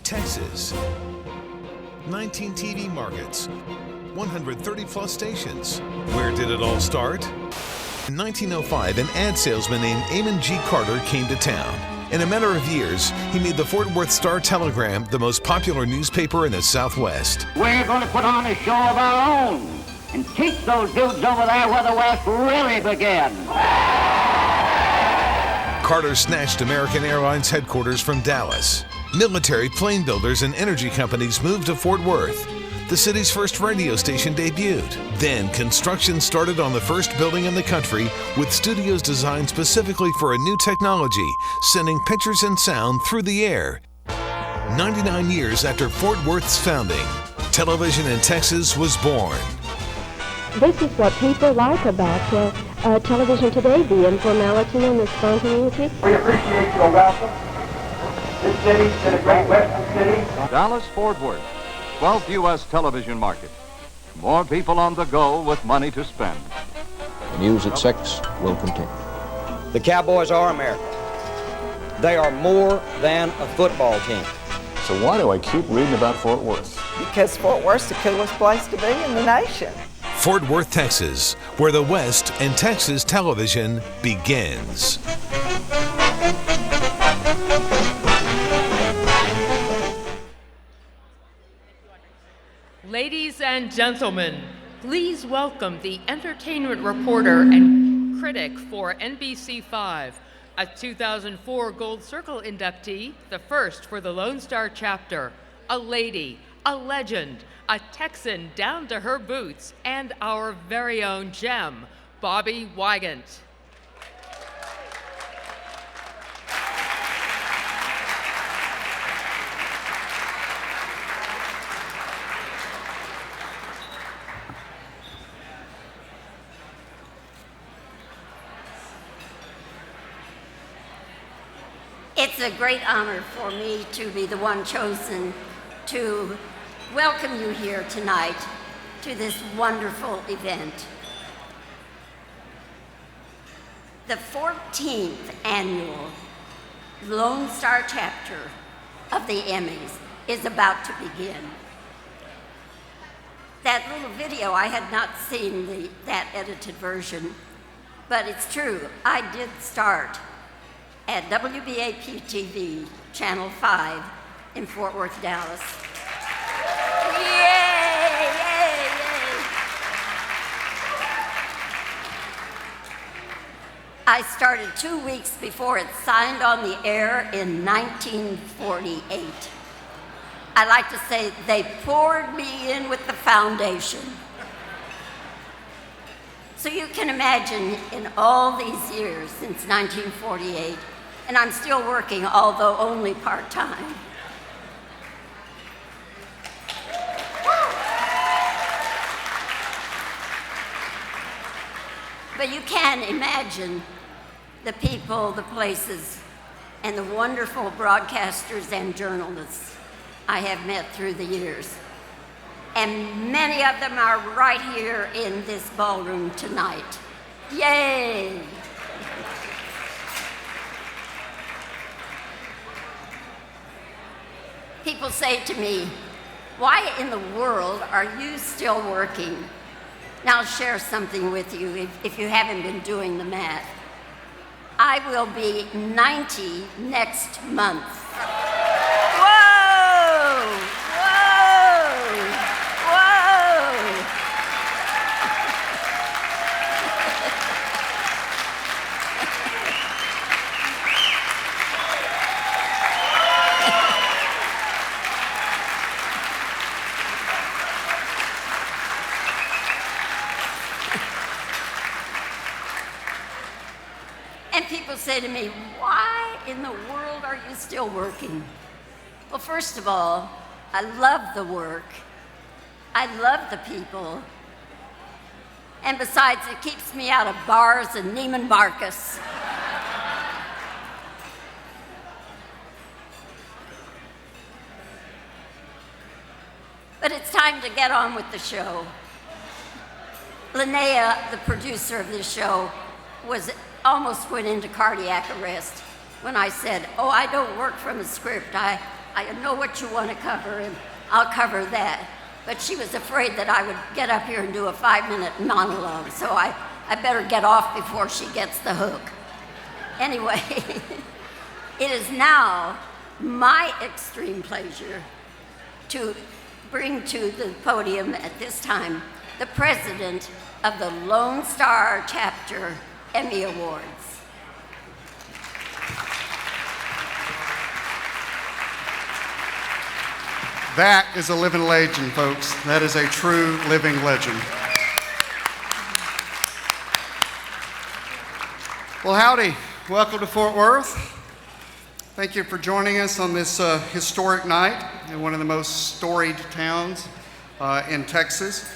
Texas. 19 TV markets, 130 plus stations. Where did it all start? In 1905, an ad salesman named Amon G. Carter came to town. In a matter of years, he made the Fort Worth Star-Telegram the most popular newspaper in the Southwest. We're going to put on a show of our own and teach those dudes over there where the West really began. Carter snatched American Airlines headquarters from Dallas. Military, plane builders, and energy companies moved to Fort Worth. The city's first radio station debuted. Then construction started on the first building in the country with studios designed specifically for a new technology, sending pictures and sound through the air. 99 years after Fort Worth's founding, television in Texas was born. This is what people like about television today, the informality and the spontaneity. We appreciate your welcome. This city is a great western city. Dallas-Fort Worth, 12th U.S. television market. More people on the go with money to spend. News at 6 will continue. The Cowboys are America. They are more than a football team. So why do I keep reading about Fort Worth? Because Fort Worth's the coolest place to be in the nation. Fort Worth, Texas, where the West and Texas television begins. Ladies and gentlemen, please welcome the entertainment reporter and critic for NBC5, a 2004 Gold Circle inductee, the first for the Lonestar chapter, a lady, a legend, a Texan down to her boots, and our very own gem, Bobby Wygant. It's a great honor for me to be the one chosen to welcome you here tonight to this wonderful event. The 14th annual Lonestar chapter of the Emmys is about to begin. That little video, I had not seen that edited version, but it's true, I did start at WBAP-TV, Channel 5 in Fort Worth, Dallas. Yay, yay, yay. I started 2 weeks before it signed on the air in 1948. I like to say they poured me in with the foundation. So you can imagine in all these years since 1948, and I'm still working, although only part-time. But you can imagine the people, the places, and the wonderful broadcasters and journalists I have met through the years. And many of them are right here in this ballroom tonight. Yay! People say to me, why in the world are you still working? Now I'll share something with you if you haven't been doing the math. I will be 90 next month. Whoa! Whoa! Whoa! And people say to me, why in the world are you still working? Well, first of all, I love the work. I love the people. And besides, it keeps me out of bars and Neiman Marcus. But it's time to get on with the show. Linnea, the producer of this show, almost went into cardiac arrest when I said, oh, I don't work from a script. I I know what you want to cover, and I'll cover that. But she was afraid that I would get up here and do a 5-minute monologue, so I better get off before she gets the hook. Anyway, it is now my extreme pleasure to bring to the podium at this time the president of the Lonestar Chapter Emmy Awards. That is a living legend, folks. That is a true living legend. Well, howdy. Welcome to Fort Worth. Thank you for joining us on this historic night in one of the most storied towns in Texas.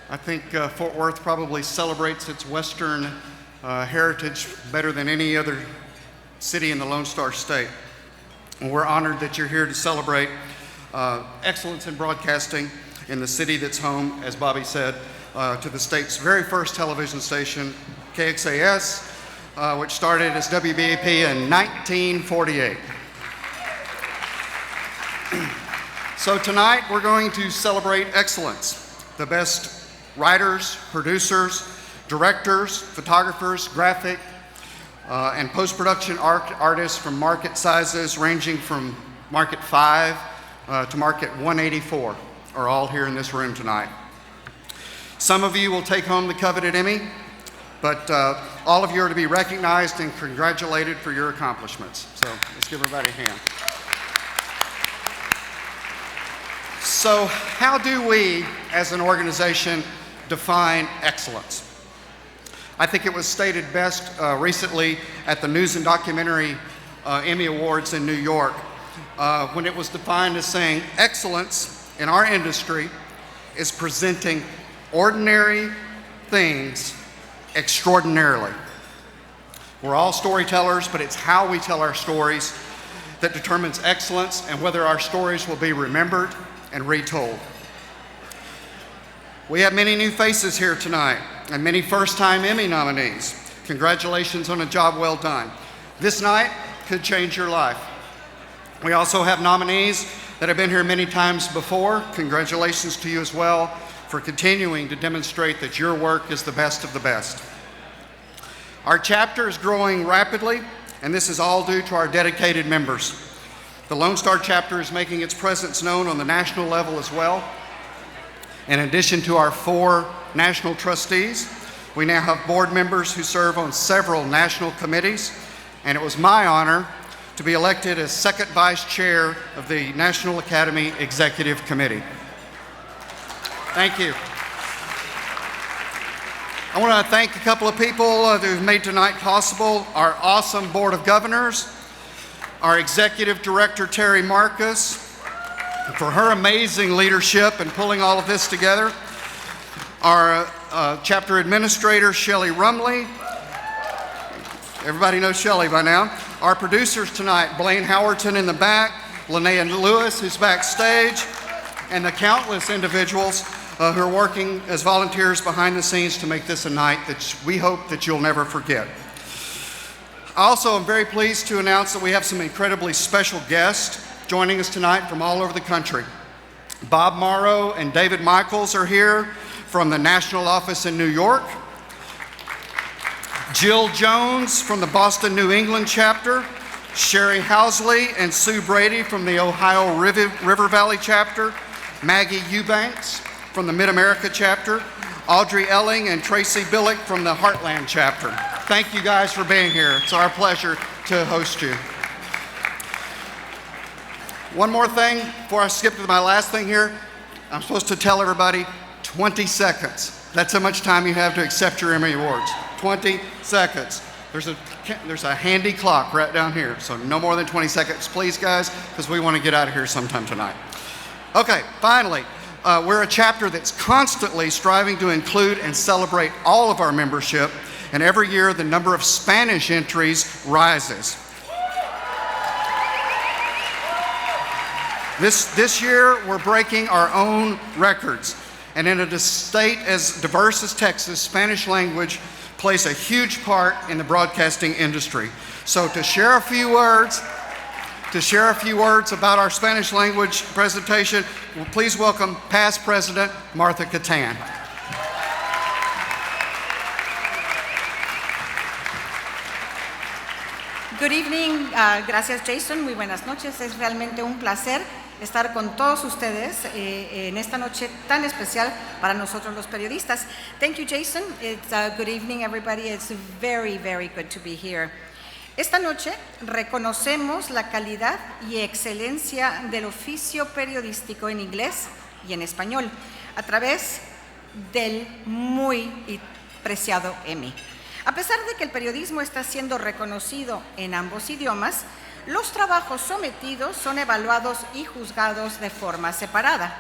I think Fort Worth probably celebrates its Western heritage better than any other city in the Lone Star State. And we're honored that you're here to celebrate excellence in broadcasting in the city that's home, as Bobby said, to the state's very first television station, KXAS, which started as WBAP in 1948. So tonight we're going to celebrate excellence, the best writers, producers, directors, photographers, graphic, and post-production artists from market sizes ranging from market 5 to market 184 are all here in this room tonight. Some of you will take home the coveted Emmy, but all of you are to be recognized and congratulated for your accomplishments. So let's give everybody a hand. So how do we, as an organization, define excellence? I think it was stated best recently at the News and Documentary Emmy Awards in New York when it was defined as saying excellence in our industry is presenting ordinary things extraordinarily. We're all storytellers, but it's how we tell our stories that determines excellence and whether our stories will be remembered and retold. We have many new faces here tonight and many first-time Emmy nominees. Congratulations on a job well done. This night could change your life. We also have nominees that have been here many times before. Congratulations to you as well for continuing to demonstrate that your work is the best of the best. Our chapter is growing rapidly, and this is all due to our dedicated members. The Lone Star chapter is making its presence known on the national level as well. In addition to our 4 national trustees, we now have board members who serve on several national committees, and it was my honor to be elected as second vice chair of the National Academy Executive Committee. Thank you. I want to thank a couple of people who've made tonight possible. Our awesome Board of Governors, our Executive Director, Terry Marcus, for her amazing leadership in pulling all of this together. Our Chapter Administrator, Shelley Rumley. Everybody knows Shelley by now. Our producers tonight, Blaine Howerton in the back, Linnea Lewis, who's backstage, and the countless individuals who are working as volunteers behind the scenes to make this a night that we hope that you'll never forget. I also am very pleased to announce that we have some incredibly special guests joining us tonight from all over the country. Bob Morrow and David Michaels are here from the national office in New York. Jill Jones from the Boston, New England chapter. Sherry Housley and Sue Brady from the Ohio River Valley chapter. Maggie Eubanks from the Mid-America chapter. Audrey Elling and Tracy Billick from the Heartland chapter. Thank you guys for being here. It's our pleasure to host you. One more thing before I skip to my last thing here. I'm supposed to tell everybody 20 seconds. That's how much time you have to accept your Emmy Awards. 20 seconds. There's a handy clock right down here, so no more than 20 seconds, please, guys, because we want to get out of here sometime tonight. Okay, finally, we're a chapter that's constantly striving to include and celebrate all of our membership, and every year the number of Spanish entries rises. This year, we're breaking our own records. And in a state as diverse as Texas, Spanish language plays a huge part in the broadcasting industry. So to share a few words To share a few words about our Spanish language presentation, please welcome past President Martha Catan. Good evening, gracias Jason, muy buenas noches, es realmente un placer estar con todos ustedes en esta noche tan especial para nosotros los periodistas. Thank you Jason, it's good evening everybody, it's very, very good to be here. Esta noche reconocemos la calidad y excelencia del oficio periodístico en inglés y en español a través del muy preciado Emmy. A pesar de que el periodismo está siendo reconocido en ambos idiomas, los trabajos sometidos son evaluados y juzgados de forma separada.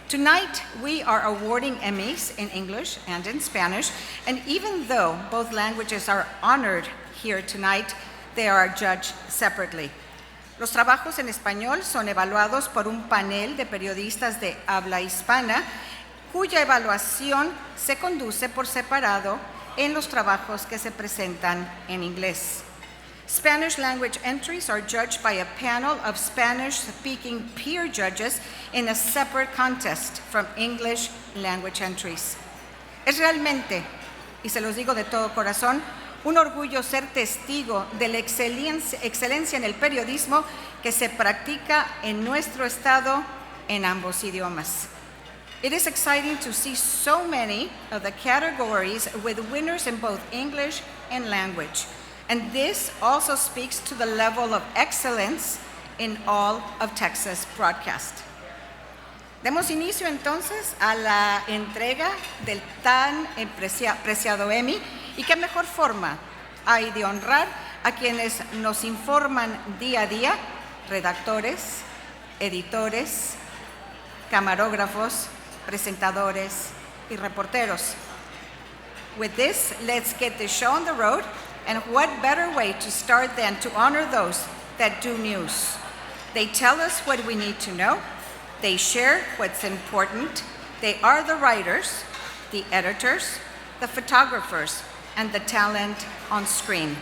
Tonight, we are awarding Emmys in English and in Spanish, and even though both languages are honored here tonight, they are judged separately. Los trabajos en español son evaluados por un panel de periodistas de habla hispana, cuya evaluación se conduce por separado en los trabajos que se presentan en inglés. Spanish language entries are judged by a panel of Spanish-speaking peer judges in a separate contest from English language entries. Es realmente, y se los digo de todo corazón, un orgullo ser testigo de la excelencia en el periodismo que se practica en nuestro estado en ambos idiomas. It is exciting to see so many of the categories with winners in both English and language. And this also speaks to the level of excellence in all of Texas broadcast. Demos inicio entonces a la entrega del tan preciado Emmy, y qué mejor forma hay de honrar a quienes nos informan día a día, redactores, editores, camarógrafos, presentadores y reporteros. With this, let's get the show on the road, and what better way to start than to honor those that do news. They tell us what we need to know, they share what's important, they are the writers, the editors, the photographers, and the talent on screen.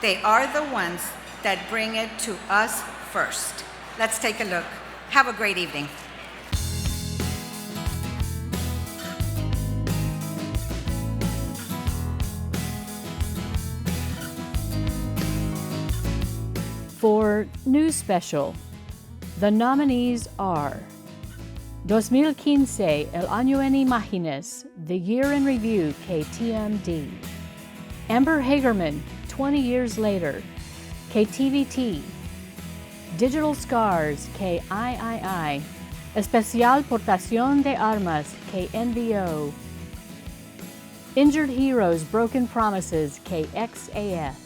They are the ones that bring it to us first. Let's take a look. Have a great evening. For News Special, the nominees are 2015, El Año en Imágenes, The Year in Review, KTMD. Amber Hagerman, 20 Years Later, KTVT. Digital Scars, KIII. Especial Portación de Armas, KNVO. Injured Heroes, Broken Promises, KXAS.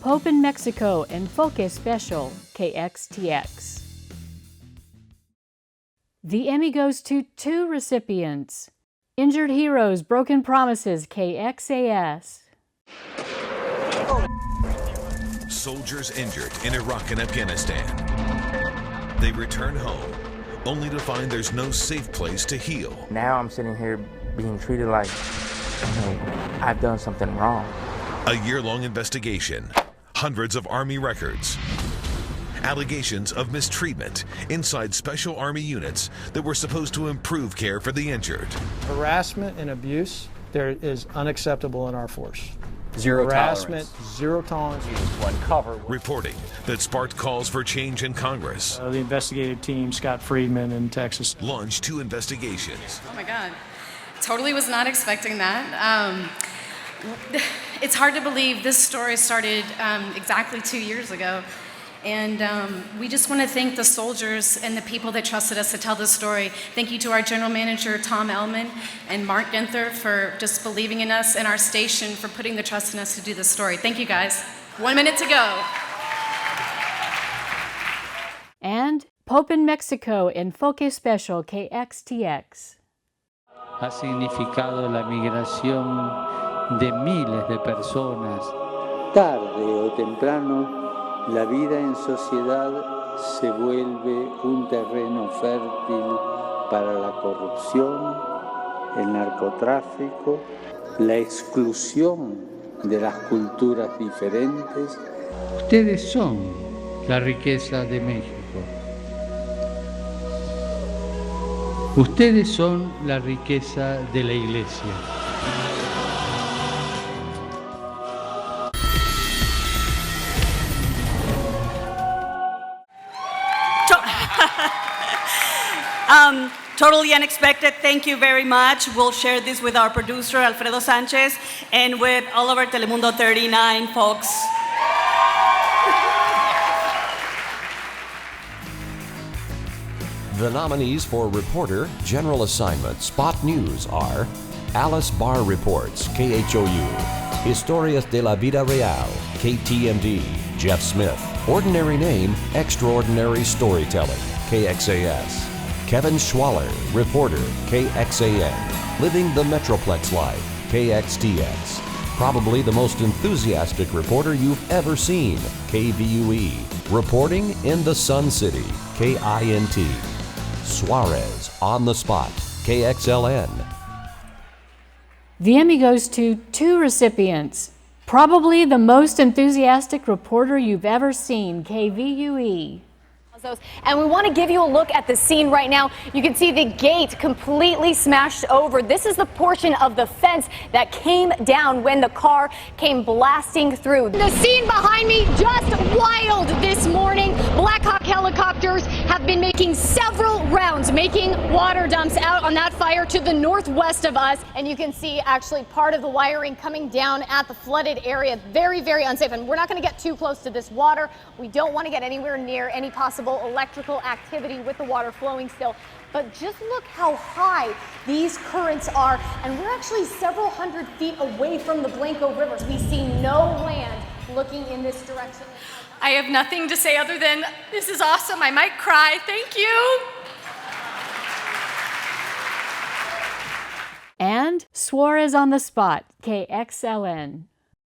Pope in Mexico, Enfoque Special, KXTX. The Emmy goes to 2 recipients. Injured Heroes, Broken Promises, KXAS. Soldiers injured in Iraq and Afghanistan. They return home, only to find there's no safe place to heal. Now I'm sitting here being treated like, I've done something wrong. A year-long investigation, hundreds of Army records, allegations of mistreatment inside Special Army units that were supposed to improve care for the injured. Harassment and abuse, there is unacceptable in our force. Zero harassment, tolerance. Zero tolerance. To uncover. Reporting that sparked calls for change in Congress. The investigative team, Scott Friedman in Texas, launched 2 investigations. Oh my God, totally was not expecting that. It's hard to believe this story started exactly 2 years ago. And we just want to thank the soldiers and the people that trusted us to tell this story. Thank you to our general manager, Tom Ellman, and Mark Ginther for just believing in us, and our station for putting the trust in us to do this story. Thank you, guys. 1 minute to go. And Pope in Mexico, Enfoque Special, KXTX. Ha significado la migración de miles de personas. Tarde o temprano, la vida en sociedad se vuelve un terreno fértil para la corrupción, el narcotráfico, la exclusión de las culturas diferentes. Ustedes son la riqueza de México. Ustedes son la riqueza de la iglesia. Totally unexpected. Thank you very much. We'll share this with our producer, Alfredo Sanchez, and with all of our Telemundo 39 folks. The nominees for Reporter, General Assignment, Spot News are Alice Barr Reports, KHOU, Historias de la Vida Real, KTMD, Jeff Smith, Ordinary Name, Extraordinary Storytelling, KXAS, Kevin Schwaller, Reporter, KXAN, Living the Metroplex Life, KXTX, probably the most enthusiastic reporter you've ever seen, KVUE, Reporting in the Sun City, KINT, Suarez, On the Spot, KXLN. The Emmy goes to 2 recipients. Probably the most enthusiastic reporter you've ever seen, KVUE. And we want to give you a look at the scene right now. You can see the gate completely smashed over. This is the portion of the fence that came down when the car came blasting through. The scene behind me, just wild this morning. Black Hawk helicopters have been making several rounds, making water dumps out on that fire to the northwest of us. And you can see actually part of the wiring coming down at the flooded area. Very, very unsafe. And we're not going to get too close to this water. We don't want to get anywhere near any possible electrical activity with the water flowing still. But just look how high these currents are. And we're actually several hundred feet away from the Blanco River. We see no land looking in this direction. I have nothing to say other than this is awesome. I might cry. Thank you. And Suarez on the Spot, KXLN.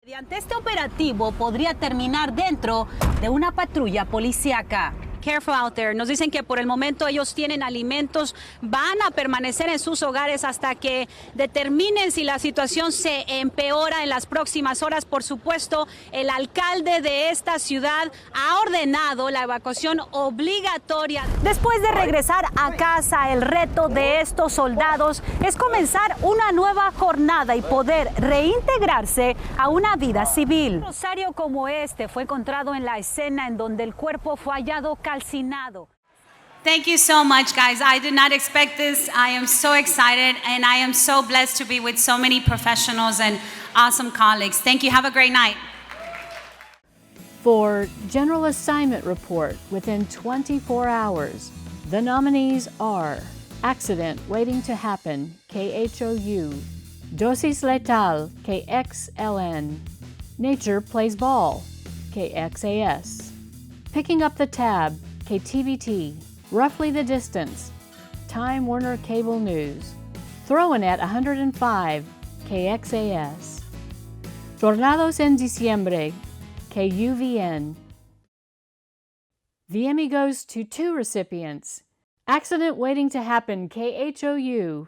Mediante este operativo podría terminar dentro de una patrulla policíaca. Careful out there. Nos dicen que por el momento ellos tienen alimentos, van a permanecer en sus hogares hasta que determinen si la situación se empeora en las próximas horas. Por supuesto, el alcalde de esta ciudad ha ordenado la evacuación obligatoria. Después de regresar a casa, el reto de estos soldados es comenzar una nueva jornada y poder reintegrarse a una vida civil. Un rosario como este fue encontrado en la escena en donde el cuerpo fue hallado calcinado. Thank you so much, guys. I did not expect this. I am so excited, and I am so blessed to be with so many professionals and awesome colleagues. Thank you. Have a great night. For General Assignment Report within 24 hours, the nominees are Accident Waiting to Happen, KHOU, Dosis Letal, KXLN, Nature Plays Ball, KXAS, Picking Up the Tab, KTVT, Roughly the Distance, Time Warner Cable News, Throwing at 105, KXAS, Tornados en Diciembre, KUVN. The Emmy goes to 2 recipients. Accident Waiting to Happen, KHOU.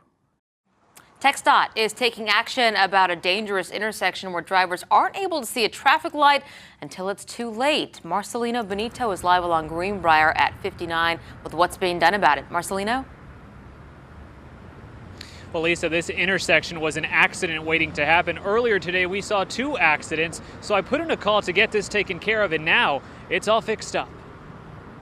TxDOT is taking action about a dangerous intersection where drivers aren't able to see a traffic light until it's too late. Marcelino Benito is live along Greenbrier at 59 with what's being done about it. Marcelino? Well, Lisa, this intersection was an accident waiting to happen. Earlier today, we saw 2 accidents, so I put in a call to get this taken care of, and now it's all fixed up.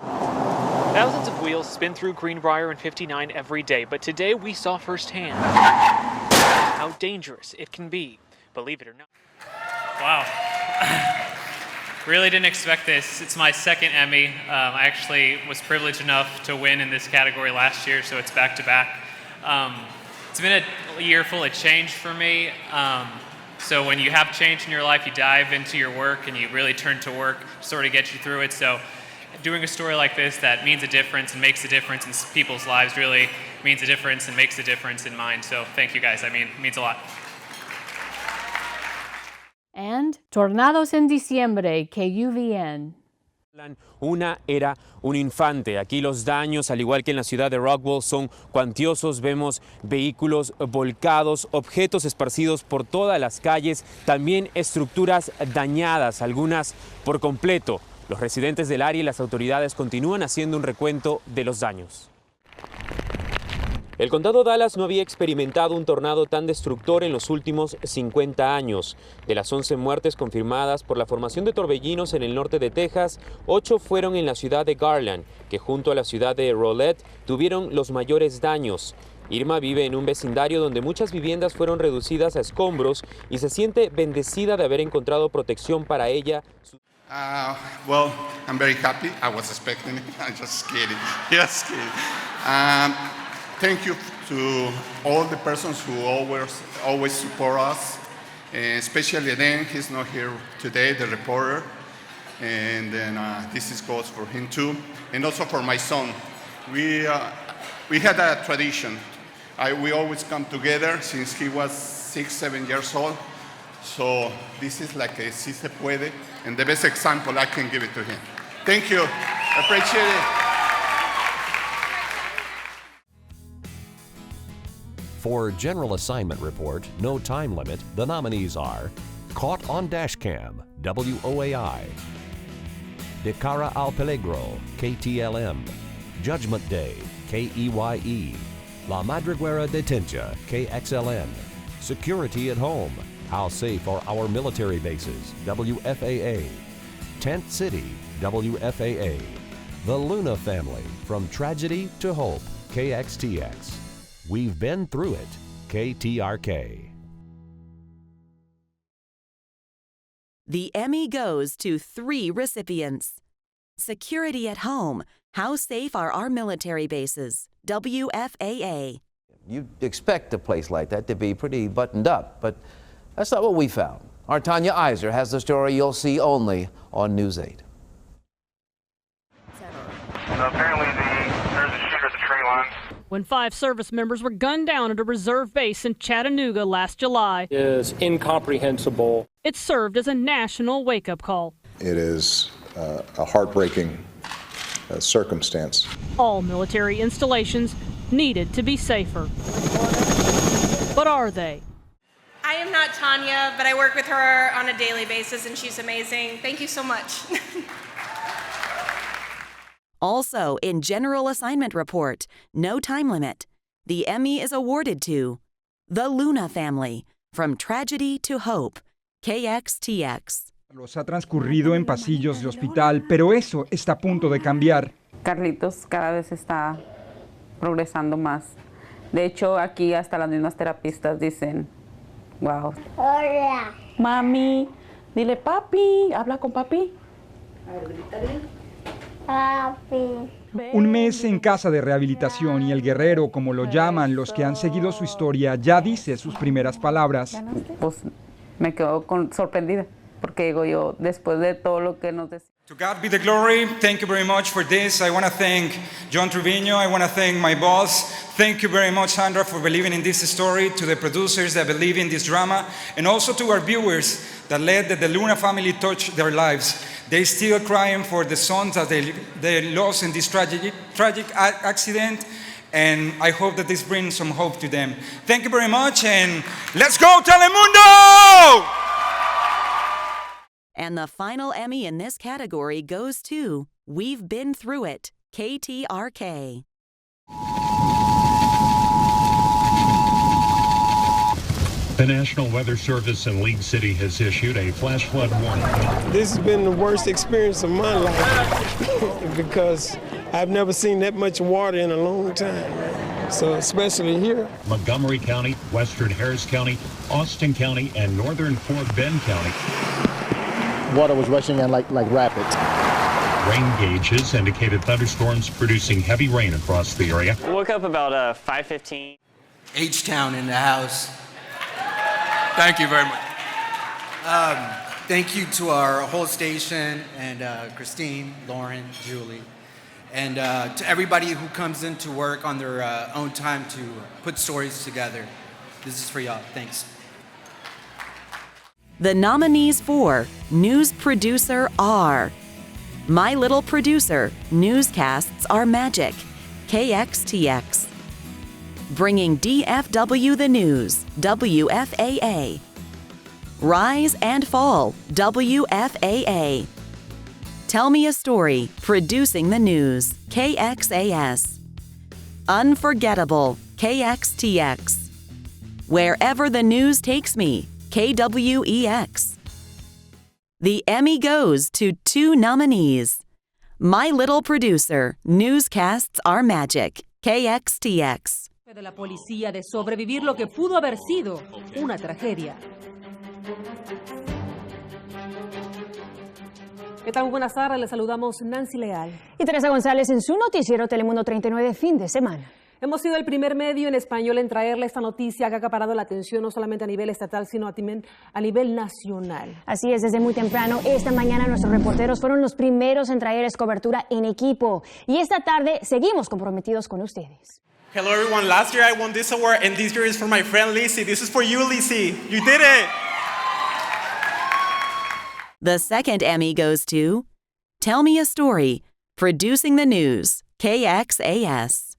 Thousands of wheels spin through Greenbrier and 59 every day, but today we saw firsthand how dangerous it can be, believe it or not. Wow. Really didn't expect this. It's my second Emmy. I actually was privileged enough to win in this category last year, so it's back-to-back. It's been a year full of change for me. So when you have change in your life, you dive into your work and you really turn to work to sort of get you through it. So doing a story like this that means a difference and makes a difference in people's lives really means a difference and makes a difference in mine. So thank you guys. I mean, it means a lot. And Tornados en Diciembre, KUVN. Una era un infante. Aquí los daños, al igual que en la ciudad de Rockwell, son cuantiosos. Vemos vehículos volcados, objetos esparcidos por todas las calles, también estructuras dañadas, algunas por completo. Los residentes del área y las autoridades continúan haciendo un recuento de los daños. El condado Dallas no había experimentado un tornado tan destructor en los últimos 50 años. De las 11 muertes confirmadas por la formación de torbellinos en el norte de Texas, 8 fueron en la ciudad de Garland, que junto a la ciudad de Rolette tuvieron los mayores daños. Irma vive en un vecindario donde muchas viviendas fueron reducidas a escombros y se siente bendecida de haber encontrado protección para ella. Well, I'm very happy. I was expecting it. I'm just kidding. Just kidding. Thank you to all the persons who always support us, especially Dan. He's not here today, the reporter. And then this goes for him too, and also for my son. We had a tradition. We always come together since he was 6-7 years old. So this is like a si se puede, and the best example I can give it to him. Thank you. I appreciate it. For General Assignment Report, no time limit, the nominees are Caught on Dashcam, WOAI, De Cara al Peligro, KTLM, Judgment Day, KEYE, La Madriguera de Tincha, KXLN, Security at Home, How Safe Are Our Military Bases, WFAA, Tent City, WFAA, The Luna Family, From Tragedy to Hope, KXTX, We've Been Through It, KTRK. The Emmy goes to 3 recipients. Security at Home, How Safe Are Our Military Bases, WFAA. You'd expect a place like that to be pretty buttoned up, but that's not what we found. Our Tanya Iser has the story you'll see only on News 8. So apparently there's a shooter at the tree line. When 5 service members were gunned down at a reserve base in Chattanooga last July. It is incomprehensible. It served as a national wake-up call. It is a heartbreaking circumstance. All military installations needed to be safer. But are they? I am not Tanya, but I work with her on a daily basis, and she's amazing. Thank you so much. Also in General Assignment Report, no time limit, the Emmy is awarded to The Luna Family, From Tragedy to Hope, KXTX. Los ha transcurrido en pasillos de hospital, pero eso está a punto de cambiar. Carlitos cada vez está progresando más. De hecho, aquí hasta las mismas terapistas dicen, wow. Hola. Mami, dile papi, habla con papi. A ver, grítale. Papi. Un mes en casa de rehabilitación y el guerrero, como lo llaman los que han seguido su historia, ya dice sus primeras palabras. Pues me quedo sorprendida, porque digo yo, después de todo lo que nos decía. To God be the glory. Thank you very much for this. I want to thank John Trevino. I want to thank my boss. Thank you very much, Sandra, for believing in this story, to the producers that believe in this drama, and also to our viewers that let the Luna family touch their lives. They're still crying for the sons that they lost in this tragic accident, and I hope that this brings some hope to them. Thank you very much, and let's go, Telemundo! And the final Emmy in this category goes to We've Been Through It, KTRK. The National Weather Service in League City has issued a flash flood warning. This has been the worst experience of my life because I've never seen that much water in a long time. So especially here. Montgomery County, Western Harris County, Austin County, and Northern Fort Bend County. Water was rushing in like rapids. Rain gauges indicated thunderstorms producing heavy rain across the area. We woke up about 5:15. H-Town in the house. Thank you very much. Thank you to our whole station and Christine, Lauren, Julie, and to everybody who comes into work on their own time to put stories together. This is for y'all. Thanks. The nominees for News Producer are My Little Producer, Newscasts Are Magic, KXTX. Bringing DFW the News, WFAA. Rise and Fall, WFAA. Tell Me a Story, Producing the News, KXAS. Unforgettable, KXTX. Wherever the News Takes Me, KWEX. The Emmy goes to 2 nominees. My Little Producer, Newscasts Are Magic, KXTX. De la policía de sobrevivir lo que pudo haber sido una tragedia. ¿Qué tal? Buenas tardes, les saludamos Nancy Leal. Y Teresa González en su noticiero Telemundo 39 fin de semana. Hemos sido el primer medio en español en traerle esta noticia que ha acaparado la atención no solamente a nivel estatal, sino también a nivel nacional. Así es, desde muy temprano, esta mañana nuestros reporteros fueron los primeros en traerles cobertura en equipo. Y esta tarde seguimos comprometidos con ustedes. Hello everyone, last year I won this award and this year is for my friend Lizzie. This is for you, Lizzie. You did it! The second Emmy goes to Tell Me a Story, Producing the News, KXAS.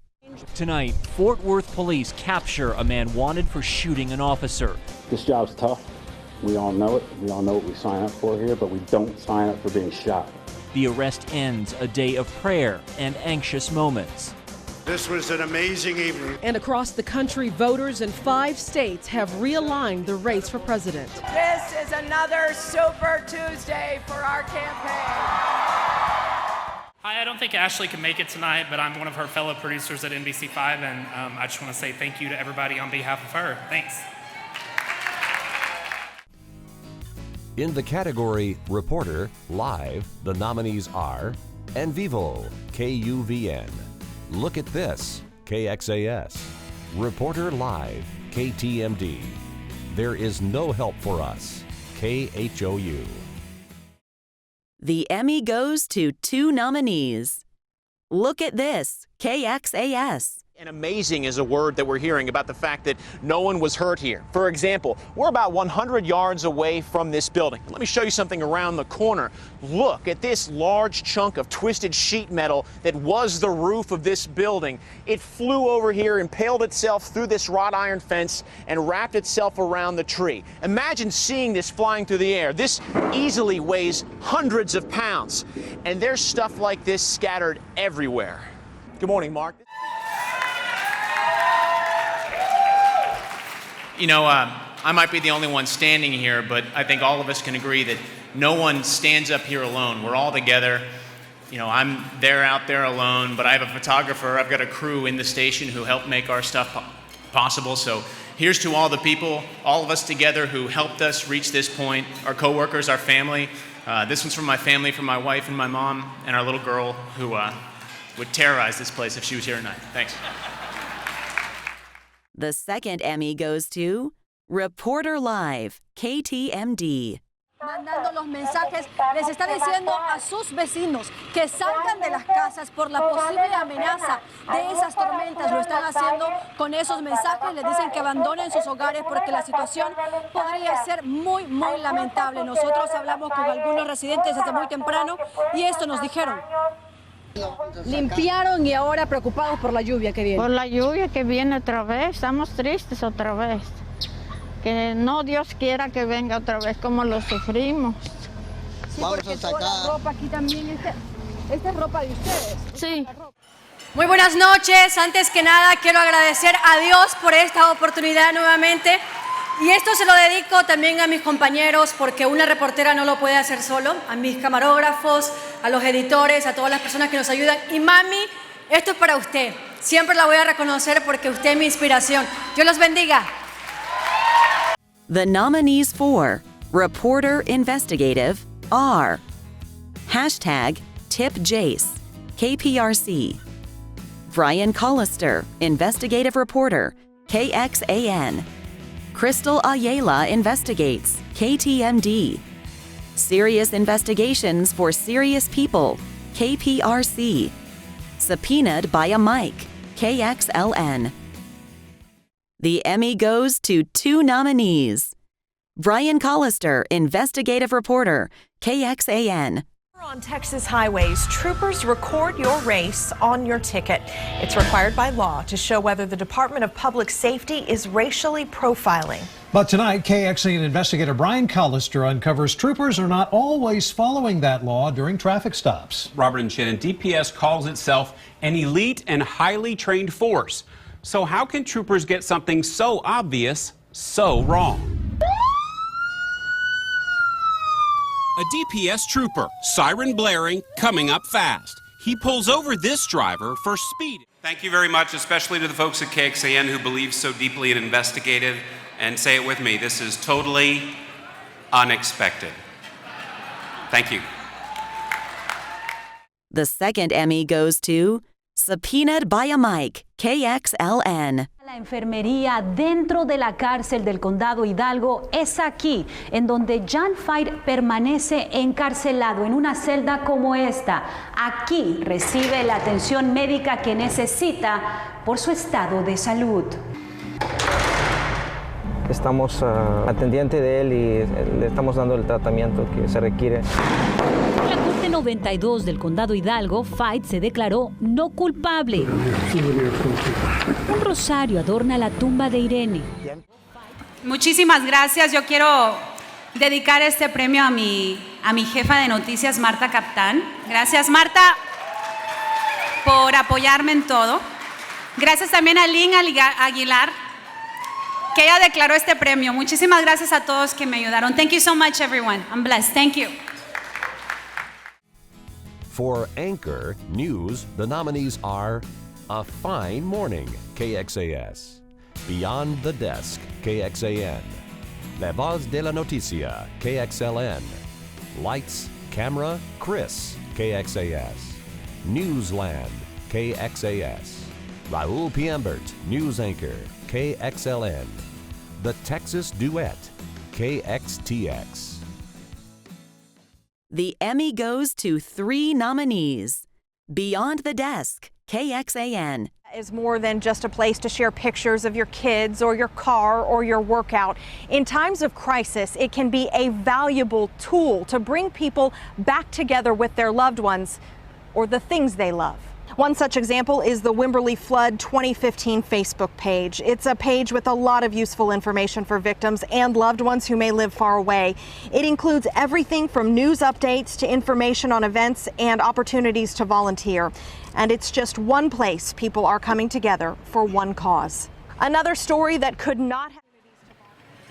Tonight, Fort Worth police capture a man wanted for shooting an officer. This job's tough. We all know it. We all know what we sign up for here, but we don't sign up for being shot. The arrest ends a day of prayer and anxious moments. This was an amazing evening. And across the country, voters in 5 states have realigned the race for president. This is another Super Tuesday for our campaign. Hi, I don't think Ashley can make it tonight, but I'm one of her fellow producers at NBC5, and I just want to say thank you to everybody on behalf of her. Thanks. In the category Reporter Live, the nominees are En Vivo, KUVN, Look at This, KXAS, Reporter Live, KTMD, There Is No Help for Us, KHOU. The Emmy goes to 2 nominees. Look at This, KXAS. And amazing is a word that we're hearing about the fact that no one was hurt here. For example, we're about 100 yards away from this building. Let me show you something around the corner. Look at this large chunk of twisted sheet metal that was the roof of this building. It flew over here, impaled itself through this wrought iron fence, and wrapped itself around the tree. Imagine seeing this flying through the air. This easily weighs hundreds of pounds. And there's stuff like this scattered everywhere. Good morning, Mark. You know, I might be the only one standing here, but I think all of us can agree that no one stands up here alone. We're all together. You know, I'm there out there alone, but I have a photographer. I've got a crew in the station who help make our stuff possible. So here's to all the people, all of us together who helped us reach this point, our coworkers, our family. This one's from my family, from my wife and my mom, and our little girl who would terrorize this place if she was here tonight. Thanks. The second Emmy goes to Reporter Live, KTMD. Mandando los mensajes, les está diciendo a sus vecinos que salgan de las casas por la posible amenaza de esas tormentas. Lo están haciendo con esos mensajes, les dicen que abandonen sus hogares porque la situación podría ser muy, muy lamentable. Nosotros hablamos con algunos residentes desde muy temprano y esto nos dijeron. Limpiaron y ahora preocupados por la lluvia que viene. Por la lluvia que viene otra vez, estamos tristes otra vez. Que no Dios quiera que venga otra vez como lo sufrimos. Sí, porque toda la ropa aquí también, esta es ropa de ustedes. Sí. Muy buenas noches. Antes que nada quiero agradecer a Dios por esta oportunidad nuevamente. Y esto se lo dedico también a mis compañeros porque una reportera no lo puede hacer solo, a mis camarógrafos, a los editores, a todas las personas que nos ayudan. Y mami, esto es para usted. Siempre la voy a reconocer porque usted es mi inspiración. Dios los bendiga. The nominees for Reporter Investigative are #TipJace, KPRC, Brian Collister, Investigative Reporter, KXAN, Crystal Ayala Investigates, KTMD, Serious Investigations for Serious People, KPRC, Subpoenaed by a Mic, KXLN. The Emmy goes to 2 nominees. Brian Collister, Investigative Reporter, KXAN, On Texas highways, troopers record your race on your ticket. It's required by law to show whether the Department of Public Safety is racially profiling. But tonight, KXAN investigator Brian Collister uncovers troopers are not always following that law during traffic stops. Robert and Shannon, DPS calls itself an elite and highly trained force. So how can troopers get something so obvious so wrong? A DPS trooper, siren blaring, coming up fast. He pulls over this driver for speeding. Thank you very much, especially to the folks at KXAN who believe so deeply in investigative. And say it with me, this is totally unexpected. Thank you. The second Emmy goes to Subpoenaed by a Mic, KXLN. La enfermería dentro de la cárcel del condado Hidalgo es aquí, en donde John Fight permanece encarcelado en una celda como esta. Aquí recibe la atención médica que necesita por su estado de salud. Estamos atendientes de él y le estamos dando el tratamiento que se requiere. En la Corte 92 del Condado Hidalgo, Fight se declaró no culpable. Un rosario adorna la tumba de Irene. Muchísimas gracias. Yo quiero dedicar este premio a mi jefa de noticias, Marta Captán. Gracias, Marta, por apoyarme en todo. Gracias también a Lynn Aguilar, que ella declaró este premio. Muchísimas gracias a todos que me ayudaron. Thank you so much, everyone. I'm blessed. Thank you. For Anchor News, the nominees are A Fine Morning, KXAS, Beyond the Desk, KXAN, La Voz de la Noticia, KXLN, Lights, Camera, Chris, KXAS, Newsland, KXAS, Raul Piembert, News Anchor, KXLN, The Texas Duet, KXTX. The Emmy goes to 3 nominees. Beyond the Desk, KXAN. Is more than just a place to share pictures of your kids or your car or your workout. In times of crisis, it can be a valuable tool to bring people back together with their loved ones or the things they love. One such example is the Wimberley Flood 2015 Facebook page. It's a page with a lot of useful information for victims and loved ones who may live far away. It includes everything from news updates to information on events and opportunities to volunteer. And it's just one place people are coming together for one cause. Another story that could not have...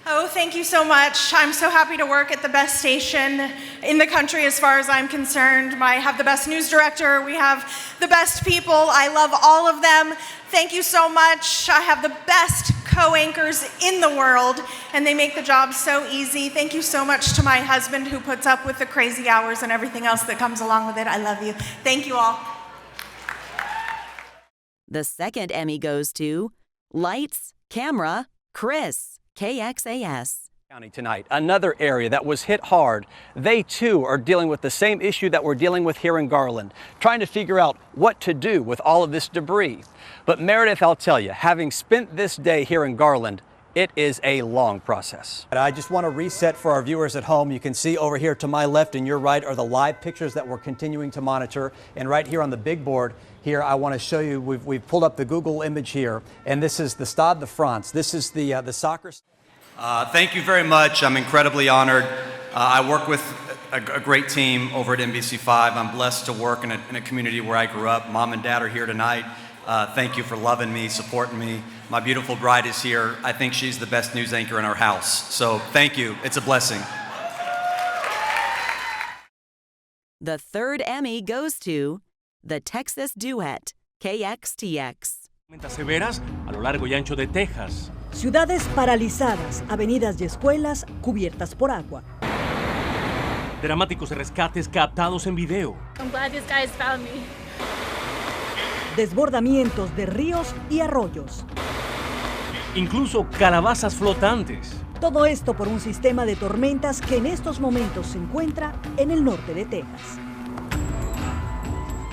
Oh, thank you so much. I'm so happy to work at the best station in the country as far as I'm concerned. I have the best news director. We have the best people. I love all of them. Thank you so much. I have the best co-anchors in the world, and they make the job so easy. Thank you so much to my husband who puts up with the crazy hours and everything else that comes along with it. I love you. Thank you all. The second Emmy goes to Lights, Camera, Chris, KXAS. County tonight, another area that was hit hard. They too are dealing with the same issue that we're dealing with here in Garland, trying to figure out what to do with all of this debris. But Meredith, I'll tell you, having spent this day here in Garland, it is a long process. I just want to reset for our viewers at home. You can see over here to my left and your right are the live pictures that we're continuing to monitor. And right here on the big board here, I want to show you, we've pulled up the Google image here, and this is the Stade de France. This is the soccer. Thank you very much. I'm incredibly honored. I work with a great team over at NBC5. I'm blessed to work in a community where I grew up. Mom and Dad are here tonight. Thank you for loving me, supporting me. My beautiful bride is here. I think she's the best news anchor in our house. So thank you. It's a blessing. The third Emmy goes to The Texas Duet, KXTX. Severas a lo largo y ancho de Texas. Ciudades paralizadas, avenidas y escuelas cubiertas por agua. Dramáticos rescates captados en video. I'm glad these guys found me. Desbordamientos de ríos y arroyos. Incluso calabazas flotantes. Todo esto por un sistema de tormentas que en estos momentos se encuentra en el norte de Texas.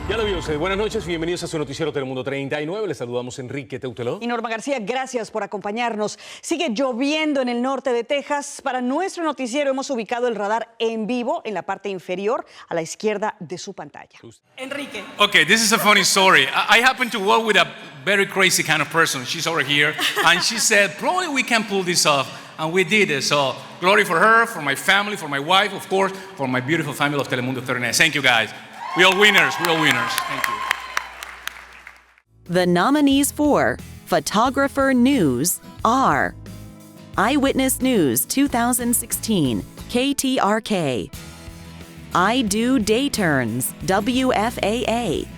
Ya lo vio usted. Buenas noches y bienvenidos a su noticiero Telemundo 39. Les saludamos Enrique Teuteló. Y Norma García, gracias por acompañarnos. Sigue lloviendo en el norte de Texas. Para nuestro noticiero hemos ubicado el radar en vivo en la parte inferior a la izquierda de su pantalla. Enrique. Okay, this is a funny story. I happen to work with a very crazy kind of person. She's over here, and she said, probably we can pull this off, and we did it. So, glory for her, for my family, for my wife, of course, for my beautiful family of Telemundo 39. Thank you, guys. We all winners. We all winners. Thank you. The nominees for Photographer News are Eyewitness News 2016, KTRK. I Do Day Turns, WFAA.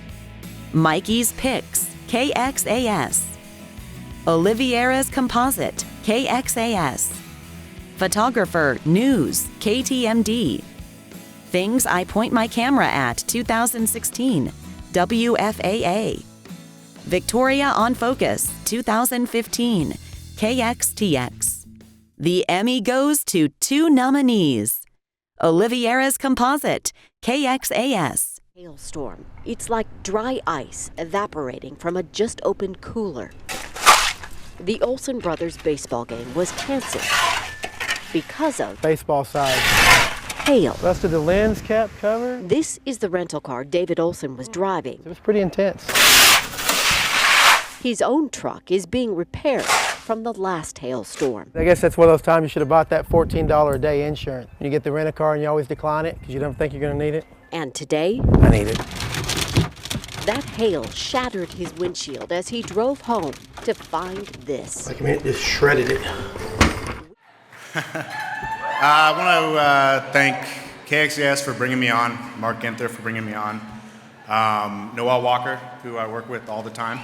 Mikey's Picks, KXAS. Oliviera's Composite, KXAS. Photographer News, KTMD. Things I Point My Camera At 2016, WFAA. Victoria on Focus 2015, KXTX. The Emmy goes to 2 nominees. Oliviera's Composite, KXAS. Hailstorm. It's like dry ice evaporating from a just opened cooler. The Olsen brothers baseball game was canceled because of baseball size. Hail. Busted the lens cap cover. This is the rental car David Olsen was driving. It was pretty intense. His own truck is being repaired from the last hailstorm. I guess that's one of those times you should have bought that $14 a day insurance. You get the rent-a-car and you always decline it because you don't think you're going to need it. And today, I need it. That hail shattered his windshield as he drove home to find this. Like, I mean, it just shredded it. I want to thank KXAS for bringing me on, Mark Ginther for bringing me on, Noel Walker, who I work with all the time.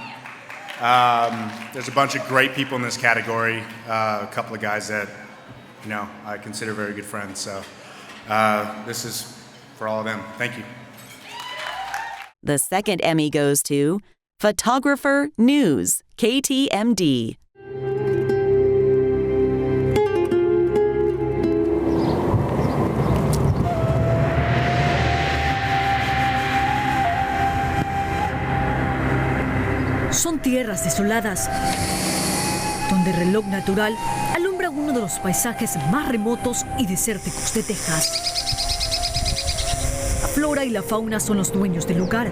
There's a bunch of great people in this category, a couple of guys that, you know, I consider very good friends. So this is for all of them. Thank you. The second Emmy goes to Photographer News, KTMD. Son tierras desoladas, donde el reloj natural alumbra uno de los paisajes más remotos y desérticos de Texas. La flora y la fauna son los dueños del lugar.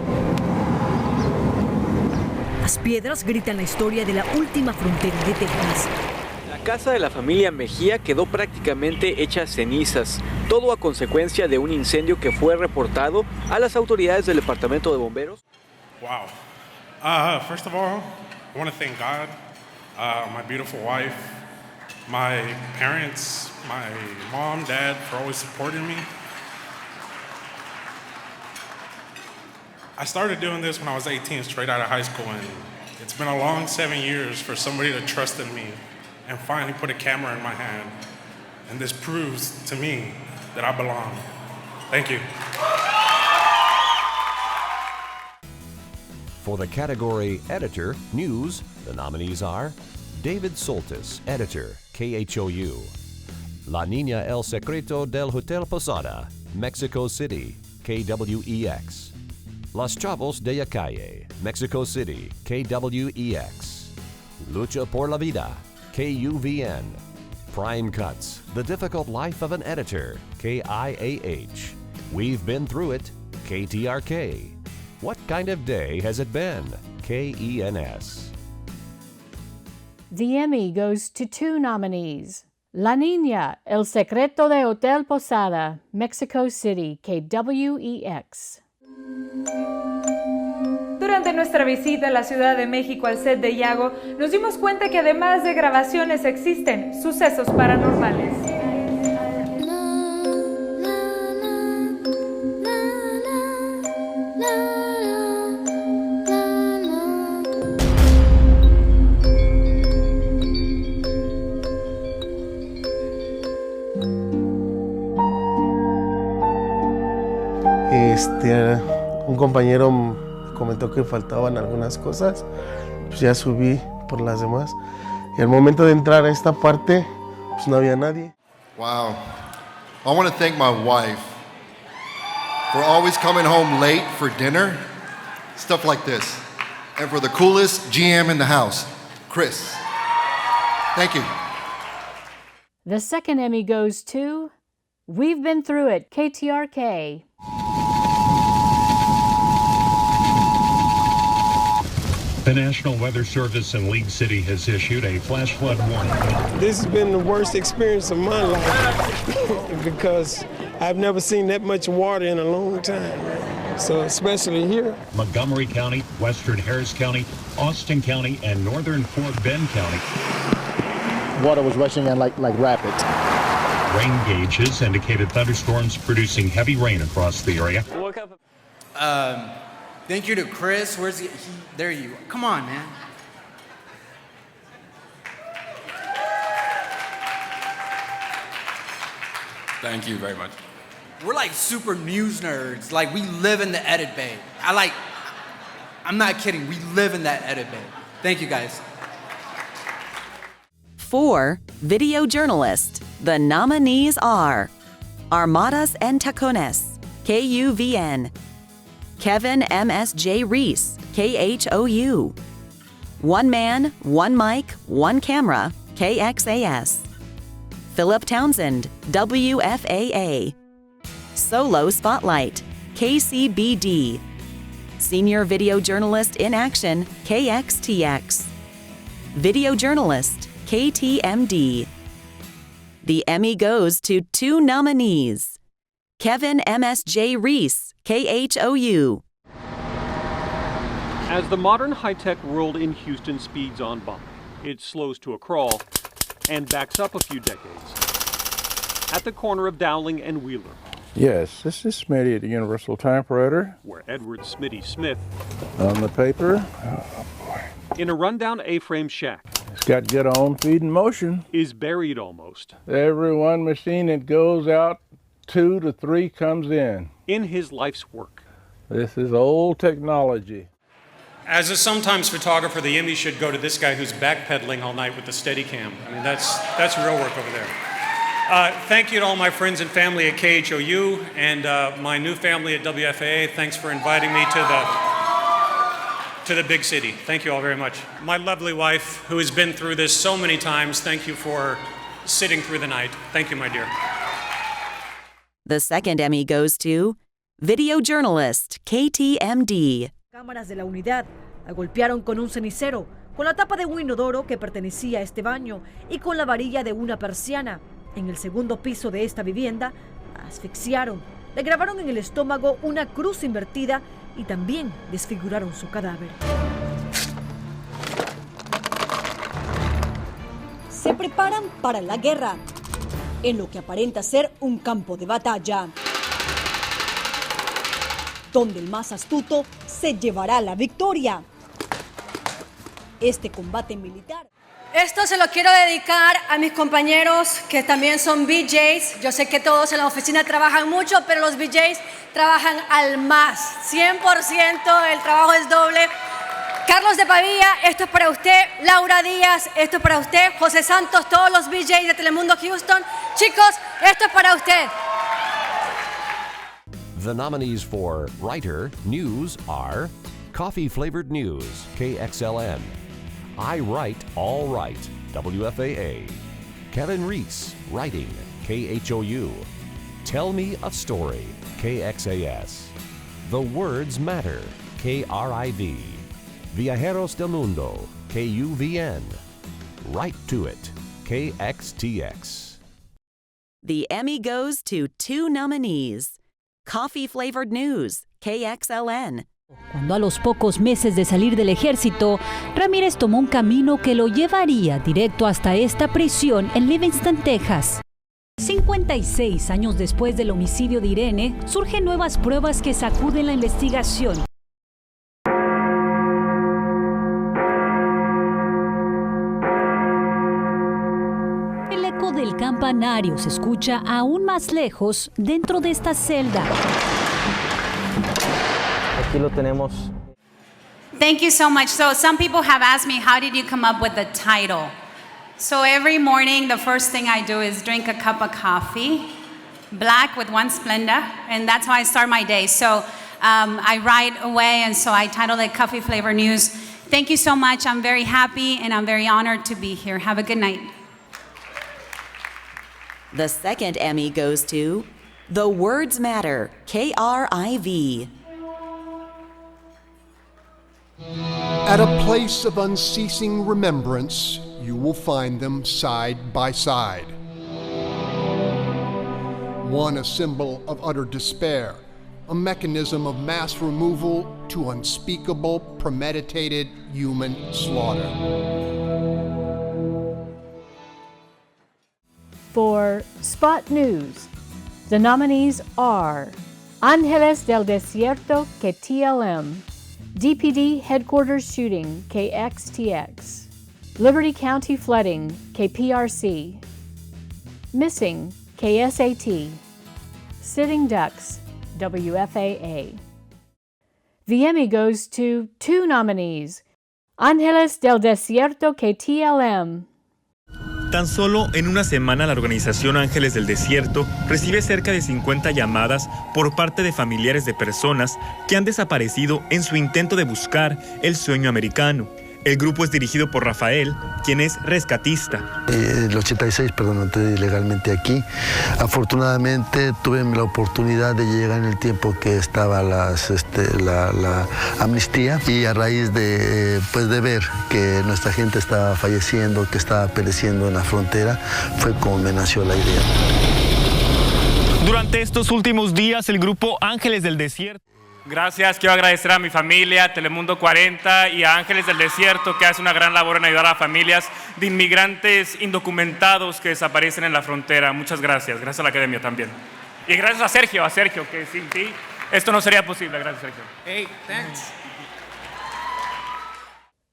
Las piedras gritan la historia de la última frontera de Texas. La casa de la familia Mejía quedó prácticamente hecha cenizas, todo a consecuencia de un incendio que fue reportado a las autoridades del departamento de bomberos. Wow. First of all, I want to thank God, my beautiful wife, my parents, my mom, dad, for always supporting me. I started doing this when I was 18, straight out of high school, and it's been a long 7 years for somebody to trust in me and finally put a camera in my hand. And this proves to me that I belong. Thank you. For the category Editor, News, the nominees are David Soltis, Editor, KHOU. La Niña El Secreto del Hotel Posada, Mexico City, KWEX. Los Chavos de la Calle, Mexico City, KWEX. Lucha por la Vida, KUVN. Prime Cuts, The Difficult Life of an Editor, KIAH. We've Been Through It, KTRK. What Kind of Day Has It Been? KENS. The Emmy goes to 2 nominees. La Niña, El Secreto de Hotel Posada, Mexico City, KWEX. Durante nuestra visita a la Ciudad de México al set de Iago, nos dimos cuenta que además de grabaciones existen sucesos paranormales. Un compañero comentó que faltaban algunas cosas, pues ya subí por las demás y al momento de entrar a esta parte pues no había nadie. Wow. I want to thank my wife for always coming home late for dinner stuff like this. And for the coolest GM in the house, Chris. Thank you. The second Emmy goes to We've Been Through It, KTRK. The National Weather Service in League City has issued a flash flood warning. This has been the worst experience of my life because I've never seen that much water in a long time. So especially here. Montgomery County, Western Harris County, Austin County, and Northern Fort Bend County. Water was rushing in like rapids. Rain gauges indicated thunderstorms producing heavy rain across the area. Thank you to Chris. Where's he? There you are. Come on, man. Thank you very much. We're like super news nerds. Like, we live in the edit bay. I'm not kidding. We live in that edit bay. Thank you, guys. 4. Video journalist. The nominees are Armadas and Tacones, KUVN. Kevin MSJ Reese, KHOU. One Man, One Mic, One Camera, KXAS. Philip Townsend, WFAA. Solo Spotlight, KCBD. Senior Video Journalist in Action, KXTX. Video Journalist, KTMD. The Emmy goes to 2 nominees. Kevin MSJ Reese, KHOU. As the modern high-tech world in Houston speeds on by, it slows to a crawl and backs up a few decades. At the corner of Dowling and Wheeler. Yes, this is Smitty at the Universal Typewriter. Where Edward Smitty Smith, on the paper, in a rundown A-frame shack, it's got good on feed and motion, is buried almost. Every one machine that goes out, 2 to 3 comes in his life's work. This is old technology. As a sometimes photographer, the Emmy should go to this guy who's backpedaling all night with the Steadicam. I mean, that's real work over there. Thank you to all my friends and family at KHOU and my new family at WFAA. Thanks for inviting me to the big city. Thank you all very much. My lovely wife, who has been through this so many times, thank you for sitting through the night. Thank you, my dear. The second Emmy goes to Video Journalist, KTMD. Cámaras de la unidad la golpearon con un cenicero, con la tapa de un inodoro que pertenecía a este baño y con la varilla de una persiana. En el segundo piso de esta vivienda, la asfixiaron, le grabaron en el estómago una cruz invertida y también desfiguraron su cadáver. Se preparan para la guerra, en lo que aparenta ser un campo de batalla, donde el más astuto se llevará la victoria. Este combate militar. Esto se lo quiero dedicar a mis compañeros que también son VJs. Yo sé que todos en la oficina trabajan mucho, pero los VJs trabajan al más. 100%, el trabajo es doble. Carlos de Pavía, esto es para usted. Laura Díaz, esto es para usted. José Santos, todos los VJs de Telemundo Houston. Chicos, esto es para usted. The nominees for Writer News are Coffee Flavored News, KXLN. I Write All Right, WFAA. Kevin Reese, Writing, KHOU. Tell Me a Story, KXAS. The Words Matter, KRIV. Viajeros del Mundo, KUVN. Right to It, KXTX. The Emmy goes to 2 nominees. Coffee Flavored News, KXLN. Cuando a los pocos meses de salir del ejército, Ramírez tomó un camino que lo llevaría directo hasta esta prisión en Livingston, Texas. 56 años después del homicidio de Irene, surgen nuevas pruebas que sacuden la investigación. El eco del campanario se escucha aún más lejos dentro de esta celda. Aquí lo tenemos. Thank you so much. So some people have asked me, how did you come up with the title? So every morning, the first thing I do is drink a cup of coffee, black with 1 Splenda, and that's how I start my day. So I write away, and so I titled it Coffee Flavor News. Thank you so much. I'm very happy and I'm very honored to be here. Have a good night. The second Emmy goes to The Words Matter, KRIV. At a place of unceasing remembrance, you will find them side by side. One a symbol of utter despair, a mechanism of mass removal to unspeakable, premeditated human slaughter. For Spot News, the nominees are Ángeles del Desierto, KTLM, DPD Headquarters Shooting, KXTX, Liberty County Flooding, KPRC, Missing, KSAT, Sitting Ducks, WFAA. The Emmy goes to 2 nominees, Ángeles del Desierto, KTLM. Tan solo en una semana la organización Ángeles del Desierto recibe cerca de 50 llamadas por parte de familiares de personas que han desaparecido en su intento de buscar el sueño americano. El grupo es dirigido por Rafael, quien es rescatista. El 86, entré legalmente aquí. Afortunadamente tuve la oportunidad de llegar en el tiempo que estaba la amnistía, y a raíz de ver que nuestra gente estaba falleciendo, que estaba pereciendo en la frontera, fue como me nació la idea. Durante estos últimos días, el grupo Ángeles del Desierto. Gracias, quiero agradecer a mi familia, Telemundo 40 y a Ángeles del Desierto, que hace una gran labor en ayudar a familias de inmigrantes indocumentados que desaparecen en la frontera. Muchas gracias, gracias a la Academia también. Y gracias a Sergio, que sin ti esto no sería posible. Gracias, Sergio. Hey, thanks.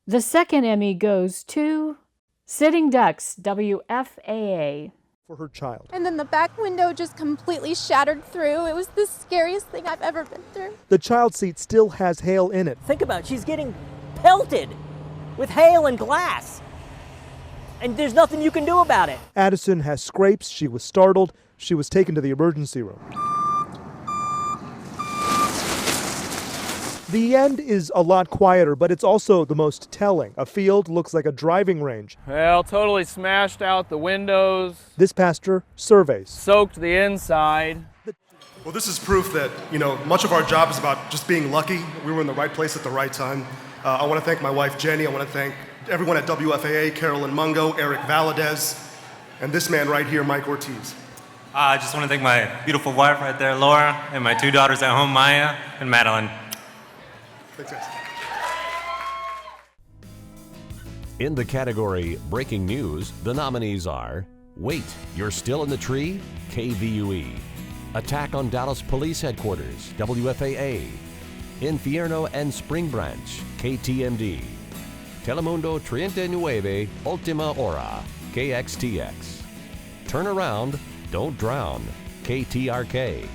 The second Emmy goes to Sitting Ducks, WFAA. For her child. And then the back window just completely shattered through. It was the scariest thing I've ever been through. The child seat still has hail in it. Think about it, she's getting pelted with hail and glass. And there's nothing you can do about it. Addison has scrapes. She was startled. She was taken to the emergency room. The end is a lot quieter, but it's also the most telling. A field looks like a driving range. Well, totally smashed out the windows. This pastor surveys. Soaked the inside. Well, this is proof that, much of our job is about just being lucky. We were in the right place at the right time. I want to thank my wife, Jenny. I want to thank everyone at WFAA, Carolyn Mungo, Eric Valadez, and this man right here, Mike Ortiz. I just want to thank my beautiful wife right there, Laura, and my 2 daughters at home, Maya and Madeline. In the category Breaking News, the nominees are Wait, You're Still in the Tree? KVUE. Attack on Dallas Police Headquarters, WFAA. Infierno and Spring Branch, KTMD. Telemundo 39 Última Hora, KXTX. Turn Around, Don't Drown, KTRK.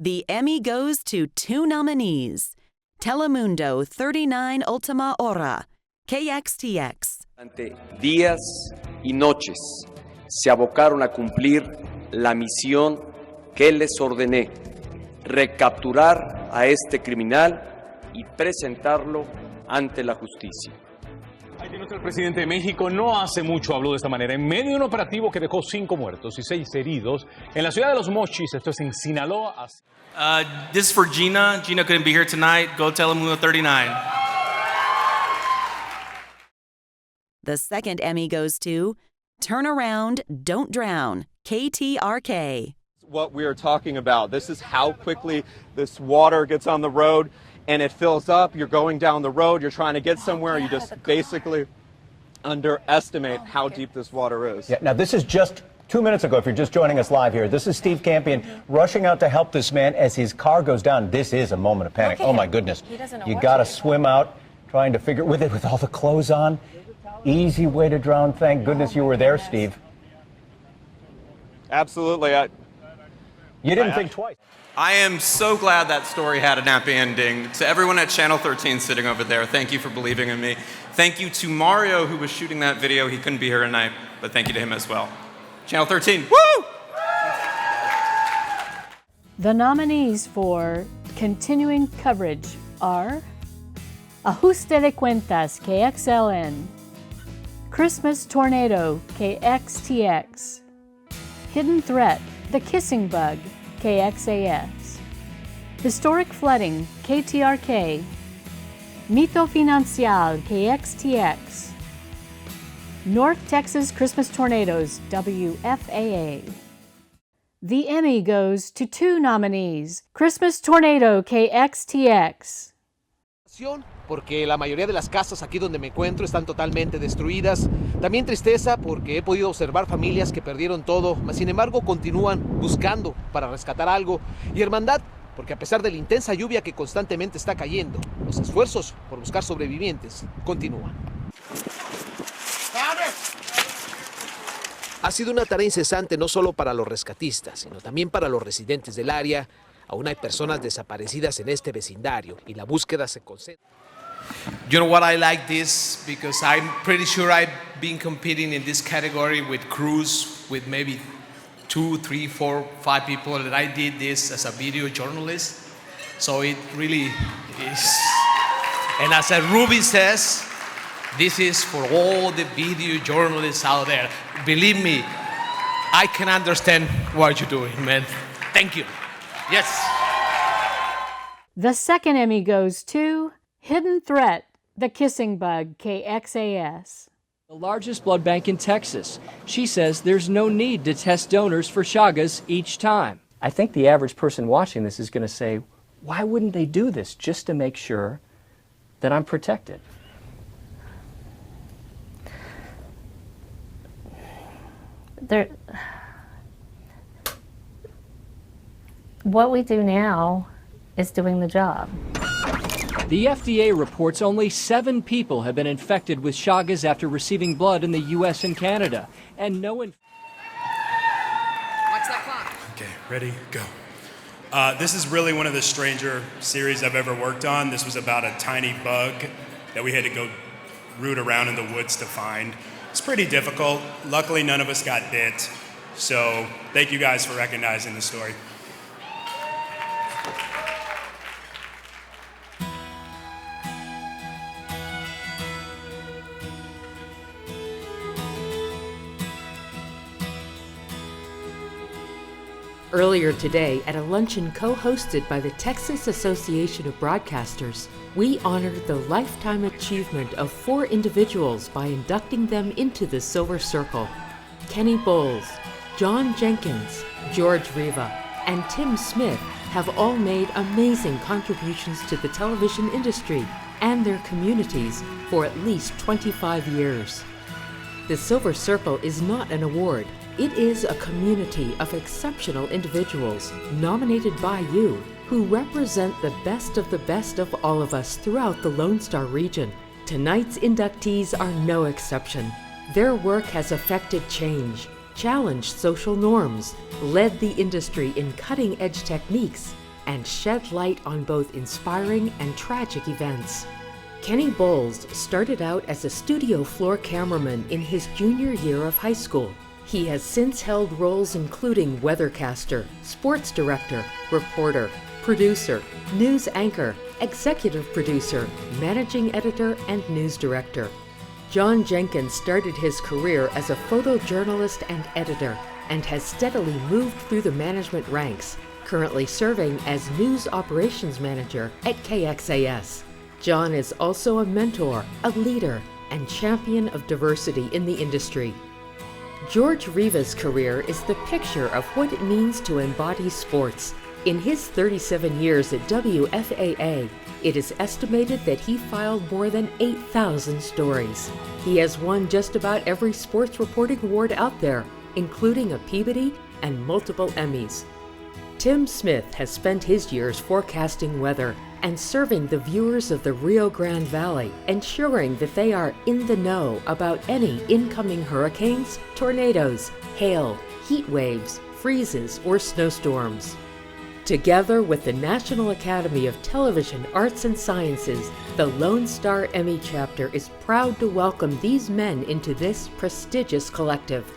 The Emmy goes to 2 nominees, Telemundo 39 Última Hora, KXTX. Durante días y noches se abocaron a cumplir la misión que les ordené, recapturar a este criminal y presentarlo ante la justicia. El presidente de México no hace mucho habló de esta manera en medio de un operativo que dejó 5 muertos y 6 heridos en la ciudad de Los Mochis, esto es en Sinaloa. This is for Gina. Gina couldn't be here tonight. Go Telemundo 39. The second Emmy goes to Turn Around, Don't Drown, KTRK. What we are talking about. This is how quickly this water gets on the road and it fills up. You're going down the road, you're trying to get somewhere, you just basically underestimate how deep this water is. Yeah, now this is just 2 minutes ago, if you're just joining us live here. This is Steve Campion rushing out to help this man as his car goes down. This is a moment of panic. Oh my goodness. You got to swim out, trying to figure with all the clothes on. Easy way to drown. Thank goodness you were there, Steve. Absolutely. You didn't think twice. I am so glad that story had a happy ending. To everyone at Channel 13 sitting over there, thank you for believing in me. Thank you to Mario, who was shooting that video. He couldn't be here tonight, but thank you to him as well. Channel 13, woo! The nominees for continuing coverage are Ajuste de Cuentas, KXLN, Christmas Tornado, KXTX, Hidden Threat, The Kissing Bug, KXAS, Historic Flooding, KTRK, Mito Financial, KXTX, North Texas Christmas Tornadoes, WFAA. The Emmy goes to 2 nominees, Christmas Tornado, KXTX. Porque la mayoría de las casas aquí donde me encuentro están totalmente destruidas. También tristeza porque he podido observar familias que perdieron todo, mas sin embargo continúan buscando para rescatar algo. Y hermandad, porque a pesar de la intensa lluvia que constantemente está cayendo, los esfuerzos por buscar sobrevivientes continúan. Ha sido una tarea incesante no solo para los rescatistas, sino también para los residentes del área. Aún hay personas desaparecidas en este vecindario y la búsqueda se concentra. You know what, I like this because I'm pretty sure I've been competing in this category with crews with maybe 2, 3, 4, 5 people, that I did this as a video journalist. So it really is. And as Ruby says, this is for all the video journalists out there. Believe me, I can understand what you're doing, man. Thank you. Yes. The second Emmy goes to Hidden Threat, The Kissing Bug, KXAS. The largest blood bank in Texas. She says there's no need to test donors for Chagas each time. I think the average person watching this is going to say, why wouldn't they do this just to make sure that I'm protected? What we do now is doing the job. The FDA reports only 7 people have been infected with Chagas after receiving blood in the U.S. and Canada, and no one. Watch that clock. Okay, ready, go. This is really one of the stranger series I've ever worked on. This was about a tiny bug that we had to go root around in the woods to find. It's pretty difficult. Luckily, none of us got bit. So thank you guys for recognizing the story. Earlier today, at a luncheon co-hosted by the Texas Association of Broadcasters, we honored the lifetime achievement of 4 individuals by inducting them into the Silver Circle. Kenny Bowles, John Jenkins, George Riva, and Tim Smith have all made amazing contributions to the television industry and their communities for at least 25 years. The Silver Circle is not an award. It is a community of exceptional individuals nominated by you who represent the best of all of us throughout the Lonestar region. Tonight's inductees are no exception. Their work has affected change, challenged social norms, led the industry in cutting-edge techniques, and shed light on both inspiring and tragic events. Kenny Bowles started out as a studio floor cameraman in his junior year of high school. He has since held roles including weathercaster, sports director, reporter, producer, news anchor, executive producer, managing editor, and news director. John Jenkins started his career as a photojournalist and editor and has steadily moved through the management ranks, currently serving as news operations manager at KXAS. John is also a mentor, a leader, and champion of diversity in the industry. George Riva's career is the picture of what it means to embody sports. In his 37 years at WFAA, it is estimated that he filed more than 8,000 stories. He has won just about every sports reporting award out there, including a Peabody and multiple Emmys. Tim Smith has spent his years forecasting weather and serving the viewers of the Rio Grande Valley, ensuring that they are in the know about any incoming hurricanes, tornadoes, hail, heat waves, freezes, or snowstorms. Together with the National Academy of Television Arts and Sciences, the Lone Star Emmy chapter is proud to welcome these men into this prestigious collective.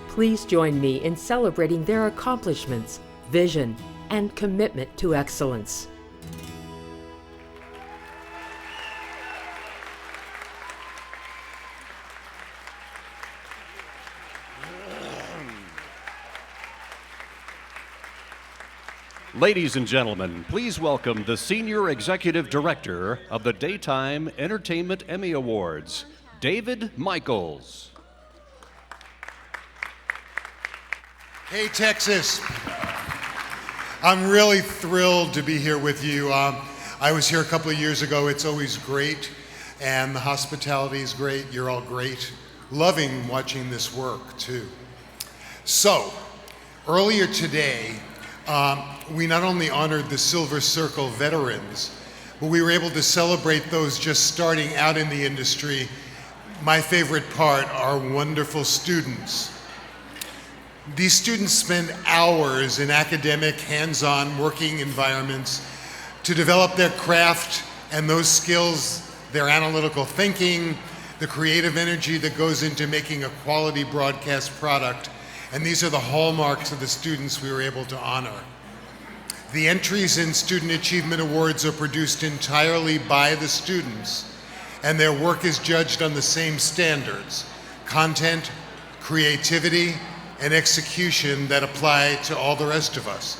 Please join me in celebrating their accomplishments, vision, and commitment to excellence. Ladies and gentlemen, please welcome the Senior Executive Director of the Daytime Entertainment Emmy Awards, David Michaels. Hey, Texas. I'm really thrilled to be here with you. I was here a couple of years ago. It's always great, and the hospitality is great. You're all great. Loving watching this work, too. So, earlier today, we not only honored the Silver Circle veterans, but we were able to celebrate those just starting out in the industry. My favorite part are wonderful students. These students spend hours in academic, hands-on working environments to develop their craft and those skills, their analytical thinking, the creative energy that goes into making a quality broadcast product. And these are the hallmarks of the students we were able to honor. The entries in Student Achievement Awards are produced entirely by the students, and their work is judged on the same standards: content, creativity, and execution that apply to all the rest of us.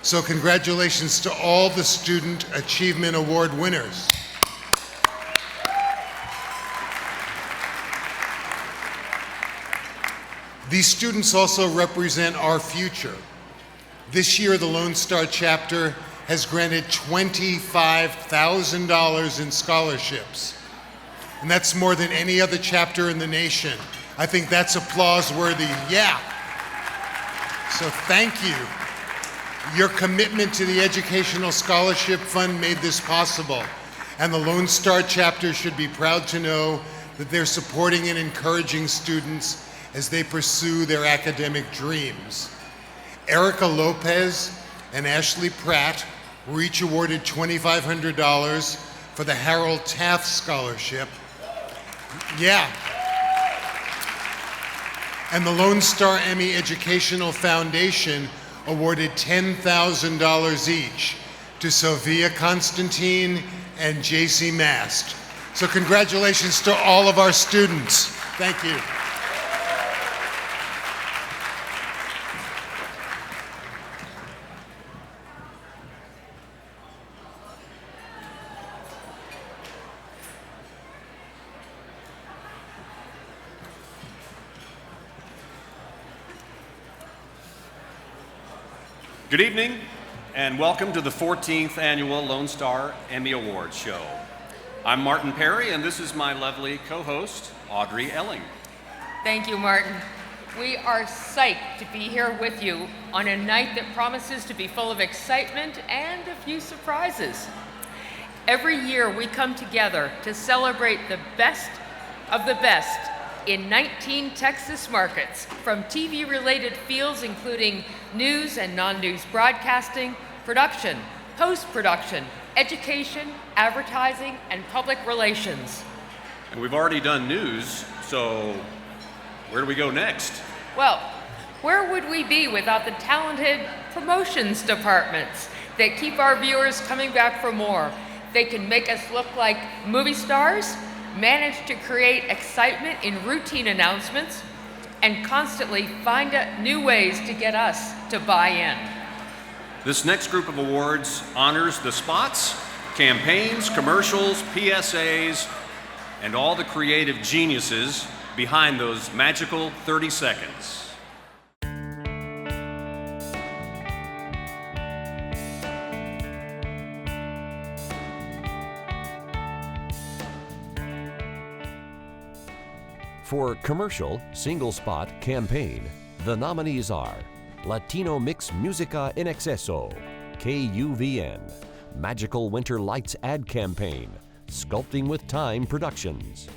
So congratulations to all the Student Achievement Award winners. These students also represent our future. This year, the Lonestar chapter has granted $25,000 in scholarships. And that's more than any other chapter in the nation. I think that's applause worthy. Yeah. So thank you. Your commitment to the Educational Scholarship Fund made this possible. And the Lonestar chapter should be proud to know that they're supporting and encouraging students as they pursue their academic dreams. Erica Lopez and Ashley Pratt were each awarded $2,500 for the Harold Taft Scholarship. Yeah. And the Lonestar Emmy Educational Foundation awarded $10,000 each to Sophia Constantine and JC Mast. So congratulations to all of our students. Thank you. Good evening, and welcome to the 14th Annual Lonestar Emmy Awards Show. I'm Martin Perry, and this is my lovely co-host, Audrey Elling. Thank you, Martin. We are psyched to be here with you on a night that promises to be full of excitement and a few surprises. Every year, we come together to celebrate the best of the best in 19 Texas markets, from TV-related fields including news and non-news broadcasting, production, post-production, education, advertising, and public relations. And we've already done news, so where do we go next? Well, where would we be without the talented promotions departments that keep our viewers coming back for more? They can make us look like movie stars, manage to create excitement in routine announcements, and constantly find new ways to get us to buy in. This next group of awards honors the spots, campaigns, commercials, PSAs, and all the creative geniuses behind those magical 30 seconds. For commercial, single spot, campaign, the nominees are Latino Mix Musica in Exceso, KUVN, Magical Winter Lights Ad Campaign, Sculpting with Time Productions,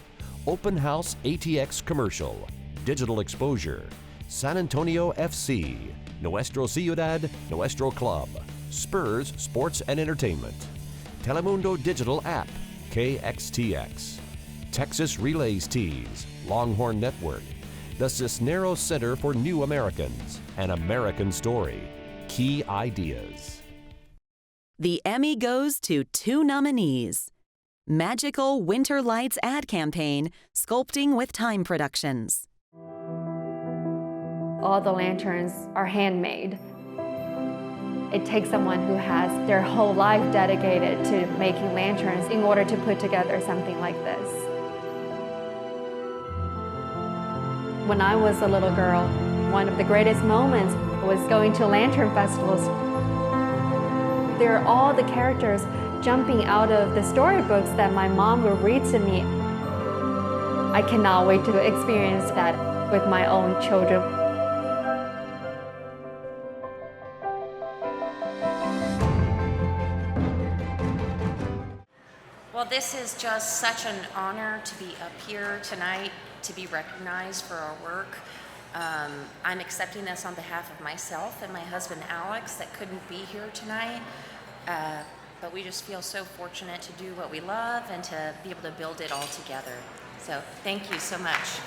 Open House ATX Commercial, Digital Exposure, San Antonio FC, Nuestro Ciudad, Nuestro Club, Spurs Sports and Entertainment, Telemundo Digital App, KXTX, Texas Relays Tees, Longhorn Network, the Cisneros Center for New Americans, An American Story, key ideas. The Emmy goes to 2 nominees. Magical Winter Lights ad campaign, Sculpting with Time Productions. All the lanterns are handmade. It takes someone who has their whole life dedicated to making lanterns in order to put together something like this. When I was a little girl, one of the greatest moments was going to lantern festivals. There are all the characters jumping out of the storybooks that my mom would read to me. I cannot wait to experience that with my own children. Well, this is just such an honor to be up here tonight, to be recognized for our work. I'm accepting this on behalf of myself and my husband Alex that couldn't be here tonight. But we just feel so fortunate to do what we love and to be able to build it all together. So thank you so much.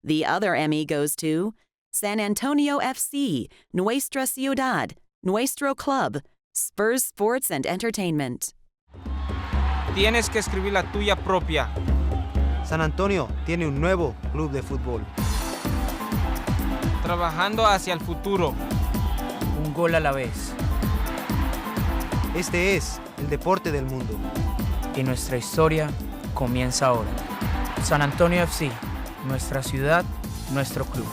The other Emmy goes to San Antonio FC, Nuestra Ciudad, Nuestro Club, Spurs Sports and Entertainment. Tienes que escribir la tuya propia. San Antonio tiene un nuevo club de fútbol. Trabajando hacia el futuro. Un gol a la vez. Este es el deporte del mundo. Y nuestra historia comienza ahora. San Antonio FC, nuestra ciudad, nuestro club.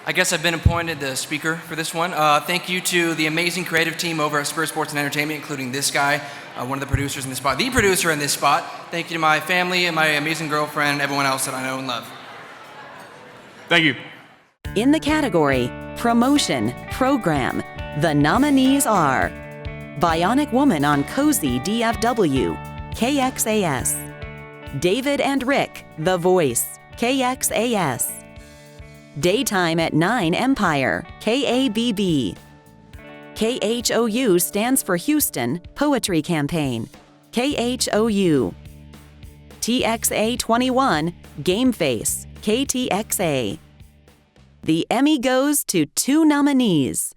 I guess I've been appointed the speaker for this one. Thank you to the amazing creative team over at Spurs Sports and Entertainment, including this guy, one of the producers in this spot, the producer in this spot. Thank you to my family and my amazing girlfriend and everyone else that I know and love. Thank you. In the category Promotion Program, the nominees are Bionic Woman on Cozy DFW, KXAS. David and Rick, The Voice, KXAS. Daytime at 9 Empire, KABB. KHOU stands for Houston Poetry Campaign, KHOU. TXA 21, Game Face, KTXA. The Emmy goes to 2 nominees.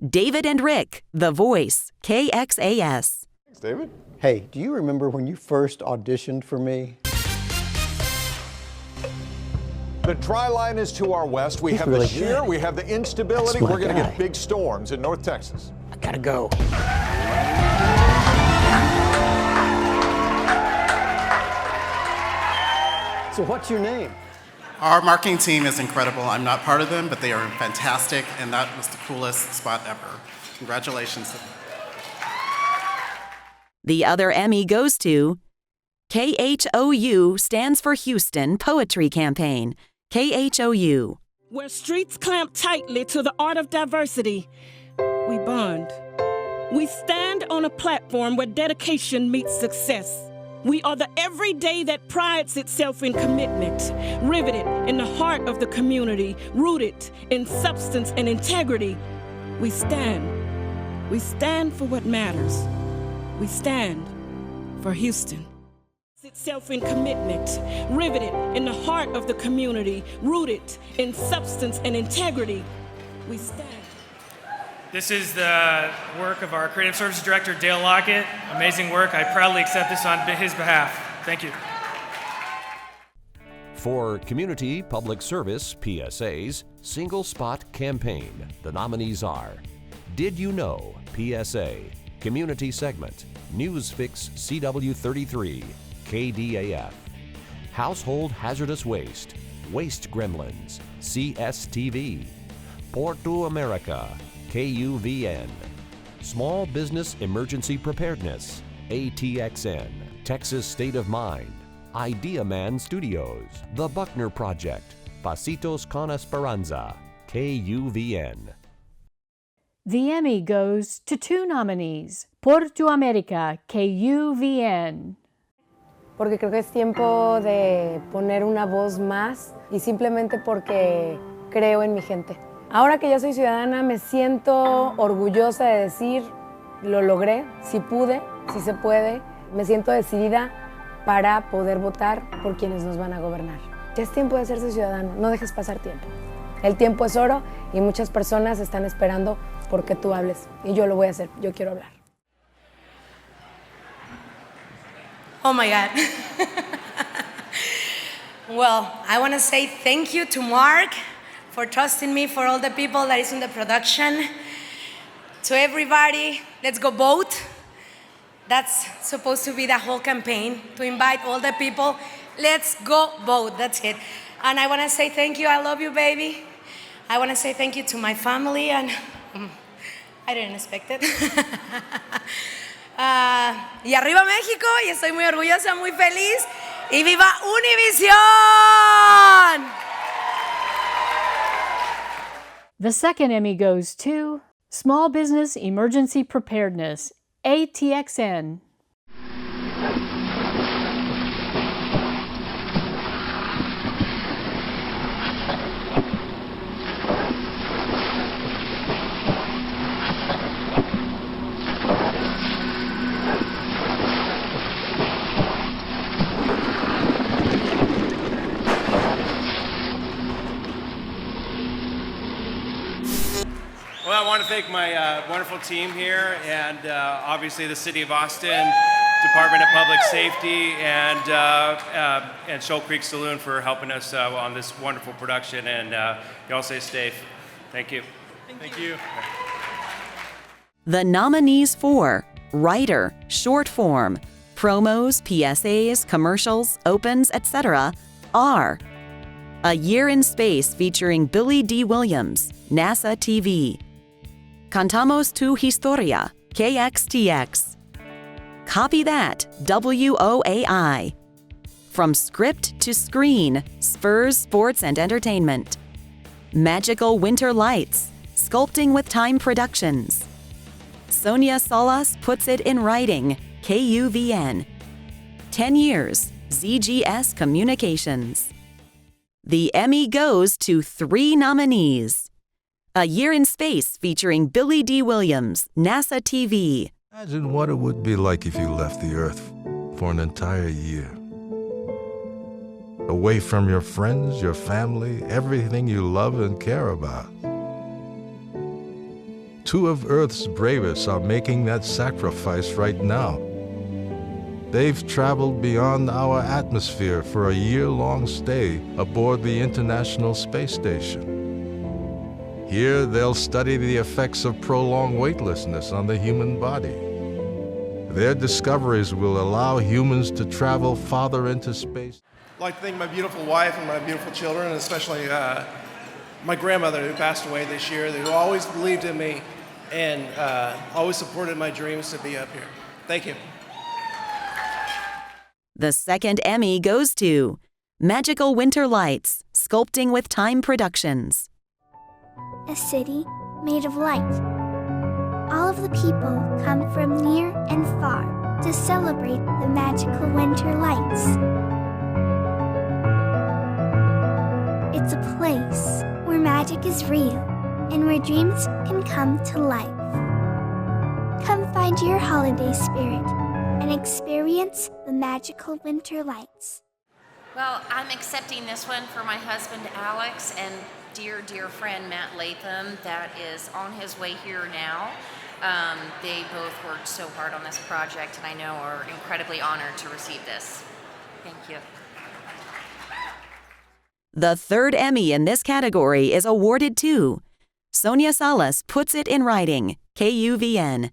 David and Rick, The Voice, KXAS. Thanks, David. Hey, do you remember when you first auditioned for me? The tri-line is to our west. We have really the shear, good. we have the instability. That's my We're going to guy. get big storms in North Texas. I gotta go. So what's your name? Our marketing team is incredible. I'm not part of them, but they are fantastic, and that was the coolest spot ever. Congratulations. The other Emmy goes to KHOU stands for Houston Poetry Campaign, KHOU. Where streets clamp tightly to the art of diversity, we bond. We stand on a platform where dedication meets success. We are the everyday that prides itself in commitment, riveted in the heart of the community, rooted in substance and integrity. We stand. We stand for what matters. We stand for Houston. Itself in commitment, riveted in the heart of the community, rooted in substance and integrity. We stand. This is the work of our creative services director, Dale Lockett. Amazing work. I proudly accept this on his behalf. Thank you. For Community Public Service PSAs, Single Spot Campaign, the nominees are Did You Know PSA, Community Segment, Newsfix CW33, KDAF, Household Hazardous Waste, Waste Gremlins, CSTV, Porto America, KUVN, Small Business Emergency Preparedness, ATXN, Texas State of Mind, Idea Man Studios, The Buckner Project, Pasitos con Esperanza, KUVN. The Emmy goes to 2 nominees, Porto America, KUVN. Porque creo que es tiempo de poner una voz más y simplemente porque creo en mi gente. Ahora que ya soy ciudadana me siento orgullosa de decir lo logré, sí pude, sí se puede. Me siento decidida para poder votar por quienes nos van a gobernar. Ya es tiempo de hacerse ciudadano, no dejes pasar tiempo. El tiempo es oro y muchas personas están esperando porque tú hables. Y yo lo voy a hacer, yo quiero hablar. Oh my God. Well, I want to say thank you to Mark for trusting me, for all the people that is in the production. To everybody, let's go vote. That's supposed to be the whole campaign, to invite all the people. Let's go vote, that's it. And I want to say thank you, I love you, baby. I want to say thank you to my family, and I didn't expect it. Y arriba México, y estoy muy orgullosa, muy feliz. Y viva Univisión! The second Emmy goes to Small Business Emergency Preparedness, ATXN. Well, I want to thank my wonderful team here, and obviously the City of Austin, Department of Public Safety, and Shoal Creek Saloon for helping us on this wonderful production. And y'all stay safe. Thank you. Thank you. The nominees for Writer, Short Form, Promos, PSAs, Commercials, Opens, etc. are A Year in Space featuring Billy D. Williams, NASA TV. Cantamos tu Historia, KXTX. Copy That, WOAI. From Script to Screen, Spurs Sports and Entertainment. Magical Winter Lights, Sculpting with Time Productions. Sonia Salas Puts It in Writing, KUVN. 10 Years, ZGS Communications. The Emmy goes to 3 nominees. A Year in Space featuring Billy D. Williams, NASA TV. Imagine what it would be like if you left the Earth for an entire year. Away from your friends, your family, everything you love and care about. 2 of Earth's bravest are making that sacrifice right now. They've traveled beyond our atmosphere for a year-long stay aboard the International Space Station. Here, they'll study the effects of prolonged weightlessness on the human body. Their discoveries will allow humans to travel farther into space. I'd like to thank my beautiful wife and my beautiful children, and especially my grandmother who passed away this year, who always believed in me and always supported my dreams to be up here. Thank you. The second Emmy goes to Magical Winter Lights, Sculpting with Time Productions. A city made of light. All of the people come from near and far to celebrate the magical winter lights. It's a place where magic is real and where dreams can come to life. Come find your holiday spirit and experience the magical winter lights. Well, I'm accepting this one for my husband Alex and dear friend Matt Latham that is on his way here now. They both worked so hard on this project and I know are incredibly honored to receive this. Thank you. The third Emmy in this category is awarded to Sonia Salas Puts It in Writing, KUVN.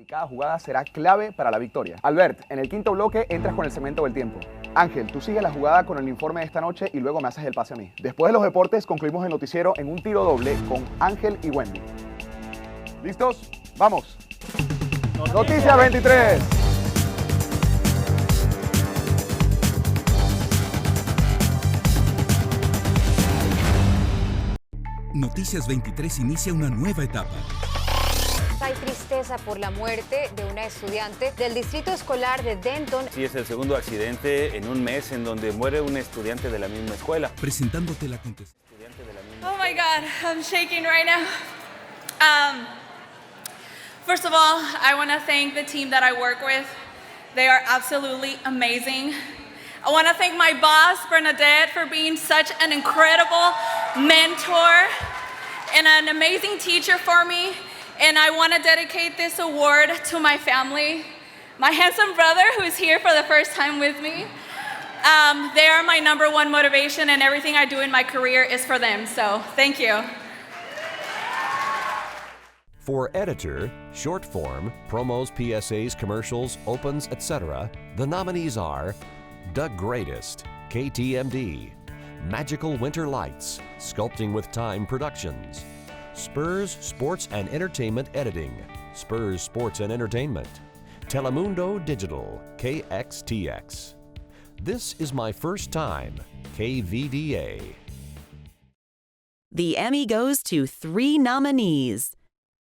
Cada jugada será clave para la victoria. Albert, en el quinto bloque entras con el segmento del tiempo. Ángel, tú sigues la jugada con el informe de esta noche y luego me haces el pase a mí. Después de los deportes, concluimos el noticiero en un tiro doble con Ángel y Wendy. ¿Listos? ¡Vamos! Noticias 23. Noticias 23 inicia una nueva etapa. Hay tristeza por la muerte de una estudiante del distrito escolar de Denton. Sí, es el segundo accidente en un mes en donde muere un estudiante de la misma escuela. Presentándote la contestación. Oh my God, I'm shaking right now. First of all, I want to thank the team that I work with. They are absolutely amazing. I want to thank my boss, Bernadette, for being such an incredible mentor and an amazing teacher for me. And I want to dedicate this award to my family, my handsome brother who is here for the first time with me. They are my #1 motivation, and everything I do in my career is for them. So thank you. For editor, short form, promos, PSAs, commercials, opens, etc., the nominees are The Greatest, KTMD, Magical Winter Lights, Sculpting with Time Productions, Spurs Sports and Entertainment Editing, Spurs Sports and Entertainment, Telemundo Digital, KXTX. This is My First Time, KVDA. The Emmy goes to 3 nominees.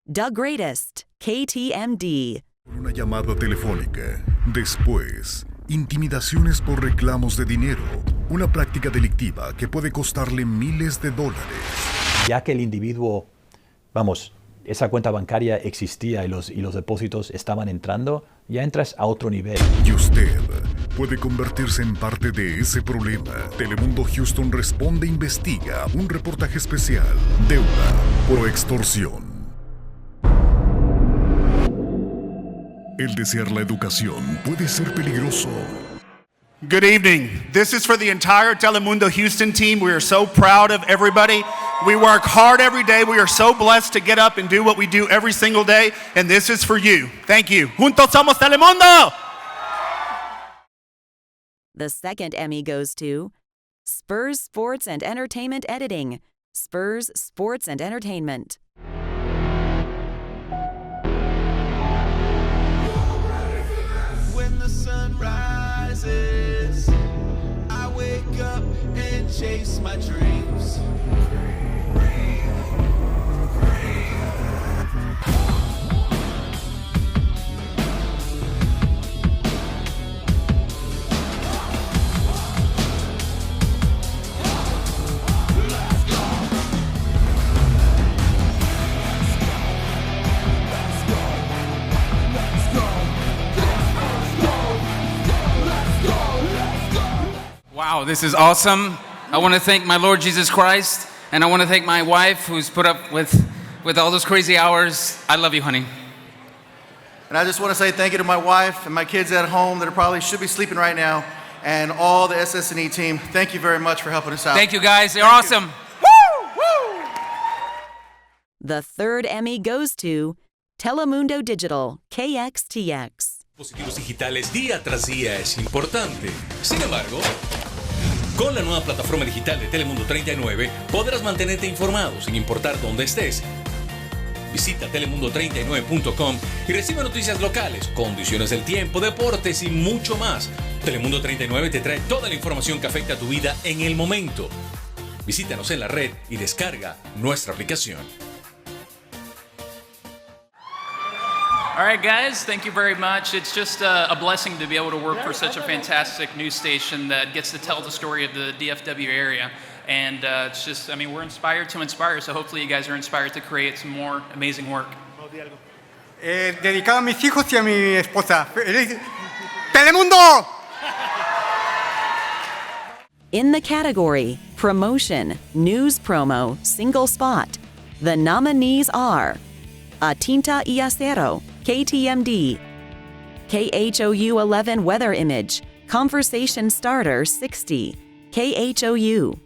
The Greatest, KTMD. Una llamada telefónica. Después, intimidaciones por reclamos de dinero. Una práctica delictiva que puede costarle miles de dólares. Ya que el individuo, esa cuenta bancaria existía y los depósitos estaban entrando, ya entras a otro nivel. Y usted puede convertirse en parte de ese problema. Telemundo Houston Responde Investiga. Un reportaje especial. Deuda por extorsión. El desear la educación puede ser peligroso. Good evening. This is for the entire Telemundo Houston team. We are so proud of everybody. We work hard every day. We are so blessed to get up and do what we do every single day. And this is for you. Thank you. Juntos somos Telemundo! The second Emmy goes to Spurs Sports and Entertainment Editing, Spurs Sports and Entertainment. When the sun rises, I wake up and chase my dreams. Wow, this is awesome. I want to thank my Lord Jesus Christ, and I want to thank my wife who's put up with all those crazy hours. I love you, honey. And I just want to say thank you to my wife and my kids at home that probably should be sleeping right now, and all the SS&E team. Thank you very much for helping us out. Thank you, guys. You're awesome. The third Emmy goes to Telemundo Digital, KXTX. Dispositivos digitales día tras día es importante. Sin embargo, con la nueva plataforma digital de Telemundo 39 podrás mantenerte informado sin importar dónde estés. Visita telemundo39.com y recibe noticias locales, condiciones del tiempo, deportes y mucho más. Telemundo 39 te trae toda la información que afecta a tu vida en el momento. Visítanos en la red y descarga nuestra aplicación. All right, guys, thank you very much. It's just a blessing to be able to work for such a fantastic news station that gets to tell the story of the DFW area. And it's just, we're inspired to inspire, so hopefully you guys are inspired to create some more amazing work. Dedicado a mis hijos y a mi esposa. ¡Telemundo! In the category Promotion, News Promo, Single Spot, the nominees are A Tinta y Acero, KTMD, KHOU 11 Weather Image, Conversation Starter 60, KHOU,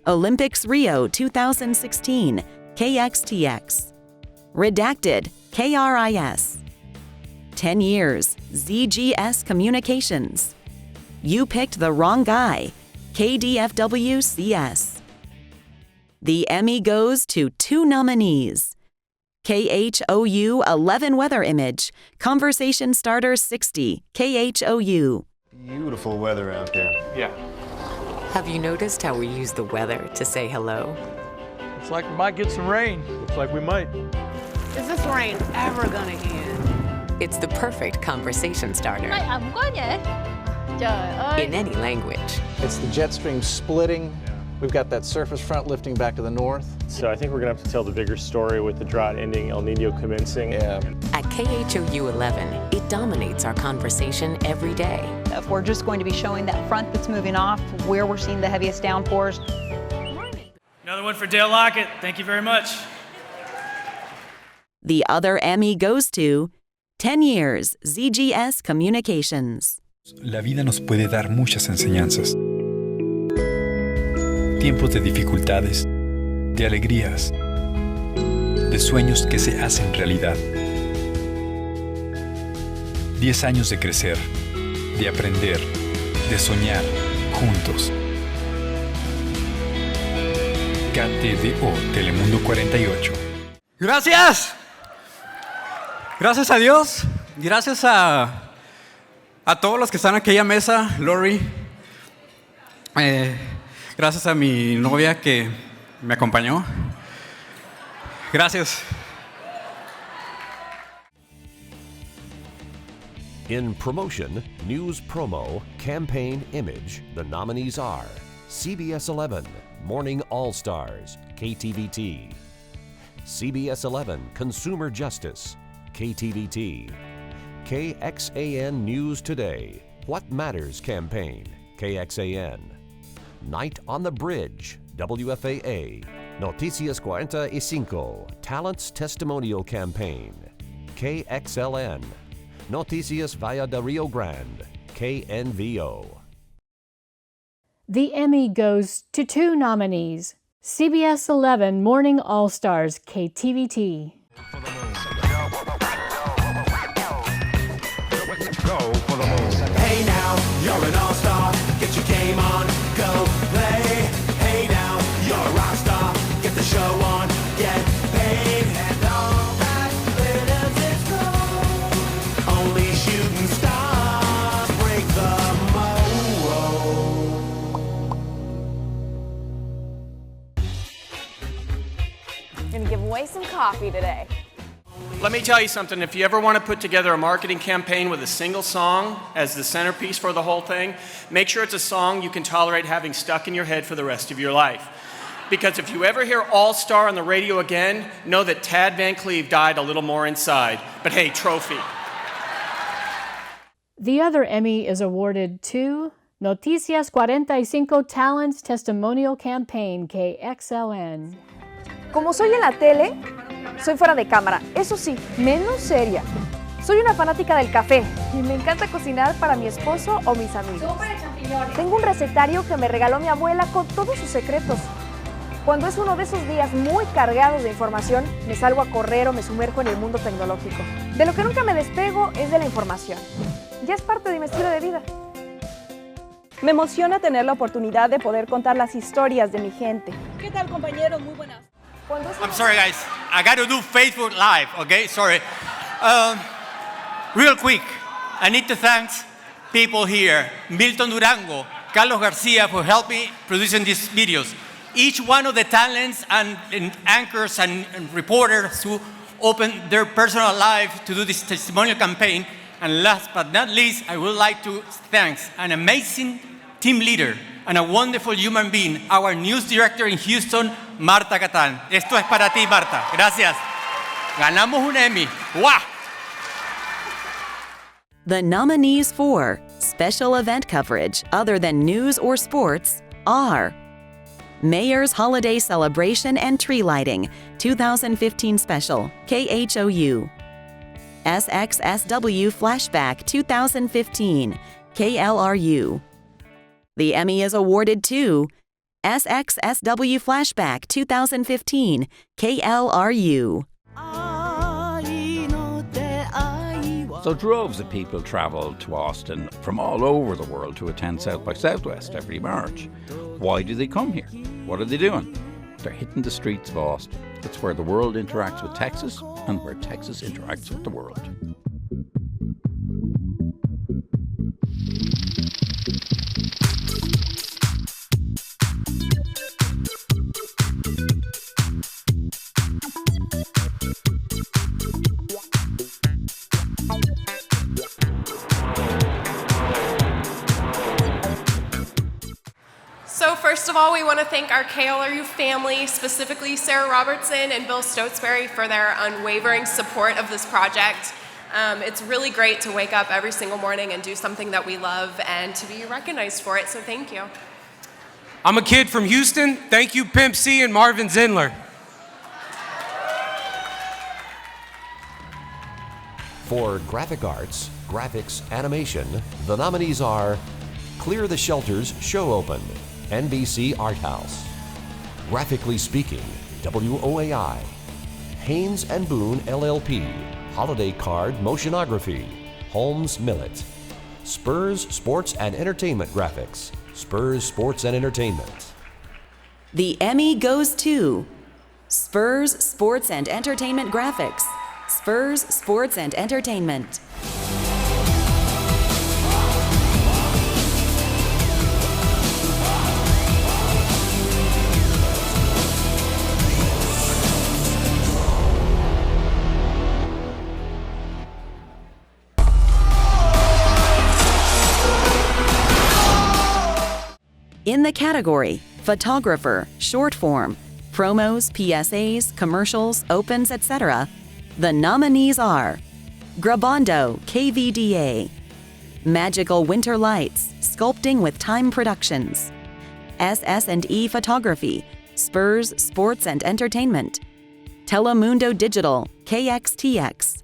Olympics Rio 2016, KXTX, Redacted, KRIS, 10 Years, ZGS Communications, You Picked the Wrong Guy, KDFW-CS. The Emmy goes to 2 nominees. KHOU 11 Weather Image, Conversation Starter 60, KHOU. Beautiful weather out there. Yeah. Have you noticed how we use the weather to say hello? Looks like we might get some rain. Looks like we might. Is this rain ever gonna end? It's the perfect conversation starter. Nay ẩm quá vậy? Trời ơi. In any language. It's the jet stream splitting We've got that surface front lifting back to the north. So I think we're going to have to tell the bigger story with the drought ending, El Nino commencing. Yeah. At KHOU 11, it dominates our conversation every day. If we're just going to be showing that front that's moving off, where we're seeing the heaviest downpours. Another one for Dale Lockett. Thank you very much. The other Emmy goes to 10 years ZGS Communications. La vida nos puede dar muchas enseñanzas. Tiempos de dificultades, de alegrías, de sueños que se hacen realidad. 10 años de crecer, de aprender, de soñar juntos. KTDO Telemundo 48. Gracias. Gracias a Dios. Gracias a todos los que están en aquella mesa, Lori. Gracias a mi novia que me acompañó. Gracias. In promotion, news promo, campaign image, the nominees are CBS 11, Morning All-Stars, KTVT. CBS 11, Consumer Justice, KTVT. KXAN News Today, What Matters Campaign, KXAN. Night on the Bridge, WFAA. Noticias 45, Talents Testimonial Campaign, KXLN. Noticias Valle de Rio Grande, KNVO. The Emmy goes to 2 nominees, CBS 11 Morning All-Stars, KTVT. Hey now, you're an all-star. Get your game on, go play. Hey now, you're a rock star. Get the show on, get paid. And all that glitters is gold. Only shooting stars break the mold. Gonna give away some coffee today. Let me tell you something, if you ever want to put together a marketing campaign with a single song as the centerpiece for the whole thing, make sure it's a song you can tolerate having stuck in your head for the rest of your life. Because if you ever hear All-Star on the radio again, know that Tad Van Cleve died a little more inside. But hey, trophy. The other Emmy is awarded to Noticias 45 Talents Testimonial Campaign, KXLN. Como soy en la tele, soy fuera de cámara. Eso sí, menos seria. Soy una fanática del café y me encanta cocinar para mi esposo o mis amigos. Tengo un recetario que me regaló mi abuela con todos sus secretos. Cuando es uno de esos días muy cargados de información, me salgo a correr o me sumerjo en el mundo tecnológico. De lo que nunca me despego es de la información. Ya es parte de mi estilo de vida. Me emociona tener la oportunidad de poder contar las historias de mi gente. ¿Qué tal, compañeros? Muy buenas. I'm sorry, guys. I got to do Facebook Live, okay? Sorry. Real quick, I need to thank people here. Milton Durango, Carlos Garcia for helping producing these videos. Each one of the talents and anchors and reporters who opened their personal life to do this testimonial campaign. And last but not least, I would like to thank an amazing team leader and a wonderful human being, our news director in Houston, Marta Catán. Esto es para ti, Marta. Gracias. Ganamos un Emmy. ¡Wow! The nominees for special event coverage other than news or sports are Mayor's Holiday Celebration and Tree Lighting 2015 Special, KHOU. SXSW Flashback 2015, KLRU. The Emmy is awarded to SXSW Flashback 2015, KLRU. So droves of people travel to Austin from all over the world to attend South by Southwest every March. Why do they come here? What are they doing? They're hitting the streets of Austin. It's where the world interacts with Texas and where Texas interacts with the world. So first of of all, we want to thank our KLRU family, specifically Sarah Robertson and Bill Stotsberry, for their unwavering support of this project. It's really great to wake up every single morning and do something that we love and to be recognized for it, so thank you. I'm a kid from Houston. Thank you, Pimp C and Marvin Zindler. For graphic arts, graphics, animation, the nominees are Clear the Shelters Show Open, NBC Art House. Graphically Speaking, WOAI. Haynes and Boone LLP, Holiday Card Motionography, Holmes Millet. Spurs Sports and Entertainment Graphics, Spurs Sports and Entertainment. The Emmy goes to Spurs Sports and Entertainment Graphics, Spurs Sports and Entertainment. In the category Photographer, Short Form, Promos, PSAs, Commercials, Opens, etc., the nominees are Grabando, KVDA, Magical Winter Lights, Sculpting with Time Productions, SS&E Photography, Spurs Sports and Entertainment, Telemundo Digital, KXTX,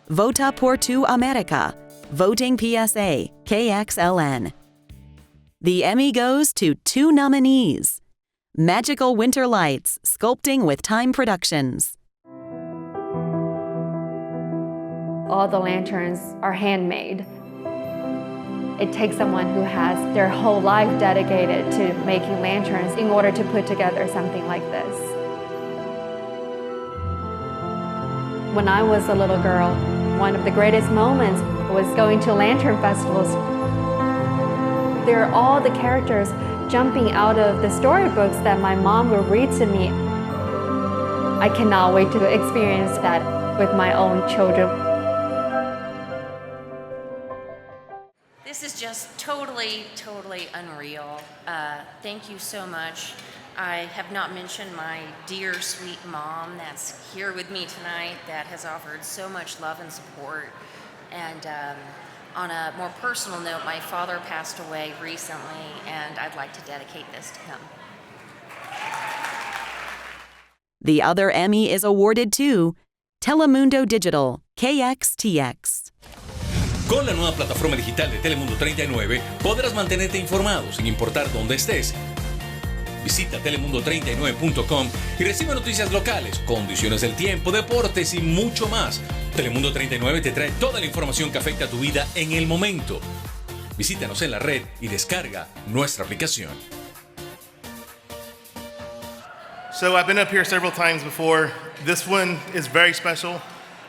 Vota por tu America, Voting PSA, KXLN. The Emmy goes to 2 nominees, Magical Winter Lights, Sculpting with Time Productions. All the lanterns are handmade. It takes someone who has their whole life dedicated to making lanterns in order to put together something like this. When I was a little girl, one of the greatest moments was going to lantern festivals. There are all the characters jumping out of the storybooks that my mom would read to me. I cannot wait to experience that with my own children. This is just totally unreal. Thank you so much. I have not mentioned my dear, sweet mom that's here with me tonight that has offered so much love and support. And on a more personal note, my father passed away recently, and I'd like to dedicate this to him. The other Emmy is awarded to Telemundo Digital, KXTX. Con la nueva plataforma digital de Telemundo 39 podrás mantenerte informado sin importar dónde estés. Visita telemundo39.com y recibe noticias locales, condiciones del tiempo, deportes y mucho más. Telemundo 39 te trae toda la información que afecta a tu vida en el momento. Visítanos en la red y descarga nuestra aplicación. So I've been up here several times before. This one is very special.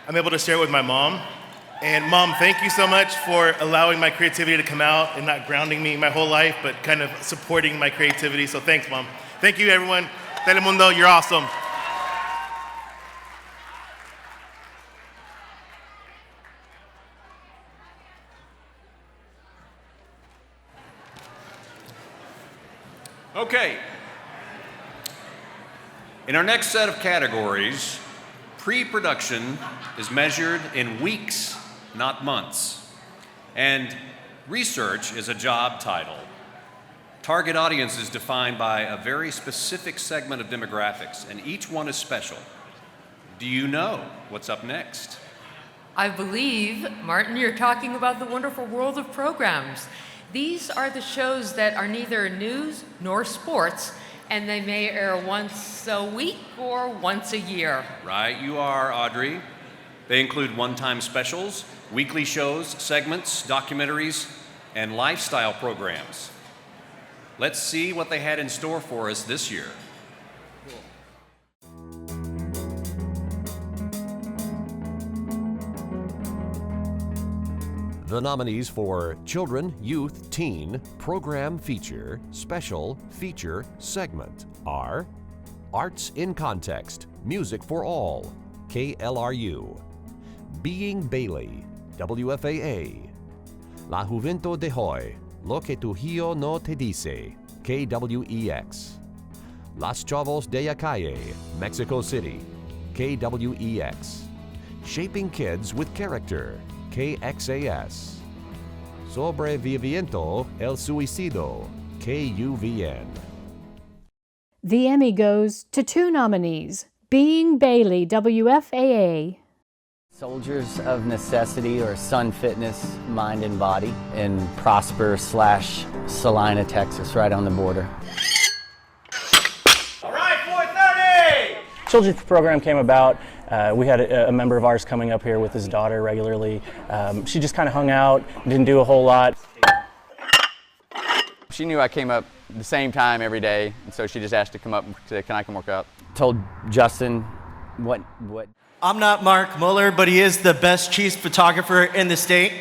I'm able to share it with my mom. And Mom, thank you so much for allowing my creativity to come out and not grounding me my whole life, but kind of supporting my creativity. So thanks, Mom. Thank you, everyone. Telemundo, you're awesome. Okay. In our next set of categories, pre-production is measured in weeks, not months. And research is a job title. Target audience is defined by a very specific segment of demographics, and each one is special. Do you know what's up next? I believe, Martin, you're talking about the wonderful world of programs. These are the shows that are neither news nor sports, and they may air once a week or once a year. Right, you are, Audrey. They include one-time specials, weekly shows, segments, documentaries, and lifestyle programs. Let's see what they had in store for us this year. The nominees for Children, Youth, Teen, Program Feature, Special, Feature, Segment are Arts in Context, Music for All, KLRU, Being Bailey, WFAA, La Juventud de Hoy, Lo que tu hijo no te dice, KWEX. Los Chavos de la Calle, Mexico City, KWEX. Shaping Kids with Character, KXAS. Sobreviviendo el Suicidio, KUVN. The Emmy goes to 2 nominees, Being Bailey, WFAA. Soldiers of Necessity, or Sun Fitness, Mind and Body, in Prosper/Salina, Texas, right on the border. All right, 4:30! Children's program came about. We had a member of ours coming up here with his daughter regularly. She just kind of hung out, didn't do a whole lot. She knew I came up the same time every day, and so she just asked to come up and say, can I come work out? Told Justin what. I'm not Mark Muller, but he is the best cheese photographer in the state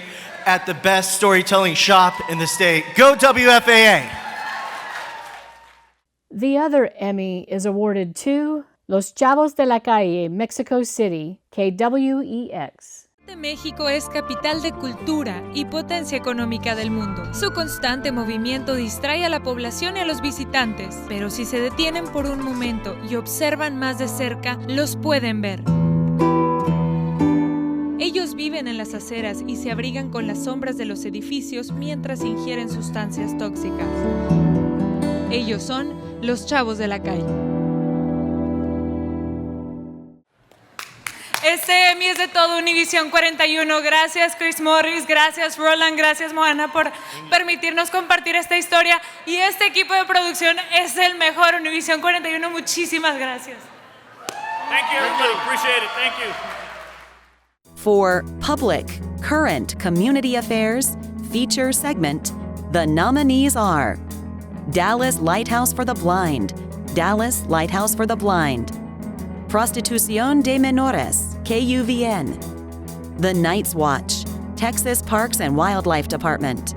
at the best storytelling shop in the state. Go WFAA! The other Emmy is awarded to Los Chavos de la Calle, Mexico City, KWEX. México es capital de cultura y potencia económica del mundo. Su constante movimiento distrae a la población y a los visitantes, pero si se detienen por un momento y observan más de cerca, los pueden ver. Ellos viven en las aceras y se abrigan con las sombras de los edificios mientras ingieren sustancias tóxicas. Ellos son los chavos de la calle. Este Emmy es de todo Univisión 41. Gracias Chris Morris, gracias Roland, gracias Moana por permitirnos compartir esta historia. Y este equipo de producción es el mejor. Univisión 41, muchísimas gracias. Thank you, everybody. Appreciate it. Thank you. For Public, Current Community Affairs feature segment, the nominees are Dallas Lighthouse for the Blind, Dallas Lighthouse for the Blind, Prostitución de Menores, KUVN, The Night's Watch, Texas Parks and Wildlife Department.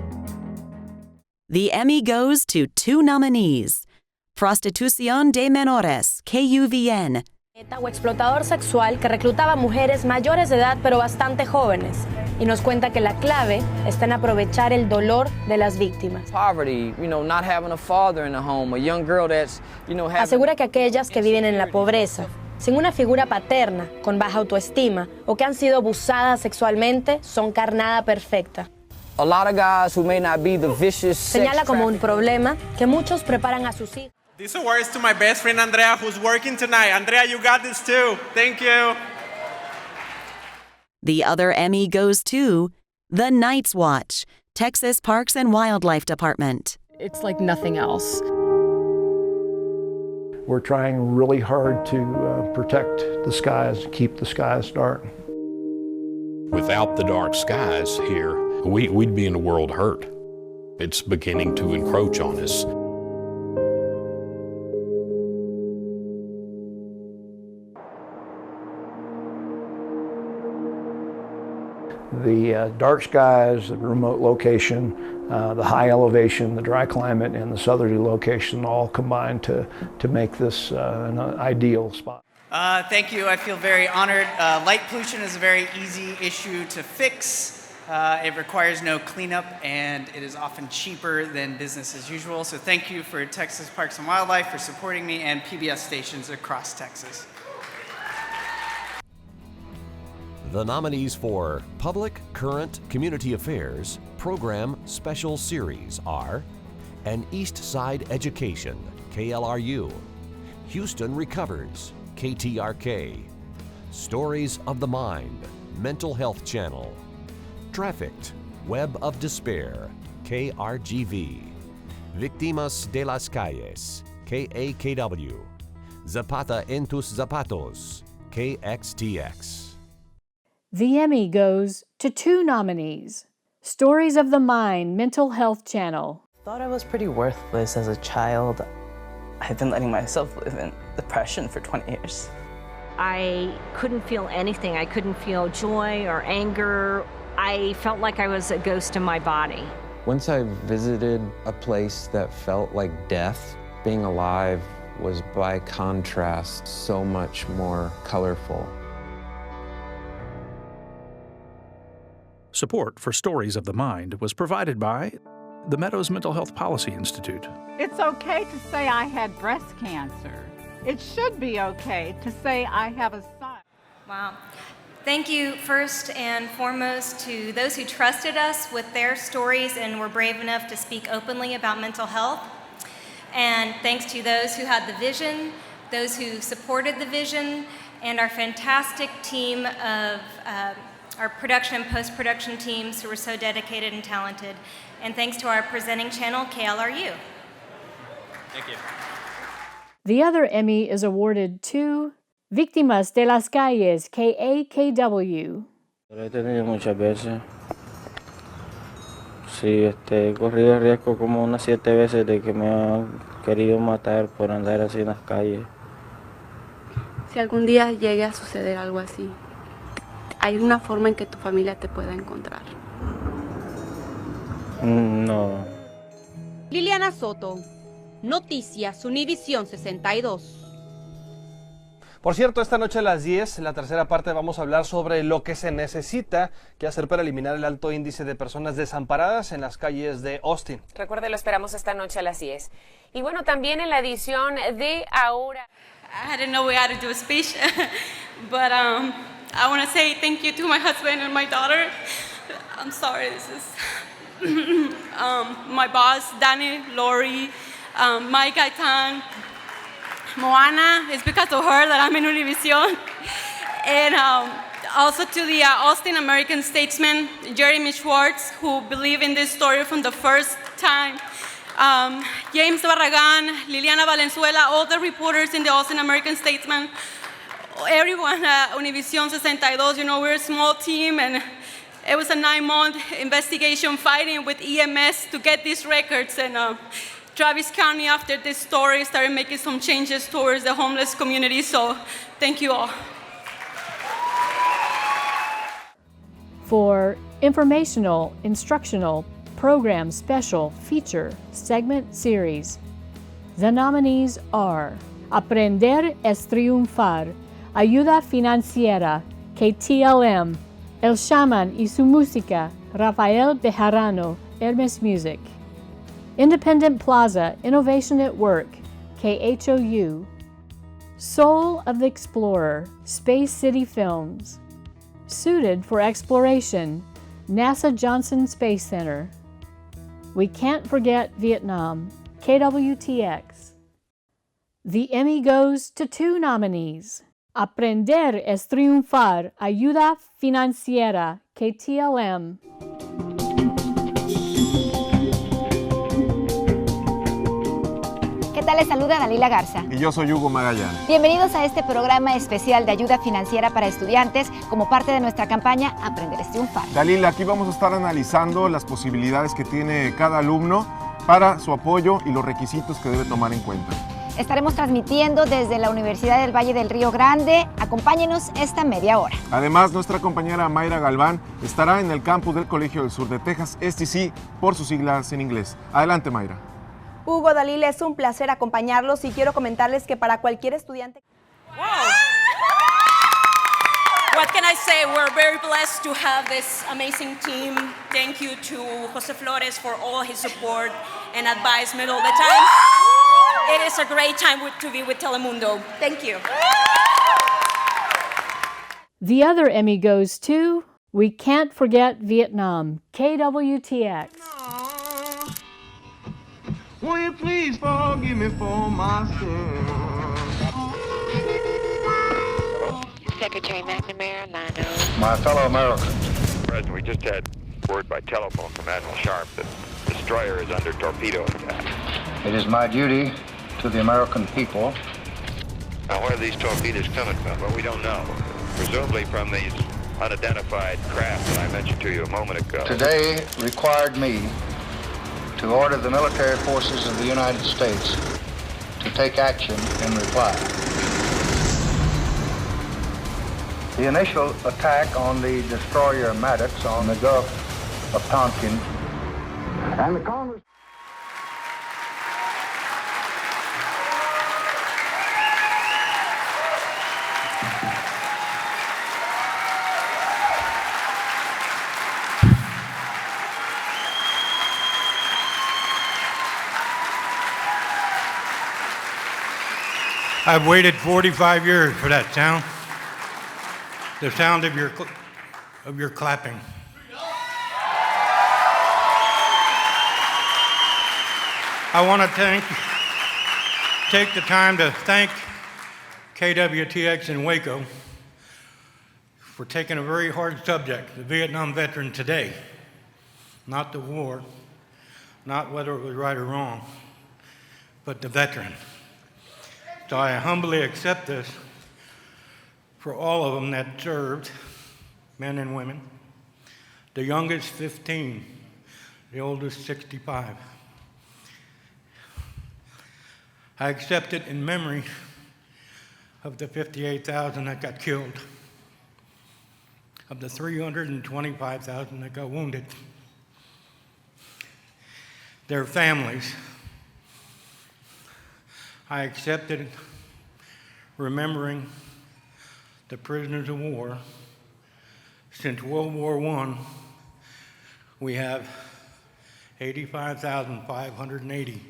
The Emmy goes to 2 nominees, Prostitución de Menores, KUVN, O explotador sexual que reclutaba mujeres mayores de edad pero bastante jóvenes y nos cuenta que la clave está en aprovechar el dolor de las víctimas. Asegura que aquellas que viven en la pobreza, sin una figura paterna, con baja autoestima o que han sido abusadas sexualmente, son carnada perfecta. Señala como un problema que muchos preparan a sus hijos. This award is to my best friend Andrea, who's working tonight. Andrea, you got this too. Thank you. The other Emmy goes to The Night's Watch, Texas Parks and Wildlife Department. It's like nothing else. We're trying really hard to protect the skies, keep the skies dark. Without the dark skies here, we'd be in a world hurt. It's beginning to encroach on us. The dark skies, the remote location, the high elevation, the dry climate, and the southerly location all combine to make this an ideal spot. Thank you. I feel very honored. Light pollution is a very easy issue to fix. It requires no cleanup, and it is often cheaper than business as usual. So thank you for Texas Parks and Wildlife for supporting me and PBS stations across Texas. The nominees for Public, Current Community Affairs Program Special Series are An East Side Education, KLRU, Houston Recovers, KTRK, Stories of the Mind, Mental Health Channel, Trafficked, Web of Despair, KRGV, Víctimas de las Calles, KAKW, Zapata en tus zapatos, KXTX. The Emmy goes to 2 nominees, Stories of the Mind, Mental Health Channel. Thought I was pretty worthless as a child. I've been letting myself live in depression for 20 years. I couldn't feel anything. I couldn't feel joy or anger. I felt like I was a ghost in my body. Once I visited a place that felt like death, being alive was by contrast so much more colorful. Support for Stories of the Mind was provided by the Meadows Mental Health Policy Institute. It's okay to say I had breast cancer. It should be okay to say I have a son. Wow. Thank you first and foremost to those who trusted us with their stories and were brave enough to speak openly about mental health. And thanks to those who had the vision, those who supported the vision, and our fantastic team of our production and post-production teams who were so dedicated and talented. And thanks to our presenting channel, KLRU. Thank you. The other Emmy is awarded to Víctimas de las Calles, KAKW. Lo he tenido muchas veces. Sí, he corrido el riesgo como unas 7 veces de que me han querido matar por andar así en las calles. Si algún día llegue a suceder algo así, ¿hay una forma en que tu familia te pueda encontrar? No. Liliana Soto, Noticias Univisión 62. Por cierto, esta noche a las 10, en la tercera parte, vamos a hablar sobre lo que se necesita que hacer para eliminar el alto índice de personas desamparadas en las calles de Austin. Recuerde, lo esperamos esta noche a las 10. Y bueno, también en la edición de Ahora. I didn't know we had to do a speech, but I want to say thank you to my husband and my daughter. I'm sorry, this is my boss, Danny, Lori, Mike Gaitan, Moana. It's because of her that I'm in Univision. And also to the Austin American statesman, Jeremy Schwartz, who believed in this story from the first time. James Barragan, Liliana Valenzuela, all the reporters in the Austin American Statesman, everyone at Univision 62, you know, we're a small team, and it was a 9-month investigation fighting with EMS to get these records. And Travis County, after this story, started making some changes towards the homeless community. So thank you all. For informational, instructional, program special feature segment series, the nominees are Aprender es Triunfar, Ayuda Financiera, KTLM, El Shaman y su música, Rafael Bejarano, Hermes Music, Independent Plaza, Innovation at Work, KHOU, Soul of the Explorer, Space City Films, Suited for Exploration, NASA Johnson Space Center, We Can't Forget Vietnam, KWTX. The Emmy goes to 2 nominees, Aprender es Triunfar, Ayuda Financiera, KTLM. ¿Qué tal? Les saluda Dalila Garza. Y yo soy Hugo Magallanes. Bienvenidos a este programa especial de ayuda financiera para estudiantes como parte de nuestra campaña Aprender es Triunfar. Dalila, aquí vamos a estar analizando las posibilidades que tiene cada alumno para su apoyo y los requisitos que debe tomar en cuenta. Estaremos transmitiendo desde la Universidad del Valle del Río Grande. Acompáñenos esta media hora. Además, nuestra compañera Mayra Galván estará en el campus del Colegio del Sur de Texas, STC, por sus siglas en inglés. Adelante, Mayra. Hugo, Dalila, es un placer acompañarlos y quiero comentarles que para cualquier estudiante... Wow. What can I say? We're very blessed to have this amazing team. Thank you to Jose Flores for all his support and advisement all the time. It is a great time to be with Telemundo. Thank you. The other Emmy goes to We Can't Forget Vietnam, KWTX. Will you please forgive me for my sins? Secretary McNamara, Lino. My fellow Americans. President, we just had word by telephone from Admiral Sharp that the destroyer is under torpedo attack. It is my duty to the American people. Now, where are these torpedoes coming from? Well, we don't know. Presumably from these unidentified craft that I mentioned to you a moment ago. Today required me to order the military forces of the United States to take action in reply. The initial attack on the destroyer Maddox on the Gulf of Tonkin and the Congress. I've waited 45 years for that sound. The sound of your clapping. I want to take the time to thank KWTX in Waco for taking a very hard subject, the Vietnam veteran today, not the war, not whether it was right or wrong, but the veteran. So I humbly accept this for all of them that served, men and women, the youngest 15, the oldest 65. I accept it in memory of the 58,000 that got killed, of the 325,000 that got wounded, their families. I accept it remembering the prisoners of war. Since World War I, we have 85,580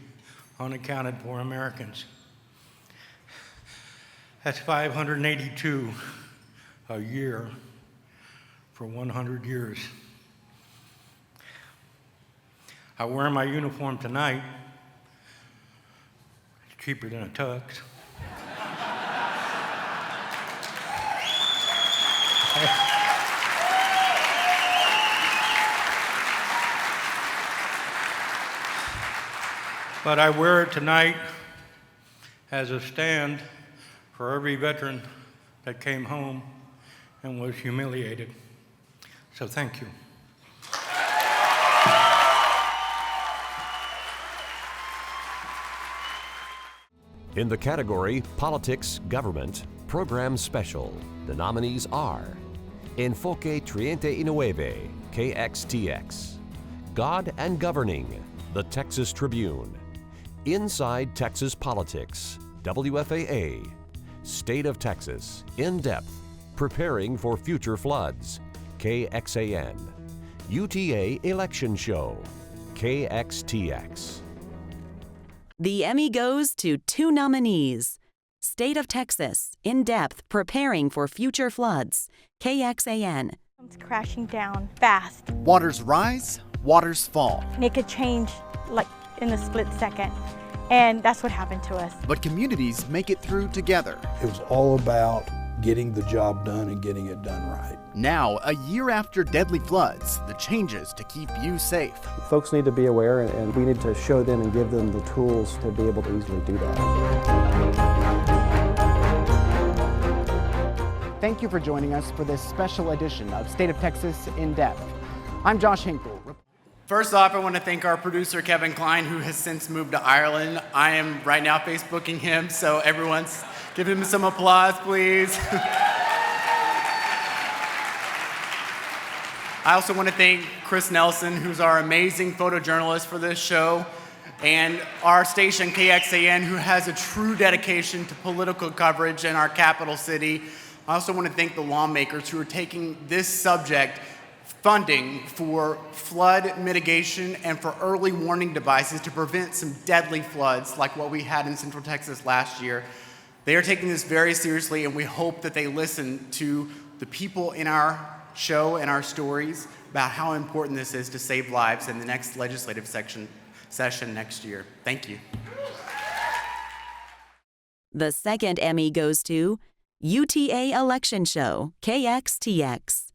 unaccounted for Americans. That's 582 a year for 100 years. I wear my uniform tonight. It's cheaper than a tux. But I wear it tonight as a stand for every veteran that came home and was humiliated. So thank you. In the category Politics, Government, Program Special, the nominees are Enfoque 39, KXTX, God and Governing, the Texas Tribune, Inside Texas Politics, WFAA, State of Texas, In Depth, Preparing for Future Floods, KXAN, UTA Election Show, KXTX. The Emmy goes to 2 nominees. State of Texas, In Depth, Preparing for Future Floods, KXAN. It's crashing down fast. Waters rise, waters fall. And it could change like in a split second. And that's what happened to us. But communities make it through together. It was all about getting the job done and getting it done right. Now, a year after deadly floods, the changes to keep you safe. Folks need to be aware, and we need to show them and give them the tools to be able to easily do that. Thank you for joining us for this special edition of State of Texas In Depth. I'm Josh Hinkle. First off, I want to thank our producer, Kevin Klein, who has since moved to Ireland. I am right now Facebooking him, so everyone's give him some applause, please. I also want to thank Chris Nelson, who's our amazing photojournalist for this show, and our station, KXAN, who has a true dedication to political coverage in our capital city. I also want to thank the lawmakers who are taking this subject, funding for flood mitigation and for early warning devices to prevent some deadly floods like what we had in Central Texas last year. They are taking this very seriously, and we hope that they listen to the people in our show and our stories about how important this is to save lives in the next legislative session next year. Thank you. The second Emmy goes to UTA Election Show, KXTX.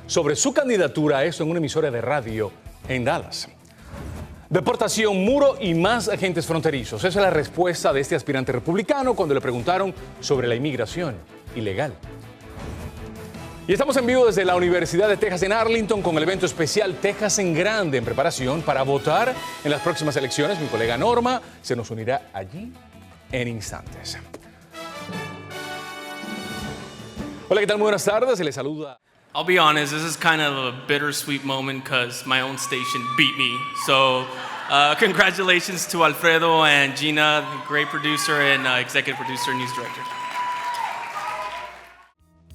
Sobre su candidatura a esto en una emisora de radio en Dallas. Deportación, muro y más agentes fronterizos. Esa es la respuesta de este aspirante republicano cuando le preguntaron sobre la inmigración ilegal. Y estamos en vivo desde la Universidad de Texas en Arlington con el evento especial Texas en Grande en preparación para votar en las próximas elecciones. Mi colega Norma se nos unirá allí en instantes. Hola, ¿qué tal? Muy buenas tardes. Se les saluda. I'll be honest, this is kind of a bittersweet moment because my own station beat me. So congratulations to Alfredo and Gina, great producer and executive producer and news director.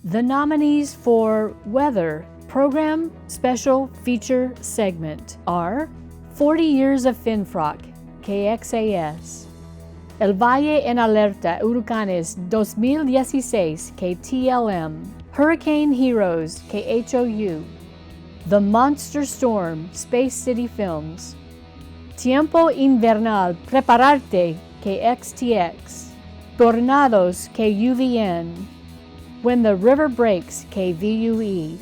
The nominees for Weather Program Special Feature Segment are 40 Years of Finfrock, KXAS, El Valle en Alerta Huracanes 2016 KTLM, Hurricane Heroes KHOU, The Monster Storm Space City Films, Tiempo Invernal Prepararte KXTX, Tornados KUVN, When the River Breaks KVUE.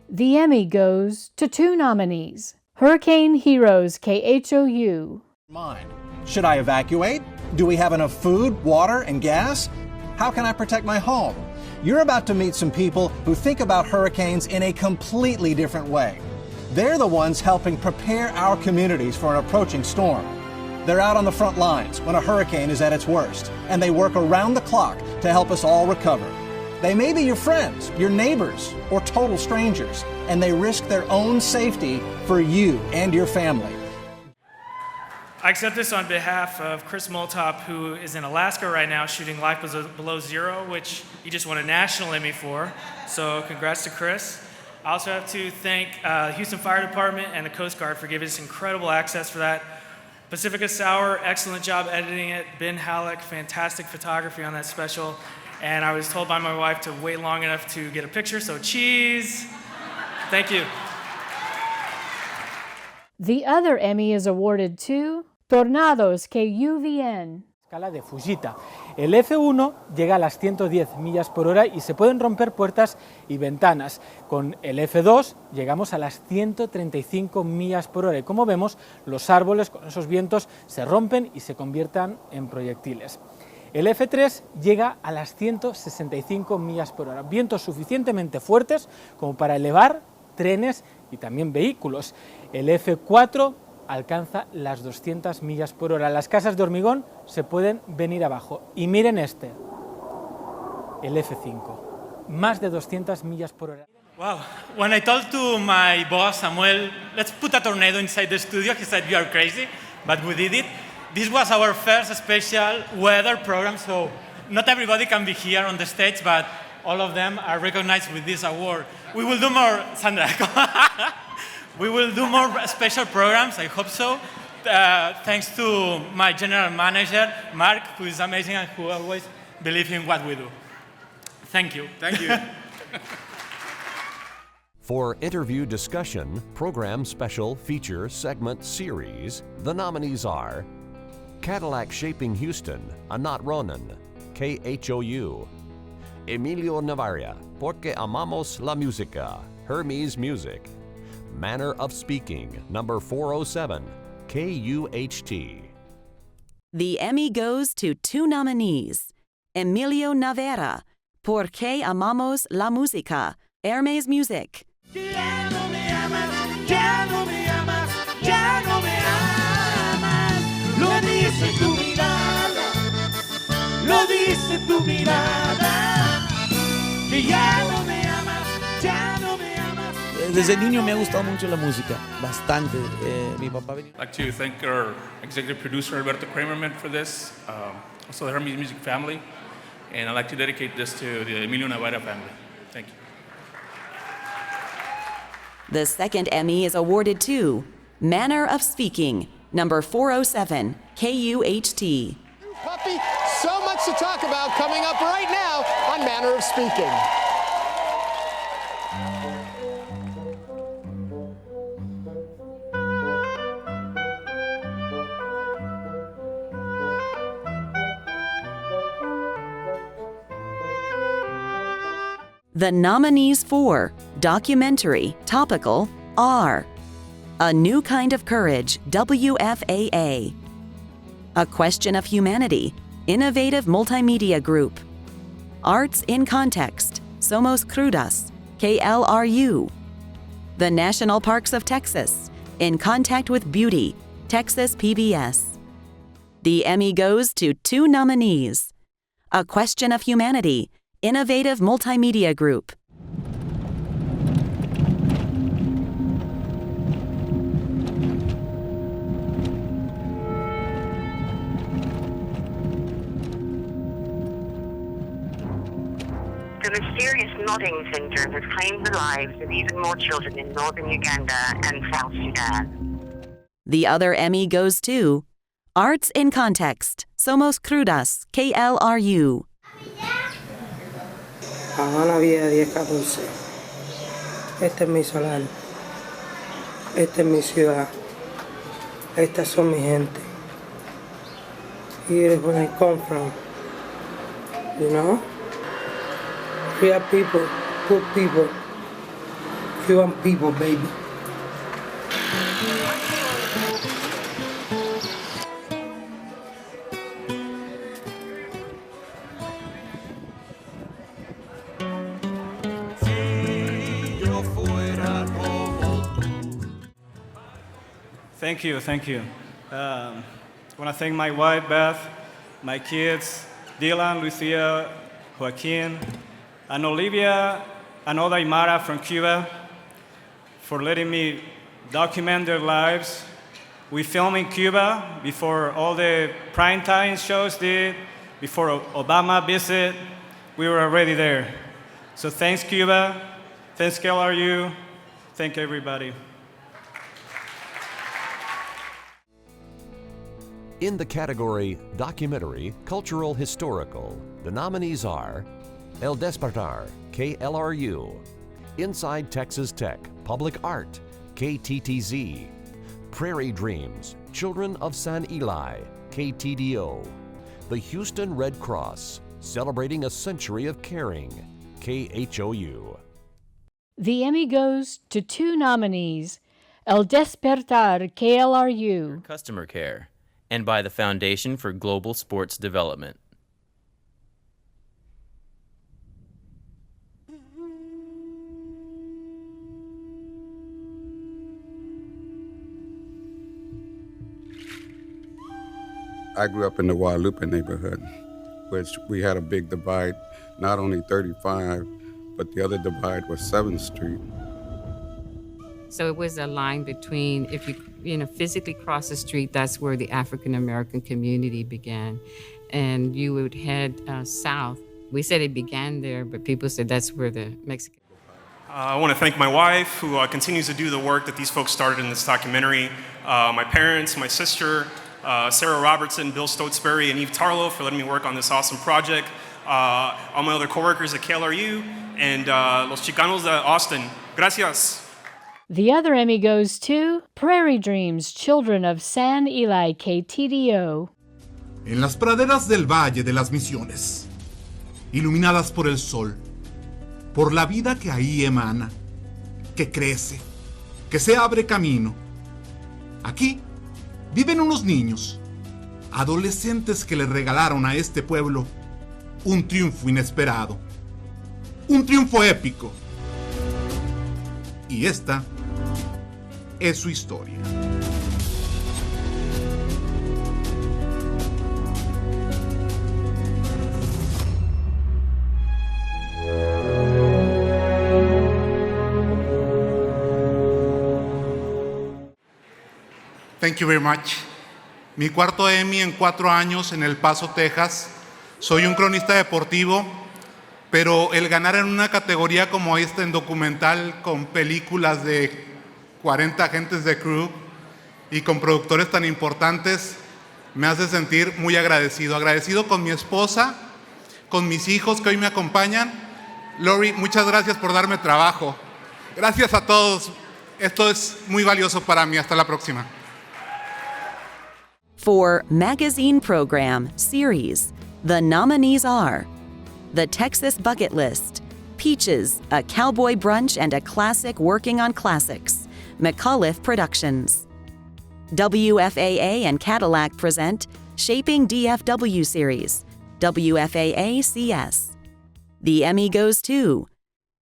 The Emmy goes to 2 nominees, Hurricane Heroes KHOU. Mind. Should I evacuate? Do we have enough food, water, and gas? How can I protect my home? You're about to meet some people who think about hurricanes in a completely different way. They're the ones helping prepare our communities for an approaching storm. They're out on the front lines when a hurricane is at its worst, and they work around the clock to help us all recover. They may be your friends, your neighbors, or total strangers, and they risk their own safety for you and your family. I accept this on behalf of Chris Moltop, who is in Alaska right now shooting Life Below Zero, which he just won a national Emmy for. So congrats to Chris. I also have to thank Houston Fire Department and the Coast Guard for giving us incredible access for that. Pacifica Sauer, excellent job editing it. Ben Halleck, fantastic photography on that special. And I was told by my wife to wait long enough to get a picture, so cheese. Thank you. The other Emmy is awarded to Tornados KUVN. Escala de Fujita. El F1 llega a las 110 millas por hora y se pueden romper puertas y ventanas. Con el F2 llegamos a las 135 millas por hora y como vemos los árboles con esos vientos se rompen y se convierten en proyectiles. El F3 llega a las 165 millas por hora, vientos suficientemente fuertes como para elevar trenes y también vehículos. El F4 alcanza las 200 millas por hora. Las casas de hormigón se pueden venir abajo. Y miren este, el F5, más de 200 millas por hora. Wow, when I told to my boss, Samuel, let's put a tornado inside the studio, he said, you are crazy, but we did it. This was our first special weather program, so not everybody can be here on the stage, but all of them are recognized with this award. We will do more, Sandra. We will do more special programs, I hope so. Thanks to my general manager, Mark, who is amazing and who always believes in what we do. Thank you. Thank you. For interview discussion, program special, feature, segment, series, the nominees are Cadillac Shaping Houston, Anat Ronan, KHOU, Emilio Navarra, Porque Amamos la Música, Hermes Music, Manner of Speaking, number 407, KUHT. The Emmy goes to 2 nominees, Emilio Navarra, Porque Amamos la Música, Hermes Music. Ya no me amas, ya no me amas, ya no me amas. Lo dice tu mirada, lo dice tu mirada. Que ya no me amas, ya no me amas. Desde niño me ha gustado mucho la música, bastante. Mi papá venía. I'd like to thank our executive producer Alberto Kramerman for this, also the Hermes Music family, and I'd like to dedicate this to the Emilio Navarra family. Thank you. The second Emmy is awarded to Manner of Speaking, number 407, KUHT. Puppy, so much to talk about coming up right now on Manner of Speaking. The nominees for Documentary, Topical, are A New Kind of Courage, WFAA, A Question of Humanity, Innovative Multimedia Group, Arts in Context, Somos Crudas, KLRU, The National Parks of Texas, In Contact with Beauty, Texas PBS. The Emmy goes to 2 nominees, A Question of Humanity, Innovative Multimedia Group. The mysterious nodding syndrome has claimed the lives of even more children in northern Uganda and South Sudan. The other Emmy goes to Arts in Context. Somos Crudas, KLRU. Habana Vieja 1014. Este es mi solar. Esta es mi ciudad. Estas son mi gente. Here is where I come from. You know? Real people, good people, Cuban people, baby. Thank you, thank you. I want to thank my wife, Beth, my kids, Dylan, Lucia, Joaquin, and Olivia, and other Aymara from Cuba, for letting me document their lives. We filmed in Cuba before all the primetime shows did, before Obama visit. We were already there. So thanks, Cuba. Thanks, KLRU. Thank everybody. In the category Documentary, Cultural Historical, the nominees are El Despertar, KLRU, Inside Texas Tech, Public Art, KTTZ, Prairie Dreams, Children of San Eli, KTDO, the Houston Red Cross, Celebrating a Century of Caring, KHOU. The Emmy goes to 2 nominees, El Despertar, KLRU. Customer Care, and by the Foundation for Global Sports Development. I grew up in the Guadalupe neighborhood, which we had a big divide, not only 35, but the other divide was 7th Street. So it was a line between, if you physically cross the street, that's where the African American community began. And you would head south. We said it began there, but people said that's where the Mexican. I want to thank my wife, who continues to do the work that these folks started in this documentary. My parents, my sister, Sarah Robertson, Bill Stotesbury, and Eve Tarlow for letting me work on this awesome project. All my other coworkers at KLRU, and Los Chicanos de Austin. Gracias. The other Emmy goes to Prairie Dreams, Children of San Eli, KTDO. En las praderas del Valle de las Misiones, iluminadas por el sol, por la vida que ahí emana, que crece, que se abre camino. Aquí viven unos niños, adolescentes que le regalaron a este pueblo un triunfo inesperado, un triunfo épico. Y esta es su historia. Thank you very much. Mi cuarto Emmy en 4 años en El Paso, Texas. Soy un cronista deportivo, pero el ganar en una categoría como esta en documental, con películas de 40 agentes de crew y con productores tan importantes, me hace sentir muy agradecido. Agradecido con mi esposa, con mis hijos que hoy me acompañan. Lori, muchas gracias por darme trabajo. Gracias a todos. Esto es muy valioso para mí. Hasta la próxima. For Magazine Program Series, the nominees are The Texas Bucket List, Peaches, a cowboy brunch and a classic working on classics, McAuliffe Productions. WFAA and Cadillac present Shaping DFW Series, WFAA CS. The Emmy goes to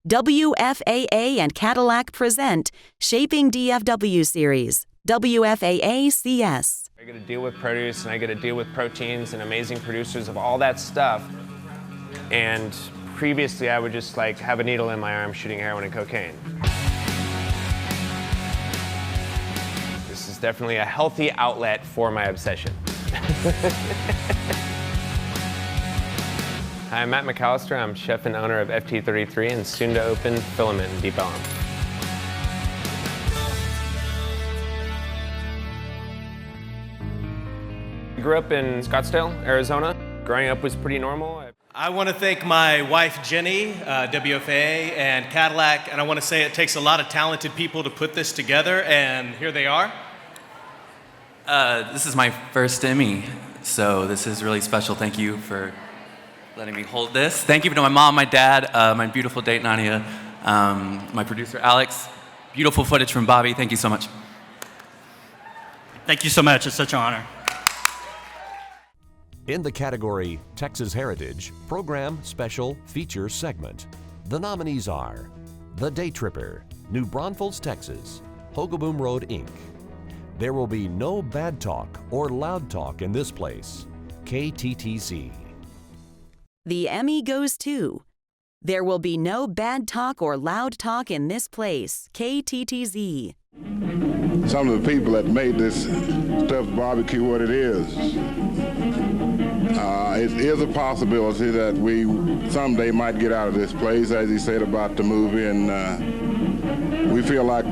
WFAA and Cadillac present Shaping DFW Series, WFAA CS. I get to deal with produce and I get to deal with proteins and amazing producers of all that stuff. And previously I would just like have a needle in my arm shooting heroin and cocaine. This is definitely a healthy outlet for my obsession. Hi, I'm Matt McAllister. I'm chef and owner of FT33 and soon to open Filament in Deep Ellum. grew up in Scottsdale, Arizona. Growing up was pretty normal. I want to thank my wife, Jenny, WFA, and Cadillac, and I want to say it takes a lot of talented people to put this together, and here they are. This is my first Emmy, so this is really special. Thank you for letting me hold this. Thank you to my mom, my dad, my beautiful date, Nadia, my producer, Alex. Beautiful footage from Bobby. Thank you so much. Thank you so much. It's such an honor. In the category Texas Heritage, Program Special Feature Segment, the nominees are The Day Tripper, New Braunfels, Texas, Hogaboom Road, Inc. There will be no bad talk or loud talk in this place, KTTZ. The Emmy goes to There Will Be No Bad Talk or Loud Talk in This Place, KTTZ. Some of the people that made this stuffed barbecue what it is, it is a possibility that we someday might get out of this place, as he said about the movie, and we feel like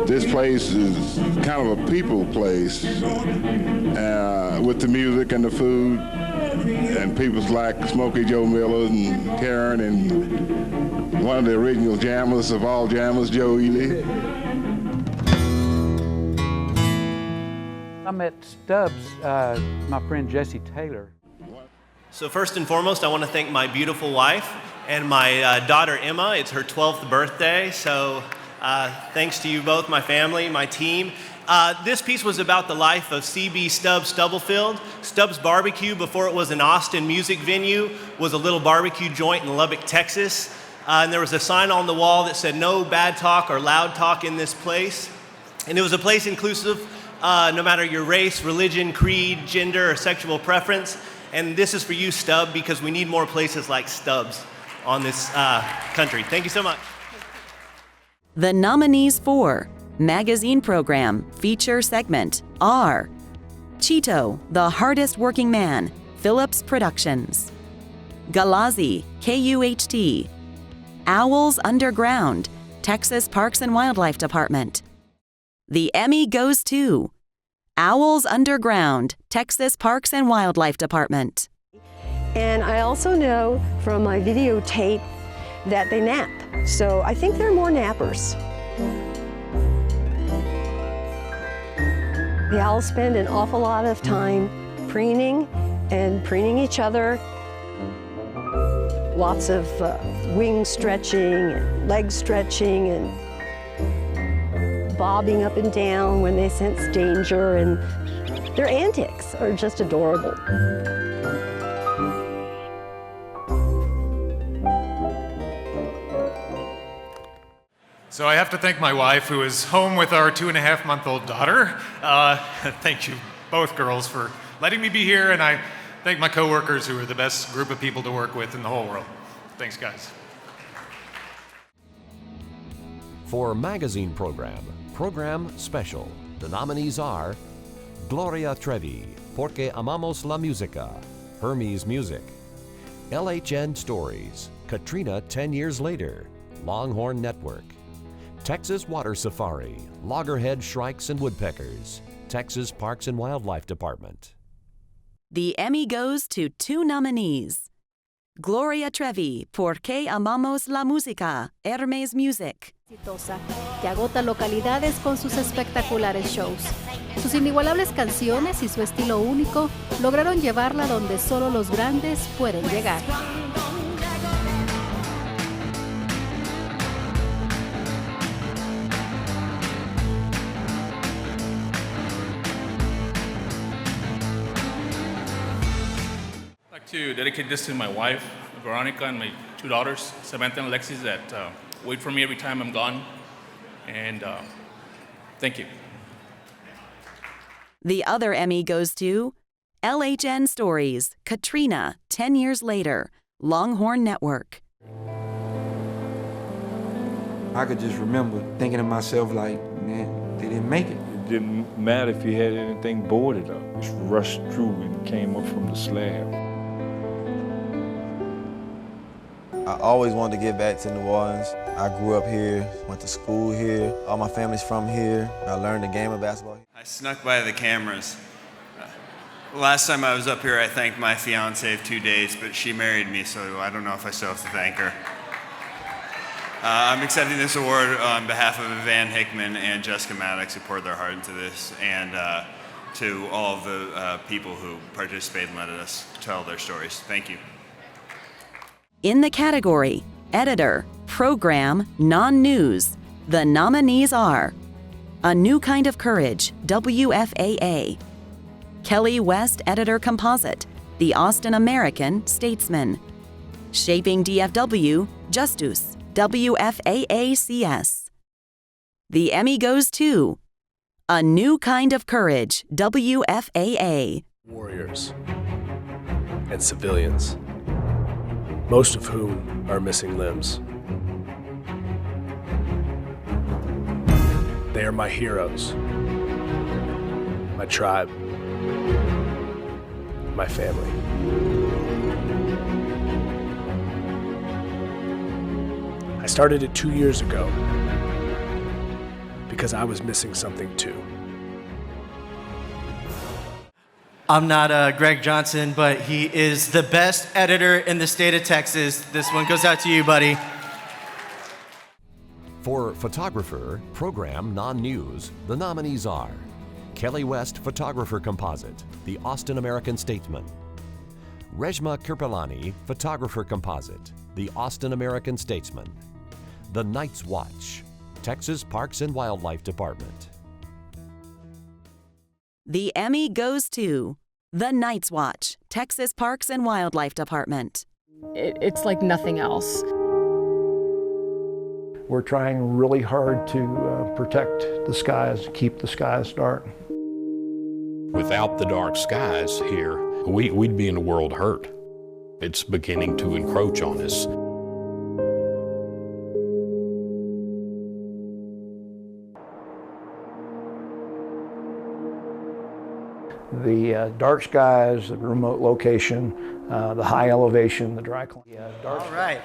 this place is kind of a people place with the music and the food and people like Smokey Joe Miller and Karen and one of the original jammers of all jammers, Joe Ely. I met Stubbs, my friend Jesse Taylor. So first and foremost, I want to thank my beautiful wife and my daughter, Emma. It's her 12th birthday, so thanks to you both, my family, my team. This piece was about the life of C.B. Stubbs Stubblefield. Stubbs Barbecue, before it was an Austin music venue, was a little barbecue joint in Lubbock, Texas. And there was a sign on the wall that said, "No bad talk or loud talk in this place." And it was a place inclusive, no matter your race, religion, creed, gender, or sexual preference. And this is for you, Stubb, because we need more places like Stubbs on this country. Thank you so much. The nominees for Magazine Program Feature Segment are Cheeto, The Hardest Working Man, Phillips Productions; Galazi, KUHT; Owls Underground, Texas Parks and Wildlife Department. The Emmy goes to Owls Underground, Texas Parks and Wildlife Department. And I also know from my videotape that they nap. So I think they're more nappers. The owls spend an awful lot of time preening and preening each other. Lots of wing stretching and leg stretching and bobbing up and down when they sense danger, and their antics are just adorable. So I have to thank my wife, who is home with our 2.5-month-old daughter. Thank you, both girls, for letting me be here, and I thank my coworkers, who are the best group of people to work with in the whole world. Thanks, guys. For Magazine Program, Program Special, the nominees are Gloria Trevi, Porque Amamos la Música, Hermes Music; LHN Stories, Katrina 10 Years Later, Longhorn Network; Texas Water Safari, Loggerhead Shrikes and Woodpeckers, Texas Parks and Wildlife Department. The Emmy goes to 2 nominees. Gloria Trevi, Porque Amamos la Música, Hermes Music. Exitosa, que agota localidades con sus espectaculares shows. Sus inigualables canciones y su estilo único lograron llevarla donde solo los grandes pueden llegar. I'd like to dedicate this to my wife, Veronica, and my 2 daughters, Samantha and Alexis, that wait for me every time I'm gone. And thank you. The other Emmy goes to LHN Stories, Katrina 10 Years Later, Longhorn Network. I could just remember thinking to myself, like, man, they didn't make it. It didn't matter if you had anything boarded up. Just rushed through and came up from the slab. I always wanted to get back to New Orleans. I grew up here, went to school here. All my family's from here. I learned the game of basketball. I snuck by the cameras Last time I was up here, I thanked my fiance of 2 days, but she married me, so I don't know if I still have to thank her. I'm accepting this award on behalf of Van Hickman and Jessica Maddox, who poured their heart into this, and to all of the people who participated and let us tell their stories. Thank you. In the category Editor, Program, Non-News, the nominees are A New Kind of Courage, WFAA, Kelly West Editor Composite, The Austin American Statesman, Shaping DFW, Justus, WFAACS. The Emmy goes to A New Kind of Courage, WFAA. Warriors and civilians, most of whom are missing limbs. They are my heroes, my tribe, my family. I started it 2 years ago because I was missing something too. I'm not Greg Johnson, but he is the best editor in the state of Texas. This one goes out to you, buddy. For Photographer, Program, Non-News, the nominees are Kelly West Photographer Composite, The Austin American Statesman, Reshma Kirpalani Photographer Composite, The Austin American Statesman, The Night's Watch, Texas Parks and Wildlife Department. The Emmy goes to The Night's Watch, Texas Parks and Wildlife Department. It's like nothing else. We're trying really hard to protect the skies, keep the skies dark. Without the dark skies here, we'd be in a world hurt. It's beginning to encroach on us. The dark skies, the remote location, the high elevation, the dry climate. All right.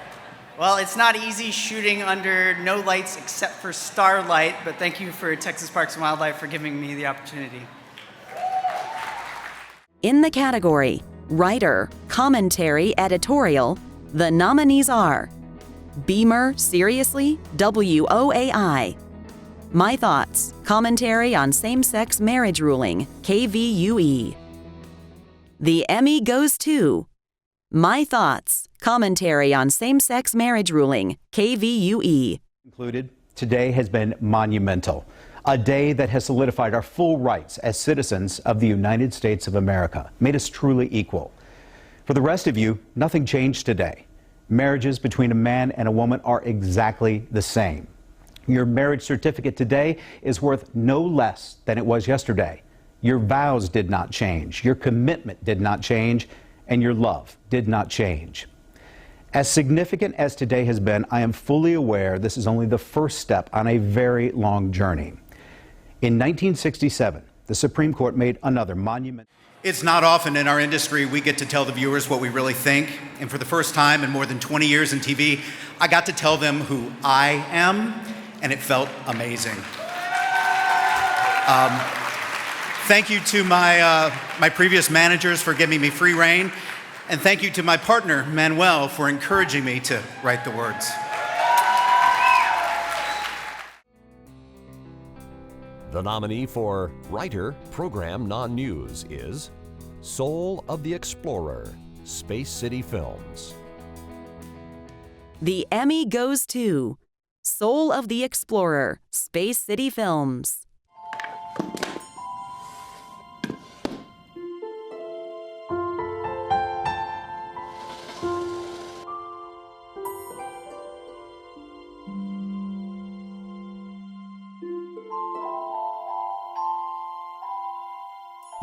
Well, it's not easy shooting under no lights except for starlight, but thank you for Texas Parks and Wildlife for giving me the opportunity. In the category Writer, Commentary, Editorial, the nominees are Beamer, Seriously, WOAI, My Thoughts, Commentary on Same-Sex Marriage Ruling, KVUE. The Emmy goes to My Thoughts, Commentary on Same-Sex Marriage Ruling, KVUE. Included, today has been monumental. A day that has solidified our full rights as citizens of the United States of America, made us truly equal. For the rest of you, nothing changed today. Marriages between a man and a woman are exactly the same. Your marriage certificate today is worth no less than it was yesterday. Your vows did not change, your commitment did not change, and your love did not change. As significant as today has been, I am fully aware this is only the first step on a very long journey. In 1967, the Supreme Court made another monument. It's not often in our industry we get to tell the viewers what we really think. And for the first time in more than 20 years in TV, I got to tell them who I am, and it felt amazing. Thank you to my previous managers for giving me free rein. And thank you to my partner, Manuel, for encouraging me to write the words. The nominee for Writer, Program, Non-News is Soul of the Explorer, Space City Films. The Emmy goes to Soul of the Explorer, Space City Films.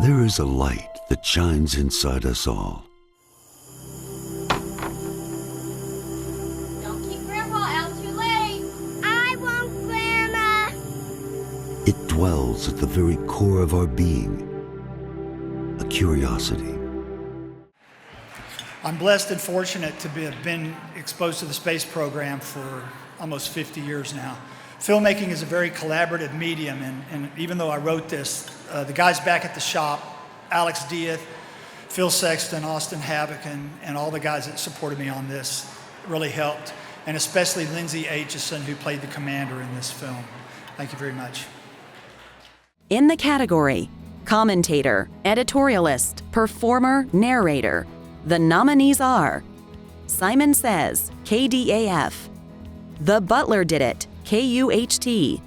There is a light that shines inside us all. Don't keep Grandpa out too late. I won't, Grandma. It dwells at the very core of our being, a curiosity. I'm blessed and fortunate to have been exposed to the space program for almost 50 years now. Filmmaking is a very collaborative medium, and even though I wrote this, the guys back at the shop, Alex Diaz, Phil Sexton, Austin Havoc, and all the guys that supported me on this really helped, and especially Lindsay Aitchison, who played the commander in this film. Thank you very much. In the category Commentator, Editorialist, Performer, Narrator, the nominees are Simon Says, KDAF, The Butler Did It, KUHT.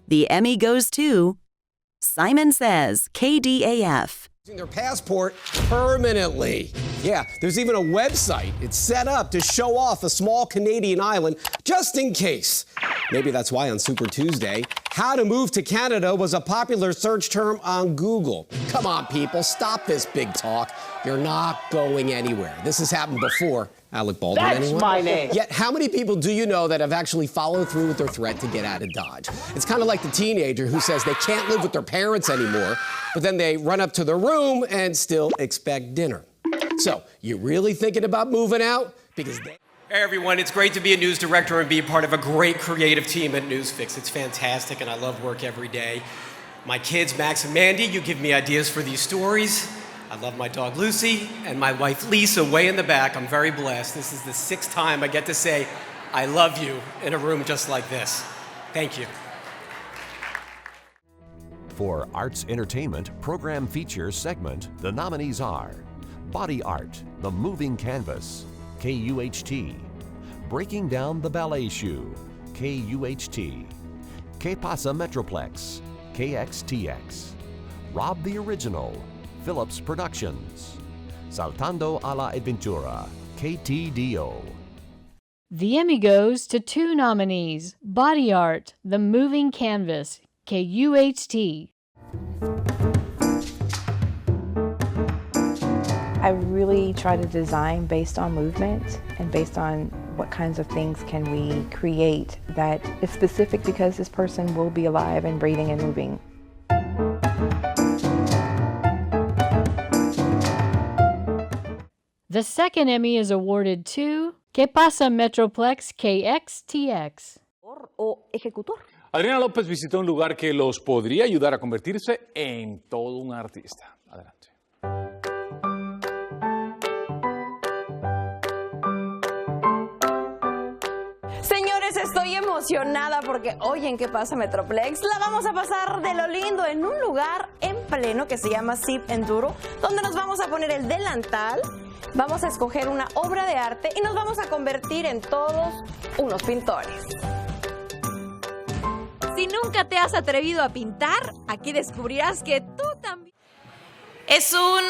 The Emmy goes to Simon Says, KDAF. Their passport permanently. Yeah, there's even a website. It's set up to show off a small Canadian island just in case. Maybe that's why on Super Tuesday, how to move to Canada was a popular search term on Google. Come on, people, stop this big talk. You're not going anywhere. This has happened before. Alec Baldwin, That's anyone? my name. Yet, how many people do you know that have actually followed through with their threat to get out of Dodge? It's kind of like the teenager who says they can't live with their parents anymore, but then they run up to their room and still expect dinner. So, you really thinking about moving out? Because they... Hey everyone, it's great to be a news director and be a part of a great creative team at Newsfix. It's fantastic and I love work every day. My kids, Max and Mandy, you give me ideas for these stories. I love my dog Lucy and my wife Lisa way in the back. I'm very blessed. This is the 6th time I get to say I love you in a room just like this. Thank you. For Arts Entertainment Program Features segment, the nominees are Body Art, The Moving Canvas, KUHT, Breaking Down the Ballet Shoe, KUHT, Que Pasa Metroplex, KXTX, Rob the Original, Phillips Productions, Saltando a la Aventura, KTDO. The Emmy goes to 2 nominees, Body Art, The Moving Canvas, KUHT. I really try to design based on movement and based on what kinds of things can we create that is specific because this person will be alive and breathing and moving. The second Emmy is awarded to Que Pasa Metroplex KXTX. O ejecutor. Adriana López visitó un lugar que los podría ayudar a convertirse en todo un artista. Adelante. Señores, estoy emocionada porque hoy en ¿Qué pasa Metroplex? La vamos a pasar de lo lindo en un lugar en pleno que se llama Zip Enduro, donde nos vamos a poner el delantal, vamos a escoger una obra de arte y nos vamos a convertir en todos unos pintores. Si nunca te has atrevido a pintar, aquí descubrirás que tú también. Es un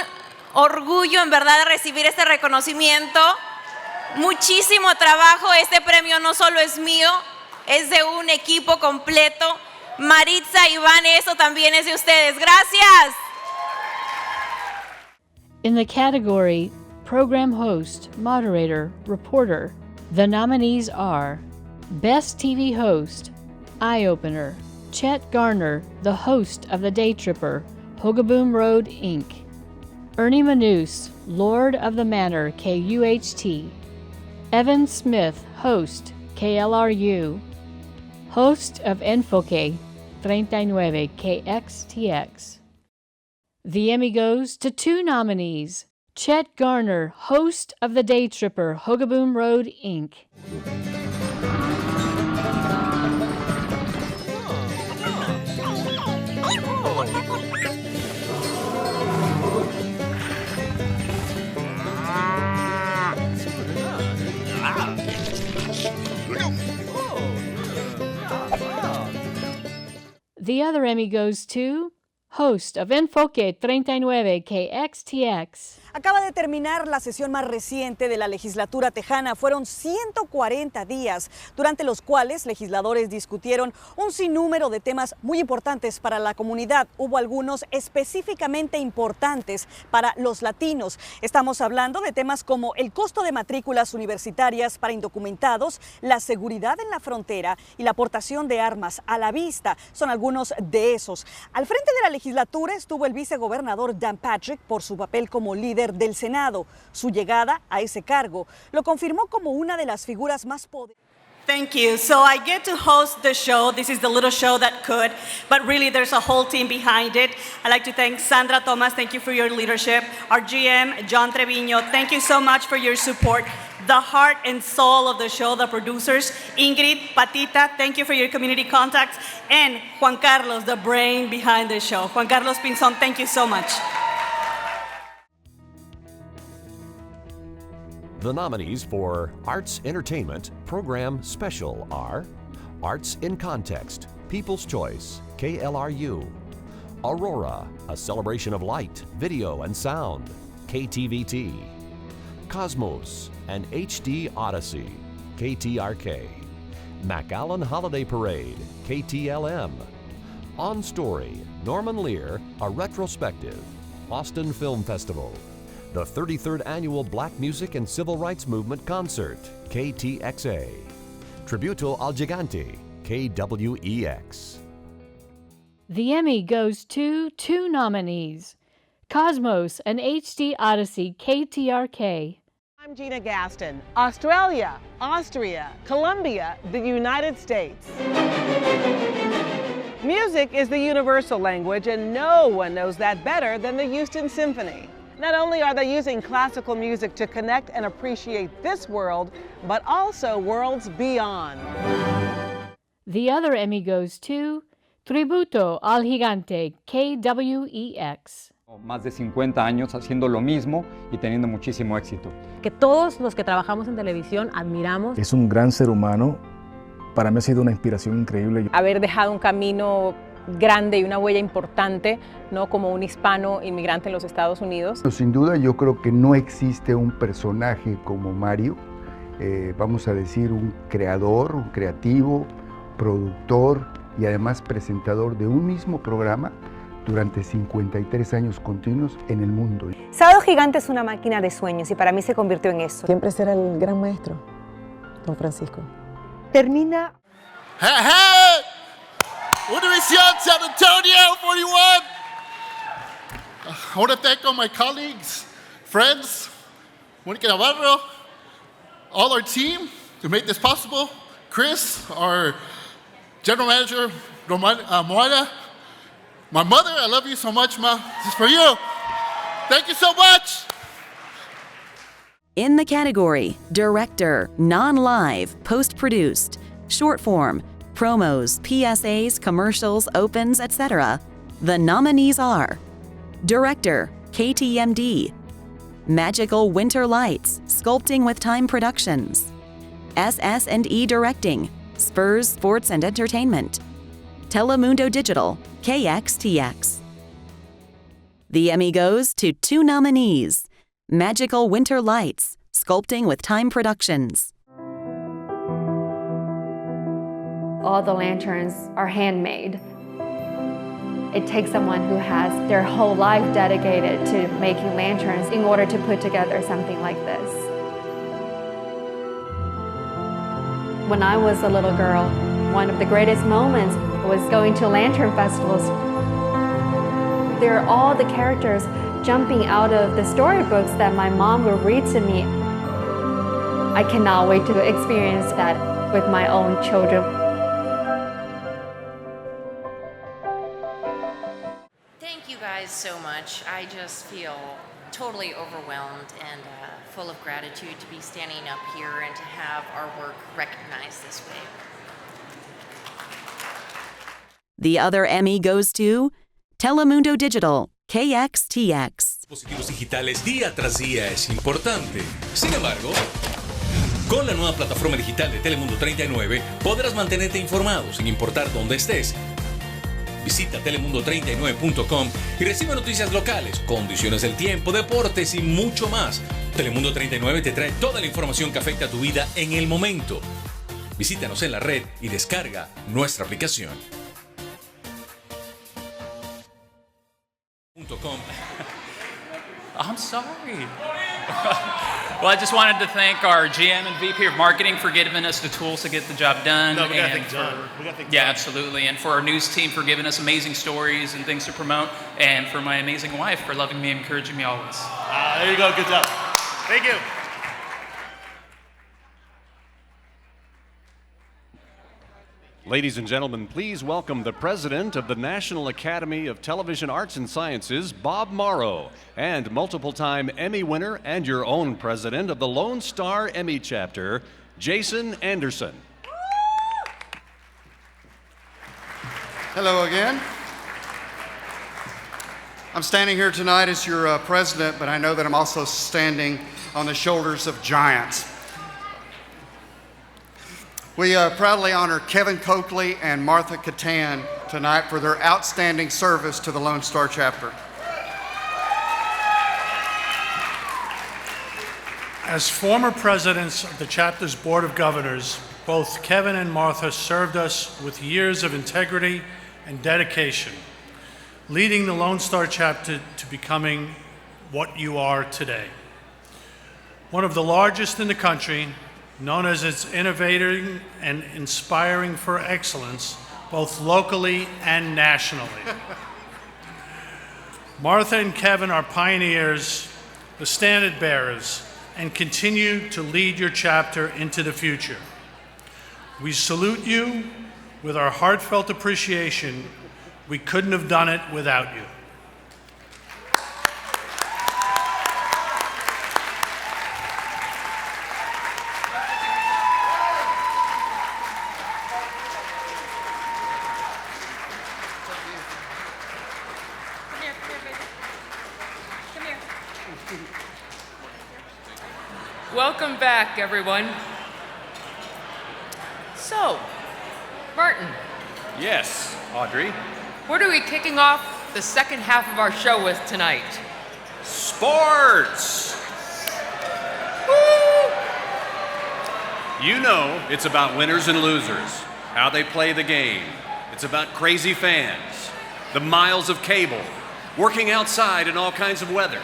orgullo en verdad recibir este reconocimiento. Muchísimo trabajo. Este premio no solo es mío, es de un equipo completo. Maritza, Iván, eso también es de ustedes. Gracias. In the category Program Host, Moderator, Reporter, the nominees are Best TV Host, Eye Opener, Chet Garner, the host of The Day Tripper, Hogaboom Road, Inc. Ernie Manous, Lord of the Manor, KUHT. Evan Smith, host, KLRU. Host of Enfoque, 39, KXTX. The Emmy goes to 2 nominees. Chet Garner, host of The Day Tripper, Hogaboom Road, Inc. The other Emmy goes to host of Enfoque 39 KXTX. Acaba de terminar la sesión más reciente de la legislatura tejana. Fueron 140 días, durante los cuales legisladores discutieron un sinnúmero de temas muy importantes para la comunidad. Hubo algunos específicamente importantes para los latinos. Estamos hablando de temas como el costo de matrículas universitarias para indocumentados, la seguridad en la frontera y la aportación de armas a la vista. Son algunos de esos. Al frente de la legislatura estuvo el vicegobernador Dan Patrick por su papel como líder del Senado. Su llegada a ese cargo lo confirmó como una de las figuras más poderosas. Thank you. So I get to host the show. This is the little show that could, but really there's a whole team behind it. I'd like to thank Sandra Thomas. Thank you for your leadership. Our GM, John Trevino, thank you so much for your support. The heart and soul of the show, the producers, Ingrid, Patita, thank you for your community contacts, and Juan Carlos, the brain behind the show. Juan Carlos Pinzon, thank you so much. The nominees for Arts Entertainment Program Special are Arts in Context, People's Choice, KLRU, Aurora, a celebration of light, video, and sound, KTVT, Cosmos, an HD Odyssey, KTRK, McAllen Holiday Parade, KTLM, On Story, Norman Lear, a retrospective, Austin Film Festival, the 33rd Annual Black Music and Civil Rights Movement Concert, KTXA, Tributo al Gigante, KWEX. The Emmy goes to 2 nominees, Cosmos, an HD Odyssey, KTRK. I'm Gina Gaston, Australia, Austria, Colombia, the United States. Music is the universal language, and no one knows that better than the Houston Symphony. Not only are they using classical music to connect and appreciate this world, but also worlds beyond. The other Emmy goes to Tributo al Gigante, KWEX. Más de 50 años haciendo lo mismo y teniendo muchísimo éxito. Que todos los que trabajamos en televisión admiramos. Es un gran ser humano. Para mí ha sido una inspiración increíble. Haber dejado un camino grande y una huella importante, ¿no? Como un hispano inmigrante en los Estados Unidos. Sin duda yo creo que no existe un personaje como Mario, vamos a decir un creador, un creativo, productor y además presentador de un mismo programa durante 53 años continuos en el mundo. Sábado Gigante es una máquina de sueños y para mí se convirtió en eso. Siempre será el gran maestro, don Francisco. Termina. Univision San Antonio 41. I want to thank all my colleagues, friends, Mónica Navarro, all our team to make this possible. Chris, our general manager, Moana, my mother, I love you so much, Ma. This is for you. Thank you so much. In the category Director, Non-Live, Post-Produced, Short Form, Promos, PSAs, Commercials, Opens, etc., the nominees are Director, KTMD, Magical Winter Lights, Sculpting with Time Productions, SS&E Directing, Spurs Sports and Entertainment, Telemundo Digital, KXTX. The Emmy goes to 2 nominees, Magical Winter Lights, Sculpting with Time Productions. All the lanterns are handmade. It takes someone who has their whole life dedicated to making lanterns in order to put together something like this. When I was a little girl, one of the greatest moments was going to lantern festivals. There are all the characters jumping out of the storybooks that my mom would read to me. I cannot wait to experience that with my own children. Thank you guys so much. I just feel totally overwhelmed and full of gratitude to be standing up here and to have our work recognized this way. The other Emmy goes to Telemundo Digital, KXTX. Dispositivos digitales día tras día es importante. Sin embargo, con la nueva plataforma digital de Telemundo 39 podrás mantenerte informado sin importar dónde estés. Visita telemundo39.com y recibe noticias locales, condiciones del tiempo, deportes y mucho más. Telemundo 39 te trae toda la información que afecta a tu vida en el momento. Visítanos en la red y descarga nuestra aplicación. I'm sorry. Well, I just wanted to thank our GM and VP of Marketing for giving us the tools to get the job done. No, we got things done. Yeah, absolutely. And for our news team for giving us amazing stories and things to promote. And for my amazing wife for loving me and encouraging me always. There you go. Good job. Thank you. Ladies and gentlemen, please welcome the president of the National Academy of Television Arts and Sciences, Bob Morrow, and multiple-time Emmy winner and your own president of the Lonestar Emmy chapter, Jason Anderson. Hello again. I'm standing here tonight as your president, but I know that I'm also standing on the shoulders of giants. We proudly honor Kevin Coakley and Martha Catan tonight for their outstanding service to the Lonestar chapter. As former presidents of the chapter's Board of Governors, both Kevin and Martha served us with years of integrity and dedication, leading the Lonestar chapter to becoming what you are today. One of the largest in the country, known as its innovating and inspiring for excellence, both locally and nationally. Martha and Kevin are pioneers, the standard bearers, and continue to lead your chapter into the future. We salute you with our heartfelt appreciation. We couldn't have done it without you. Welcome back, everyone. So, Martin. Yes, Audrey. What are we kicking off the second half of our show with tonight? Sports! Woo! You know it's about winners and losers, how they play the game. It's about crazy fans, the miles of cable, working outside in all kinds of weather.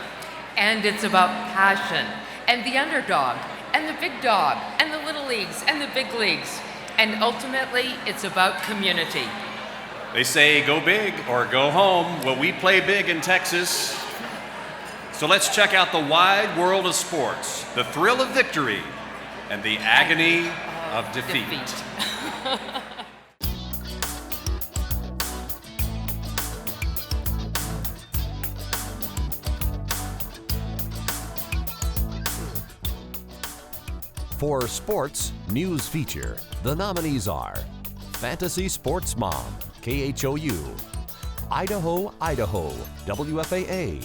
And it's about passion, and the underdog, and the big dog, and the little leagues, and the big leagues. And ultimately, it's about community. They say go big or go home. Well, we play big in Texas. So let's check out the wide world of sports, the thrill of victory, and the agony of defeat. For Sports News Feature, the nominees are Fantasy Sports Mom, KHOU, Idaho, Idaho, WFAA,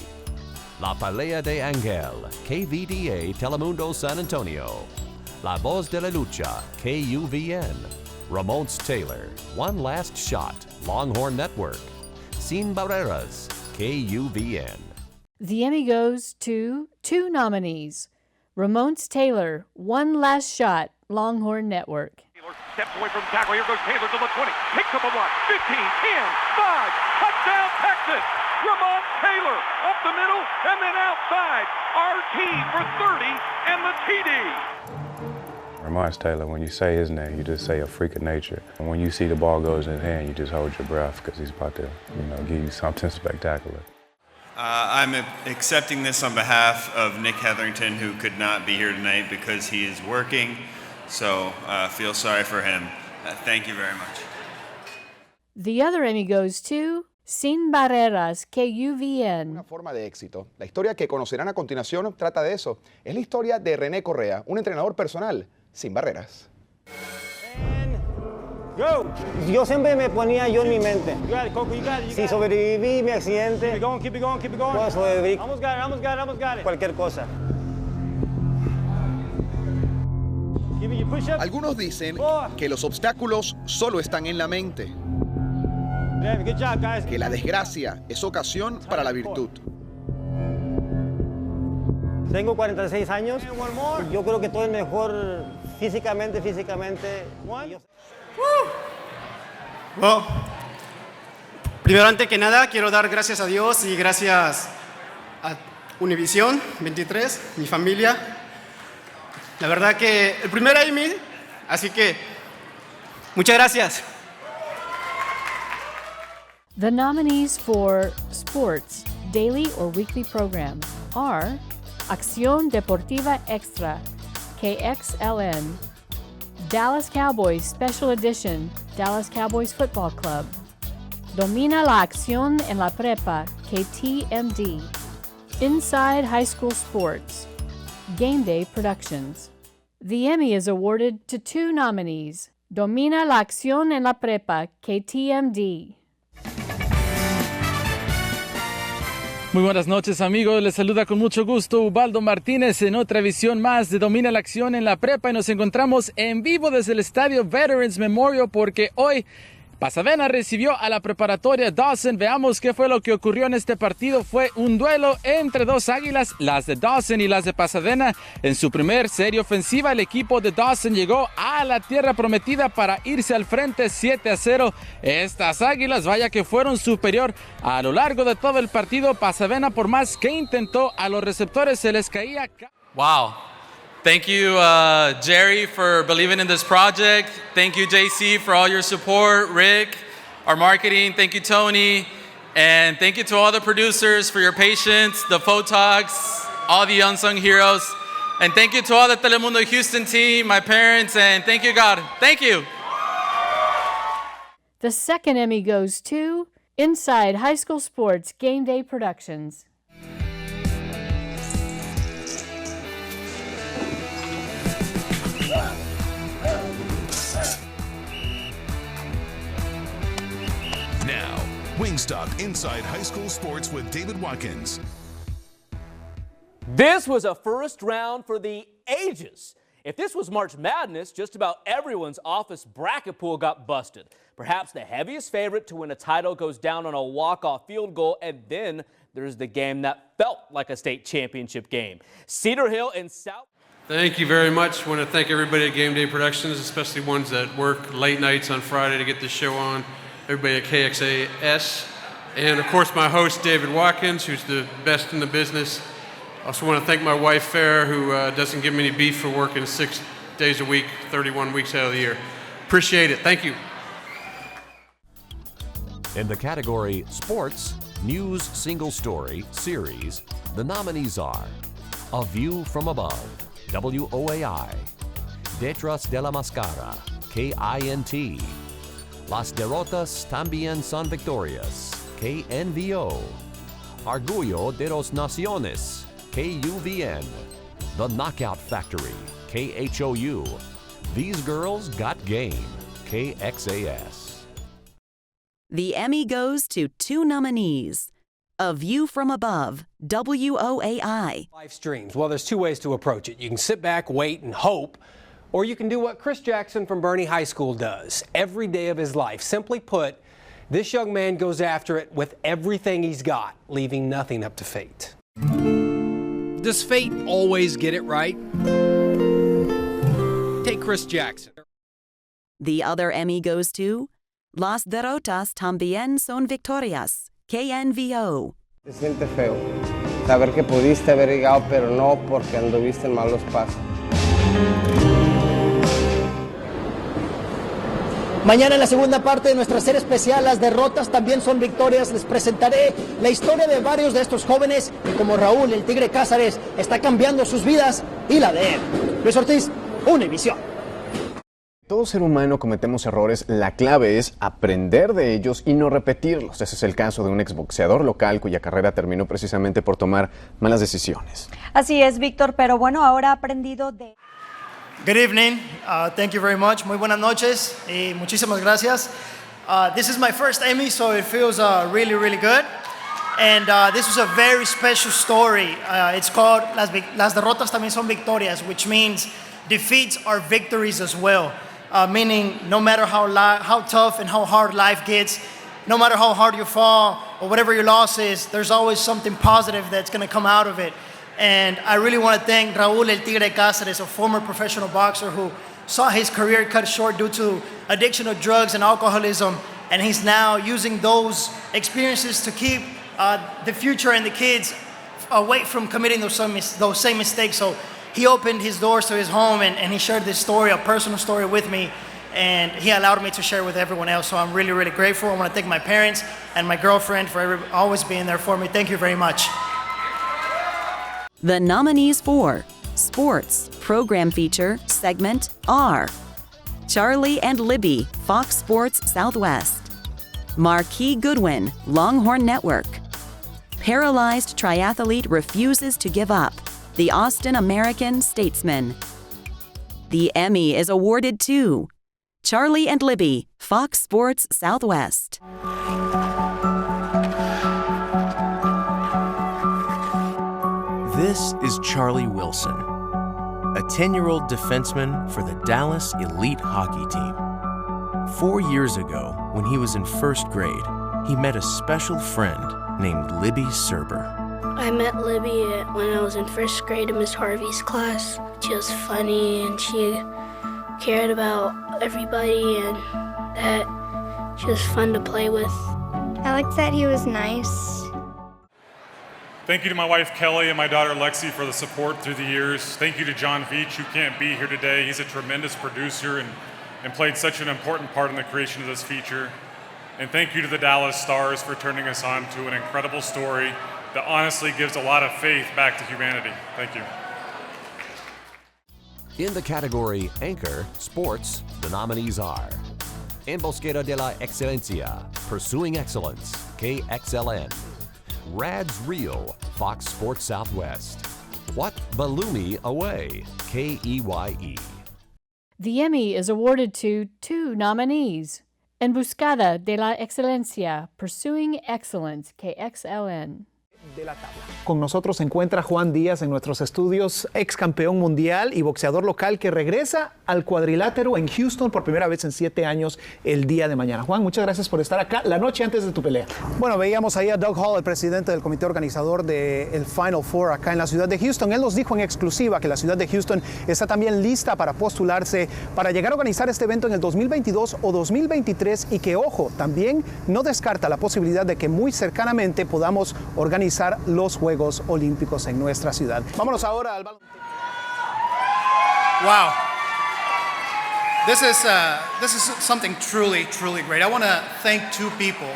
La Pelea de Angel, KVDA Telemundo San Antonio, La Voz de la Lucha, KUVN, Ramones Taylor, One Last Shot, Longhorn Network, Sin Barreras, KUVN. The Emmy goes to two nominees, Ramones Taylor, One Last Shot, Longhorn Network. Steps away from tackle. Here goes Taylor to the 20. Picks up a block. 15, 10, 5. Touchdown, Texas. Ramon Taylor up the middle and then outside. RT for 30 and the TD. Ramon Taylor, when you say his name, you just say a freak of nature. And when you see the ball goes in his hand, you just hold your breath because he's about to, give you something spectacular. I'm accepting this on behalf of Nick Hetherington, who could not be here tonight because he is working. So feel sorry for him. Thank you very much. The other Emmy goes to Sin Barreras, KUVN. Una forma de éxito. La historia que conocerán a continuación trata de eso. Es la historia de René Correa, un entrenador personal sin barreras. Yo siempre me ponía yo en mi mente, si sobreviví mi accidente, puedo sobrevivir cualquier cosa. Algunos dicen que los obstáculos solo están en la mente, que la desgracia es ocasión para la virtud. Tengo 46 años, yo creo que todo es mejor físicamente. Well, primero, antes que nada, quiero dar gracias a Dios y gracias a Univisión 23, mi familia. La verdad que el primer Emmy, así que muchas gracias. The nominees for Sports, Daily or Weekly Program are Acción Deportiva Extra, KXLN, Dallas Cowboys Special Edition, Dallas Cowboys Football Club. Domina la acción en la prepa, KTMD. Inside High School Sports, Game Day Productions. The Emmy is awarded to 2 nominees, Domina la acción en la prepa, KTMD. Muy buenas noches, amigos. Les saluda con mucho gusto Ubaldo Martínez en otra edición más de Domina la Acción en la Prepa y nos encontramos en vivo desde el estadio Veterans Memorial porque hoy Pasadena recibió a la preparatoria Dawson. Veamos qué fue lo que ocurrió en este partido. Fue un duelo entre dos águilas, las de Dawson y las de Pasadena. En su primer serie ofensiva, el equipo de Dawson llegó a la tierra prometida para irse al frente 7-0. Estas águilas, vaya que fueron superior a lo largo de todo el partido. Pasadena, por más que intentó, a los receptores se les caía. Wow. Thank you, Jerry, for believing in this project. Thank you, JC, for all your support. Rick, our marketing. Thank you, Tony. And thank you to all the producers for your patience, the photogs, all the unsung heroes. And thank you to all the Telemundo Houston team, my parents, and thank you, God. Thank you. The second Emmy goes to Inside High School Sports Game Day Productions. Now, Wingstop Inside High School Sports with David Watkins. This was a first round for the ages. If this was March Madness, just about everyone's office bracket pool got busted. Perhaps the heaviest favorite to win a title goes down on a walk-off field goal, and then there's the game that felt like a state championship game. Cedar Hill and South. Thank you very much. I want to thank everybody at Game Day Productions, especially ones that work late nights on Friday to get this show on. Everybody at KXAS, and of course my host David Watkins, who's the best in the business. I also want to thank my wife Farrah, who doesn't give me any beef for working 6 days a week, 31 weeks out of the year. Appreciate it. Thank you. In the category Sports, News Single Story Series, the nominees are A View from Above, WOAI, Detrás de la Máscara, KINT, Las derrotas también son victorias, KNVO. Orgullo de las Naciones, KUVN. The Knockout Factory, KHOU. These Girls Got Game, KXAS. The Emmy goes to 2 nominees. A View from Above, WOAI. Live streams. Well, there's 2 ways to approach it. You can sit back, wait, and hope. Or you can do what Chris Jackson from Bernie High School does every day of his life. Simply put, this young man goes after it with everything he's got, leaving nothing up to fate. Does fate always get it right? Take Chris Jackson. The other Emmy goes to Las derrotas también son victorias, KNVO. Se siente feo saber que pudiste haber llegado, pero no porque anduviste en malos pasos. Mañana en la segunda parte de nuestra serie especial, Las derrotas también son victorias, les presentaré la historia de varios de estos jóvenes y como Raúl, el Tigre Cázares, está cambiando sus vidas y la de él. Luis Ortiz, Univisión. Todo ser humano cometemos errores, la clave es aprender de ellos y no repetirlos. Ese es el caso de un exboxeador local cuya carrera terminó precisamente por tomar malas decisiones. Así es, Víctor, pero bueno, ahora ha aprendido de... Good evening. Thank you very much. Muy buenas noches y muchísimas gracias. This is my first Emmy, so it feels really, really good. And this was a very special story. It's called Las derrotas también son victorias, which means defeats are victories as well. Meaning no matter how tough and how hard life gets, no matter how hard you fall or whatever your loss is, there's always something positive that's going to come out of it. And I really want to thank Raúl El Tigre Cázares, a former professional boxer who saw his career cut short due to addiction of drugs and alcoholism. And he's now using those experiences to keep the future and the kids away from committing those same mistakes. So he opened his doors to his home and he shared this story, a personal story with me. And he allowed me to share with everyone else. So I'm really, really grateful. I want to thank my parents and my girlfriend for always being there for me. Thank you very much. The nominees for Sports Program Feature Segment are Charlie and Libby, Fox Sports Southwest. Marquis Goodwin, Longhorn Network. Paralyzed triathlete refuses to give up, the Austin American-Statesman. The Emmy is awarded to Charlie and Libby, Fox Sports Southwest. This is Charlie Wilson, a 10-year-old defenseman for the Dallas Elite Hockey Team. 4 years ago, when he was in first grade, he met a special friend named Libby Serber. I met Libby when I was in first grade in Miss Harvey's class. She was funny and she cared about everybody and that she was fun to play with. I liked that he was nice. Thank you to my wife Kelly and my daughter Lexi for the support through the years. Thank you to John Veach, who can't be here today. He's a tremendous producer and played such an important part in the creation of this feature. And thank you to the Dallas Stars for turning us on to an incredible story that honestly gives a lot of faith back to humanity. Thank you. In the category Anchor Sports, the nominees are En Búsqueda de la Excelencia, Pursuing Excellence, KXLN. Rad's Real, Fox Sports Southwest. What Blew Me Away, KEYE. The Emmy is awarded to 2 nominees. En Buscada de la Excelencia, Pursuing Excellence, KXLN. Con nosotros se encuentra Juan Díaz en nuestros estudios, ex campeón mundial y boxeador local que regresa al cuadrilátero en Houston por primera vez en 7 años el día de mañana. Juan, muchas gracias por estar acá la noche antes de tu pelea. Bueno, veíamos ahí a Doug Hall, el presidente del comité organizador del Final Four acá en la ciudad de Houston. Él nos dijo en exclusiva que la ciudad de Houston está también lista para postularse para llegar a organizar este evento en el 2022 o 2023 y que, ojo, también no descarta la posibilidad de que muy cercanamente podamos organizar los Juegos Olímpicos en nuestra ciudad. Vámonos ahora al balón. Wow. This is something truly great. I want to thank 2 people.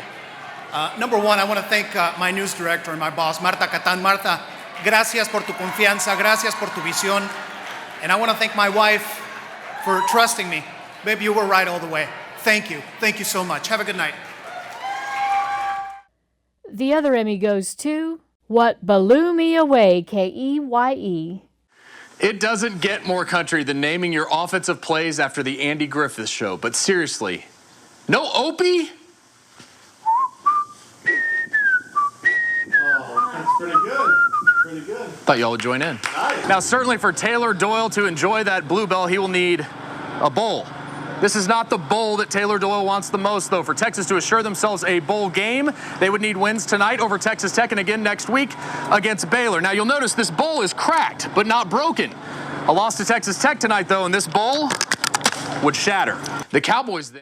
Number one, I want to thank my news director and my boss, Marta Catán. Marta, gracias por tu confianza, gracias por tu visión. And I want to thank my wife for trusting me. Babe, you were right all the way. Thank you. Thank you so much. Have a good night. The other Emmy goes to What Blew Me Away, KEYE. It doesn't get more country than naming your offensive plays after the Andy Griffith Show, but seriously, no Opie? Oh, that's pretty good. Pretty good. Thought y'all would join in. Nice. Now, certainly for Taylor Doyle to enjoy that bluebell, he will need a bowl. This is not the bowl that Taylor Doyle wants the most, though. For Texas to assure themselves a bowl game, they would need wins tonight over Texas Tech and again next week against Baylor. Now, you'll notice this bowl is cracked, but not broken. A loss to Texas Tech tonight, though, and this bowl would shatter. The Cowboys...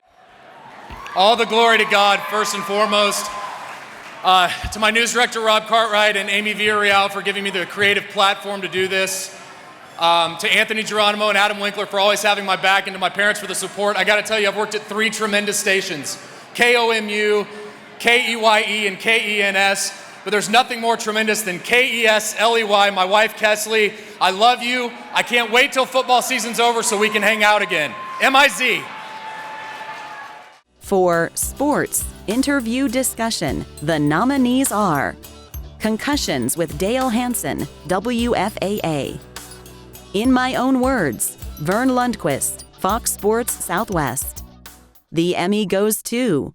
All the glory to God, first and foremost. To my news director, Rob Cartwright, and Amy Villarreal for giving me the creative platform to do this. To Anthony Geronimo and Adam Winkler for always having my back, and to my parents for the support. I got to tell you, I've worked at 3 tremendous stations, KOMU, KEYE, and KENS, but there's nothing more tremendous than KESLEY, my wife Kesley. I love you. I can't wait till football season's over so we can hang out again. MIZ. For Sports Interview Discussion, the nominees are Concussions with Dale Hansen, WFAA. In My Own Words, Vern Lundquist, Fox Sports Southwest. The Emmy goes to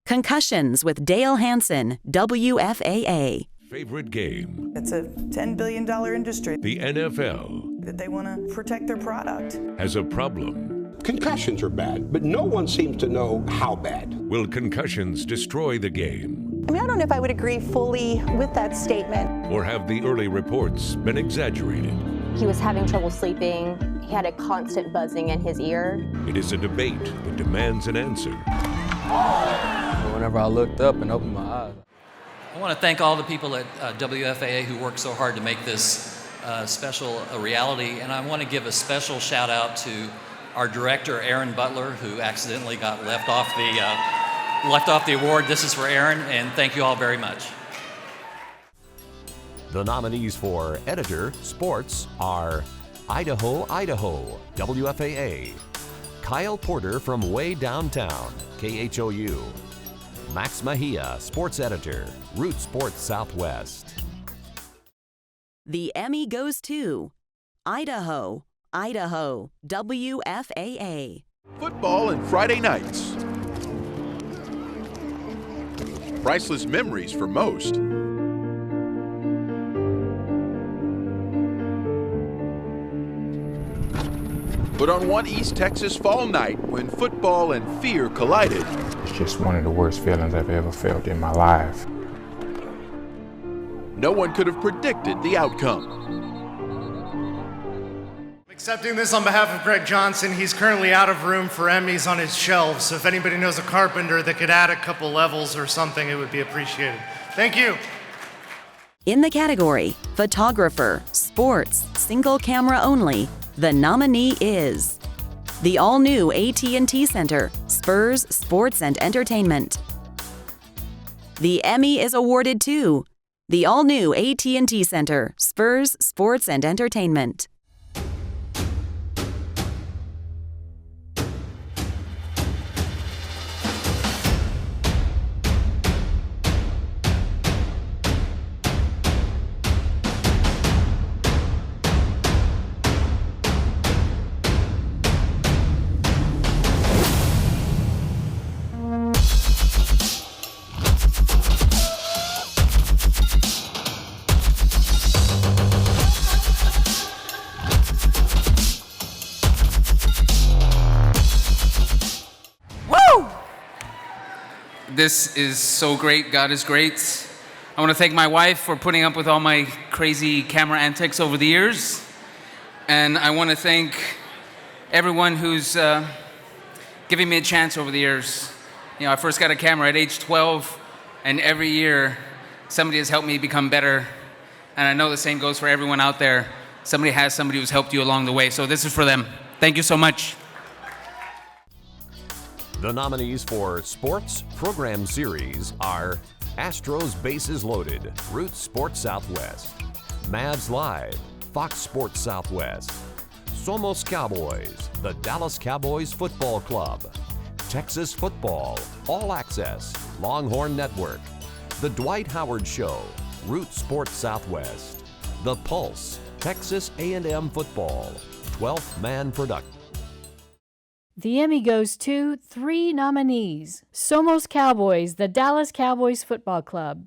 Concussions with Dale Hansen, WFAA. Favorite game? It's a $10 billion industry. The NFL. That they want to protect their product. Has a problem. Concussions are bad, but no one seems to know how bad. Will concussions destroy the game? I mean, I don't know if I would agree fully with that statement. Or have the early reports been exaggerated? He was having trouble sleeping. He had a constant buzzing in his ear. It is a debate that demands an answer. Whenever I looked up and opened my eyes. I want to thank all the people at WFAA who worked so hard to make this special a reality, and I want to give a special shout out to our director, Aaron Butler, who accidentally got left off the award. This is for Aaron, and thank you all very much. The nominees for Editor Sports are Idaho, WFAA. Kyle Porter from way downtown, KHOU. Max Mejia, sports editor, Root Sports Southwest. The Emmy goes to Idaho, WFAA. Football and Friday nights. Priceless memories for most. But on one East Texas fall night, when football and fear collided, it's just one of the worst feelings I've ever felt in my life. No one could have predicted the outcome. Accepting this on behalf of Greg Johnson. He's currently out of room for Emmys on his shelves, so if anybody knows a carpenter that could add a couple levels or something, it would be appreciated. Thank you. In the category Photographer, Sports, Single Camera Only, the nominee is the all-new AT&T Center, Spurs Sports and Entertainment. The Emmy is awarded to the all-new AT&T Center, Spurs Sports and Entertainment. This is so great. God is great. I want to thank my wife for putting up with all my crazy camera antics over the years. And I want to thank everyone who's giving me a chance over the years. You know, I first got a camera at age 12, and every year somebody has helped me become better. And I know the same goes for everyone out there. Somebody who's helped you along the way. So this is for them. Thank you so much. The nominees for Sports Program Series are Astros Bases Loaded, Root Sports Southwest, Mavs Live, Fox Sports Southwest, Somos Cowboys, the Dallas Cowboys Football Club, Texas Football, All Access, Longhorn Network, The Dwight Howard Show, Root Sports Southwest, The Pulse, Texas A&M Football, 12th Man Production. The Emmy goes to 3 nominees: Somos Cowboys, the Dallas Cowboys Football Club.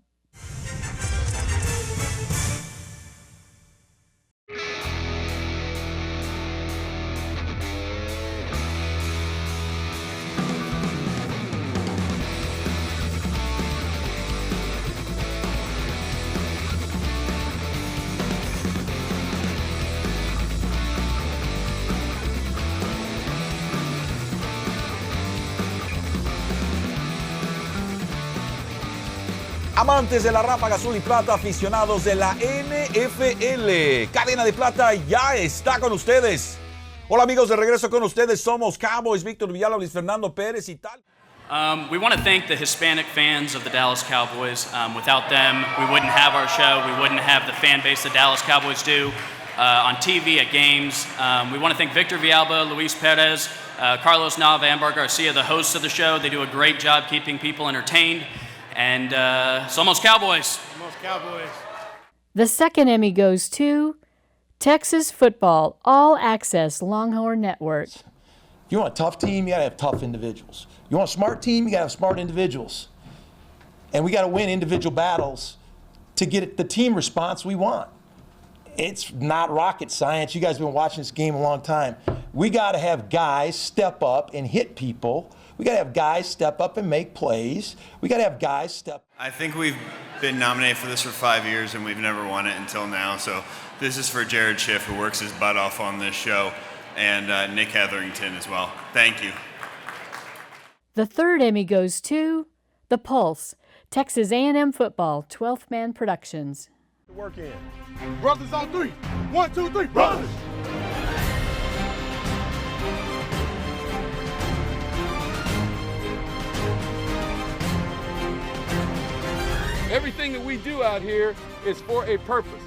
Amantes de la ráfaga azul y plata, aficionados de la NFL, Cadena de Plata ya está con ustedes. Hola amigos, de regreso con ustedes, somos Cowboys, Víctor Villalba, Luis Fernando Pérez y tal. We want to thank the Hispanic fans of the Dallas Cowboys. Without them, we wouldn't have our show. We wouldn't have the fan base the Dallas Cowboys do on TV, at games. We want to thank Victor Villalba, Luis Perez, Carlos Nava, Ambar Garcia, the hosts of the show. They do a great job keeping people entertained. And Somos Cowboys. Somos Cowboys. The second Emmy goes to Texas Football, All Access, Longhorn Network. If you want a tough team, you got to have tough individuals. You want a smart team, you got to have smart individuals. And we got to win individual battles to get the team response we want. It's not rocket science. You guys have been watching this game a long time. We got to have guys step up and hit people. We got to have guys step up and make plays. We got to have guys step. I think we've been nominated for this for 5 years and we've never won it until now. So this is for Jared Schiff, who works his butt off on this show, and Nick Hetherington as well. Thank you. The third Emmy goes to The Pulse, Texas A&M Football, 12th Man Productions. Work in. Brothers on 3. 1, 2, 3. Brothers. Everything that we do out here is for a purpose.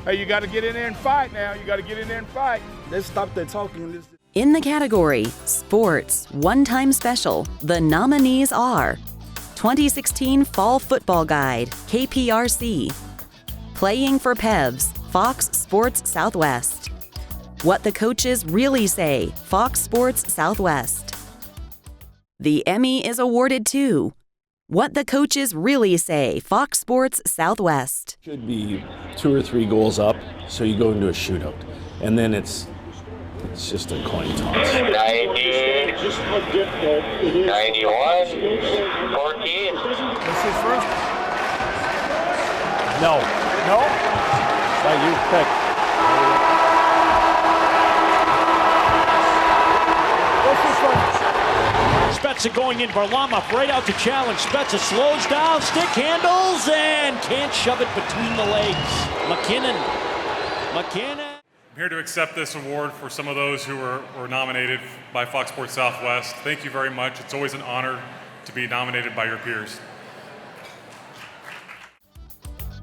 Hey, you got to get in there and fight now. You got to get in there and fight. Let's stop the talking. In the category Sports One-Time Special, the nominees are 2016 Fall Football Guide, KPRC, Playing for Pevs, Fox Sports Southwest, What the Coaches Really Say, Fox Sports Southwest. The Emmy is awarded to What the Coaches Really Say, Fox Sports Southwest. Should be 2 or 3 goals up, so you go into a shootout. And then it's just a coin toss. 90, 91, 14. This is first. No. That you pick. Spezza going in, Varlamov right out to challenge. Spezza slows down, stick handles, and can't shove it between the legs. McKinnon. I'm here to accept this award for some of those who were nominated by Fox Sports Southwest. Thank you very much. It's always an honor to be nominated by your peers.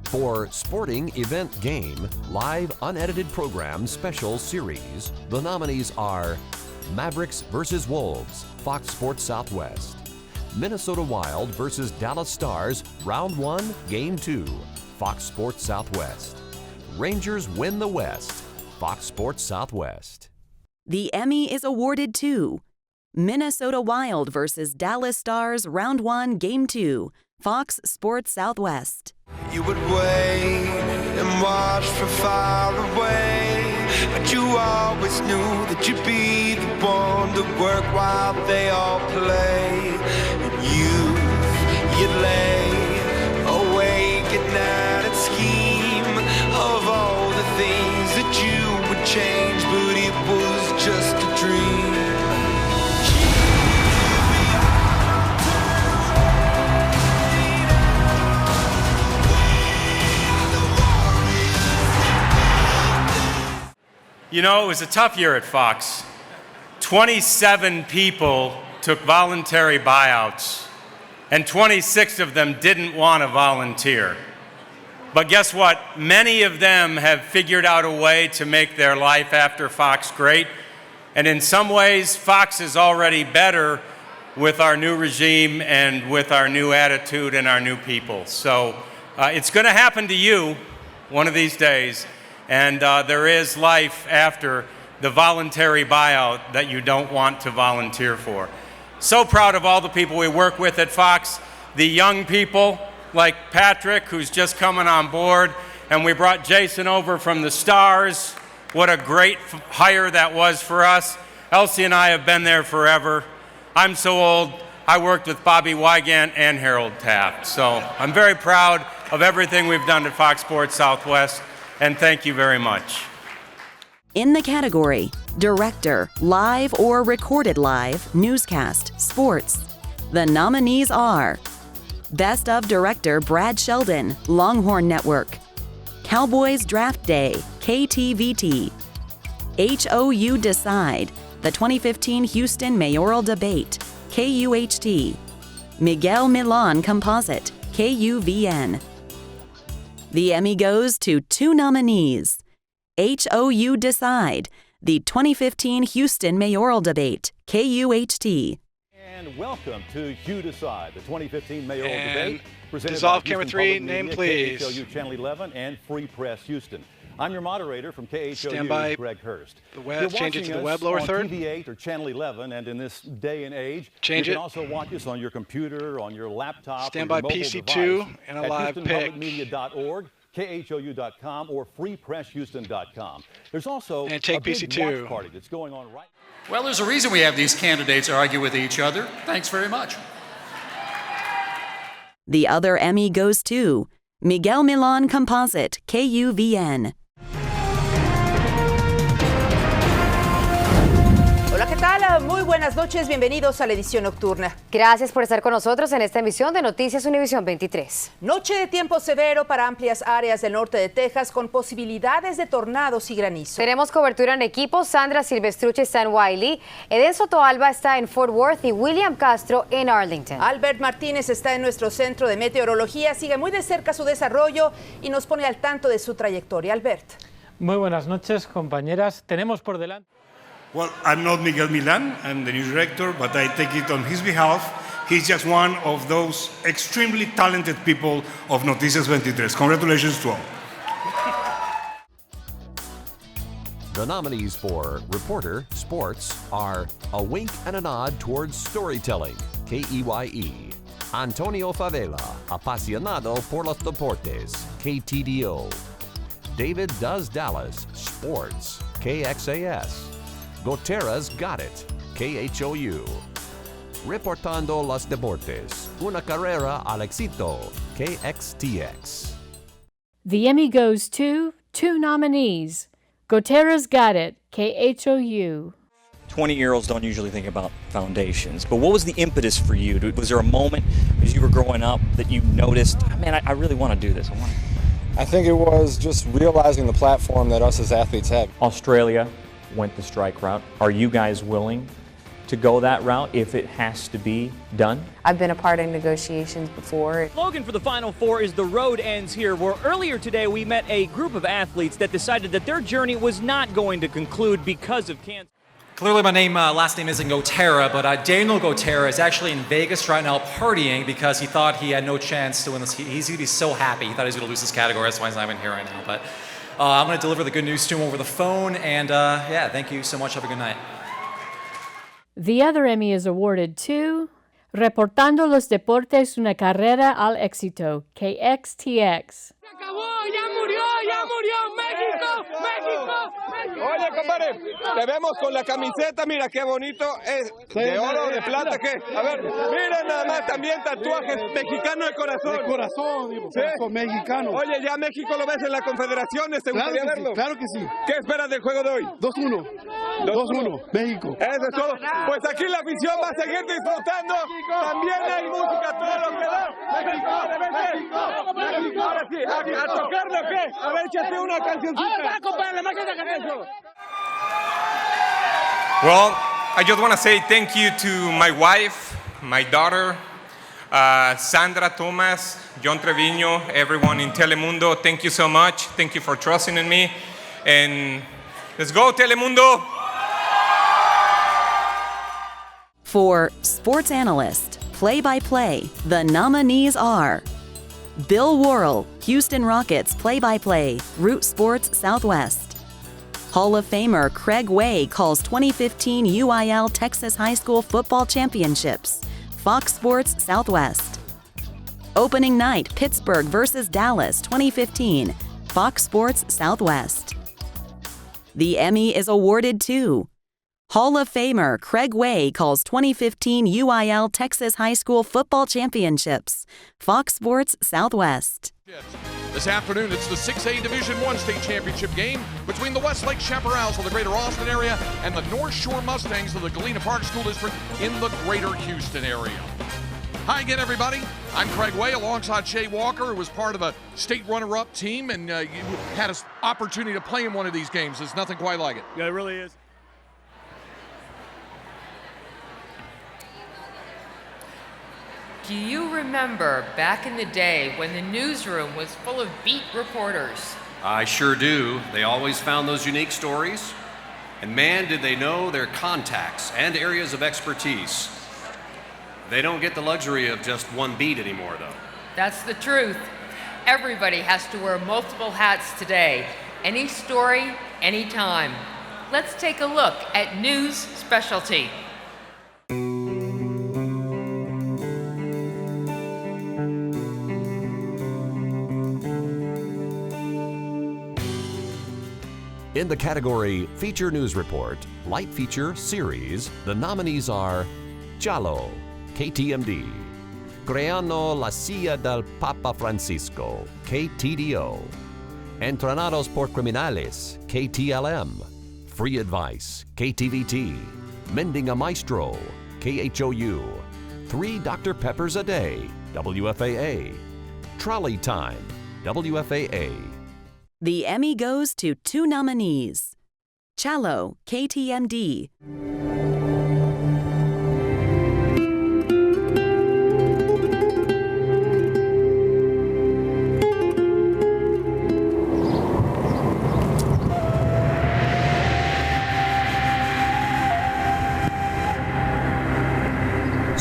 For Sporting Event Game, live unedited program special series, the nominees are Mavericks vs. Wolves, Fox Sports Southwest. Minnesota Wild vs. Dallas Stars, Round 1, Game 2, Fox Sports Southwest. Rangers win the West, Fox Sports Southwest. The Emmy is awarded to Minnesota Wild vs. Dallas Stars, Round 1, Game 2, Fox Sports Southwest. You would wait and watch from far away, but you always knew that you'd be the one to work while they all play. And you'd lay awake at night and scheme of all the things that you would change, but it was just a dream. You know, it was a tough year at Fox. 27 people took voluntary buyouts, and 26 of them didn't want to volunteer. But guess what? Many of them have figured out a way to make their life after Fox great. And in some ways, Fox is already better with our new regime and with our new attitude and our new people. So it's going to happen to you one of these days. And there is life after the voluntary buyout that you don't want to volunteer for. So proud of all the people we work with at Fox, the young people like Patrick, who's just coming on board, and we brought Jason over from the Stars. What a great hire that was for us. Elsie and I have been there forever. I'm so old, I worked with Bobby Wygant and Harold Taft. So I'm very proud of everything we've done at Fox Sports Southwest. And thank you very much. In the category Director, Live or Recorded Live, Newscast, Sports, the nominees are Best of Director Brad Sheldon, Longhorn Network, Cowboys Draft Day, KTVT, HOU Decide, the 2015 Houston Mayoral Debate, KUHT, Miguel Millan Composite, KUVN. The Emmy goes to 2 nominees. HOU Decide, the 2015 Houston Mayoral Debate, KUHT. And welcome to HOU Decide, the 2015 Mayoral Debate. Dissolve camera 3, name please. KHOU Channel 11 and Free Press Houston. I'm your moderator from KHOU, Greg Hurst. The web, change it to the web lower third. TV8 or Channel 11, and in this day and age, change you can also watch us on your computer, on your laptop, standby PC2 and a live pick. HoustonPublicMedia.org, KHOU.com, or FreePressHouston.com. There's also and take a big PC2 watch party that's going on right. Well, there's a reason we have these candidates argue with each other. Thanks very much. The other Emmy goes to Miguel Millan Composite, KUVN. Hola, ¿qué tal? Muy buenas noches, bienvenidos a la edición nocturna. Gracias por estar con nosotros en esta emisión de Noticias Univisión 23. Noche de tiempo severo para amplias áreas del norte de Texas con posibilidades de tornados y granizo. Tenemos cobertura en equipo. Sandra Silvestrucci está en Wiley, Eden Sotoalba está en Fort Worth y William Castro en Arlington. Albert Martínez está en nuestro centro de meteorología, sigue muy de cerca su desarrollo y nos pone al tanto de su trayectoria. Albert. Muy buenas noches, compañeras. Tenemos por delante... Well, I'm not Miguel Milan, I'm the news director, but I take it on his behalf. He's just one of those extremely talented people of Noticias 23. Congratulations to all. The nominees for Reporter Sports are A Wink and a Nod Towards Storytelling, KEYE. Antonio Favela, Apasionado por los Deportes, KTDO. David Does Dallas, Sports, KXAS. Gotera's Got It, KHOU. Reportando los Deportes, Una Carrera al Éxito, KXTX. The Emmy goes to 2 nominees. Gotera's Got It, KHOU. 20-year-olds don't usually think about foundations, but what was the impetus for you? Was there a moment as you were growing up that you noticed, man, I really want to do this? I think it was just realizing the platform that us as athletes have. Australia went the strike route. Are you guys willing to go that route if it has to be done? I've been a part of negotiations before. Slogan for the Final Four is "The Road Ends Here," where earlier today we met a group of athletes that decided that their journey was not going to conclude because of cancer. Clearly my last name isn't Gotera, but Daniel Gotera is actually in Vegas right now partying because he thought he had no chance to win this. He's going to be so happy. He thought he was going to lose this category. That's why he's not even here right now. But I'm going to deliver the good news to him over the phone. And yeah, thank you so much. Have a good night. The other Emmy is awarded to Reportando los Deportes, Una Carrera al Éxito, KXTX. Oye, compadre, te vemos con la camiseta, mira qué bonito es, de oro, de plata, ¿qué? A ver, miren nada más, también tatuajes mexicano de corazón. De corazón, digo, corazón mexicano. Oye, ya México lo ves en la Confederaciones, ¿te gustaría verlo? Sí, claro que sí. ¿Qué esperas del juego de hoy? 2-1. 2-1, México. Eso es todo. Pues aquí la afición va a seguir disfrutando. También hay música, todo lo que da. México, México, México. Ahora sí, a tocarlo, ¿qué? A ver, échate una cancioncita. Well, I just want to say thank you to my wife, my daughter, Sandra Thomas, John Treviño, everyone in Telemundo. Thank you so much. Thank you for trusting in me. And let's go, Telemundo! For Sports Analyst, Play-by-Play, the nominees are Bill Worrell, Houston Rockets Play-by-Play, Root Sports Southwest. Hall of Famer Craig Way calls 2015 UIL Texas High School Football Championships, Fox Sports Southwest. Opening night, Pittsburgh versus Dallas 2015, Fox Sports Southwest. The Emmy is awarded to Hall of Famer Craig Way calls 2015 UIL Texas High School Football Championships, Fox Sports Southwest. This afternoon, it's the 6A Division I state championship game between the Westlake Chaparrals of the greater Austin area and the North Shore Mustangs of the Galena Park School District in the greater Houston area. Hi again, everybody. I'm Craig Way alongside Shay Walker, who was part of a state runner-up team and had an opportunity to play in one of these games. There's nothing quite like it. Yeah, it really is. Do you remember back in the day when the newsroom was full of beat reporters? I sure do. They always found those unique stories. And man, did they know their contacts and areas of expertise. They don't get the luxury of just one beat anymore, though. That's the truth. Everybody has to wear multiple hats today. Any story, anytime. Let's take a look at News Specialty. In the category Feature News Report, Light Feature Series, the nominees are Chalo, KTMD, Creando la Silla del Papa Francisco, KTDO, Entrenados por Criminales, KTLM, Free Advice, KTVT, Mending a Maestro, KHOU, 3 Dr. Peppers a Day, WFAA, Trolley Time, WFAA. The Emmy goes to 2 nominees. Chalo, KTMD.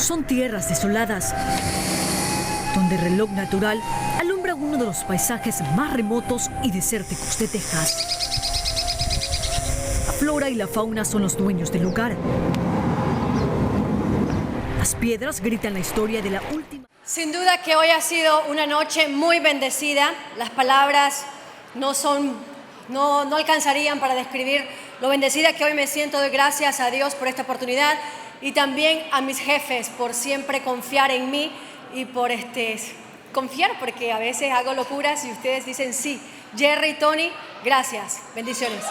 Son tierras desoladas, donde el reloj natural alumbra uno de los paisajes más remotos y desérticos de Texas. La flora y la fauna son los dueños del lugar. Las piedras gritan la historia de la última. Sin duda que hoy ha sido una noche muy bendecida. Las palabras no alcanzarían para describir lo bendecida que hoy me siento. Doy gracias a Dios por esta oportunidad y también a mis jefes por siempre confiar en mí y por confiar, porque a veces hago locuras y ustedes dicen sí. Jerry y Tony, gracias. Bendiciones.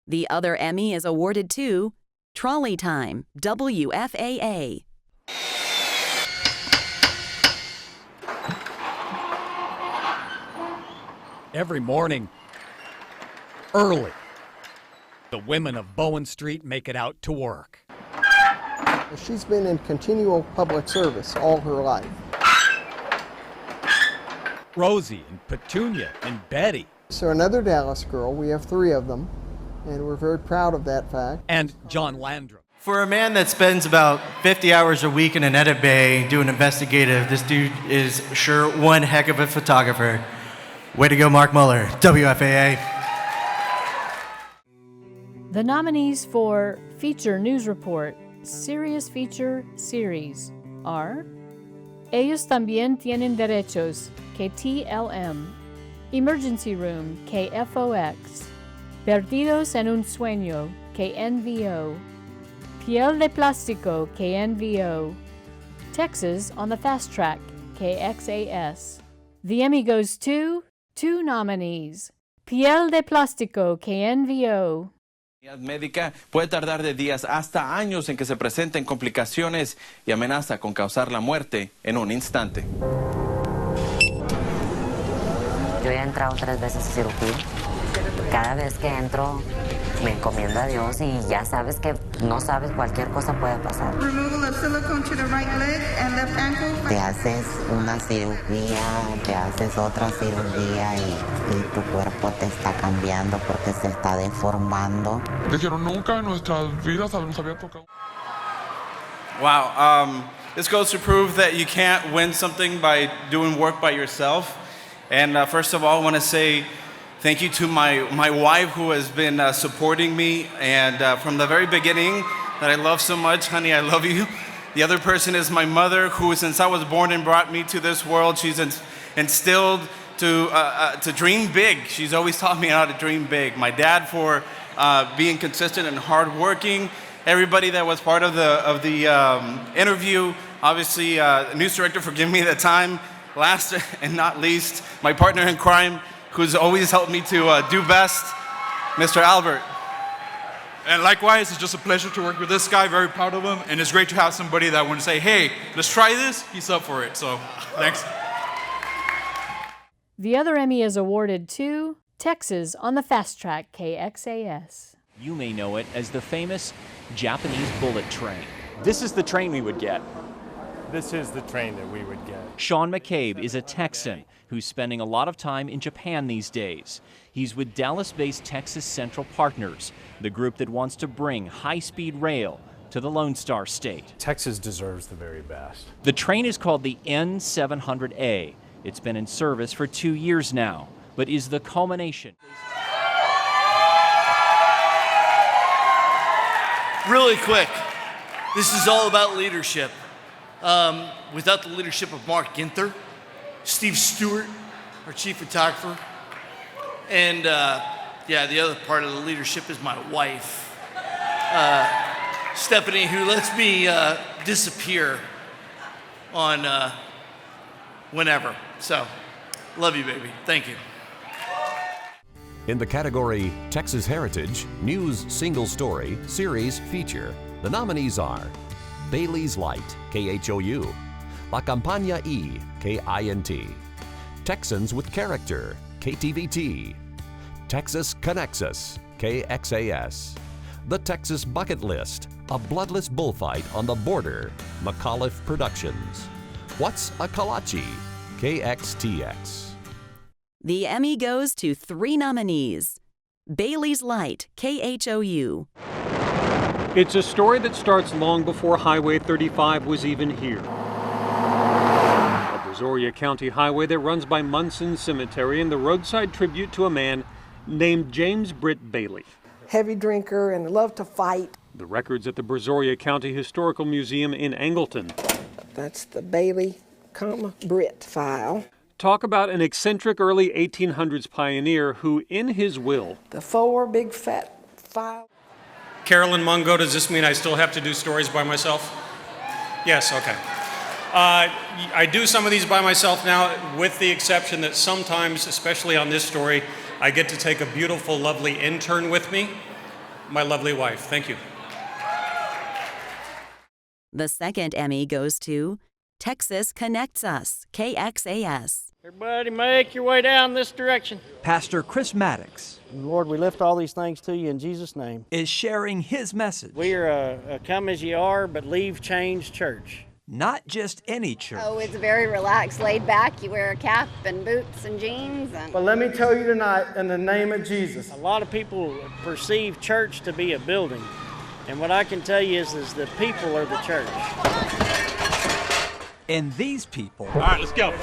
The other Emmy is awarded to Trolley Time, WFAA. Every morning, early, the women of Bowen Street make it out to work. She's been in continual public service all her life. Rosie and Petunia and Betty. So another Dallas girl, we have 3 of them, and we're very proud of that fact. And John Landrum. For a man that spends about 50 hours a week in an edit bay doing investigative, this dude is sure one heck of a photographer. Way to go, Mark Muller, WFAA. The nominees for Feature News Report, Serious Feature Series are Ellos También Tienen Derechos, KTLM, Emergency Room, KFOX, Perdidos en un Sueño, KNVO, Piel de Plástico, KNVO, Texas on the Fast Track, KXAS. The Emmy goes to 2 nominees, Piel de Plástico, KNVO. Médica puede tardar de días hasta años en que se presenten complicaciones y amenaza con causar la muerte en un instante. Yo he entrado 3 veces a cirugía. Cada vez que entro me encomiendo a Dios y ya sabes que no sabes, cualquier cosa puede pasar. Te haces una cirugía, te haces otra cirugía y tu cuerpo te está cambiando porque se está deformando. Dijeron, nunca en nuestras vidas nos había tocado. Wow, this goes to prove that you can't win something by doing work by yourself. And first of all, I want to say thank you to my wife who has been supporting me, and from the very beginning that I love so much. Honey, I love you. The other person is my mother, who since I was born and brought me to this world, she's instilled to dream big. She's always taught me how to dream big. My dad for being consistent and hardworking. Everybody that was part of the interview. Obviously, news director for giving me the time. Last and not least, my partner in crime, who's always helped me to do best, Mr. Albert. And likewise, it's just a pleasure to work with this guy, very proud of him, and it's great to have somebody that when say, hey, let's try this, he's up for it, so thanks. The other Emmy is awarded to Texas on the Fast Track, KXAS. You may know it as the famous Japanese bullet train. This is the train we would get. This is the train that we would get. Sean McCabe is a Texan who's spending a lot of time in Japan these days. He's with Dallas-based Texas Central Partners, the group that wants to bring high-speed rail to the Lonestar state. Texas deserves the very best. The train is called the N700A. It's been in service for 2 years now, but is the culmination. Really quick, this is all about leadership. Without the leadership of Mark Ginther, Steve Stewart, our chief photographer, and the other part of the leadership is my wife, Stephanie, who lets me disappear on whenever. So, love you, baby. Thank you. In the category Texas Heritage, News Single Story, Series Feature, the nominees are Bailey's Light, KHOU, La Campaña E, KINT, Texans with Character, KTVT, Texas Connects Us, KXAS, The Texas Bucket List, A Bloodless Bullfight on the Border, McAuliffe Productions, What's a Kolache, KXTX. The Emmy goes to 3 nominees. Bailey's Light, KHOU. It's a story that starts long before Highway 35 was even here. A Brazoria County highway that runs by Munson Cemetery and the roadside tribute to a man named James Britt Bailey. Heavy drinker and loved to fight. The records at the Brazoria County Historical Museum in Angleton. That's the Bailey, Britt file. Talk about an eccentric early 1800s pioneer who, in his will, the 4 big fat file. Carolyn Mungo, does this mean I still have to do stories by myself? Yes, okay. I do some of these by myself now, with the exception that sometimes, especially on this story, I get to take a beautiful, lovely intern with me, my lovely wife. Thank you. The second Emmy goes to Texas Connects Us, KXAS. Everybody make your way down this direction. Pastor Chris Maddox, Lord, we lift all these things to you in Jesus' name, is sharing his message. We are a come as you are, but leave changed church. Not just any church. Oh, it's very relaxed, laid back. You wear a cap and boots and jeans. But let me tell you tonight, in the name of Jesus, a lot of people perceive church to be a building. And what I can tell you is the people are the church. And these people, All right, let's go.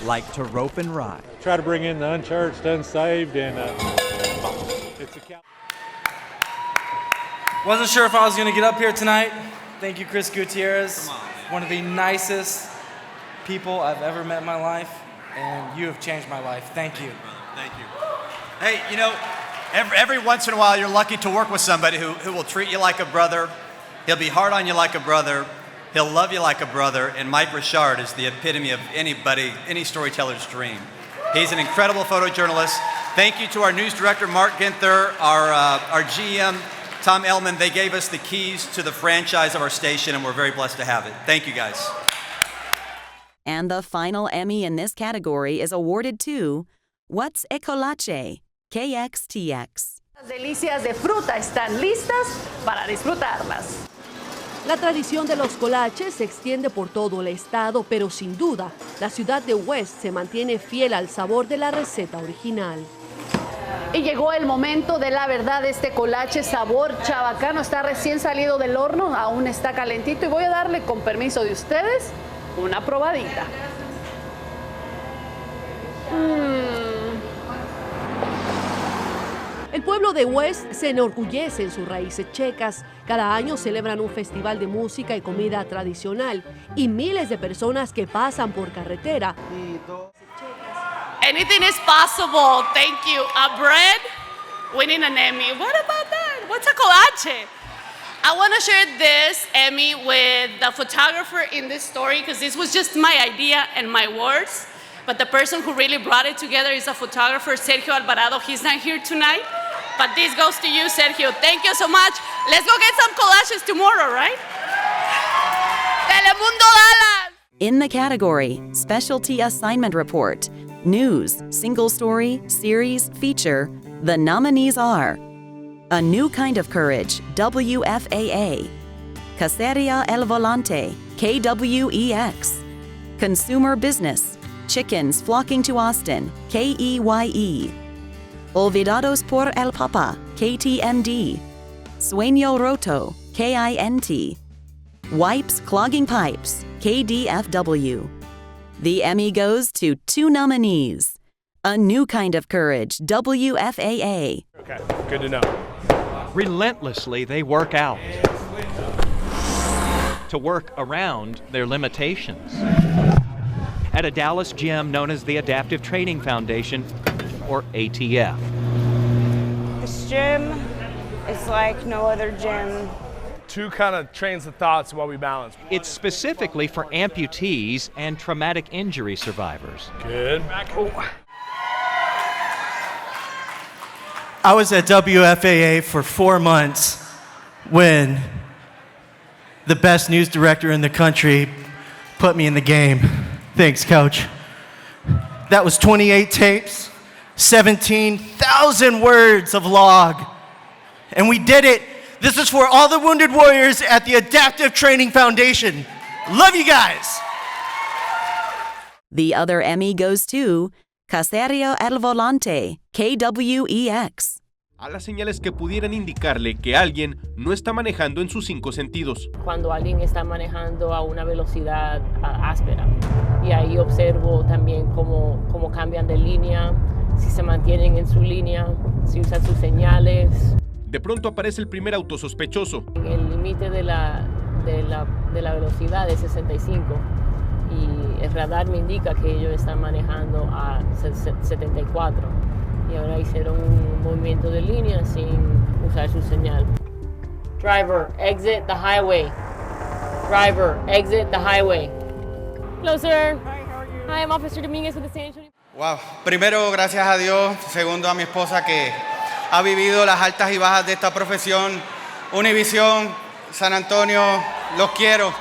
Like to rope and ride. Try to bring in the unchurched, unsaved, and it's a Wasn't sure if I was going to get up here tonight. Thank you, Chris Gutierrez. One of the nicest people I've ever met in my life, and you have changed my life. Thank you. Thank you. Hey, you know, every once in a while you're lucky to work with somebody who will treat you like a brother. He'll be hard on you like a brother. He'll love you like a brother, and Mike Richard is the epitome of any storyteller's dream. He's an incredible photojournalist. Thank you to our news director, Mark Ginther, our GM, Tom Ellman. They gave us the keys to the franchise of our station, and we're very blessed to have it. Thank you, guys. And the final Emmy in this category is awarded to What's Ecolache, KXTX. Las delicias de fruta están listas para disfrutarlas. La tradición de los colaches se extiende por todo el estado, pero sin duda, la ciudad de West se mantiene fiel al sabor de la receta original. Y llegó el momento de la verdad. Este colache sabor chabacano está recién salido del horno, aún está calentito y voy a darle, con permiso de ustedes, una probadita. El pueblo de West se enorgullece en sus raíces checas. Cada año celebran un festival de música y comida tradicional y miles de personas que pasan por carretera. Anything is possible. Thank you. A bread winning an Emmy. What about that? What's a colache? I want to share this Emmy with the photographer in this story because this was just my idea and my words. But the person who really brought it together is a photographer, Sergio Alvarado. He's not here tonight, but this goes to you, Sergio. Thank you so much. Let's go get some collages tomorrow, right? Telemundo Dallas! In the category Specialty Assignment Report, News, Single Story, Series, Feature, the nominees are A New Kind of Courage, WFAA, Caceria El Volante, KWEX, Consumer Business, Chickens Flocking to Austin, KEYE, Olvidados por el Papa, KTMD, Sueño Roto, KINT, Wipes Clogging Pipes, KDFW. The Emmy goes to 2 nominees. A New Kind of Courage, WFAA. Okay, good to know. Relentlessly, they work out to work around their limitations. At a Dallas gym known as the Adaptive Training Foundation, or ATF. This gym is like no other gym. 2 kind of trains of thoughts while we balance. It's specifically for amputees and traumatic injury survivors. Good. I was at WFAA for 4 months when the best news director in the country put me in the game. Thanks, Coach. That was 28 tapes, 17,000 words of log. And we did it. This is for all the wounded warriors at the Adaptive Training Foundation. Love you guys. The other Emmy goes to Caserio El Volante, KWEX. a las señales que pudieran indicarle que alguien no está manejando en sus 5 sentidos. Cuando alguien está manejando a una velocidad áspera, y ahí observo también cómo cambian de línea, si se mantienen en su línea, si usan sus señales. De pronto aparece el primer auto sospechoso. El límite de la velocidad es 65 y el radar me indica que ellos están manejando a 74. Y ahora hicieron un movimiento de línea sin usar su señal. Driver, exit the highway. Driver, exit the highway. Hello, sir. Hi, I'm Officer Dominguez with the San Antonio. Wow. Primero, gracias a Dios. Segundo, a mi esposa que ha vivido las altas y bajas de esta profesión. Univisión, San Antonio, los quiero.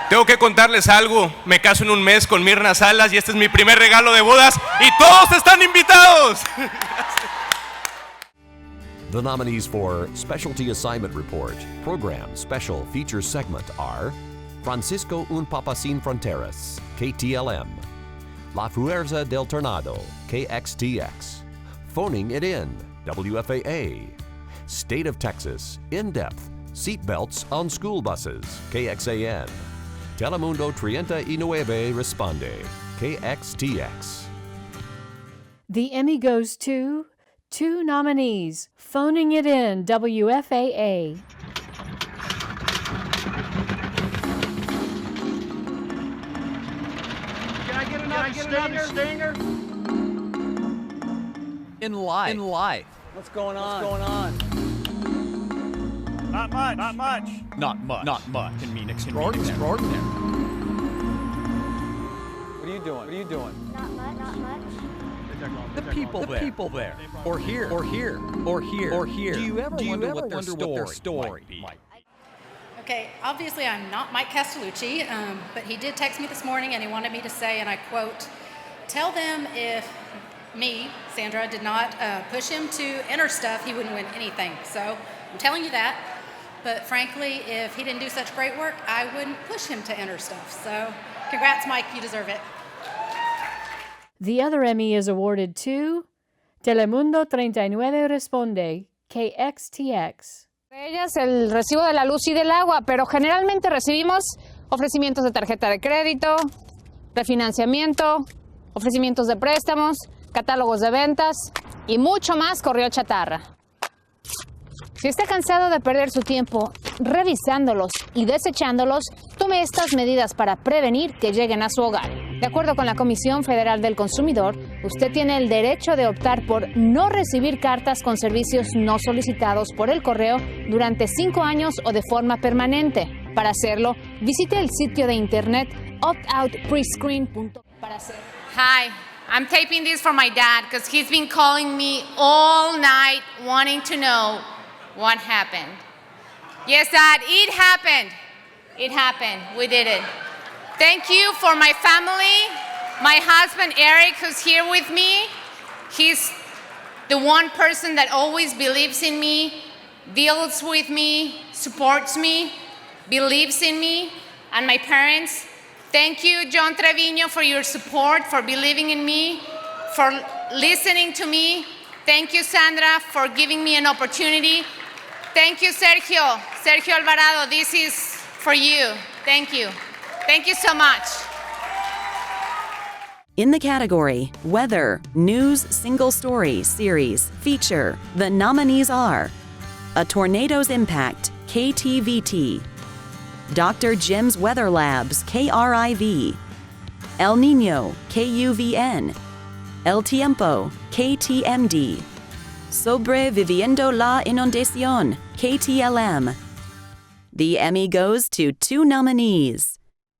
Tengo que contarles algo, me caso en un mes con Mirna Salas y este es mi primer regalo de bodas y todos están invitados. The nominees for Specialty Assignment Report, Program Special Feature Segment are Francisco Un Papa Sin Fronteras, KTLM, La Fuerza del Tornado, KXTX, Phoning It In, WFAA, State of Texas, In-Depth, Seatbelts on School Buses, KXAN, Telemundo 39 Responde, KXTX. The Emmy goes to 2 nominees, Phoning It In, WFAA. Can I get another stinger? In life. What's going on? Not much. Not much. Can mean extraordinary. What are you doing? Not much. The people there. Or here. Do you ever wonder what their story might be? Okay, obviously I'm not Mike Castellucci, but he did text me this morning and he wanted me to say, and I quote, "Tell them if me, Sandra, did not push him to enter stuff, he wouldn't win anything." So I'm telling you that. But frankly, if he didn't do such great work, I wouldn't push him to enter stuff. So congrats, Mike, you deserve it. The other Emmy is awarded to Telemundo 39 Responde, KXTX. Ellas el recibo de la luz y del agua, pero generalmente recibimos ofrecimientos de tarjeta de crédito, refinanciamiento, ofrecimientos de préstamos, catálogos de ventas y mucho más correo chatarra. Si está cansado de perder su tiempo revisándolos y desechándolos, tome estas medidas para prevenir que lleguen a su hogar. De acuerdo con la Comisión Federal del Consumidor, usted tiene el derecho de optar por no recibir cartas con servicios no solicitados por el correo durante 5 años o de forma permanente. Para hacerlo, visite el sitio de internet optoutprescreen.com para hacerlo. Hi, I'm taping this for my dad because he's been calling me all night wanting to know what happened. Yes, Dad, it happened. It happened. We did it. Thank you for my family, my husband Eric, who's here with me. He's the one person that always believes in me, deals with me, supports me, believes in me, and my parents. Thank you, John Trevino, for your support, for believing in me, for listening to me. Thank you, Sandra, for giving me an opportunity. Thank you, Sergio Alvarado, this is for you. Thank you. Thank you so much. In the category Weather, News, Single Story, Series, Feature, the nominees are A Tornado's Impact, KTVT, Dr. Jim's Weather Labs, KRIV, El Nino, KUVN, El Tiempo, KTMD, Sobreviviendo la Inundación, KTLM. The Emmy goes to 2 nominees.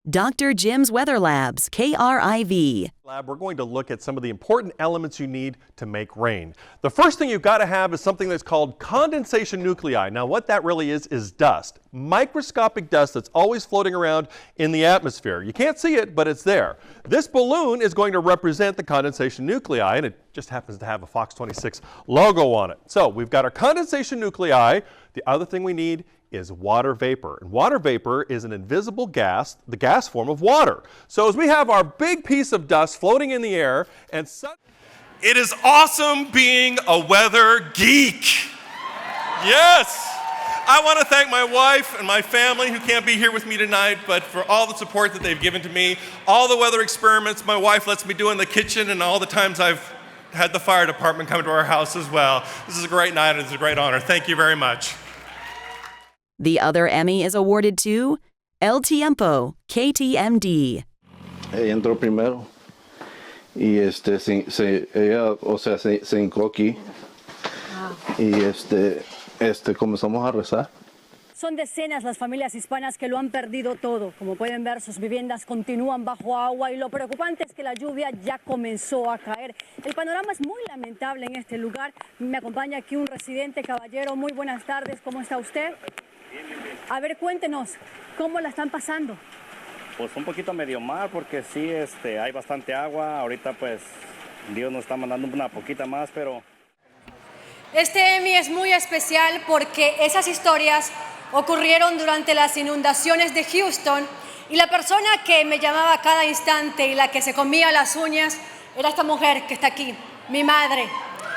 Dr. Jim's Weather Labs, KRIV. We're going to look at some of the important elements you need to make rain. The first thing you've got to have is something that's called condensation nuclei. Now what that really is dust. Microscopic dust that's always floating around in the atmosphere. You can't see it, but it's there. This balloon is going to represent the condensation nuclei, and it just happens to have a Fox 26 logo on it. So we've got our condensation nuclei. The other thing we need is water vapor. And water vapor is an invisible gas, the gas form of water. So as we have our big piece of dust floating in the air and It is awesome being a weather geek. Yes. I want to thank my wife and my family who can't be here with me tonight, but for all the support that they've given to me, all the weather experiments my wife lets me do in the kitchen, and all the times I've had the fire department come to our house as well. This is a great night and it's a great honor. Thank you very much. The other Emmy is awarded to El Tiempo, KTMD. Ella entró primero y ella, o sea, se hincó aquí y comenzamos a rezar. Son decenas las familias hispanas que lo han perdido todo. Como pueden ver, sus viviendas continúan bajo agua y lo preocupante es que la lluvia ya comenzó a caer. El panorama es muy lamentable en este lugar. Me acompaña aquí un residente. Caballero, muy buenas tardes. ¿Cómo está usted? Bien, bien, bien. A ver, cuéntenos, ¿cómo la están pasando? Pues un poquito medio mal porque sí, hay bastante agua. Ahorita pues Dios nos está mandando una poquita más, pero... Este Emmy es muy especial porque esas historias ocurrieron durante las inundaciones de Houston y la persona que me llamaba a cada instante y la que se comía las uñas era esta mujer que está aquí, mi madre.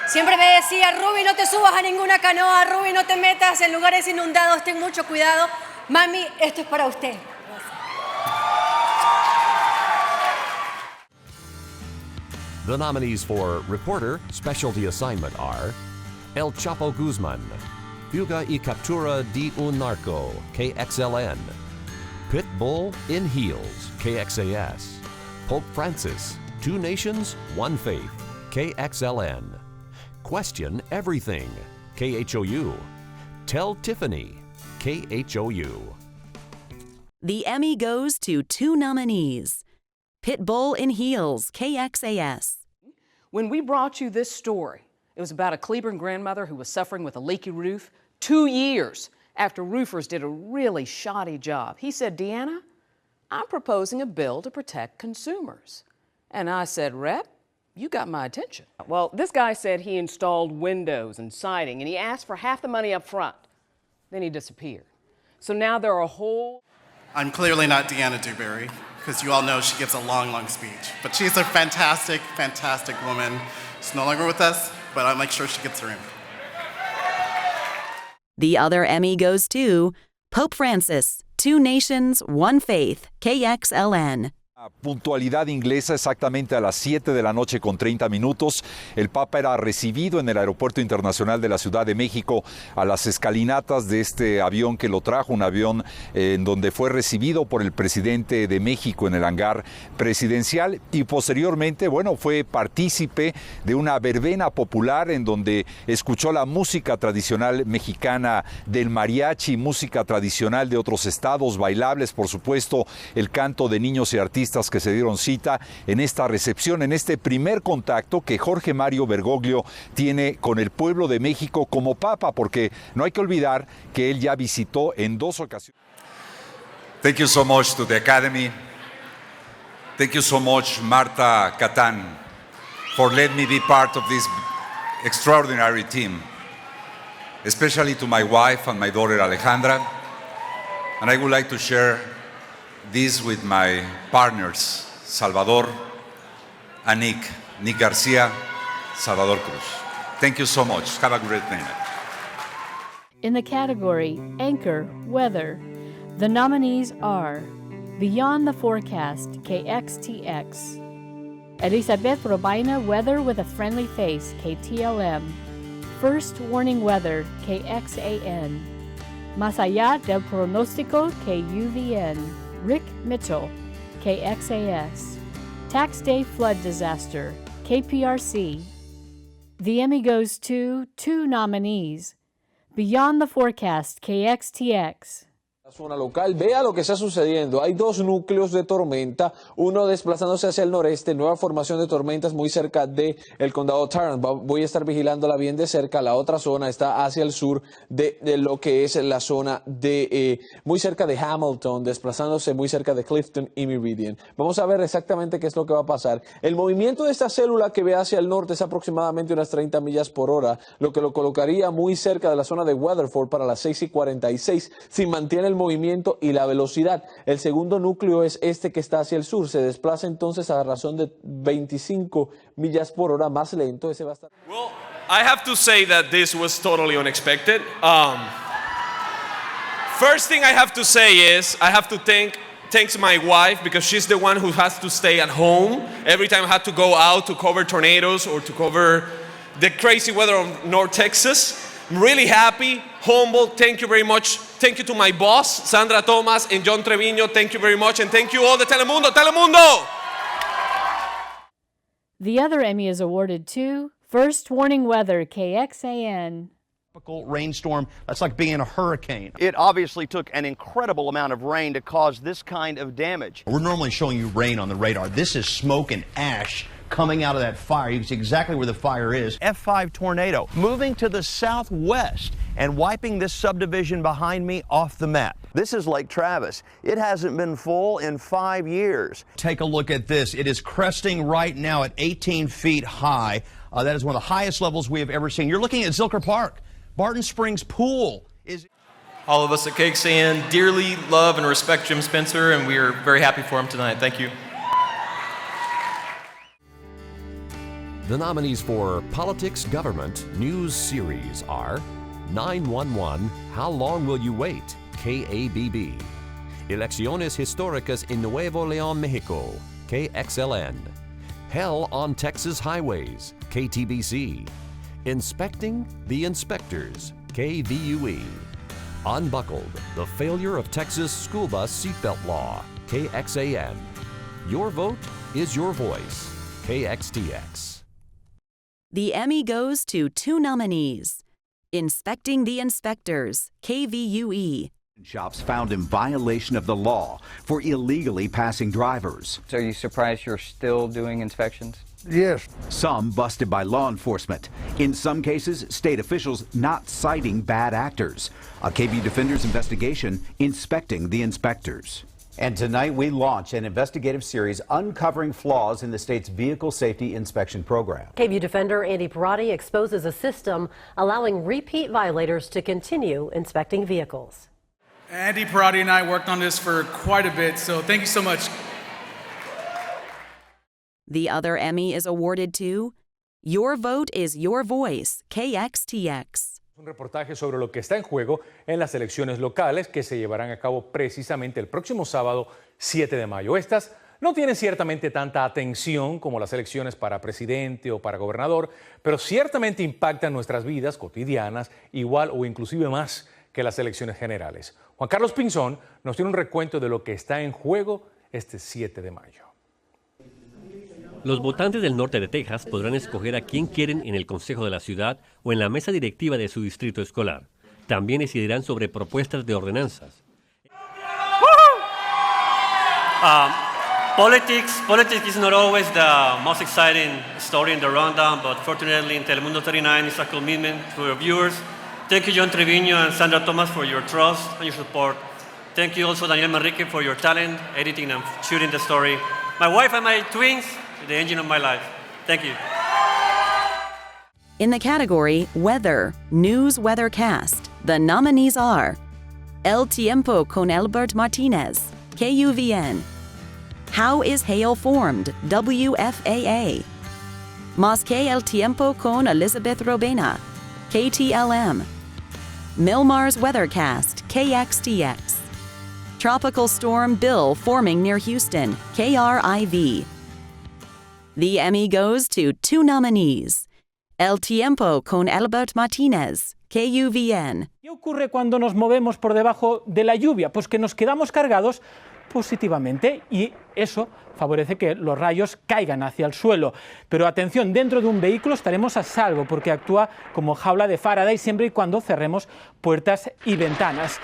Siempre me decía, Ruby, no te subas a ninguna canoa, Ruby, no te metas en lugares inundados, ten mucho cuidado. Mami, esto es para usted. The nominees for Reporter Specialty Assignment are El Chapo Guzman, Fuga y Captura de un Narco, KXLN, Pit Bull in Heels, KXAS, Pope Francis, Two Nations, One Faith, KXLN, Question Everything, KHOU, Tell Tiffany, KHOU. The Emmy goes to two nominees. Pitbull in Heels, KXAS. When we brought you this story, it was about a Cleburne grandmother who was suffering with a leaky roof 2 years after roofers did a really shoddy job. He said, Deanna, I'm proposing a bill to protect consumers. And I said, Rep, you got my attention. Well, this guy said he installed windows and siding, and he asked for half the money up front. Then he disappeared. So now there are a whole... I'm clearly not Deanna Dewberry, because you all know she gives a long, long speech. But she's a fantastic, fantastic woman. She's no longer with us, but I'll make sure she gets her in. The other Emmy goes to Pope Francis, Two Nations, One Faith, KXLN. Puntualidad inglesa exactamente a las 7 de la noche con 30 minutos. El Papa era recibido en el Aeropuerto Internacional de la Ciudad de México a las escalinatas de este avión que lo trajo, un avión en donde fue recibido por el presidente de México en el hangar presidencial y posteriormente, bueno, fue partícipe de una verbena popular en donde escuchó la música tradicional mexicana del mariachi, música tradicional de otros estados, bailables, por supuesto, el canto de niños y artistas que se dieron cita en esta recepción, en este primer contacto que Jorge Mario Bergoglio tiene con el pueblo de México como Papa, porque no hay que olvidar que él ya visitó en 2 ocasiones. Thank you so much to the Academy. Thank you so much, Marta Catán, for letting me be part of this extraordinary team, especially to my wife and my daughter Alejandra. And I would like to share this with my partners, Salvador and Nick Garcia, Salvador Cruz. Thank you so much. Have a great night. In the category Anchor Weather, the nominees are Beyond the Forecast, KXTX, Elizabeth Robaina Weather with a Friendly Face, KTLM, First Warning Weather, KXAN, Más Allá del Pronóstico, KUVN, Rick Mitchell, KXAS, Tax Day Flood Disaster, KPRC. The Emmy goes to two nominees, Beyond the Forecast, KXTX. Zona local, vea lo que está sucediendo. Hay 2 núcleos de tormenta, uno desplazándose hacia el noreste, nueva formación de tormentas muy cerca del condado Tarrant. Voy a estar vigilándola bien de cerca. La otra zona está hacia el sur de lo que es la zona de muy cerca de Hamilton, desplazándose muy cerca de Clifton y Meridian. Vamos a ver exactamente qué es lo que va a pasar. El movimiento de esta célula que ve hacia el norte es aproximadamente unas 30 millas por hora, lo que lo colocaría muy cerca de la zona de Weatherford para las 6:46. Si mantiene el el movimiento y la velocidad. El segundo núcleo es este que está hacia el sur. Se desplaza entonces a razón de 25 millas por hora más lento. Ese va a estar... I have to say that this was totally unexpected. First thing I have to say is I have to thanks my wife because she's the one who has to stay at home every time I had to go out to cover tornadoes or to cover the crazy weather of North Texas. I'm really happy, humble. Thank you very much. Thank you to my boss, Sandra Thomas and John Treviño. Thank you very much. And thank you all the Telemundo. Telemundo! The other Emmy is awarded to First Warning Weather, KXAN. Rainstorm, that's like being a hurricane. It obviously took an incredible amount of rain to cause this kind of damage. We're normally showing you rain on the radar. This is smoke and ash coming out of that fire. You can see exactly where the fire is. F5 tornado moving to the southwest and wiping this subdivision behind me off the map. This is Lake Travis. It hasn't been full in 5 years. Take a look at this. It is cresting right now at 18 feet high. That is one of the highest levels we have ever seen. You're looking at Zilker Park. Barton Springs Pool is... All of us at KXAN dearly love and respect Jim Spencer, and we are very happy for him tonight. Thank you. The nominees for Politics Government News Series are 911, How Long Will You Wait? KABB. Elecciones Históricas en Nuevo León, Mexico. KXLN. Hell on Texas Highways. KTBC. Inspecting the Inspectors, KVUE. Unbuckled, the failure of Texas school bus seatbelt law, KXAN. Your vote is your voice, KXTX. The Emmy goes to 2 nominees. Inspecting the Inspectors, KVUE. Shops found in violation of the law for illegally passing drivers. So are you surprised you're still doing inspections? Yes. Some busted by law enforcement. In some cases, state officials not citing bad actors. A KVU Defender's investigation inspecting the inspectors. And tonight we launch an investigative series uncovering flaws in the state's vehicle safety inspection program. KVU Defender Andy Parati exposes a system allowing repeat violators to continue inspecting vehicles. Andy Parati and I worked on this for quite a bit, so thank you so much. The other Emmy is awarded to Your Vote is Your Voice, KXTX. Un reportaje sobre lo que está en juego en las elecciones locales que se llevarán a cabo precisamente el próximo sábado 7 de mayo. Estas no tienen ciertamente tanta atención como las elecciones para presidente o para gobernador, pero ciertamente impactan nuestras vidas cotidianas igual o inclusive más que las elecciones generales. Juan Carlos Pinzón nos tiene un recuento de lo que está en juego este 7 de mayo. Los votantes del norte de Texas podrán escoger a quién quieren en el Consejo de la Ciudad o en la mesa directiva de su distrito escolar. También decidirán sobre propuestas de ordenanzas. Politics is not always the most exciting story in the rundown, but fortunately in Telemundo 39 is a commitment to your viewers. Thank you, John Treviño and Sandra Thomas, for your trust and your support. Thank you also, Daniel Manrique, for your talent, editing and shooting the story. My wife and my twins, the engine of my life. Thank you. In the category Weather, News Weathercast, the nominees are El Tiempo con Albert Martinez, KUVN. How is Hail Formed, WFAA. Más que el Tiempo con Elizabeth Robena, KTLM. Milmar's Weathercast, KXTX. Tropical Storm Bill forming near Houston, KRIV. The Emmy goes to 2 nominees. El Tiempo con Albert Martinez, KUVN. ¿Qué ocurre cuando nos movemos por debajo de la lluvia? Pues que nos quedamos cargados positivamente y eso favorece que los rayos caigan hacia el suelo. Pero atención, dentro de un vehículo estaremos a salvo porque actúa como jaula de Faraday siempre y cuando cerremos puertas y ventanas.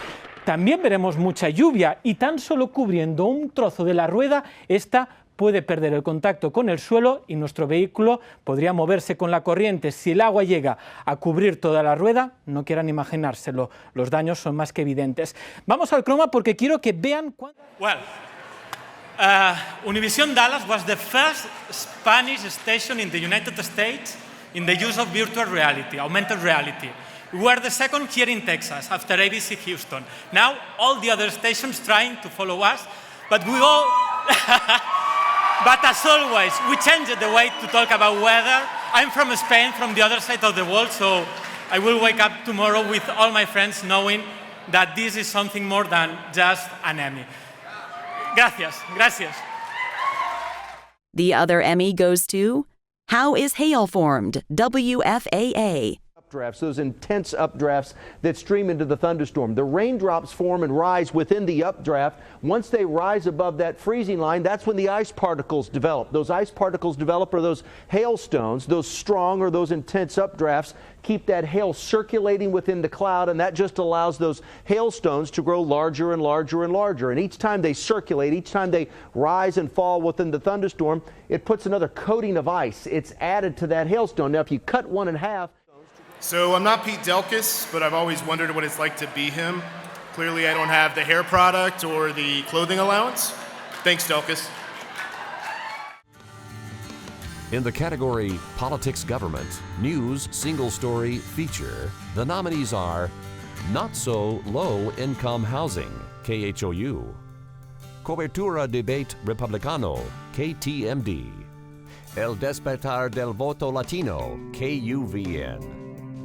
También veremos mucha lluvia y tan solo cubriendo un trozo de la rueda, esta puede perder el contacto con el suelo y nuestro vehículo podría moverse con la corriente. Si el agua llega a cubrir toda la rueda, no quieran imaginárselo, los daños son más que evidentes. Vamos al croma porque quiero que vean... Well, Univision Dallas was the first Spanish station in the United States in the use of virtual reality, augmented reality. We were the second here in Texas after ABC Houston. Now all the other stations trying to follow us, but we all, but as always, we changed the way to talk about weather. I'm from Spain, from the other side of the world, so I will wake up tomorrow with all my friends knowing that this is something more than just an Emmy. Gracias, gracias. The other Emmy goes to How is Hail Formed? WFAA. Updrafts, those intense updrafts that stream into the thunderstorm. The raindrops form and rise within the updraft. Once they rise above that freezing line, that's when the ice particles develop. Those ice particles develop are those hailstones. Those strong or those intense updrafts keep that hail circulating within the cloud, and that just allows those hailstones to grow larger and larger and larger. And each time they circulate, each time they rise and fall within the thunderstorm, it puts another coating of ice. It's added to that hailstone. Now, if you cut one in half. So I'm not Pete Delkus, but I've always wondered what it's like to be him. Clearly, I don't have the hair product or the clothing allowance. Thanks, Delkus. In the category Politics Government, News Single Story Feature, the nominees are Not So Low Income Housing, KHOU, Cobertura Debate Republicano, KTMD, El Despertar del Voto Latino, KUVN,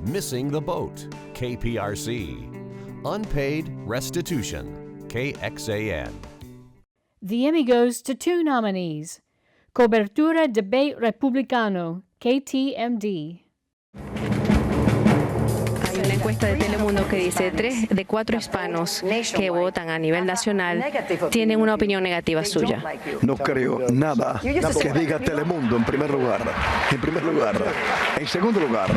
Missing the Boat, KPRC, Unpaid Restitution, KXAN. The Emmy goes to two nominees, Cobertura Debate Republicano, KTMD. Hay una encuesta de Telemundo que dice 3 de 4 hispanos que votan a nivel nacional tienen una opinión negativa suya. No creo nada que diga Telemundo en primer lugar. En primer lugar. En segundo lugar.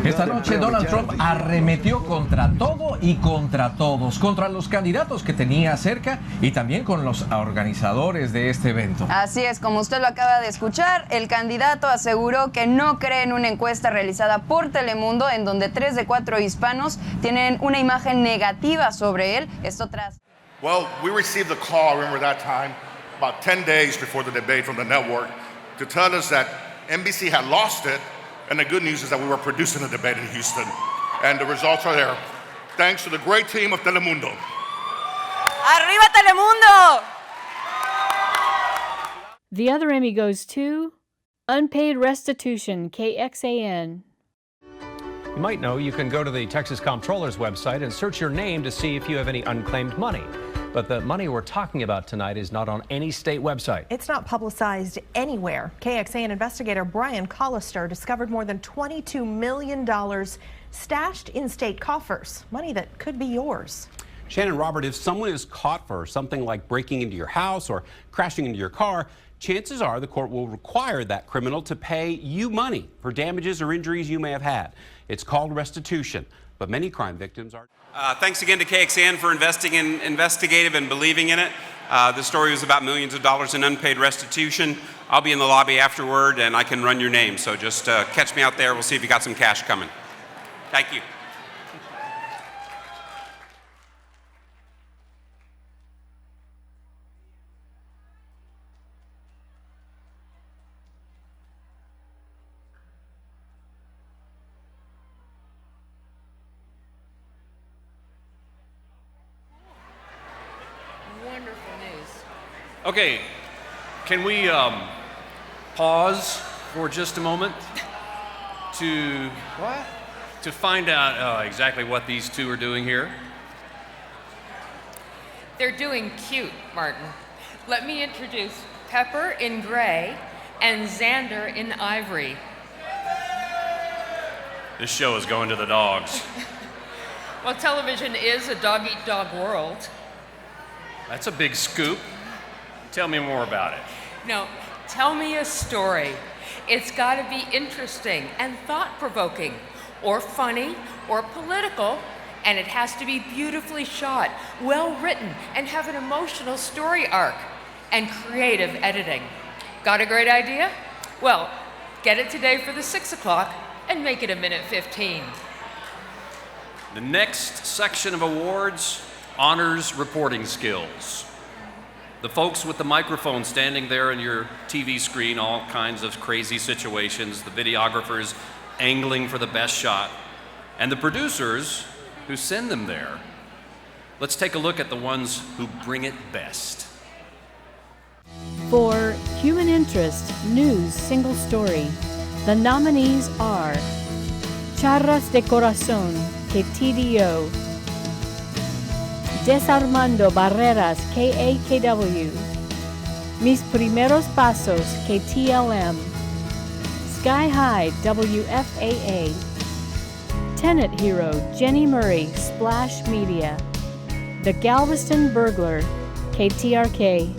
Esta noche Donald Trump arremetió contra todo y contra todos, contra los candidatos que tenía cerca y también con los organizadores de este evento. Así es, como usted lo acaba de escuchar, el candidato aseguró que no cree en una encuesta realizada por Telemundo en donde 3 de 4 hispanos tienen una imagen negativa sobre él. Esto tras... Well, we received a call, remember that time, about 10 days before the debate from the network to tell us that NBC had lost it, and the good news is that we were producing the debate in Houston, and the results are there. Thanks to the great team of Telemundo. ¡Arriba Telemundo! The other Emmy goes to Unpaid Restitution, KXAN. You might know you can go to the Texas Comptroller's website and search your name to see if you have any unclaimed money. But the money we're talking about tonight is not on any state website. It's not publicized anywhere. KXAN investigator Brian Collister discovered more than $22 million stashed in state coffers, money that could be yours. Shannon Robert, if someone is caught for something like breaking into your house or crashing into your car, chances are the court will require that criminal to pay you money for damages or injuries you may have had. It's called restitution, but many crime victims are... Thanks again to KXAN for investing in investigative and believing in it. The story was about millions of dollars in unpaid restitution. I'll be in the lobby afterward, and I can run your name, so just catch me out there. We'll see if you got some cash coming. Thank you. Okay, can we pause for just a moment to find out exactly what these two are doing here? They're doing cute, Martin. Let me introduce Pepper in gray and Xander in ivory. This show is going to the dogs. Well, television is a dog-eat-dog world. That's a big scoop. Tell me more about it. No, tell me a story. It's got to be interesting and thought-provoking, or funny, or political, and it has to be beautifully shot, well-written, and have an emotional story arc, and creative editing. Got a great idea? Well, get it today for the 6 o'clock and make it a minute 15. The next section of awards honors reporting skills. The folks with the microphone standing there on your TV screen, all kinds of crazy situations, the videographers angling for the best shot, and the producers who send them there. Let's take a look at the ones who bring it best. For Human Interest News Single Story, the nominees are Charras de Corazón, KTDO, Desarmando Barreras, KAKW, Mis Primeros Pasos, KTLM, Sky High, WFAA, Tenet Hero, Jenny Murray, Splash Media, The Galveston Burglar, KTRK,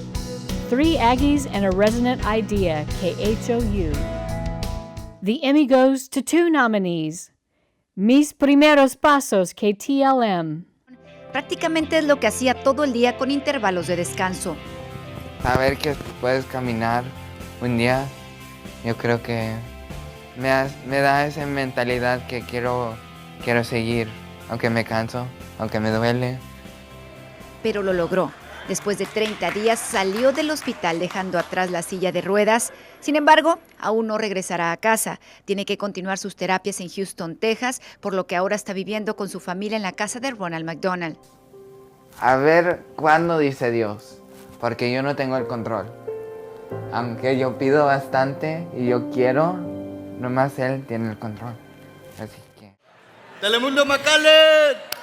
Three Aggies and a Resonant Idea, KHOU. The Emmy goes to two nominees, Mis Primeros Pasos, KTLM. Prácticamente es lo que hacía todo el día con intervalos de descanso. Saber que puedes caminar un día, yo creo que me da esa mentalidad que quiero seguir, aunque me canso, aunque me duele. Pero lo logró. Después de 30 días salió del hospital dejando atrás la silla de ruedas. Sin embargo, aún no regresará a casa. Tiene que continuar sus terapias en Houston, Texas, por lo que ahora está viviendo con su familia en la casa de Ronald McDonald. A ver cuándo dice Dios, porque yo no tengo el control. Aunque yo pido bastante y yo quiero, nomás Él tiene el control. Así que... ¡Telemundo McAllen!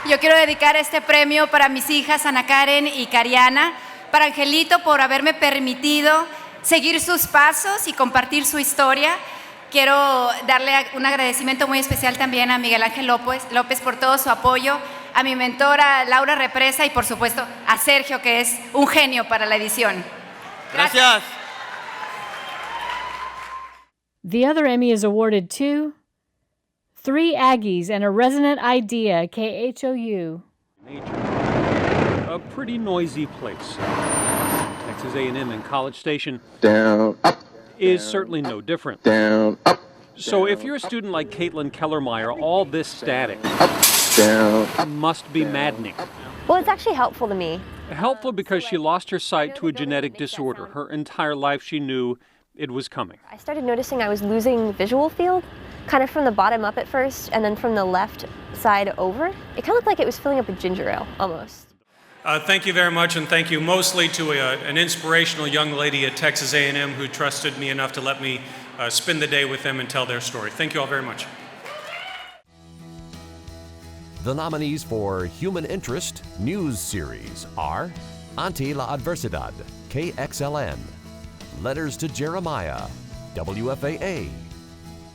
Yo quiero dedicar este premio para mis hijas Ana Karen y Cariana, para Angelito por haberme permitido seguir sus pasos y compartir su historia. Quiero darle un agradecimiento muy especial también a Miguel Ángel López por todo su apoyo, a mi mentora Laura Represa y por supuesto a Sergio, que es un genio para la edición. Gracias. The other Emmy is awarded to Three Aggies and a Resonant Idea, KHOU. A pretty noisy place. Texas A&M and College Station Down, up, is down, certainly no different. Down, up. So if you're a student like Caitlin Kellermeyer, all this static must be maddening. Well, it's actually helpful to me. Helpful because she lost her sight to a genetic disorder. Her entire life she knew it was coming. I started noticing I was losing visual field, kind of from the bottom up at first, and then from the left side over. It kind of looked like it was filling up with ginger ale, almost. Thank you very much, and thank you mostly to an inspirational young lady at Texas A&M who trusted me enough to let me spend the day with them and tell their story. Thank you all very much. The nominees for Human Interest News Series are Ante la Adversidad, KXLN, Letters to Jeremiah, WFAA,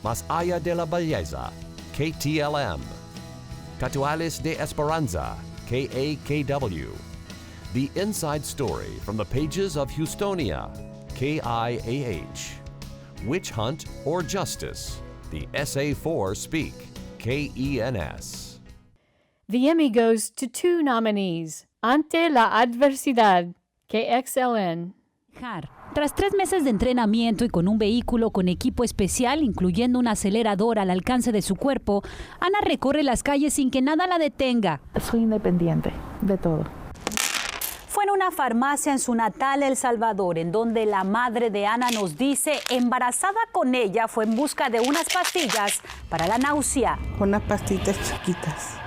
Más Allá de la Belleza, KTLM, Catuales de Esperanza, KAKW, The Inside Story from the Pages of Houstonia, KIAH, Witch Hunt or Justice, The SA4 Speak, KENS. The Emmy goes to two nominees, Ante la Adversidad, KXLN. Tras 3 meses de entrenamiento y con un vehículo con equipo especial, incluyendo un acelerador al alcance de su cuerpo, Ana recorre las calles sin que nada la detenga. Soy independiente de todo. Fue en una farmacia en su natal El Salvador, en donde la madre de Ana nos dice, embarazada con ella, fue en busca de unas pastillas para la náusea. Unas pastillas chiquitas.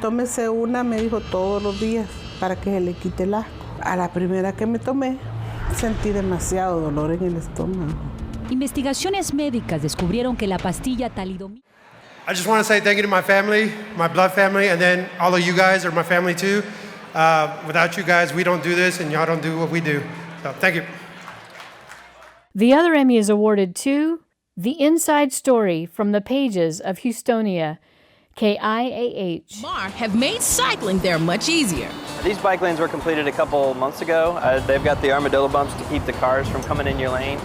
Tómese una, me dijo, todos los días para que se le quite el asco. A la primera que me tomé, sentí demasiado dolor en el estómago. Investigaciones médicas descubrieron que la pastilla talidomida. I just want to say thank you to my family, my blood family, and then all of you guys are my family too. Without you guys, we don't do this, and y'all don't do what we do. So thank you. The other Emmy is awarded to The Inside Story from the Pages of Houstonia, KIAH. Mark have made cycling there much easier. These bike lanes were completed a couple months ago. They've got the armadillo bumps to keep the cars from coming in your lane.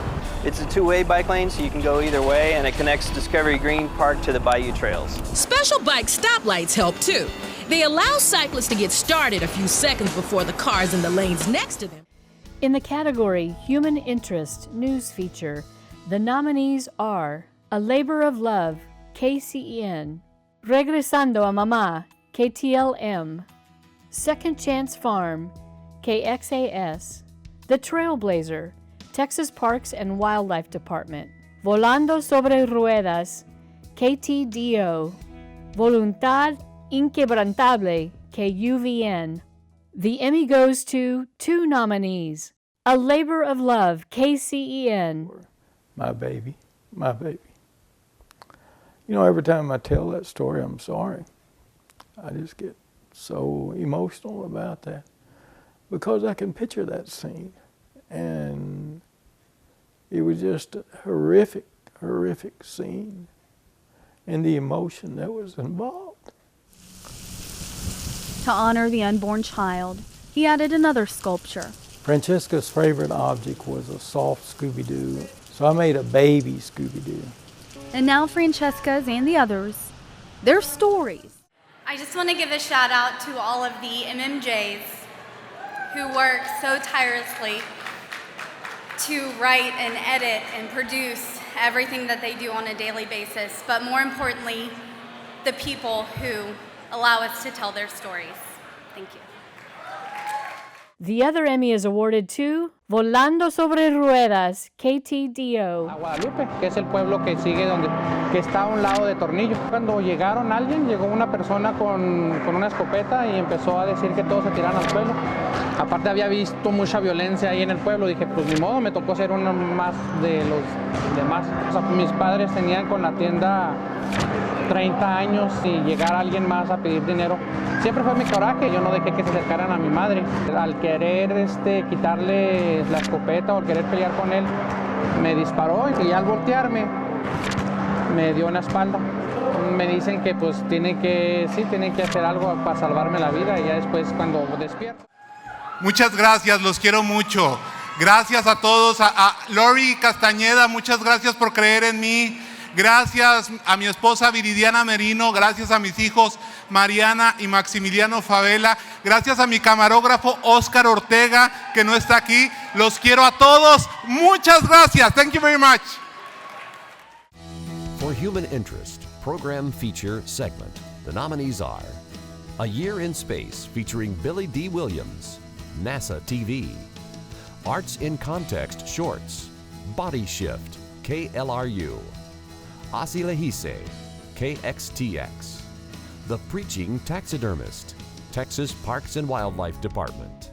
It's a two-way bike lane, so you can go either way, and it connects Discovery Green Park to the Bayou Trails. Special bike stoplights help too. They allow cyclists to get started a few seconds before the cars in the lanes next to them. In the category Human Interest News Feature, the nominees are A Labor of Love, KCEN, Regresando a Mamá, KTLM, Second Chance Farm, KXAS, The Trailblazer, Texas Parks and Wildlife Department. Volando sobre ruedas, KTDO. Voluntad inquebrantable, KUVN. The Emmy goes to 2 nominees. A Labor of Love, KCEN. My baby, my baby. You know, every time I tell that story, I'm sorry. I just get so emotional about that because I can picture that scene. And it was just a horrific, horrific scene and the emotion that was involved. To honor the unborn child, he added another sculpture. Francesca's favorite object was a soft Scooby-Doo, so I made a baby Scooby-Doo. And now Francesca's and the others, their stories. I just want to give a shout out to all of the MMJs who work so tirelessly to write and edit and produce everything that they do on a daily basis, but more importantly, the people who allow us to tell their stories. Thank you. The other Emmy is awarded to Volando sobre ruedas, KTDO. A Guadalupe, que es el pueblo que sigue que está a un lado de Tornillo. Cuando llegó una persona con una escopeta y empezó a decir que todos se tiraran al suelo. Aparte había visto mucha violencia ahí en el pueblo, dije pues ni modo, me tocó ser uno más de los demás. O sea, mis padres tenían con la tienda 30 años y llegar alguien más a pedir dinero. Siempre fue mi coraje, yo no dejé que se acercaran a mi madre. Al querer quitarle la escopeta o al querer pelear con él, me disparó y al voltearme me dio en la espalda. Me dicen que pues tienen que hacer algo para salvarme la vida y ya después cuando despierto. Muchas gracias, los quiero mucho. Gracias a todos, a Lori Castañeda, muchas gracias por creer en mí. Gracias a mi esposa Viridiana Merino, gracias a mis hijos Mariana y Maximiliano Favela, gracias a mi camarógrafo Oscar Ortega, que no está aquí. Los quiero a todos. Muchas gracias. Thank you very much. For Human Interest, Program Feature Segment, the nominees are A Year in Space featuring Billy D. Williams, NASA TV, Arts in Context Shorts, Body Shift, KLRU, Asi Lehise, KXTX, The Preaching Taxidermist, Texas Parks and Wildlife Department.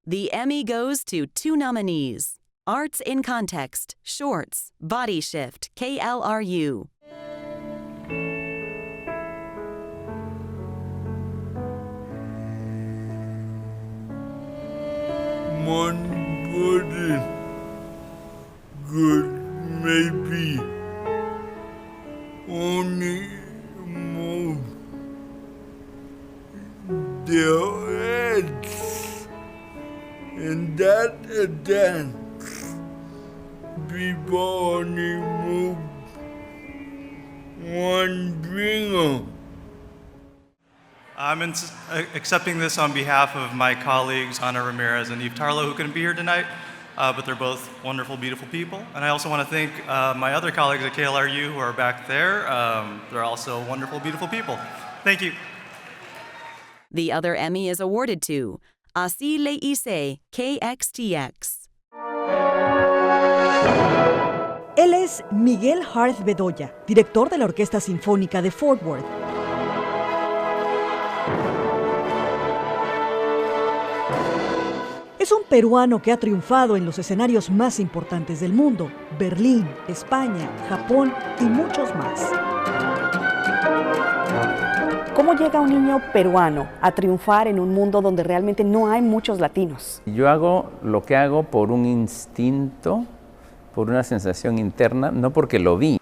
The Emmy goes to 2 nominees, Arts in Context Shorts, Body Shift, KLRU. One body good maybe only move their heads, and that a dance people only move one finger. I'm accepting this on behalf of my colleagues Ana Ramirez and Eve Tarlow, who couldn't be here tonight, but they're both wonderful, beautiful people. And I also want to thank my other colleagues at KLRU who are back there. They're also wonderful, beautiful people. Thank you. The other Emmy is awarded to Asi Lehise, KXTX. Él es Miguel Hart Bedoya, director de la Orquesta Sinfónica de Fort Worth. Es un peruano que ha triunfado en los escenarios más importantes del mundo, Berlín, España, Japón y muchos más. ¿Cómo llega un niño peruano a triunfar en un mundo donde realmente no hay muchos latinos? Yo hago lo que hago por un instinto, por una sensación interna, no porque lo vi.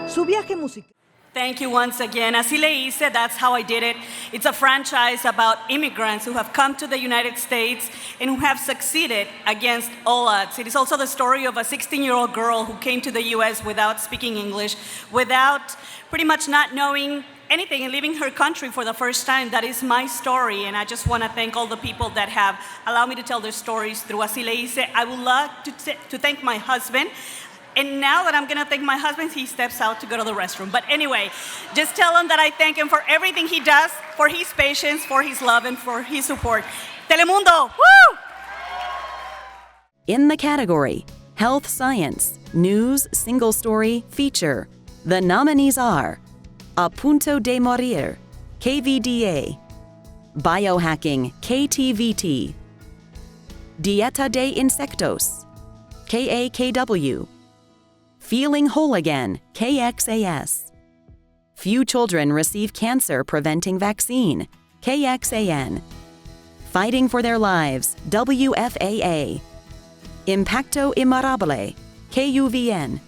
Su viaje musical. Thank you once again. Asi Lehise, that's how I did it. It's a franchise about immigrants who have come to the United States and who have succeeded against all odds. It is also the story of a 16-year-old girl who came to the US without speaking English, without pretty much not knowing anything and leaving her country for the first time. That is my story, and I just want to thank all the people that have allowed me to tell their stories through Asi Lehise. I would love to thank my husband. And now that I'm going to thank my husband, he steps out to go to the restroom. But anyway, just tell him that I thank him for everything he does, for his patience, for his love, and for his support. Telemundo, woo! In the category Health Science, News Single Story Feature. The nominees are A Punto de Morir, KVDA, Biohacking, KTVT, Dieta de Insectos, KAKW, Feeling Whole Again, KXAS, Few Children Receive Cancer Preventing Vaccine, KXAN, Fighting for Their Lives, WFAA, Impacto Imparable, KUVN,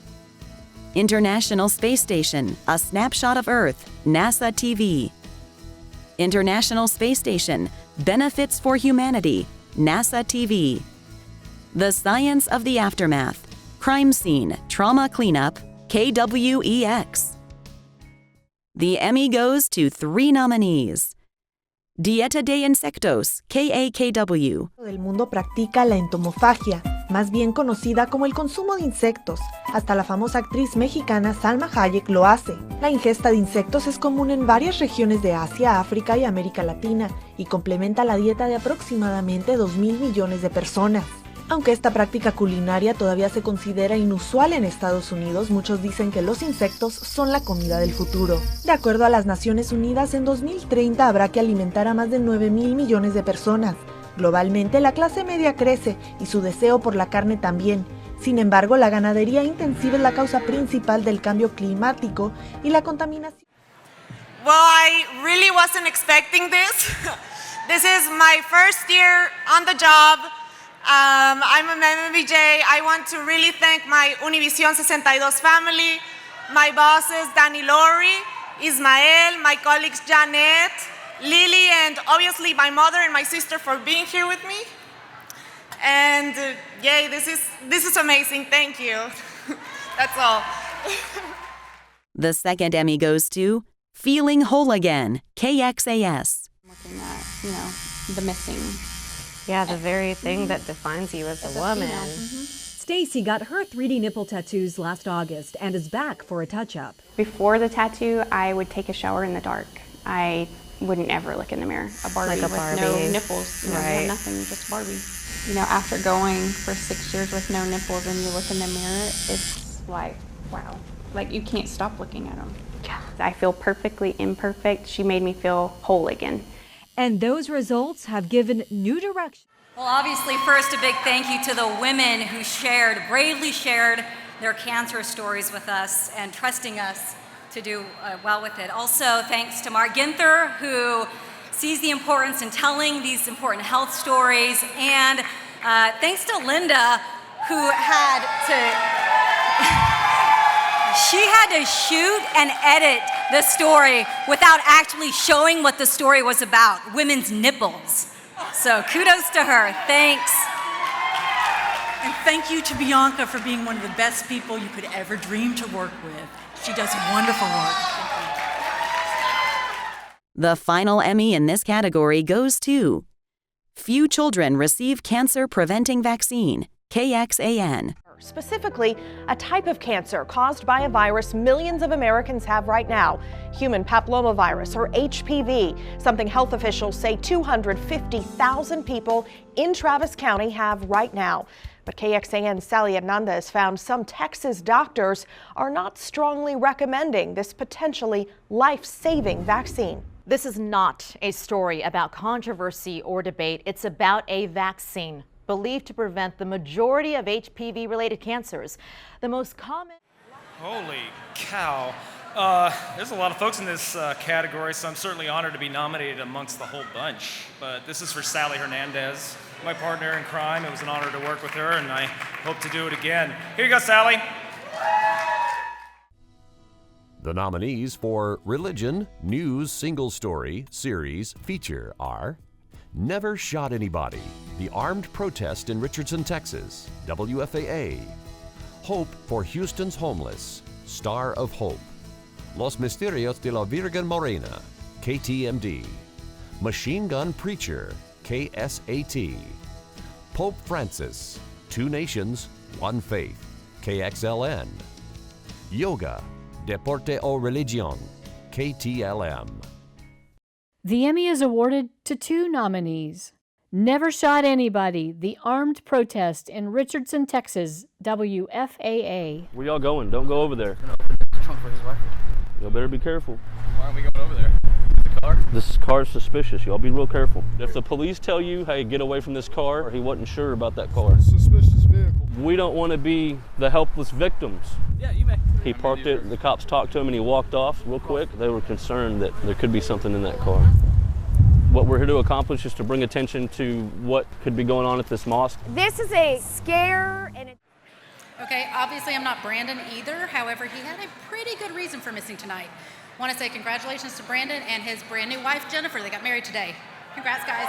International Space Station, A Snapshot of Earth, NASA TV, International Space Station, Benefits for Humanity, NASA TV, The Science of the Aftermath, Crime Scene, Trauma Cleanup, KWEX. The Emmy goes to 3 nominees. Dieta de Insectos, KAKW. El mundo practica la entomofagia, más bien conocida como el consumo de insectos. Hasta la famosa actriz mexicana Salma Hayek lo hace. La ingesta de insectos es común en varias regiones de Asia, África y América Latina y complementa la dieta de aproximadamente 2.000 millones de personas. Aunque esta práctica culinaria todavía se considera inusual en Estados Unidos, muchos dicen que los insectos son la comida del futuro. De acuerdo a las Naciones Unidas, en 2030 habrá que alimentar a más de 9.000 millones de personas. Globalmente, la clase media crece y su deseo por la carne también. Sin embargo, la ganadería intensiva es la causa principal del cambio climático y la contaminación. Well, I really wasn't expecting this. This is my first year on the job. I'm an MBJ. I want to really thank my Univision 62 family, my bosses Danny Laurie, Ismael, my colleagues Janet, Lily, and obviously my mother and my sister for being here with me. And yay, this is amazing. Thank you. That's all. The second Emmy goes to Feeling Whole Again, KXAS. Looking at, the missing. Yeah, the very thing that defines you as a woman. Stacy got her 3D nipple tattoos last August and is back for a touch-up. Before the tattoo, I would take a shower in the dark. I wouldn't ever look in the mirror. A Barbie, Like a Barbie. With no nipples, Right. no nothing, just Barbie. After going for 6 years with no nipples and you look in the mirror, it's like, wow. Like, you can't stop looking at them. Yeah, I feel perfectly imperfect. She made me feel whole again. And those results have given new direction. Well, obviously, first, a big thank you to the women who bravely shared their cancer stories with us and trusting us to do well with it. Also, thanks to Mark Ginther, who sees the importance in telling these important health stories. And thanks to Linda, who had to shoot and edit the story without actually showing what the story was about, women's nipples. So kudos to her. Thanks. And thank you to Bianca for being one of the best people you could ever dream to work with. She does wonderful work. The final Emmy in this category goes to Few Children Receive Cancer Preventing Vaccine, KXAN. Specifically, a type of cancer caused by a virus millions of Americans have right now, human papillomavirus, or HPV, something health officials say 250,000 people in Travis County have right now. But KXAN's Sally Hernandez found some Texas doctors are not strongly recommending this potentially life-saving vaccine. This is not a story about controversy or debate. It's about a vaccine believed to prevent the majority of HPV-related cancers. The most common... Holy cow. There's a lot of folks in this category, so I'm certainly honored to be nominated amongst the whole bunch. But this is for Sally Hernandez, my partner in crime. It was an honor to work with her, and I hope to do it again. Here you go, Sally. The nominees for Religion, News, Single Story, Series, Feature are Never Shot Anybody, The Armed Protest in Richardson, Texas, WFAA, Hope for Houston's Homeless, Star of Hope, Los Misterios de la Virgen Morena, KTMD, Machine Gun Preacher, KSAT, Pope Francis, Two Nations, One Faith, KXLN, Yoga, Deporte o Religión, KTLM. The Emmy is awarded to 2 nominees. Never Shot Anybody, the armed protest in Richardson, Texas, WFAA. Where y'all going? Don't go over there. Trunk for his wife. Y'all better be careful. Why aren't we going over there? The car? This car's suspicious. Y'all be real careful. If the police tell you, hey, get away from this car, or he wasn't sure about that car. Suspicious vehicle. We don't want to be the helpless victims. Yeah, you may. He parked it, the cops talked to him, and he walked off real quick. They were concerned that there could be something in that car. What we're here to accomplish is to bring attention to what could be going on at this mosque. This is a scare and Okay, obviously I'm not Brandon either. However, he had a pretty good reason for missing tonight. Want to say congratulations to Brandon and his brand new wife, Jennifer. They got married today. Congrats, guys.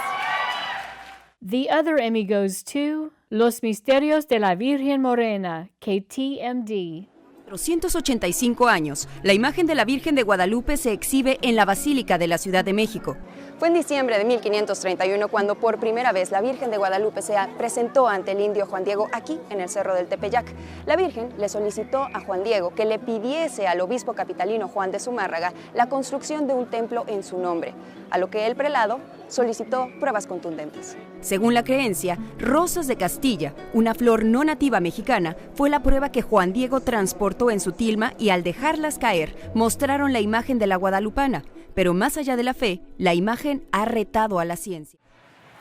The other Emmy goes to Los Misterios de la Virgen Morena, KTMD. 285 años, la imagen de la Virgen de Guadalupe se exhibe en la Basílica de la Ciudad de México. Fue en diciembre de 1531 cuando por primera vez la Virgen de Guadalupe se presentó ante el indio Juan Diego aquí en el Cerro del Tepeyac. La Virgen le solicitó a Juan Diego que le pidiese al obispo capitalino Juan de Zumárraga la construcción de un templo en su nombre, a lo que el prelado solicitó pruebas contundentes. Según la creencia, rosas de Castilla, una flor no nativa mexicana, fue la prueba que Juan Diego transportó en su tilma y al dejarlas caer, mostraron la imagen de la guadalupana. Pero más allá de la fe, la imagen ha retado a la ciencia.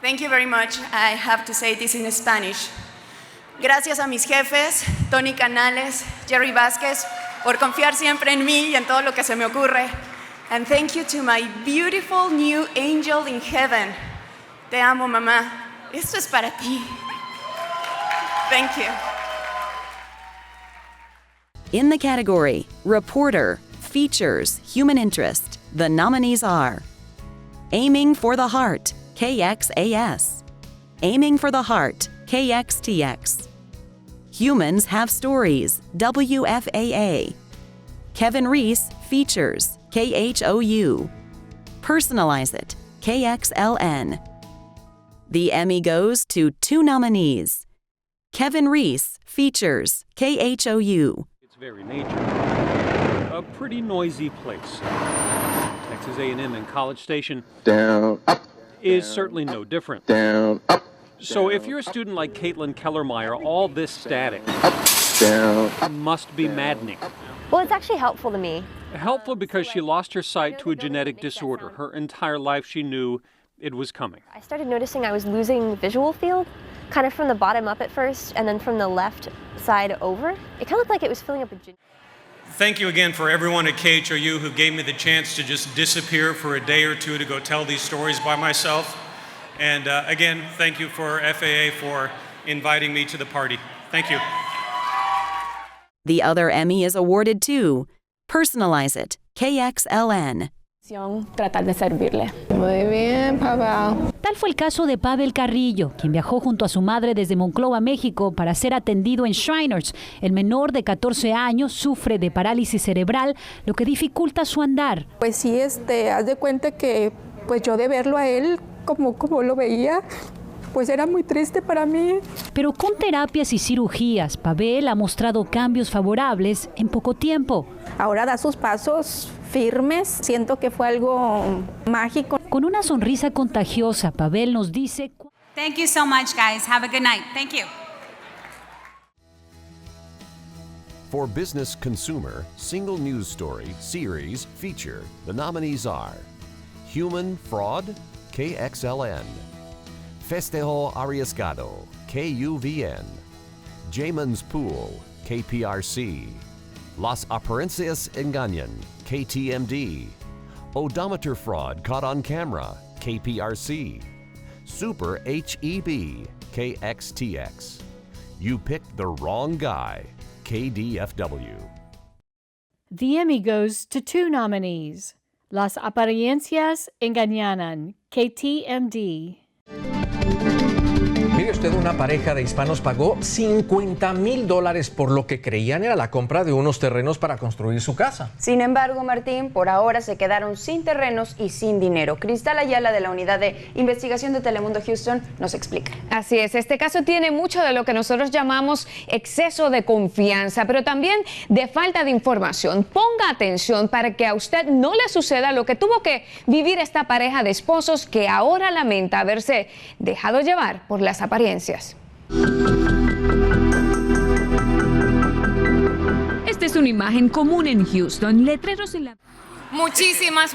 Thank you very much. I have to say this in Spanish. Gracias a mis jefes, Tony Canales, Jerry Vázquez, por confiar siempre en mí y en todo lo que se me ocurre. And thank you to my beautiful new angel in heaven. Te amo, mamá. Esto es para ti. Thank you. In the category Reporter, Features, Human Interest, the nominees are Aiming for the Heart, KXAS. Aiming for the Heart, KXTX. Humans Have Stories, WFAA. Kevin Reese, Features, KHOU. Personalize It, KXLN. The Emmy goes to two nominees. Kevin Reese, Features, KHOU. Its very nature. A pretty noisy place. Texas A&M and College Station Down, up, is down, certainly no different. down, up. So if you're a student like Caitlin Kellermeyer, all this static Down, must be maddening. well, it's actually helpful to me. Helpful because she lost her sight to a genetic disorder. Her entire life she knew it was coming. I started noticing I was losing visual field, kind of from the bottom up at first, and then from the left side over. It kind of looked like it was filling up a... Thank you again for everyone at KHOU who gave me the chance to just disappear for a day or two to go tell these stories by myself. And again, thank you for FAA for inviting me to the party. Thank you. The other Emmy is awarded to Personalize It, KXLN. Tratar de servirle. Muy bien, Pavel. Tal fue el caso de Pavel Carrillo, quien viajó junto a su madre desde Monclova, México, para ser atendido en Shriners. El menor de 14 años sufre de parálisis cerebral, lo que dificulta su andar. Pues sí, haz de cuenta que pues yo de verlo a él como lo veía, pues era muy triste para mí. Pero con terapias y cirugías, Pavel ha mostrado cambios favorables en poco tiempo. Ahora da sus pasos firmes, siento que fue algo mágico. Con una sonrisa contagiosa, Pavel nos dice... Thank you so much, guys. Have a good night. Thank you. For Business Consumer, Single News Story, Series, Feature, the nominees are Human Fraud, KXLN. Festejo Arriesgado, KUVN. Jamon's Pool, KPRC. Las Apariencias Engañan, KTMD. Odometer Fraud Caught on Camera, KPRC. Super HEB, KXTX. You Picked the Wrong Guy, KDFW. The Emmy goes to two nominees. Las Apariencias Engañan, KTMD. Mire usted, una pareja de hispanos pagó $50,000 por lo que creían era la compra de unos terrenos para construir su casa. Sin embargo, Martín, por ahora se quedaron sin terrenos y sin dinero. Cristal Ayala, de la Unidad de Investigación de Telemundo Houston, nos explica. Así es, este caso tiene mucho de lo que nosotros llamamos exceso de confianza, pero también de falta de información. Ponga atención para que a usted no le suceda lo que tuvo que vivir esta pareja de esposos que ahora lamenta haberse dejado llevar por las apariencias. Esta es una imagen común en Houston. Letreros en la... Muchísimas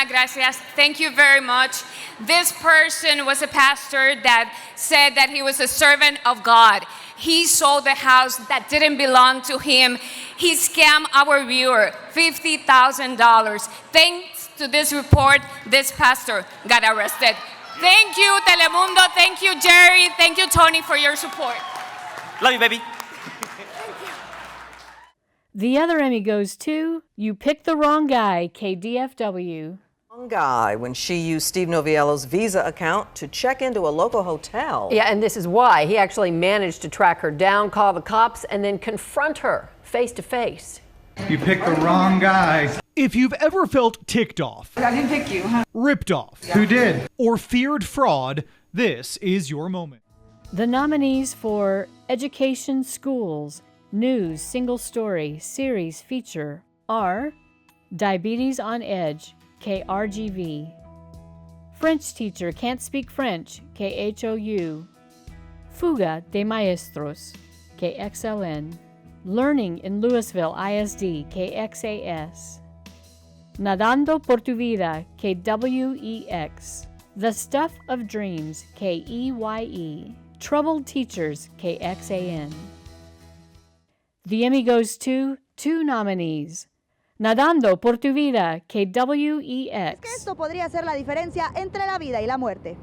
gracias. Thank you very much. This person was a pastor that said that he was a servant of God. He sold the house that didn't belong to him. He scammed our viewer $50,000. Thanks to this report, this pastor got arrested. Thank you, Telemundo. Thank you, Jerry. Thank you, Tony, for your support. Love you, baby. The other Emmy goes to You Picked the Wrong Guy, KDFW. Wrong guy when she used Steve Noviello's Visa account to check into a local hotel. Yeah, and this is why. He actually managed to track her down, call the cops, and then confront her face to face. You picked the wrong guy. If you've ever felt ticked off, I didn't pick you, huh? ripped off, who did, or feared fraud, this is your moment. The nominees for Education, Schools, News, Single Story, Series, Feature are Diabetes on Edge, KRGV, French Teacher Can't Speak French, KHOU, Fuga de Maestros, KXLN, Learning in Louisville ISD, KXAS, Nadando por tu vida, KWEX, The Stuff of Dreams, KEYE, Troubled Teachers, KXAN. The Emmy goes to two nominees. Nadando por tu vida, KWEX. Esto podría ser la diferencia entre la vida y la muerte.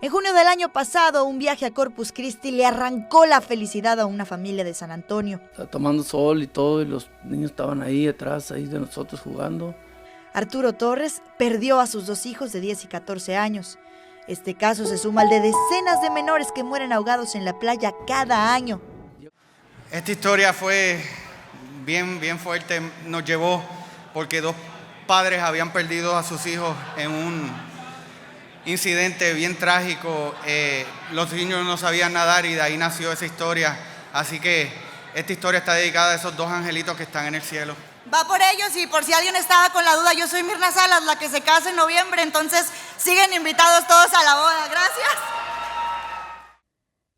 En junio del año pasado, un viaje a Corpus Christi le arrancó la felicidad a una familia de San Antonio. Estaba tomando sol y todo, y los niños estaban ahí atrás, ahí de nosotros jugando. Arturo Torres perdió a sus dos hijos de 10 y 14 años. Este caso se suma al de decenas de menores que mueren ahogados en la playa cada año. Esta historia fue bien fuerte, nos llevó porque dos padres habían perdido a sus hijos en un incidente bien trágico. Los niños no sabían nadar y de ahí nació esa historia. Así que esta historia está dedicada a esos dos angelitos que están en el cielo. Va por ellos, y por si alguien estaba con la duda, yo soy Mirna Salas, la que se casa en noviembre, entonces siguen invitados todos a la boda. Gracias.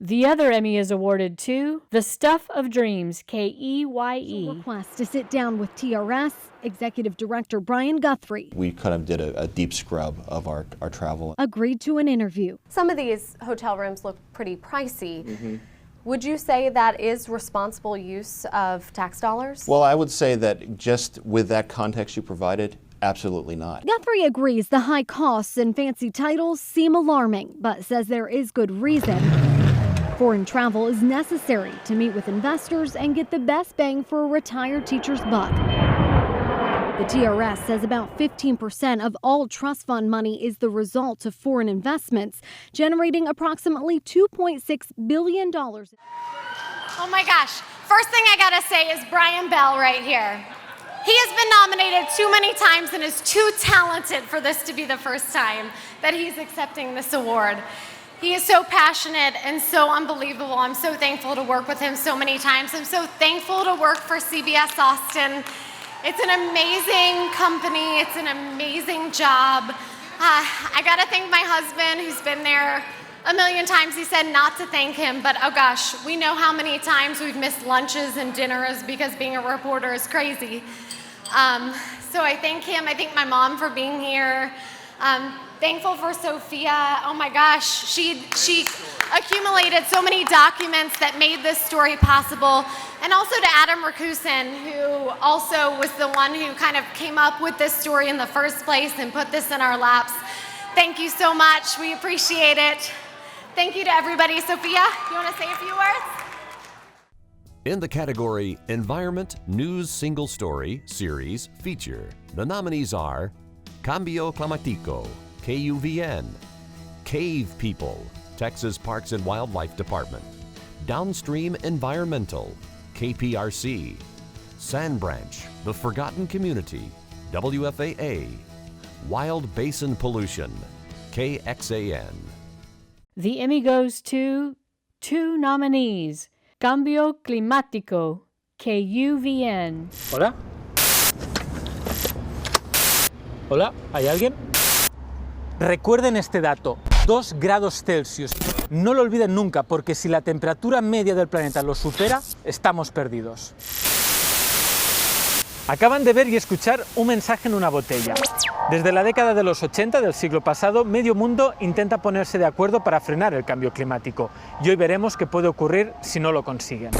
The other Emmy is awarded to The Stuff of Dreams, KEYE. Request to sit down with TRS Executive Director Brian Guthrie. We kind of did a deep scrub of our travel. Agreed to an interview. Some of these hotel rooms look pretty pricey. Would you say that is responsible use of tax dollars? Well, I would say that just with that context you provided, absolutely not. Guthrie agrees the high costs and fancy titles seem alarming, but says there is good reason. Foreign travel is necessary to meet with investors and get the best bang for a retired teacher's buck. The TRS says about 15% of all trust fund money is the result of foreign investments, generating approximately $2.6 billion. Oh my gosh. First thing I gotta say is Brian Bell right here. He has been nominated too many times and is too talented for this to be the first time that he's accepting this award. He is so passionate and so unbelievable. I'm so thankful to work with him so many times. I'm so thankful to work for CBS Austin. It's an amazing company. It's an amazing job. I gotta thank my husband, who's been there a million times. He said not to thank him, but oh gosh, we know how many times we've missed lunches and dinners because being a reporter is crazy. So I thank him. I thank my mom for being here. Thankful for Sophia. Oh my gosh, she accumulated so many documents that made this story possible. And also to Adam Rakusin, who also was the one who kind of came up with this story in the first place and put this in our laps. Thank you so much. We appreciate it. Thank you to everybody. Sophia, you want to say a few words? In the category Environment News Single Story Series Feature, the nominees are Cambio Climatico, KUVN, Cave People, Texas Parks and Wildlife Department, Downstream Environmental, KPRC, Sand Branch, The Forgotten Community, WFAA, Wild Basin Pollution, KXAN. The Emmy goes to two nominees, Cambio Climático, KUVN. Hola. Hola, ¿hay alguien? Recuerden este dato, 2 grados Celsius. No lo olviden nunca, porque si la temperatura media del planeta lo supera, estamos perdidos. Acaban de ver y escuchar un mensaje en una botella. Desde la década de los 80 del siglo pasado, medio mundo intenta ponerse de acuerdo para frenar el cambio climático. Y hoy veremos qué puede ocurrir si no lo consiguen.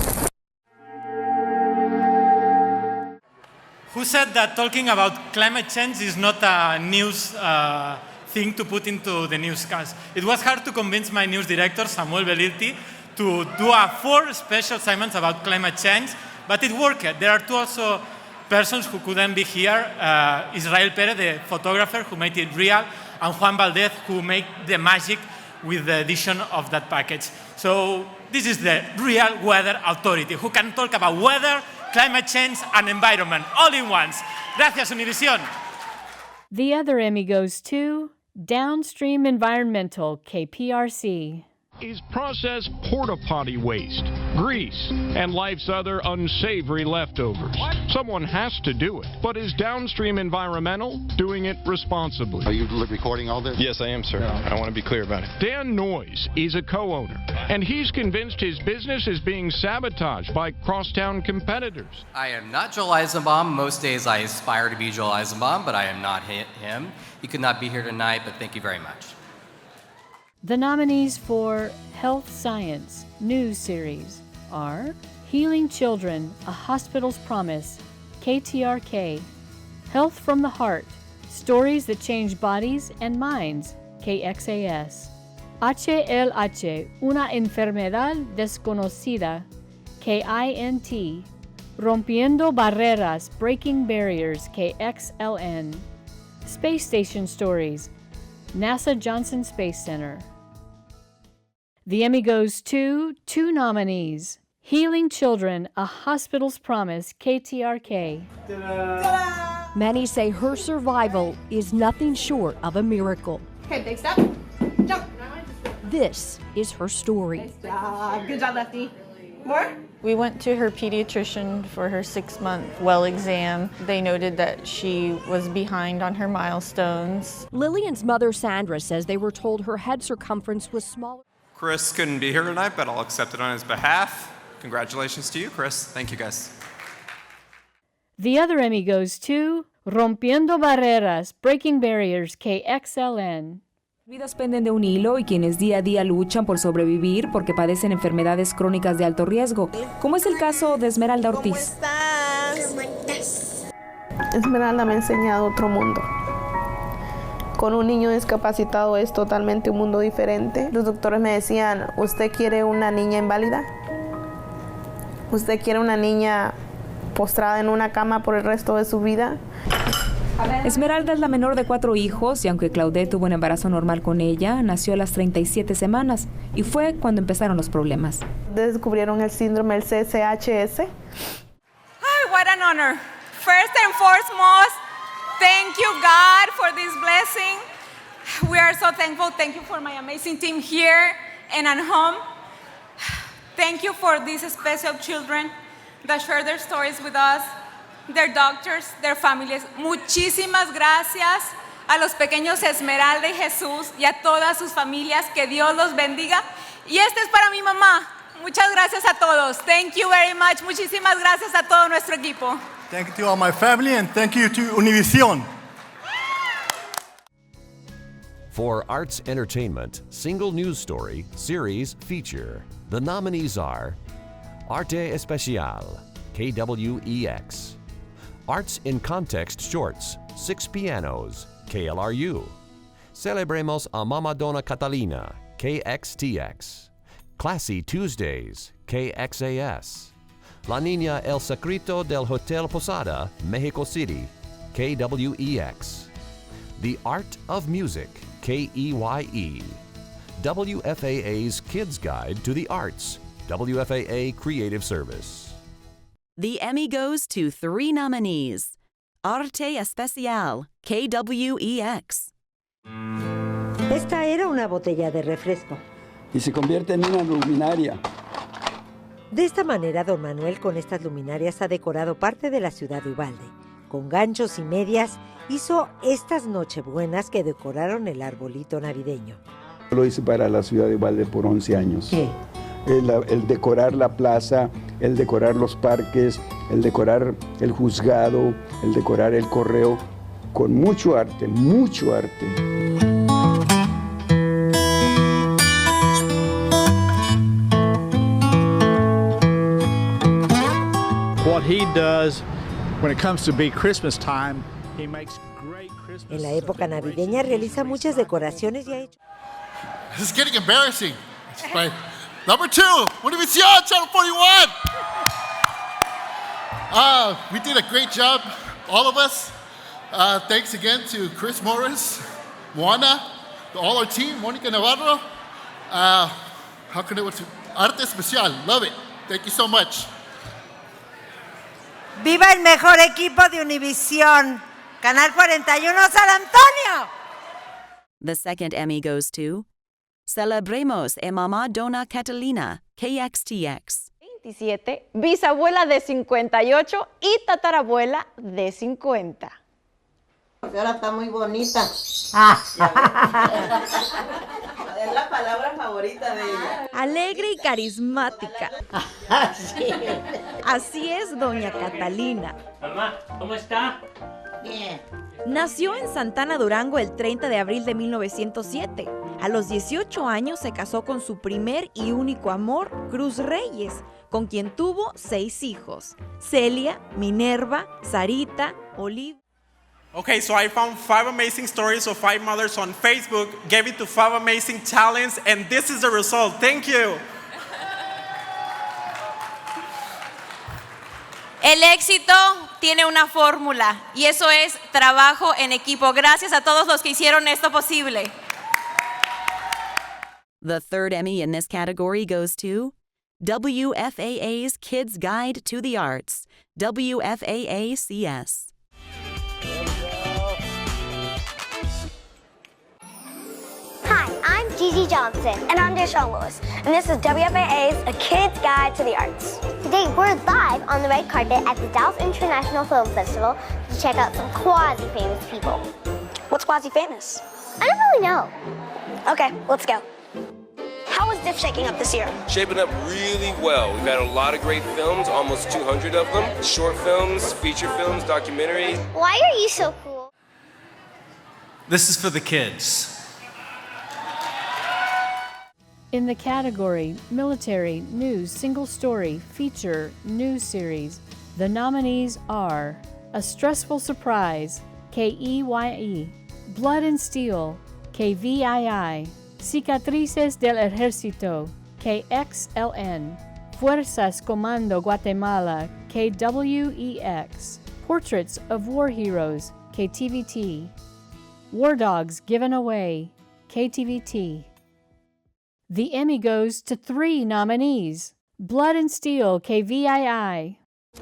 Who said that talking about climate change is not a news thing to put into the newscast? It was hard to convince my news director, Samuel Belirti, to do 4 special segments about climate change, but it worked. There are 2 also persons who couldn't be here, Israel Perez, the photographer who made it real, and Juan Valdez, who made the magic with the edition of that package. So this is the real weather authority, who can talk about weather, climate change, and environment, all in once. Gracias, Univision. The other Emmy goes to Downstream Environmental, KPRC. Is processed porta potty waste, grease, and life's other unsavory leftovers. Someone has to do it, but is Downstream Environmental doing it responsibly? Are you recording all this? Yes, I am, sir. I want to be clear about it. Dan Noyes is a co-owner, and he's convinced his business is being sabotaged by crosstown competitors. I am not Joel Eisenbaum. Most days I aspire to be Joel Eisenbaum, but I am not him. He could not be here tonight, but thank you very much. The nominees for Health Science News Series are Healing Children, A Hospital's Promise, KTRK, Health from the Heart, Stories That Change Bodies and Minds, KXAS, HLH, Una Enfermedad Desconocida, KINT, Rompiendo Barreras, Breaking Barriers, KXLN, Space Station Stories, NASA Johnson Space Center. The Emmy goes to 2 nominees, Healing Children, A Hospital's Promise, KTRK. Ta-da! Many say her survival is nothing short of a miracle. Okay, big step. Jump. This is her story. Good job, Lefty. More? We went to her pediatrician for her 6-month well exam. They noted that she was behind on her milestones. Lillian's mother, Sandra, says they were told her head circumference was smaller. Chris couldn't be here tonight, but I'll accept it on his behalf. Congratulations to you, Chris. Thank you, guys. The other Emmy goes to Rompiendo Barreras, Breaking Barriers, KXLN. Vidas penden de un hilo y quienes día a día luchan por sobrevivir porque padecen enfermedades crónicas de alto riesgo, como es el caso de Esmeralda Ortiz. ¿Cómo estás? Esmeralda me ha enseñado otro mundo. Con un niño discapacitado es totalmente un mundo diferente. Los doctores me decían, ¿usted quiere una niña inválida? ¿Usted quiere una niña postrada en una cama por el resto de su vida? Esmeralda es la menor de 4 hijos y aunque Claudette tuvo un embarazo normal con ella, nació a las 37 semanas y fue cuando empezaron los problemas. Descubrieron el síndrome del CSHS. Ay, what an honor. First and foremost, thank you, God, for this blessing. We are so thankful. Thank you for my amazing team here and at home. Thank you for these special children that share their stories with us, their doctors, their families. Muchísimas gracias a los pequeños Esmeralda y Jesús y a todas sus familias. Que Dios los bendiga. Y este es para mi mamá. Muchas gracias a todos. Thank you very much. Muchísimas gracias a todo nuestro equipo. Thank you to all my family and thank you to Univision. For Arts Entertainment Single News Story Series Feature, the nominees are Arte Especial, KWEX, Arts in Context Shorts, 6 Pianos, KLRU, Celebremos a Mama Donna Catalina, KXTX. Classy Tuesdays, KXAS. La Niña El Secreto del Hotel Posada, Mexico City, KWEX. The Art of Music, KEYE. WFAA's Kids Guide to the Arts, WFAA Creative Service. The Emmy goes to 3 nominees. Arte Especial, KWEX. Esta era una botella de refresco. Y se convierte en una luminaria. De esta manera, don Manuel con estas luminarias ha decorado parte de la ciudad de Uvalde. Con ganchos y medias, hizo estas nochebuenas que decoraron el arbolito navideño. Lo hice para la ciudad de Uvalde por 11 años. ¿Qué? El decorar la plaza, el decorar los parques, el decorar el juzgado, el decorar el correo, con mucho arte, mucho arte. What he does when it comes to be Christmas time, he makes great Christmas. En la época navideña realiza muchas decoraciones y ha hecho. This is getting embarrassing. Right. Number 2, Univision, Channel 41. We did a great job, all of us. Thanks again to Chris Morris, Juana, all our team, Monica Navarro. How can it to Arte Especial? Love it. Thank you so much. ¡Viva el mejor equipo de Univisión! Canal 41 San Antonio. The second Emmy goes to Celebremos a Mama Donna Catalina, KXTX. 27, bisabuela de 58 y tatarabuela de 50. Ahora está muy bonita. Es la palabra favorita de ella. Alegre y carismática. Sí. Así es, doña Catalina. Mamá, ¿cómo está? Bien. Nació en Santana, Durango, el 30 de abril de 1907. A los 18 años se casó con su primer y único amor, Cruz Reyes, con quien tuvo 6 hijos: Celia, Minerva, Sarita, Olivia. Okay, so I found 5 amazing stories of 5 mothers on Facebook, gave it to 5 amazing talents, and this is the result. Thank you. El éxito tiene una fórmula y eso es trabajo en equipo. Gracias a todos los que hicieron esto posible. The third Emmy in this category goes to WFAA's Kids Guide to the Arts, WFAA-CS. Hi, I'm Gigi Johnson. And I'm Deshaun Lewis. And this is WFAA's A Kid's Guide to the Arts. Today, we're live on the red carpet at the Dallas International Film Festival to check out some quasi-famous people. What's quasi-famous? I don't really know. Okay, let's go. How is DIF shaking up this year? Shaping up really well. We've had a lot of great films, almost 200 of them. Short films, feature films, documentaries. Why are you so cool? This is for the kids. In the category Military, News, Single Story, Feature, News Series, the nominees are A Stressful Surprise, KEYE, Blood and Steel, KVII, Cicatrices del Ejército, KXLN, Fuerzas Comando Guatemala, KWEX, Portraits of War Heroes, KTVT, War Dogs Given Away, KTVT. The Emmy goes to 3 nominees: Blood and Steel, KVII.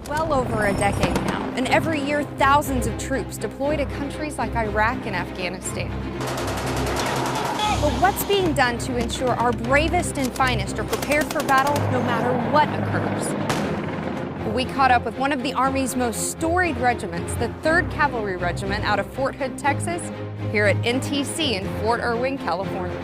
Well over a decade now, and every year thousands of troops deploy to countries like Iraq and Afghanistan. But what's being done to ensure our bravest and finest are prepared for battle no matter what occurs? We caught up with one of the Army's most storied regiments, the 3rd Cavalry Regiment out of Fort Hood, Texas, here at NTC in Fort Irwin, California.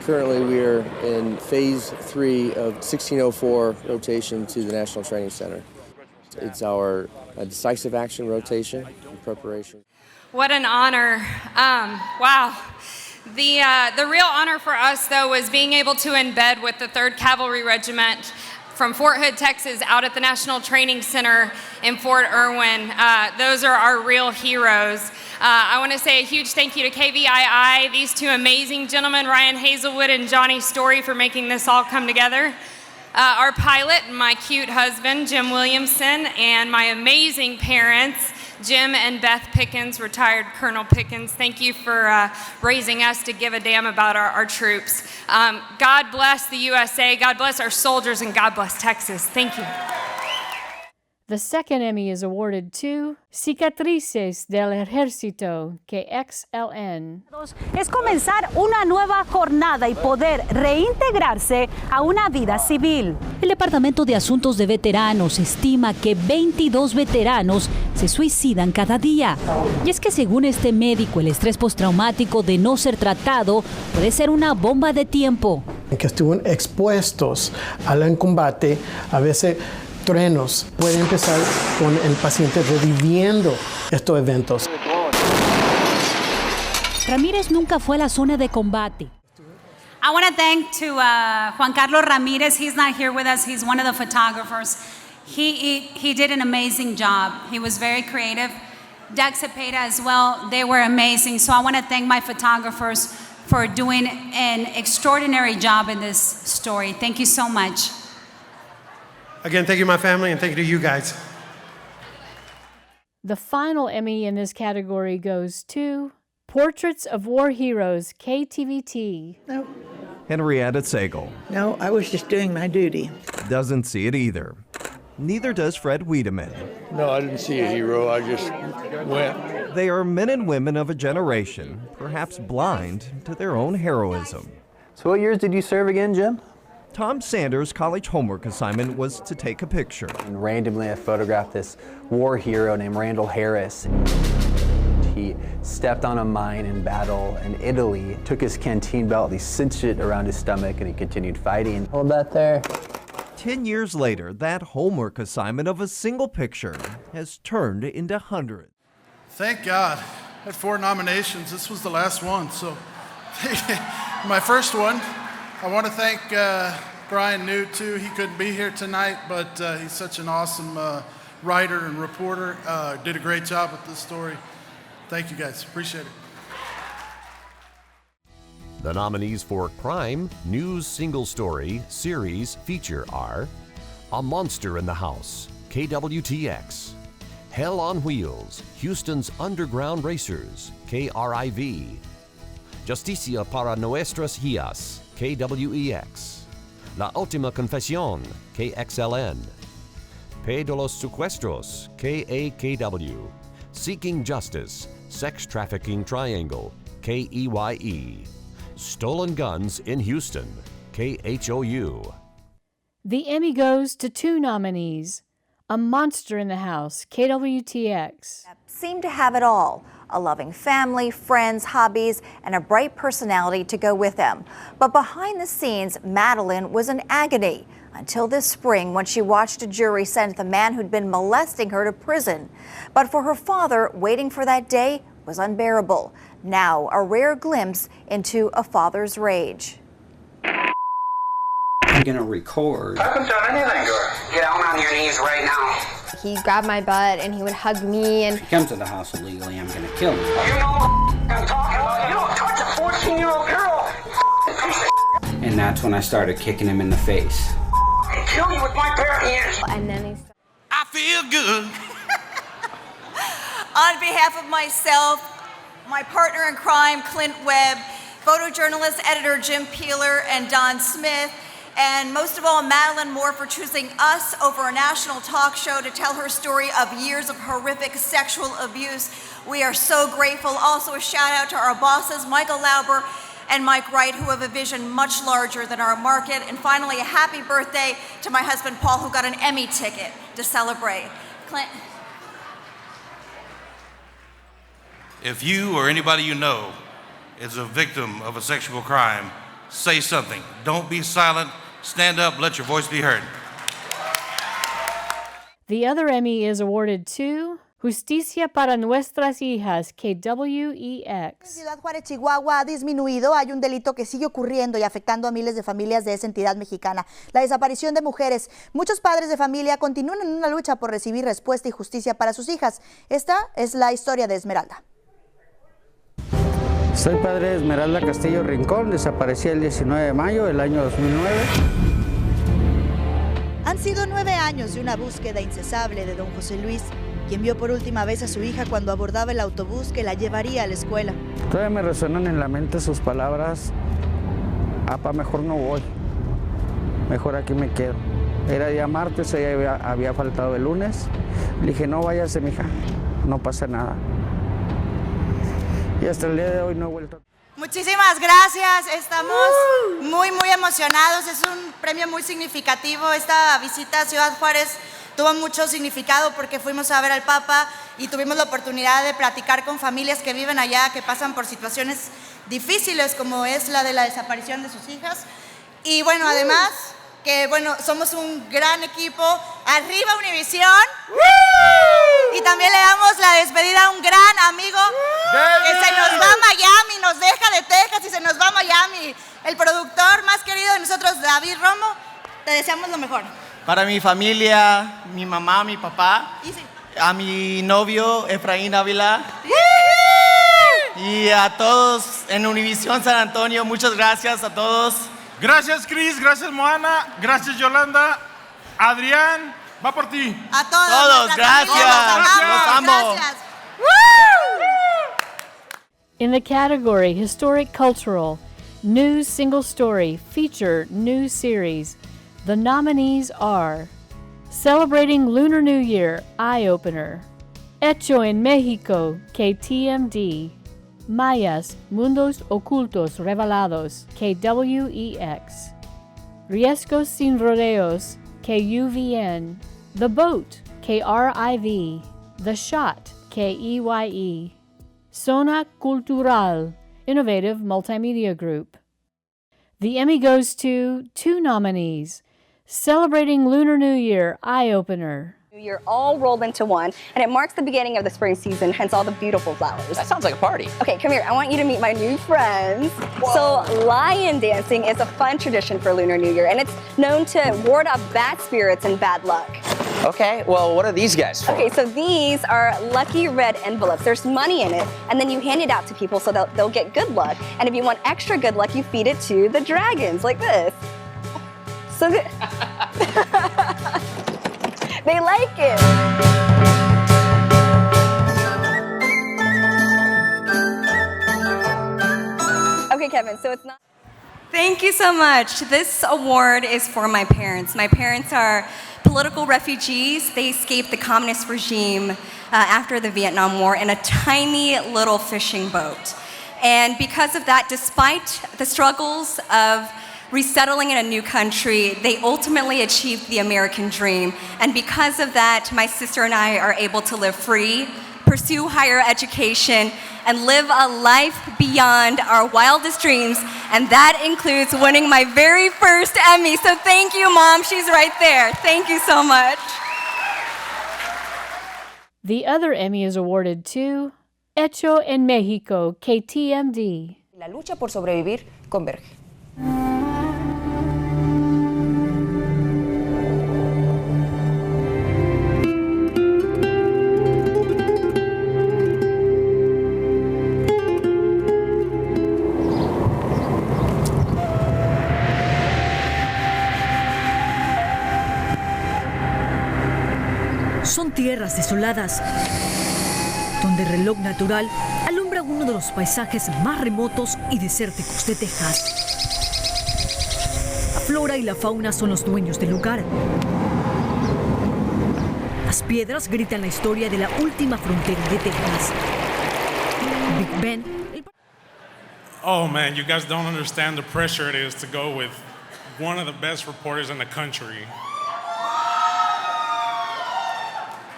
Currently, we are in Phase 3 of 1604 rotation to the National Training Center. It's our decisive action rotation in preparation. What an honor. Wow. The real honor for us, though, was being able to embed with the 3rd Cavalry Regiment from Fort Hood, Texas, out at the National Training Center in Fort Irwin. Those are our real heroes. I want to say a huge thank you to KVII, these 2 amazing gentlemen, Ryan Hazelwood and Johnny Story, for making this all come together. Our pilot, my cute husband, Jim Williamson, and my amazing parents, Jim and Beth Pickens, retired Colonel Pickens. Thank you for raising us to give a damn about our troops. God bless the USA, God bless our soldiers, and God bless Texas. Thank you. The second Emmy is awarded to Cicatrices del Ejército, KXLN. Es comenzar una nueva jornada y poder reintegrarse a una vida civil. El Departamento de Asuntos de Veteranos estima que 22 veteranos se suicidan cada día. Y es que según este médico, el estrés postraumático de no ser tratado puede ser una bomba de tiempo. Que estuvieron expuestos al combate, a veces truenos, puede empezar con el paciente reviviendo estos eventos. Ramírez nunca fue a la zona de combate. I want to thank to Juan Carlos Ramirez. He's not here with us. He's one of the photographers. He did an amazing job. He was very creative. Doug Cepeda as well. They were amazing. So I want to thank my photographers for doing an extraordinary job in this story. Thank you so much. Again, thank you, my family, and thank you to you guys. The final Emmy in this category goes to Portraits of War Heroes, KTVT. No. Henrietta Sagel. No, I was just doing my duty. Doesn't see it either. Neither does Fred Wiedemann. No, I didn't see a hero. I just went. They are men and women of a generation, perhaps blind to their own heroism. So what years did you serve again, Jim? Tom Sanders' college homework assignment was to take a picture. And randomly, I photographed this war hero named Randall Harris. He stepped on a mine in battle in Italy, took his canteen belt, he cinched it around his stomach, and he continued fighting. Hold that there. 10 years later, that homework assignment of a single picture has turned into hundreds. Thank God. I had 4 nominations. This was the last one, so my first one. I want to thank Brian Newt, too. He couldn't be here tonight, but he's such an awesome writer and reporter. Did a great job with this story. Thank you, guys. Appreciate it. The nominees for Crime, News Single Story, Series, Feature are A Monster in the House, KWTX, Hell on Wheels, Houston's Underground Racers, KRIV, Justicia para Nuestras Hijas, KWEX, La Última Confesión, KXLN, Pe de los Secuestros, KAKW, Seeking Justice, Sex Trafficking Triangle, KEYE, Stolen Guns in Houston, KHOU. The Emmy goes to 2 nominees, A Monster in the House, KWTX. Seemed to have it all. A loving family, friends, hobbies, and a bright personality to go with them. But behind the scenes, Madeline was in agony until this spring when she watched a jury send the man who'd been molesting her to prison. But for her father, waiting for that day was unbearable. Now, a rare glimpse into a father's rage. I'm gonna record. I haven't done anything to her. Get down on your knees right now. He grabbed my butt and he would hug me and... If he comes to the house illegally, I'm gonna kill him. You know what I'm talking about? You don't touch a 14-year-old girl! And that's when I started kicking him in the face. I'll kill you with my bare hands! And then he... I feel good. On behalf of myself, my partner in crime, Clint Webb, photojournalist, editor Jim Peeler, and Don Smith, and most of all, Madeline Moore for choosing us over a national talk show to tell her story of years of horrific sexual abuse. We are so grateful. Also a shout out to our bosses, Michael Lauber and Mike Wright, who have a vision much larger than our market. And finally, a happy birthday to my husband, Paul, who got an Emmy ticket to celebrate. Clint. If you or anybody you know is a victim of a sexual crime, say something. Don't be silent. Stand up, let your voice be heard. The other Emmy is awarded to Justicia para nuestras hijas, KWEX. Ciudad Juárez, Chihuahua, ha disminuido. Hay un delito que sigue ocurriendo y afectando a miles de familias de esa entidad mexicana. La desaparición de mujeres. Muchos padres de familia continúan en una lucha por recibir respuesta y justicia para sus hijas. Esta es la historia de Esmeralda. Soy padre de Esmeralda Castillo Rincón, desaparecida el 19 de mayo del año 2009. Han sido 9 años de una búsqueda incesable de don José Luis, quien vio por última vez a su hija cuando abordaba el autobús que la llevaría a la escuela. Todavía me resuenan en la mente sus palabras: "Apa, mejor no voy, mejor aquí me quedo". Era día martes, ella había faltado el lunes. Le dije: "No váyase, mija, no pasa nada". Y hasta el día de hoy no he vuelto. Muchísimas gracias, estamos muy emocionados, es un premio muy significativo. Esta visita a Ciudad Juárez tuvo mucho significado porque fuimos a ver al Papa y tuvimos la oportunidad de platicar con familias que viven allá, que pasan por situaciones difíciles como es la de la desaparición de sus hijas. Y bueno, además que somos un gran equipo. ¡Arriba Univisión! Y también le damos la despedida a un gran amigo que se nos va a Miami, nos deja de Texas y se nos va a Miami. El productor más querido de nosotros, David Romo, te deseamos lo mejor. Para mi familia, mi mamá, mi papá, a mi novio Efraín Ávila y a todos en Univisión San Antonio, muchas gracias a todos. Gracias, Cris, gracias, Moana, gracias, Yolanda, Adrián, va por ti. A todos. Todos, gracias. Los amo. Gracias. In the category Historic Cultural, News Single Story, Feature News Series, the nominees are Celebrating Lunar New Year, Eye Opener, Hecho en México, KTMD, Mayas, Mundos Ocultos Revelados, KWEX, Riesgos Sin Rodeos, KUVN, The Boat, KRIV, The Shot, KEYE, Zona Cultural, Innovative Multimedia Group. The Emmy goes to 2 nominees, Celebrating Lunar New Year, Eye Opener. You're all rolled into one, and it marks the beginning of the spring season, hence all the beautiful flowers. That sounds like a party. Okay, come here. I want you to meet my new friends. Whoa. So, lion dancing is a fun tradition for Lunar New Year, and it's known to ward off bad spirits and bad luck. Okay, well, what are these guys for? Okay, so these are lucky red envelopes. There's money in it, and then you hand it out to people so they'll get good luck. And if you want extra good luck, you feed it to the dragons, like this. So they like it. Okay, Kevin, so it's not... Thank you so much. This award is for my parents. My parents are political refugees. They escaped the communist regime after the Vietnam War in a tiny little fishing boat. And because of that, despite the struggles of resettling in a new country, they ultimately achieved the American dream. And because of that, my sister and I are able to live free, pursue higher education, and live a life beyond our wildest dreams. And that includes winning my very first Emmy. So thank you, Mom. She's right there. Thank you so much. The other Emmy is awarded to Hecho en México, KTMD. La lucha por sobrevivir converge. Son tierras desoladas, donde el reloj natural alumbra uno de los paisajes más remotos y desérticos de Texas. La flora y la fauna son los dueños del lugar. Las piedras gritan la historia de la última frontera de Texas. Big Ben. Oh man, you guys don't understand the pressure it is to go with one of the best reporters in the country.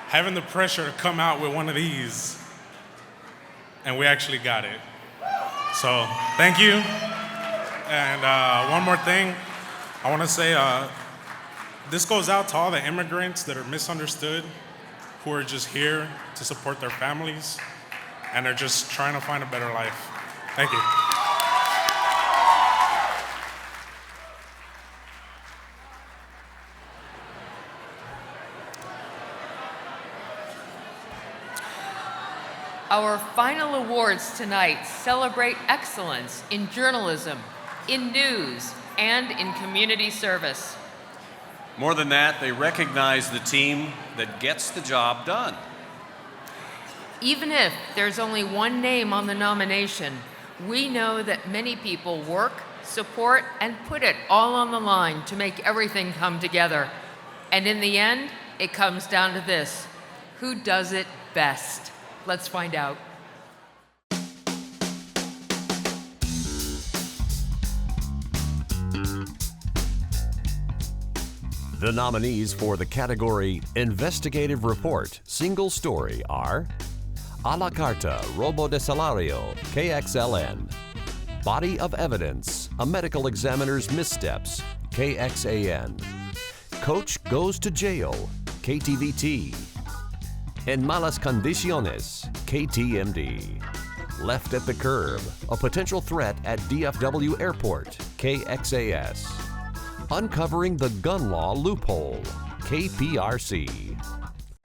Having the pressure to come out with one of these, and we actually got it. So, thank you. And one more thing, I want to say this goes out to all the immigrants that are misunderstood, who are just here to support their families and are just trying to find a better life. Thank you. Our final awards tonight celebrate excellence in journalism, in news, and in community service. More than that, they recognize the team that gets the job done. Even if there's only one name on the nomination, we know that many people work, support, and put it all on the line to make everything come together. And in the end, it comes down to this: who does it best? Let's find out. The nominees for the category Investigative Report Single Story are A la Carta, Robo de Salario, KXLN. Body of Evidence, A Medical Examiner's Missteps, KXAN. Coach Goes to Jail, KTVT. En Malas Condiciones, KTMD. Left at the Curb, A Potential Threat at DFW Airport, KXAS. Uncovering the Gun Law Loophole, KPRC.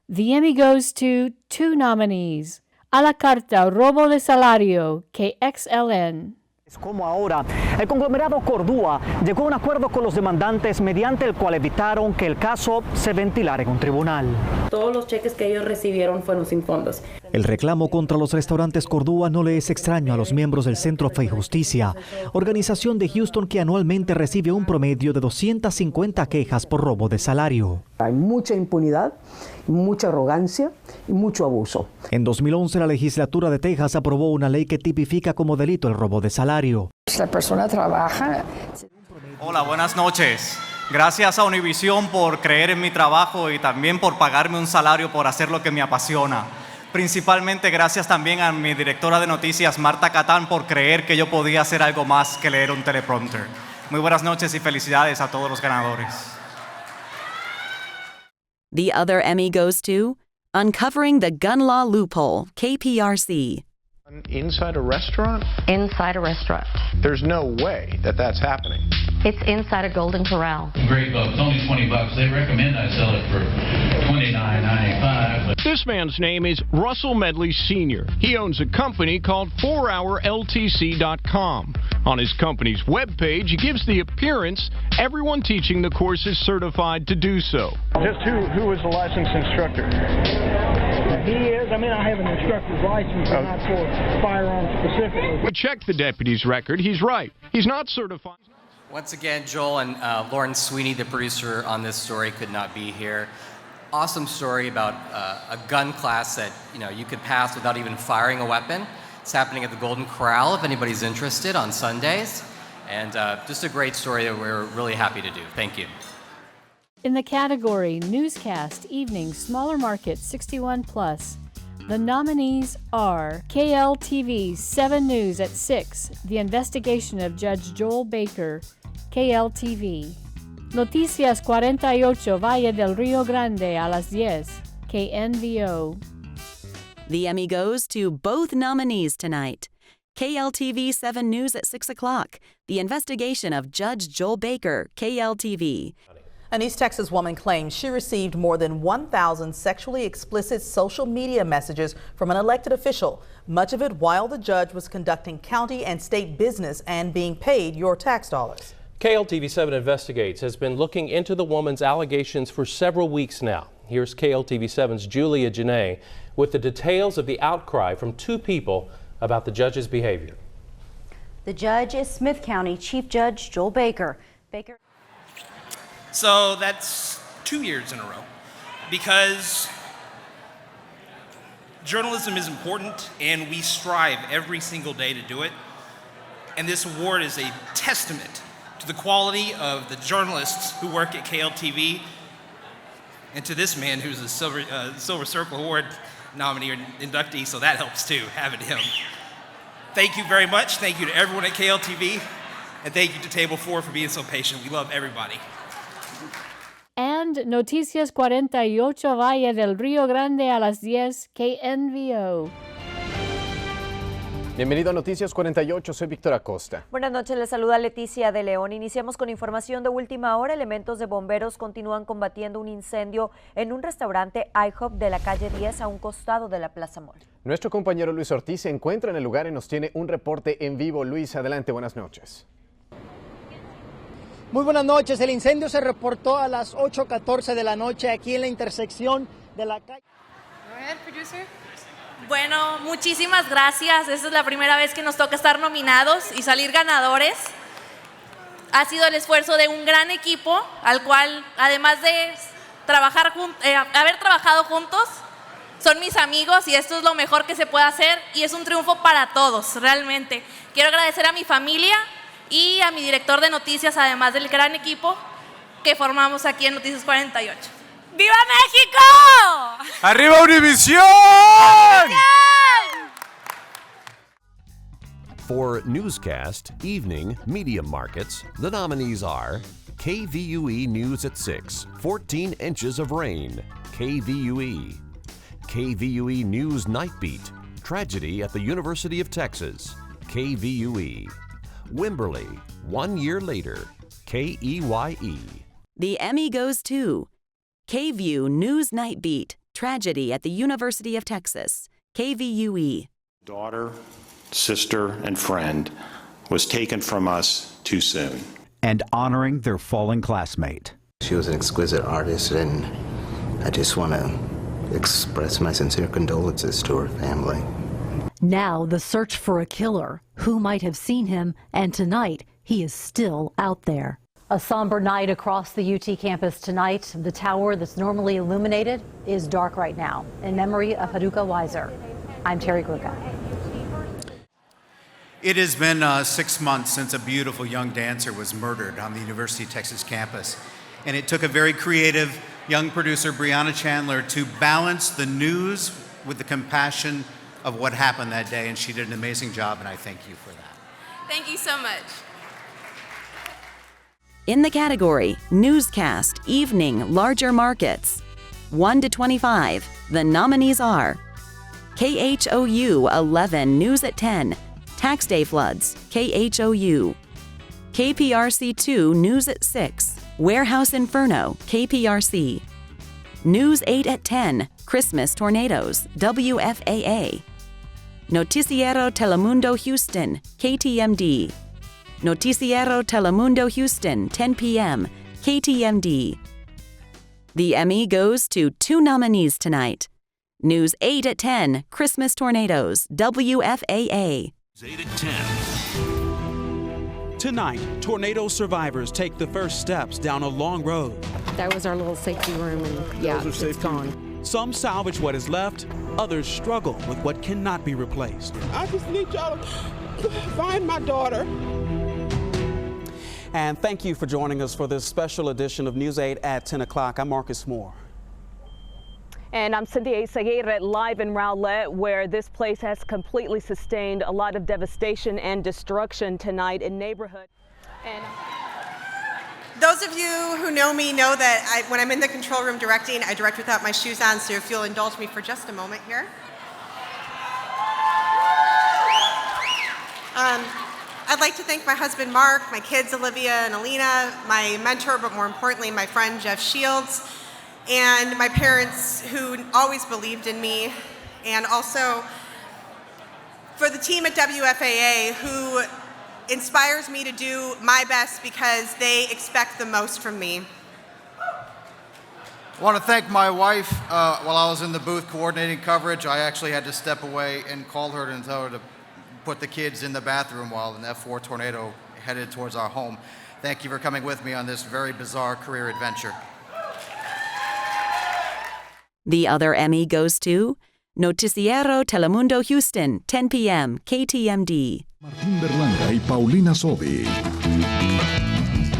The Emmy goes to 2 nominees: A la Carta, Robo de Salario, KXLN. Como ahora, el conglomerado Cordúa llegó a un acuerdo con los demandantes mediante el cual evitaron que el caso se ventilara en un tribunal. Todos los cheques que ellos recibieron fueron sin fondos. El reclamo contra los restaurantes Cordúa no le es extraño a los miembros del Centro Fe y Justicia, organización de Houston que anualmente recibe un promedio de 250 quejas por robo de salario. Hay mucha impunidad, mucha arrogancia y mucho abuso. En 2011 la legislatura de Texas aprobó una ley que tipifica como delito el robo de salario. La persona trabaja. Hola, buenas noches. Gracias a Univision por creer en mi trabajo y también por pagarme un salario por hacer lo que me apasiona. Principalmente gracias también a mi directora de noticias, Marta Catán, por creer que yo podía hacer algo más que leer un teleprompter. Muy buenas noches y felicidades a todos los ganadores. The other Emmy goes to Uncovering the Gun Law Loophole, KPRC. Inside a restaurant? Inside a restaurant. There's no way that that's happening. It's inside a Golden Corral. Great bucks, only $20. They recommend I sell it for $29.95. This man's name is Russell Medley Sr. He owns a company called 4HourLTC.com. On his company's webpage, he gives the appearance everyone teaching the course is certified to do so. Just who is the licensed instructor? He is. I mean, I have an instructor's license, but not for firearms specifically. We checked the deputy's record. He's right. He's not certified. Once again, Joel and Lauren Sweeney, the producer on this story, could not be here. Awesome story about a gun class that you could pass without even firing a weapon. It's happening at the Golden Corral if anybody's interested on Sundays. And just a great story that we're really happy to do. Thank you. In the category Newscast Evening Smaller Market 61+, the nominees are KLTV 7 News at 6, The Investigation of Judge Joel Baker, KLTV. Noticias 48 Valle del Rio Grande a las 10, KNVO. The Emmy goes to both nominees tonight. KLTV 7 News at 6 o'clock, The Investigation of Judge Joel Baker, KLTV. An East Texas woman claims she received more than 1,000 sexually explicit social media messages from an elected official, much of it while the judge was conducting county and state business and being paid your tax dollars. KLTV 7 Investigates has been looking into the woman's allegations for several weeks now. Here's KLTV 7's Julia Janae with the details of the outcry from 2 people about the judge's behavior. The judge is Smith County Chief Judge Joel Baker. So that's 2 years in a row because journalism is important and we strive every single day to do it. And this award is a testament to the quality of the journalists who work at KLTV and to this man who's a Silver Circle Award nominee or inductee, so that helps too, having him. Thank you very much. Thank you to everyone at KLTV, and thank you to Table 4 for being so patient. We love everybody. And and Noticias 48 Valle del Río Grande a las 10 KNVO. Bienvenido a Noticias 48, soy Víctor Acosta. Buenas noches, les saluda Leticia de León. Iniciamos con información de última hora. Elementos de bomberos continúan combatiendo un incendio en un restaurante IHOP de la calle 10 a un costado de la Plaza Mall. Nuestro compañero Luis Ortiz se encuentra en el lugar y nos tiene un reporte en vivo. Luis, adelante, buenas noches. Muy buenas noches. El incendio se reportó a las 8:14 de la noche aquí en la intersección de la calle. Bueno, muchísimas gracias. Esta es la primera vez que nos toca estar nominados y salir ganadores. Ha sido el esfuerzo de un gran equipo, al cual, además de haber trabajado juntos, son mis amigos y esto es lo mejor que se puede hacer y es un triunfo para todos, realmente. Quiero agradecer a mi familia y a mi director de noticias, además del gran equipo que formamos aquí en Noticias 48. ¡Viva México! ¡Arriba Univisión! For newscast, evening, media markets, the nominees are KVUE News at 6, 14 inches of rain, KVUE. KVUE News Night Beat, tragedy at the University of Texas, KVUE. Wimberley, 1 year later, KEYE. The Emmy goes to KVUE News Night Beat, tragedy at the University of Texas, KVUE. Daughter, sister, and friend was taken from us too soon. And honoring their fallen classmate. She was an exquisite artist, and I just want to express my sincere condolences to her family. Now the search for a killer. Who might have seen him? And tonight, he is still out there. A somber night across the UT campus tonight. The tower that's normally illuminated is dark right now. In memory of Haruka Weiser, I'm Terry Glucka. It has been 6 months since a beautiful young dancer was murdered on the University of Texas campus. And it took a very creative young producer, Brianna Chandler, to balance the news with the compassion of what happened that day. And she did an amazing job, and I thank you for that. Thank you so much. In the category Newscast, Evening, Larger Markets, 1 to 25, the nominees are KHOU 11 News at 10, Tax Day Floods, KHOU. KPRC 2 News at 6, Warehouse Inferno, KPRC. News 8 at 10, Christmas Tornadoes, WFAA. Noticiero Telemundo Houston, KTMD. Noticiero Telemundo Houston, 10 p.m., KTMD. The Emmy goes to 2 nominees tonight. News 8 at 10, Christmas Tornadoes, WFAA. 8 at 10. Tonight, tornado survivors take the first steps down a long road. That was our little safety room, and yeah, it's gone. Some salvage what is left, others struggle with what cannot be replaced. I just need y'all to find my daughter. And thank you for joining us for this special edition of News 8 at 10 o'clock. I'm Marcus Moore. And I'm Cynthia Isaguirre live in Rowlett, where this place has completely sustained a lot of devastation and destruction tonight in neighborhood. And those of you who know me know that when I'm in the control room directing, I direct without my shoes on, so if you'll indulge me for just a moment here. I'd like to thank my husband, Mark, my kids, Olivia and Alina, my mentor, but more importantly, my friend, Jeff Shields, and my parents who always believed in me, and also for the team at WFAA who inspires me to do my best because they expect the most from me. I want to thank my wife. While I was in the booth coordinating coverage, I actually had to step away and call her and tell her to put the kids in the bathroom while an F4 tornado headed towards our home. Thank you for coming with me on this very bizarre career adventure. The other Emmy goes to Noticiero Telemundo Houston, 10 p.m., KTMD. Martín Berlanga y Paulina Sobi.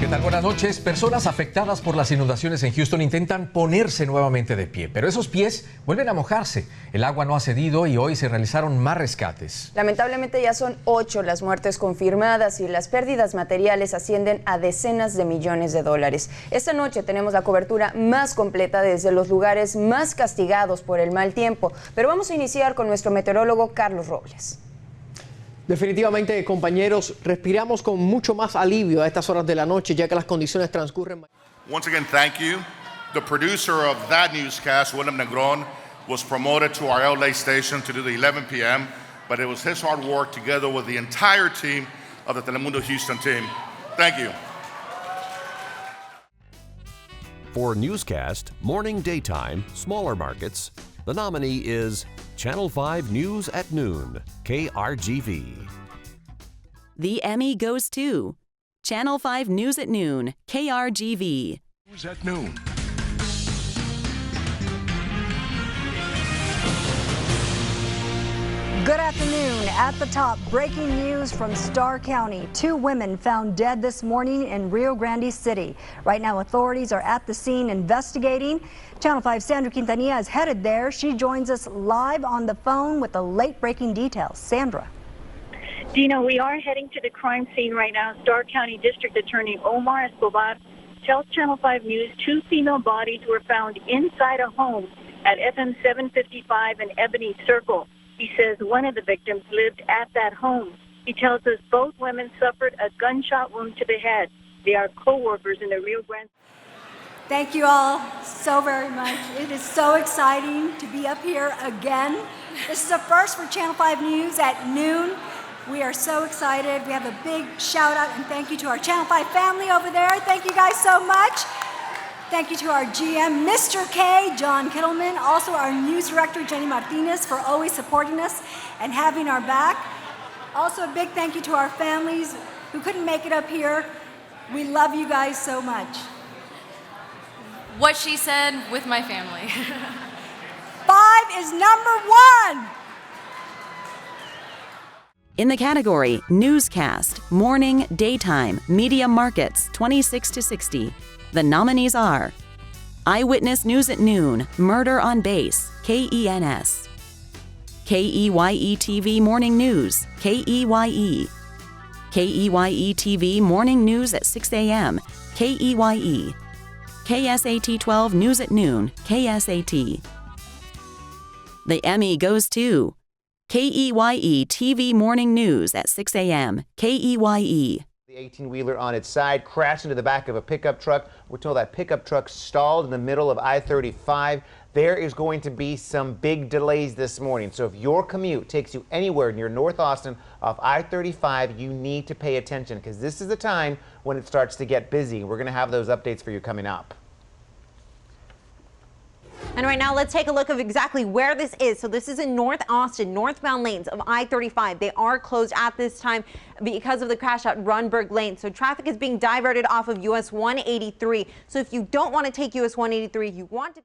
¿Qué tal? Buenas noches. Personas afectadas por las inundaciones en Houston intentan ponerse nuevamente de pie, pero esos pies vuelven a mojarse. El agua no ha cedido y hoy se realizaron más rescates. Lamentablemente ya son 8 las muertes confirmadas y las pérdidas materiales ascienden a decenas de millones de dólares. Esta noche tenemos la cobertura más completa desde los lugares más castigados por el mal tiempo, pero vamos a iniciar con nuestro meteorólogo Carlos Robles. Definitivamente, compañeros, respiramos con mucho más alivio a estas horas de la noche, ya que las condiciones transcurren. Once again, thank you. The producer of that newscast, William Negron, was promoted to our LA station to do the 11 p.m., but it was his hard work together with the entire team of the Telemundo Houston team. Thank you. For newscast, morning, daytime, smaller markets, the nominee is Channel 5 News at Noon, KRGV. The Emmy goes to Channel 5 News at Noon, KRGV. News at Noon. Good afternoon. At the top, breaking news from Starr County. 2 women found dead this morning in Rio Grande City. Right now, authorities are at the scene investigating. Channel 5's Sandra Quintanilla is headed there. She joins us live on the phone with the late-breaking details. Sandra. Dina, we are heading to the crime scene right now. Starr County District Attorney Omar Escobar tells Channel 5 News 2 female bodies were found inside a home at FM 755 and Ebony Circle. He says one of the victims lived at that home. He tells us both women suffered a gunshot wound to the head. They are co-workers in the Rio Grande. Thank you all so very much. It is so exciting to be up here again. This is a first for Channel 5 News at noon. We are so excited. We have a big shout out and thank you to our Channel 5 family over there. Thank you guys so much. Thank you to our GM, Mr. K, John Kittleman, also our news director, Jenny Martinez, for always supporting us and having our back. Also a big thank you to our families who couldn't make it up here. We love you guys so much. What she said with my family. 5 is number 1. In the category Newscast, Morning, Daytime, Media Markets 26 to 60, the nominees are Eyewitness News at Noon, Murder on Base, KENS. KEYE TV Morning News, KEYE. KEYE TV Morning News at 6 a.m., KEYE. KSAT 12 News at Noon, KSAT. The Emmy goes to KEYE TV Morning News at 6 a.m., KEYE. The 18-wheeler on its side crashed into the back of a pickup truck. We're told that pickup truck stalled in the middle of I-35. There is going to be some big delays this morning. So if your commute takes you anywhere near North Austin off I-35, you need to pay attention because this is the time when it starts to get busy. We're going to have those updates for you coming up. And right now, let's take a look of exactly where this is. So this is in North Austin, northbound lanes of I-35. They are closed at this time because of the crash at Runberg Lane. So traffic is being diverted off of US 183. So if you don't want to take US 183, you want to...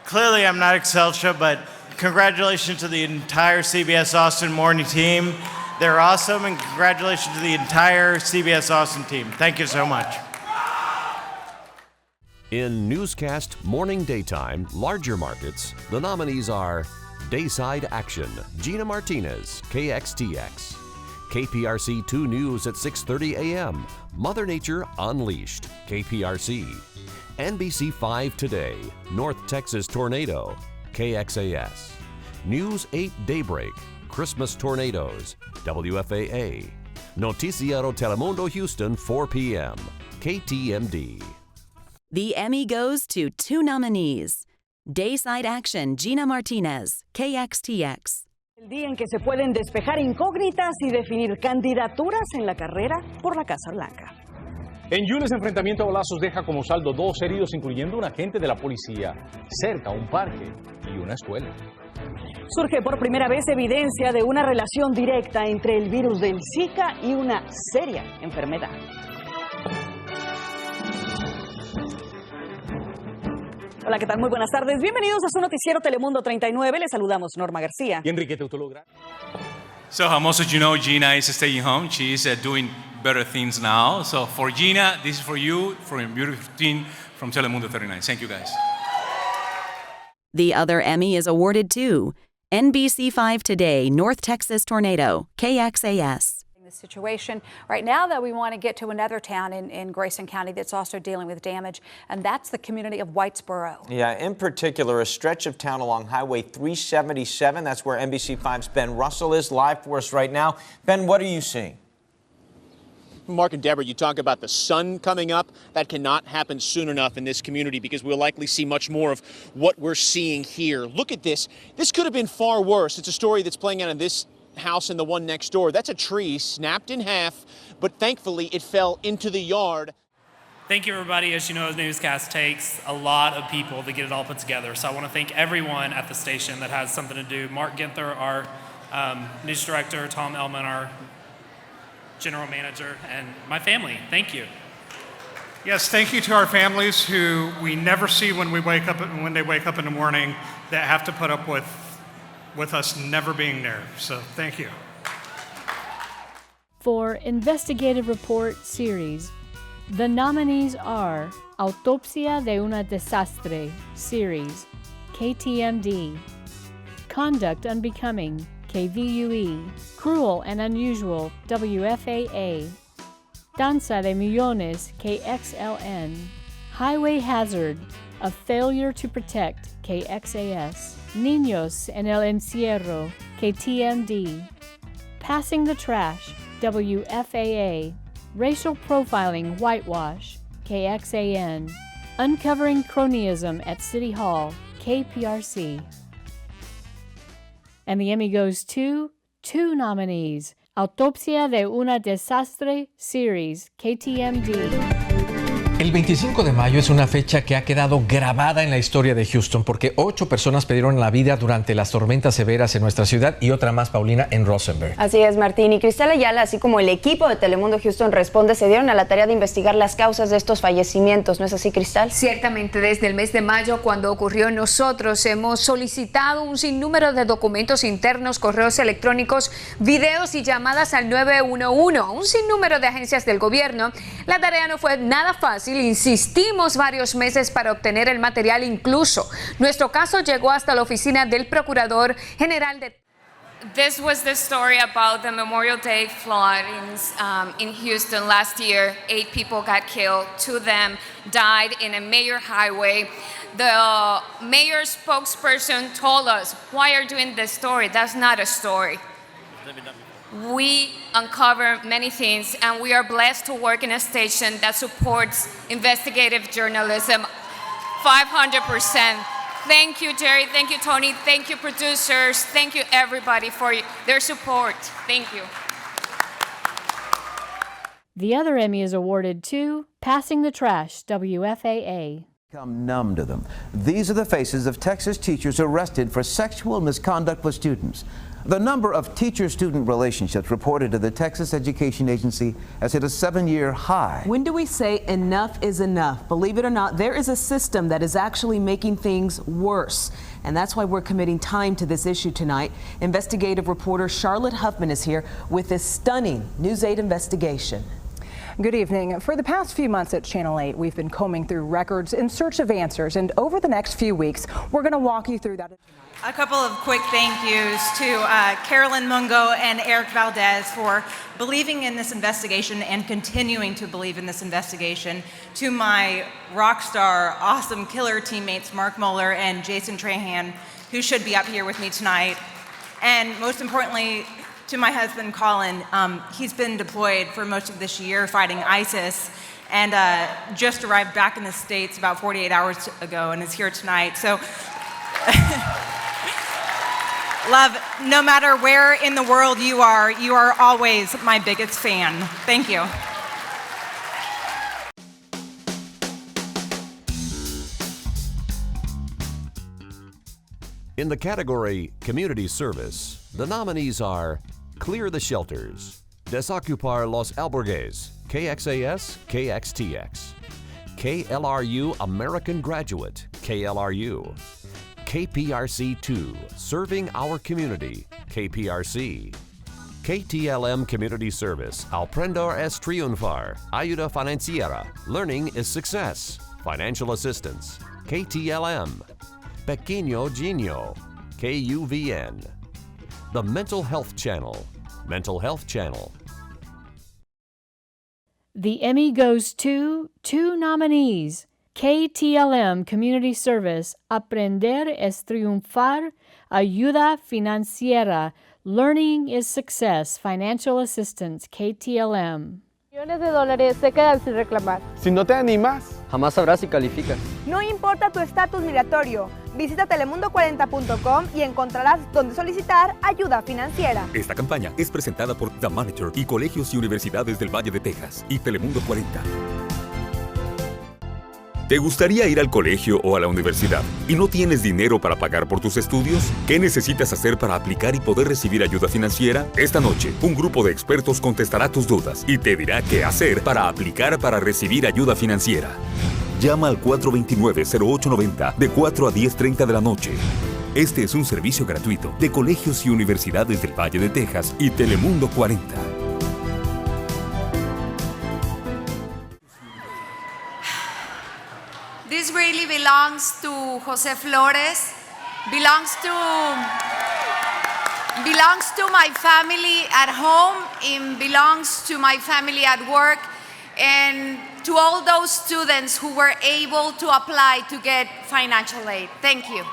Clearly, I'm not Excelsior, but congratulations to the entire CBS Austin morning team. They're awesome, and congratulations to the entire CBS Austin team. Thank you so much. In newscast, morning, daytime, larger markets, the nominees are Dayside Action, Gina Martinez, KXTX. KPRC 2 News at 6:30 a.m., Mother Nature Unleashed, KPRC. NBC 5 Today, North Texas Tornado, KXAS. News 8 Daybreak, Christmas Tornadoes, WFAA. Noticiero Telemundo Houston 4 p.m., KTMD. The Emmy goes to 2 nominees. Dayside Action, Gina Martinez, KXTX. El día en que se pueden despejar incógnitas y definir candidaturas en la carrera por la Casa Blanca. En Yunes, enfrentamiento a balazos deja como saldo 2 heridos, incluyendo un agente de la policía, cerca a un parque y una escuela. Surge por primera vez evidencia de una relación directa entre el virus del Zika y una seria enfermedad. Hola, ¿qué tal? Muy buenas tardes. Bienvenidos a su noticiero Telemundo 39. Les saludamos Norma García y Enrique Teutolo. So, most of you know, Gina is staying home. She is doing better things now. So for Gina, this is for you, for your beautiful team from Telemundo 39. Thank you, guys. The other Emmy is awarded to NBC5 Today, North Texas Tornado, KXAS. This situation right now, though, we want to get to another town in Grayson County that's also dealing with damage, and that's the community of Whitesboro. Yeah, in particular, a stretch of town along Highway 377. That's where NBC5's Ben Russell is live for us right now. Ben, what are you seeing? Mark and Deborah, you talk about the sun coming up. That cannot happen soon enough in this community because we'll likely see much more of what we're seeing here. Look at this. This could have been far worse. It's a story that's playing out in this house and the one next door. That's a tree snapped in half, but thankfully it fell into the yard. Thank you, everybody. As you know, the newscast takes a lot of people to get it all put together. So I want to thank everyone at the station that has something to do. Mark Ginther, our news director, Tom Ellman, our general manager, and my family. Thank you. Yes, thank you to our families who we never see when they wake up in the morning, that have to put up with us never being there. So thank you. For Investigative Report Series, the nominees are Autopsia de una Desastre Series, KTMD, Conduct Unbecoming, KVUE, Cruel and Unusual, WFAA, Danza de Millones, KXLN, Highway Hazard, A Failure to Protect, KXAS, Niños en el Encierro, KTMD, Passing the Trash, WFAA, Racial Profiling Whitewash, KXAN, Uncovering Cronyism at City Hall, KPRC. And the Emmy goes to two nominees, Autopsia de una Desastre Series, KTMD. El 25 de mayo es una fecha que ha quedado grabada en la historia de Houston porque 8 personas perdieron la vida durante las tormentas severas en nuestra ciudad y otra más, Paulina, en Rosenberg. Así es, Martín. Y Cristal Ayala, así como el equipo de Telemundo Houston Responde, se dieron a la tarea de investigar las causas de estos fallecimientos. ¿No es así, Cristal? Ciertamente, desde el mes de mayo, cuando ocurrió, nosotros hemos solicitado un sinnúmero de documentos internos, correos electrónicos, videos y llamadas al 911 a un sinnúmero de agencias del gobierno. La tarea no fue nada fácil. Insistimos varios meses para obtener el material, incluso nuestro caso llegó hasta la oficina del Procurador General de... This was the story about the Memorial Day floodings in Houston last year. 8 people got killed, 2 of them died in a major highway. The mayor's spokesperson told us, why are you doing this story? That's not a story. We uncover many things, and we are blessed to work in a station that supports investigative journalism 500%. Thank you, Jerry. Thank you, Tony. Thank you, producers. Thank you, everybody, for their support. Thank you. The other Emmy is awarded to Passing the Trash, WFAA. Become numb to them. These are the faces of Texas teachers arrested for sexual misconduct with students. The number of teacher-student relationships reported to the Texas Education Agency has hit a 7-year high. When do we say enough is enough? Believe it or not, there is a system that is actually making things worse. And that's why we're committing time to this issue tonight. Investigative reporter Charlotte Huffman is here with this stunning News 8 investigation. Good evening. For the past few months at Channel 8, we've been combing through records in search of answers. And over the next few weeks, we're going to walk you through that. A couple of quick thank yous to Carolyn Mungo and Eric Valdez for believing in this investigation and continuing to believe in this investigation. To my rock star, awesome killer teammates, Mark Moeller and Jason Trahan, who should be up here with me tonight. And most importantly, to my husband, Colin. He's been deployed for most of this year fighting ISIS and just arrived back in the States about 48 hours ago and is here tonight. So, love, no matter where in the world you are always my biggest fan. Thank you. In the category Community Service, the nominees are Clear the Shelters, Desocupar Los Albergues, KXAS, KXTX, KLRU American Graduate, KLRU, KPRC 2, Serving Our Community, KPRC, KTLM Community Service. Aprender es triunfar. Ayuda financiera. Learning is success. Financial assistance. KTLM. Pequeño Genio. KUVN. The Mental Health Channel. Mental Health Channel. The Emmy goes to 2 nominees. KTLM Community Service, Aprender es triunfar, Ayuda financiera, Learning is success, Financial assistance, KTLM. Millones de dólares se quedan sin reclamar. Si no te animas, jamás sabrás si calificas. No importa tu estatus migratorio, visita telemundo40.com y encontrarás donde solicitar ayuda financiera. Esta campaña es presentada por The Monitor y colegios y universidades del Valle de Texas y Telemundo 40. ¿Te gustaría ir al colegio o a la universidad y no tienes dinero para pagar por tus estudios? ¿Qué necesitas hacer para aplicar y poder recibir ayuda financiera? Esta noche, un grupo de expertos contestará tus dudas y te dirá qué hacer para aplicar para recibir ayuda financiera. Llama al 429-0890 de 4 a 10:30 de la noche. Este es un servicio gratuito de colegios y universidades del Valle de Texas y Telemundo 40. This really belongs to Jose Flores, belongs to my family at home, and belongs to my family at work, and to all those students who were able to apply to get financial aid. Thank you.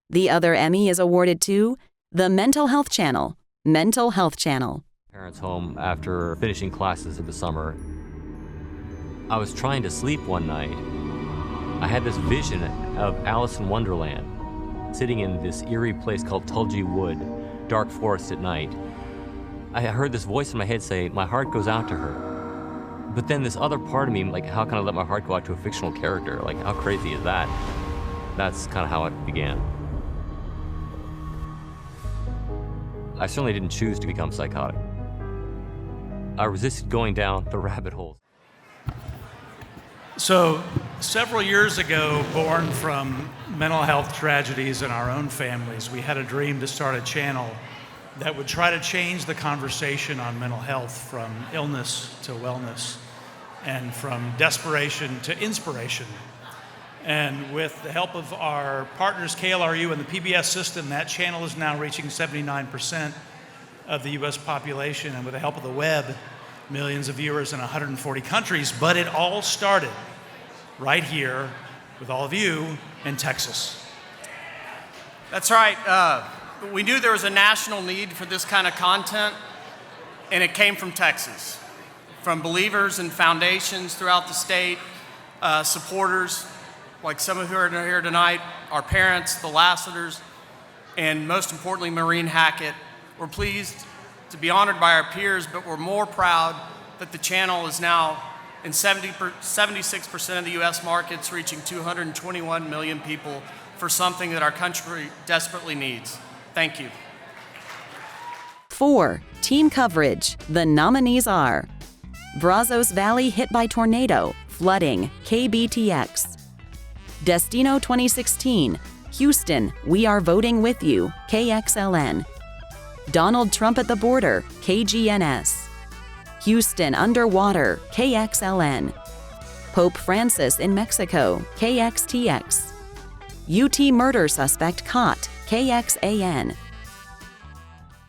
The other Emmy is awarded to the Mental Health Channel. Mental Health Channel. Parents home after finishing classes in the summer. I was trying to sleep one night. I had this vision of Alice in Wonderland, sitting in this eerie place called Tulgey Wood, dark forest at night. I heard this voice in my head say, my heart goes out to her. But then this other part of me, like, how can I let my heart go out to a fictional character? Like, how crazy is that? That's kind of how it began. I certainly didn't choose to become psychotic. I resisted going down the rabbit holes. So, several years ago, born from mental health tragedies in our own families, we had a dream to start a channel that would try to change the conversation on mental health from illness to wellness and from desperation to inspiration. And with the help of our partners, KLRU and the PBS system, that channel is now reaching 79% of the US population, and with the help of the web, millions of viewers in 140 countries. But it all started right here with all of you in Texas. That's right. We knew there was a national need for this kind of content, and it came from Texas, from believers and foundations throughout the state, supporters, like some of you are here tonight, our parents, the Lassiters, and most importantly, Maureen Hackett. We're pleased to be honored by our peers, but we're more proud that the channel is now in 76% of the US markets, reaching 221 million people for something that our country desperately needs. Thank you. 4. Team coverage. The nominees are Brazos Valley hit by tornado, flooding, KBTX. Destino 2016, Houston, we are voting with you, KXLN. Donald Trump at the border, KGNS. Houston underwater, KXLN. Pope Francis in Mexico, KXTX. UT murder suspect caught, KXAN.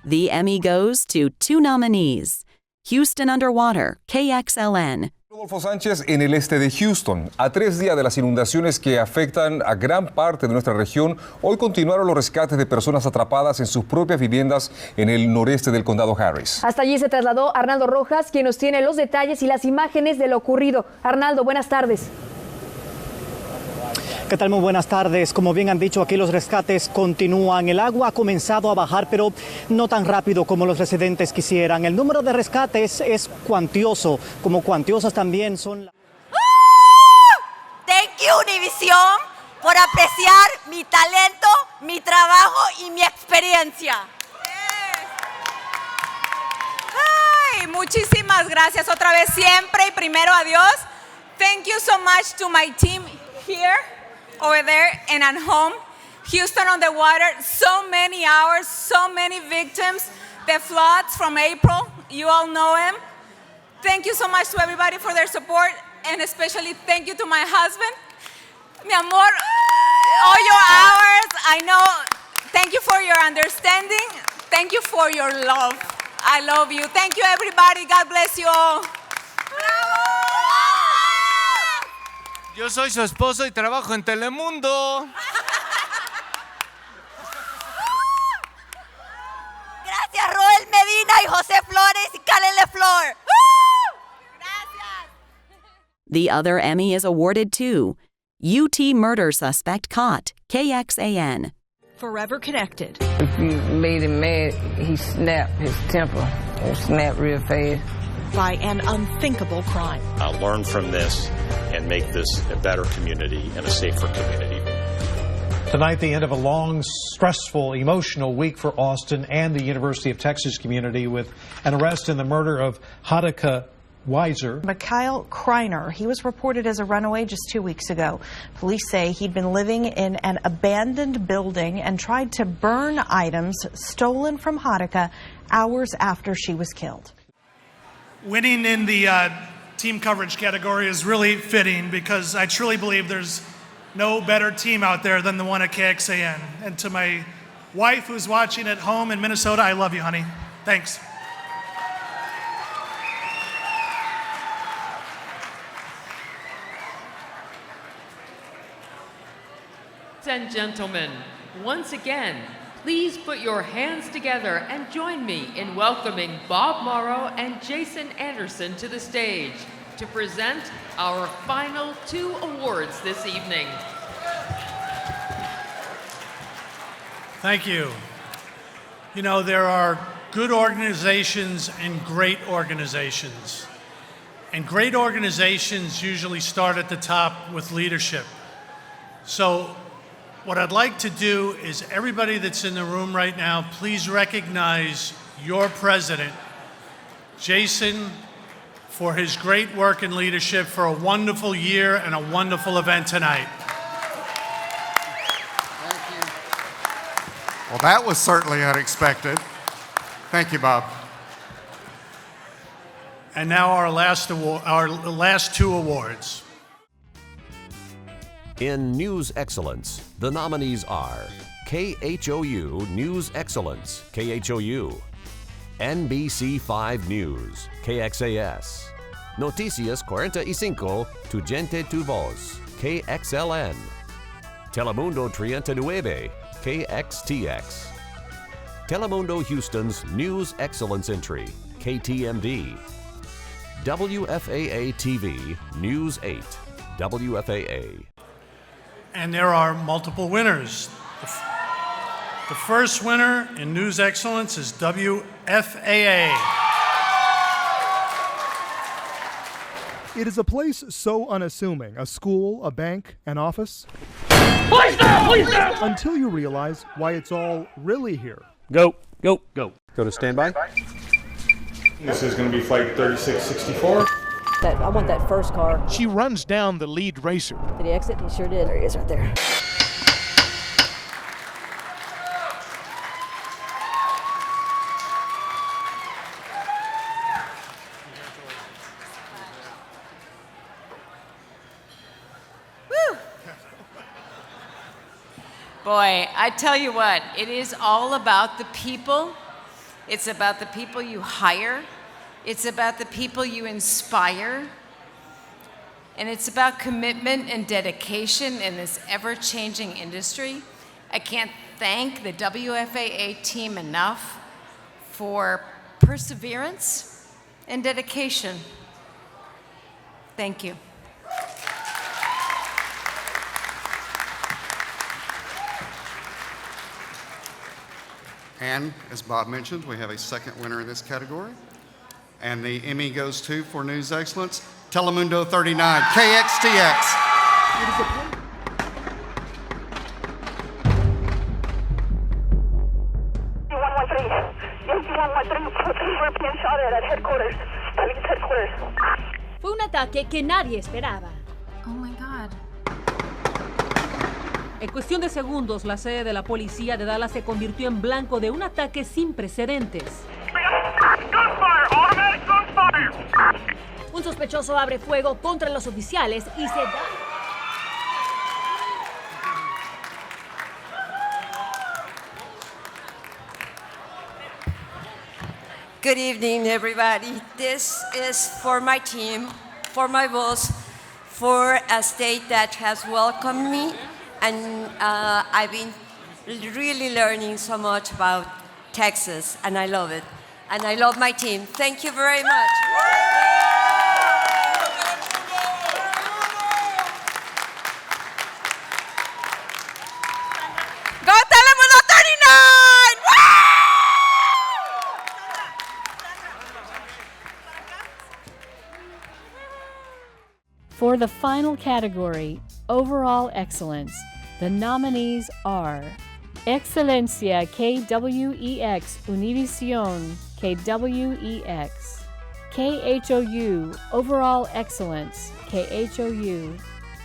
The Emmy goes to 2 nominees. Houston underwater, KXLN. Rodolfo Sánchez en el este de Houston. A 3 días de las inundaciones que afectan a gran parte de nuestra región, hoy continuaron los rescates de personas atrapadas en sus propias viviendas en el noreste del condado Harris. Hasta allí se trasladó Arnaldo Rojas, quien nos tiene los detalles y las imágenes de lo ocurrido. Arnaldo, buenas tardes. ¿Qué tal? Muy buenas tardes. Como bien han dicho, aquí los rescates continúan. El agua ha comenzado a bajar, pero no tan rápido como los residentes quisieran. El número de rescates es cuantioso, como cuantiosas también son... Thank you, Univisión, por apreciar mi talento, mi trabajo y mi experiencia. Ay, muchísimas gracias otra vez, siempre y primero a Dios. Thank you so much to my team here, over there, and at home. Houston on the water, so many hours, so many victims. The floods from April, you all know him. Thank you so much to everybody for their support, and especially thank you to my husband. Mi amor, all your hours, I know. Thank you for your understanding. Thank you for your love. I love you. Thank you, everybody. God bless you all. Yo soy su esposo y trabajo en Telemundo. Gracias, Roel Medina y José Flores y Karen LeFleur. The other Emmy is awarded to UT Murder Suspect Caught, KXAN. Forever Connected. If you made him mad, he snapped his temper. He'll snap real fast. By an unthinkable crime. I'll learn from this and make this a better community and a safer community. Tonight, the end of a long, stressful, emotional week for Austin and the University of Texas community with an arrest in the murder of Hadaka Weiser. Mikhail Kreiner, he was reported as a runaway just 2 weeks ago. Police say he'd been living in an abandoned building and tried to burn items stolen from Hadaka hours after she was killed. Winning in the team coverage category is really fitting because I truly believe there's no better team out there than the one at KXAN. And to my wife who's watching at home in Minnesota, I love you, honey. Thanks. Ladies and gentlemen, once again, please put your hands together and join me in welcoming Bob Morrow and Jason Anderson to the stage to present our final 2 awards this evening. Thank you. You know, there are good organizations and great organizations. And great organizations usually start at the top with leadership. So what I'd like to do is everybody that's in the room right now, please recognize your president, Jason, for his great work and leadership for a wonderful year and a wonderful event tonight. Thank you. Well, that was certainly unexpected. Thank you, Bob. And now our last 2 awards. In News Excellence, the nominees are KHOU News Excellence, KHOU, NBC5 News, KXAS, Noticias 45 Tu Gente Tu Voz, KXLN, Telemundo 39, KXTX, Telemundo Houston's News Excellence Entry, KTMD, WFAA TV News 8, WFAA. And there are multiple winners. The first winner in News Excellence is WFAA. It is a place so unassuming, a school, a bank, an office. Please stop! Please stop! Until you realize why it's all really here. Go, go, go. Go to standby. This is going to be flight 3664. I want that first car. She runs down the lead racer. Did he exit? He sure did. There he is right there. Woo! Boy, I tell you what, it is all about the people. It's about the people you hire. It's about the people you inspire. And it's about commitment and dedication in this ever-changing industry. I can't thank the WFAA team enough for perseverance and dedication. Thank you. And as Bob mentioned, we have a second winner in this category. And the Emmy goes to, for News Excellence, Telemundo 39, KXTX. Fue un ataque que nadie esperaba. Oh my God. En cuestión de segundos, la sede de la policía de Dallas se convirtió en blanco de un ataque sin precedentes. Un sospechoso abre fuego contra los oficiales y se da... Good evening, everybody. This is for my team, for my boss, for a state that has welcomed me, and I've been really learning so much about Texas, and I love it. And I love my team. Thank you very much. Go Telemundo 39! For the final category, Overall Excellence, the nominees are Excelencia KWEX Univision KWEX, KHOU Overall Excellence KHOU,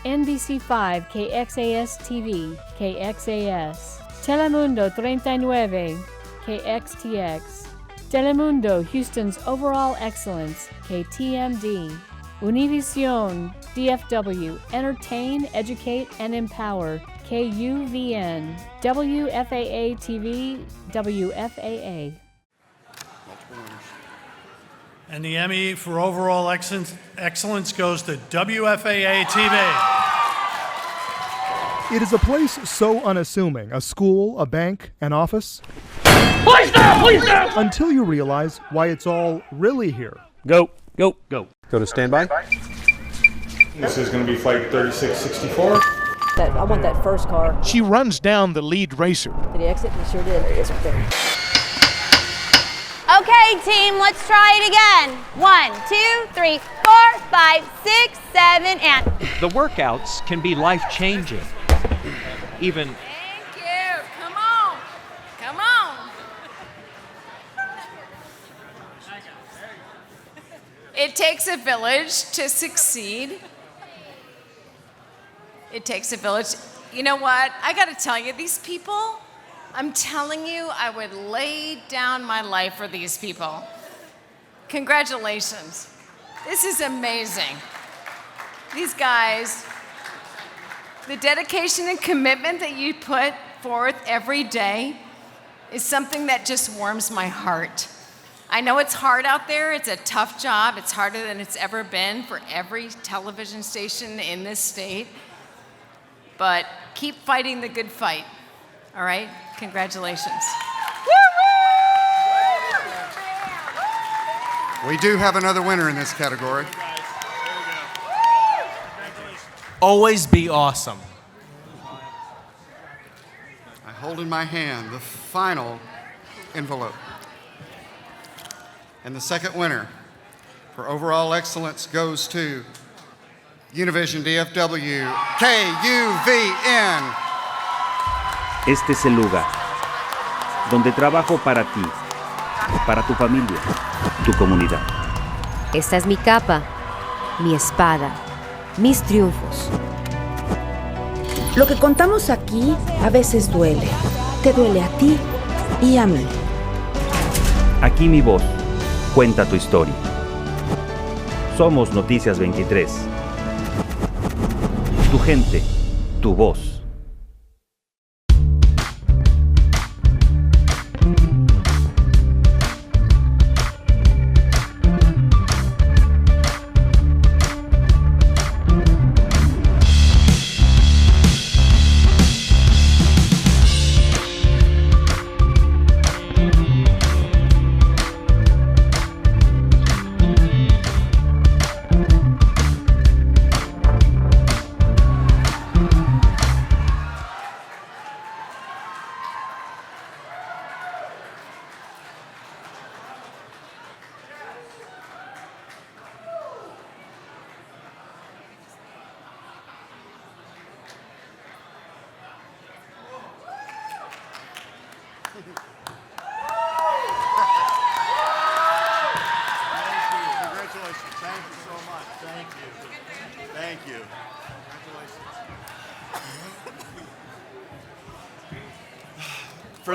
NBC5 KXAS TV KXAS, Telemundo 39 KXTX, Telemundo Houston's Overall Excellence KTMD, Univision DFW Entertain, Educate, and Empower KUVN, WFAA TV WFAA. And the Emmy for overall excellence goes to WFAA TV. It is a place so unassuming, a school, a bank, an office. Please stop! Please stop! Until you realize why it's all really here. Go, go, go. Go to standby. This is going to be flight 3664. I want that first car. She runs down the lead racer. Did he exit? He sure did. There he is right there. Okay, team, let's try it again. 1, 2, 3, 4, 5, 6, 7, and... The workouts can be life-changing. Even... Thank you. Come on. Come on. It takes a village to succeed. It takes a village. You know what? I got to tell you, these people, I'm telling you, I would lay down my life for these people. Congratulations. This is amazing. These guys, the dedication and commitment that you put forth every day is something that just warms my heart. I know it's hard out there. It's a tough job. It's harder than it's ever been for every television station in this state. But keep fighting the good fight, all right? Congratulations. We do have another winner in this category. Always be awesome. I hold in my hand the final envelope. And the second winner for overall excellence goes to Univision DFW KUVN. Este es el lugar donde trabajo para ti, para tu familia, tu comunidad. Esta es mi capa, mi espada, mis triunfos. Lo que contamos aquí a veces duele. Te duele a ti y a mí. Aquí mi voz cuenta tu historia. Somos Noticias 23. Tu gente, tu voz.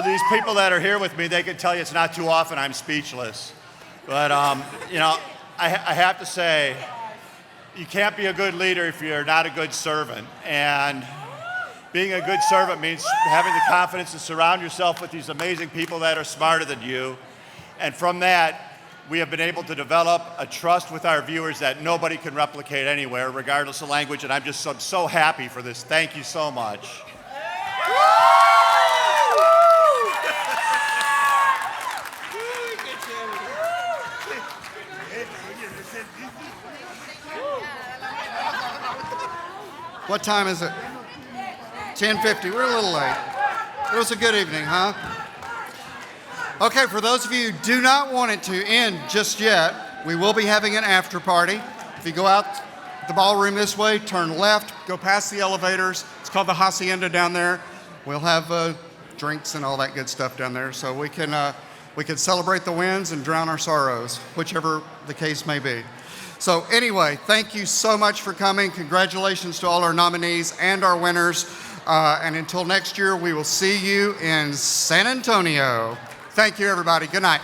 for these people that are here with me, they can tell you it's not too often I'm speechless. But, you know, I have to say, you can't be a good leader if you're not a good servant. And being a good servant means having the confidence to surround yourself with these amazing people that are smarter than you. And from that, we have been able to develop a trust with our viewers that nobody can replicate anywhere, regardless of language. And I'm just so happy for this. Thank you so much. What time is it? 10:50. We're a little late. It was a good evening, huh? Okay, for those of you who do not want it to end just yet, we will be having an after party. If you go out the ballroom this way, turn left, go past the elevators. It's called the Hacienda down there. We'll have drinks and all that good stuff down there, so we can celebrate the wins and drown our sorrows, whichever the case may be. So anyway, thank you so much for coming. Congratulations to all our nominees and our winners. And until next year, we will see you in San Antonio. Thank you, everybody. Good night.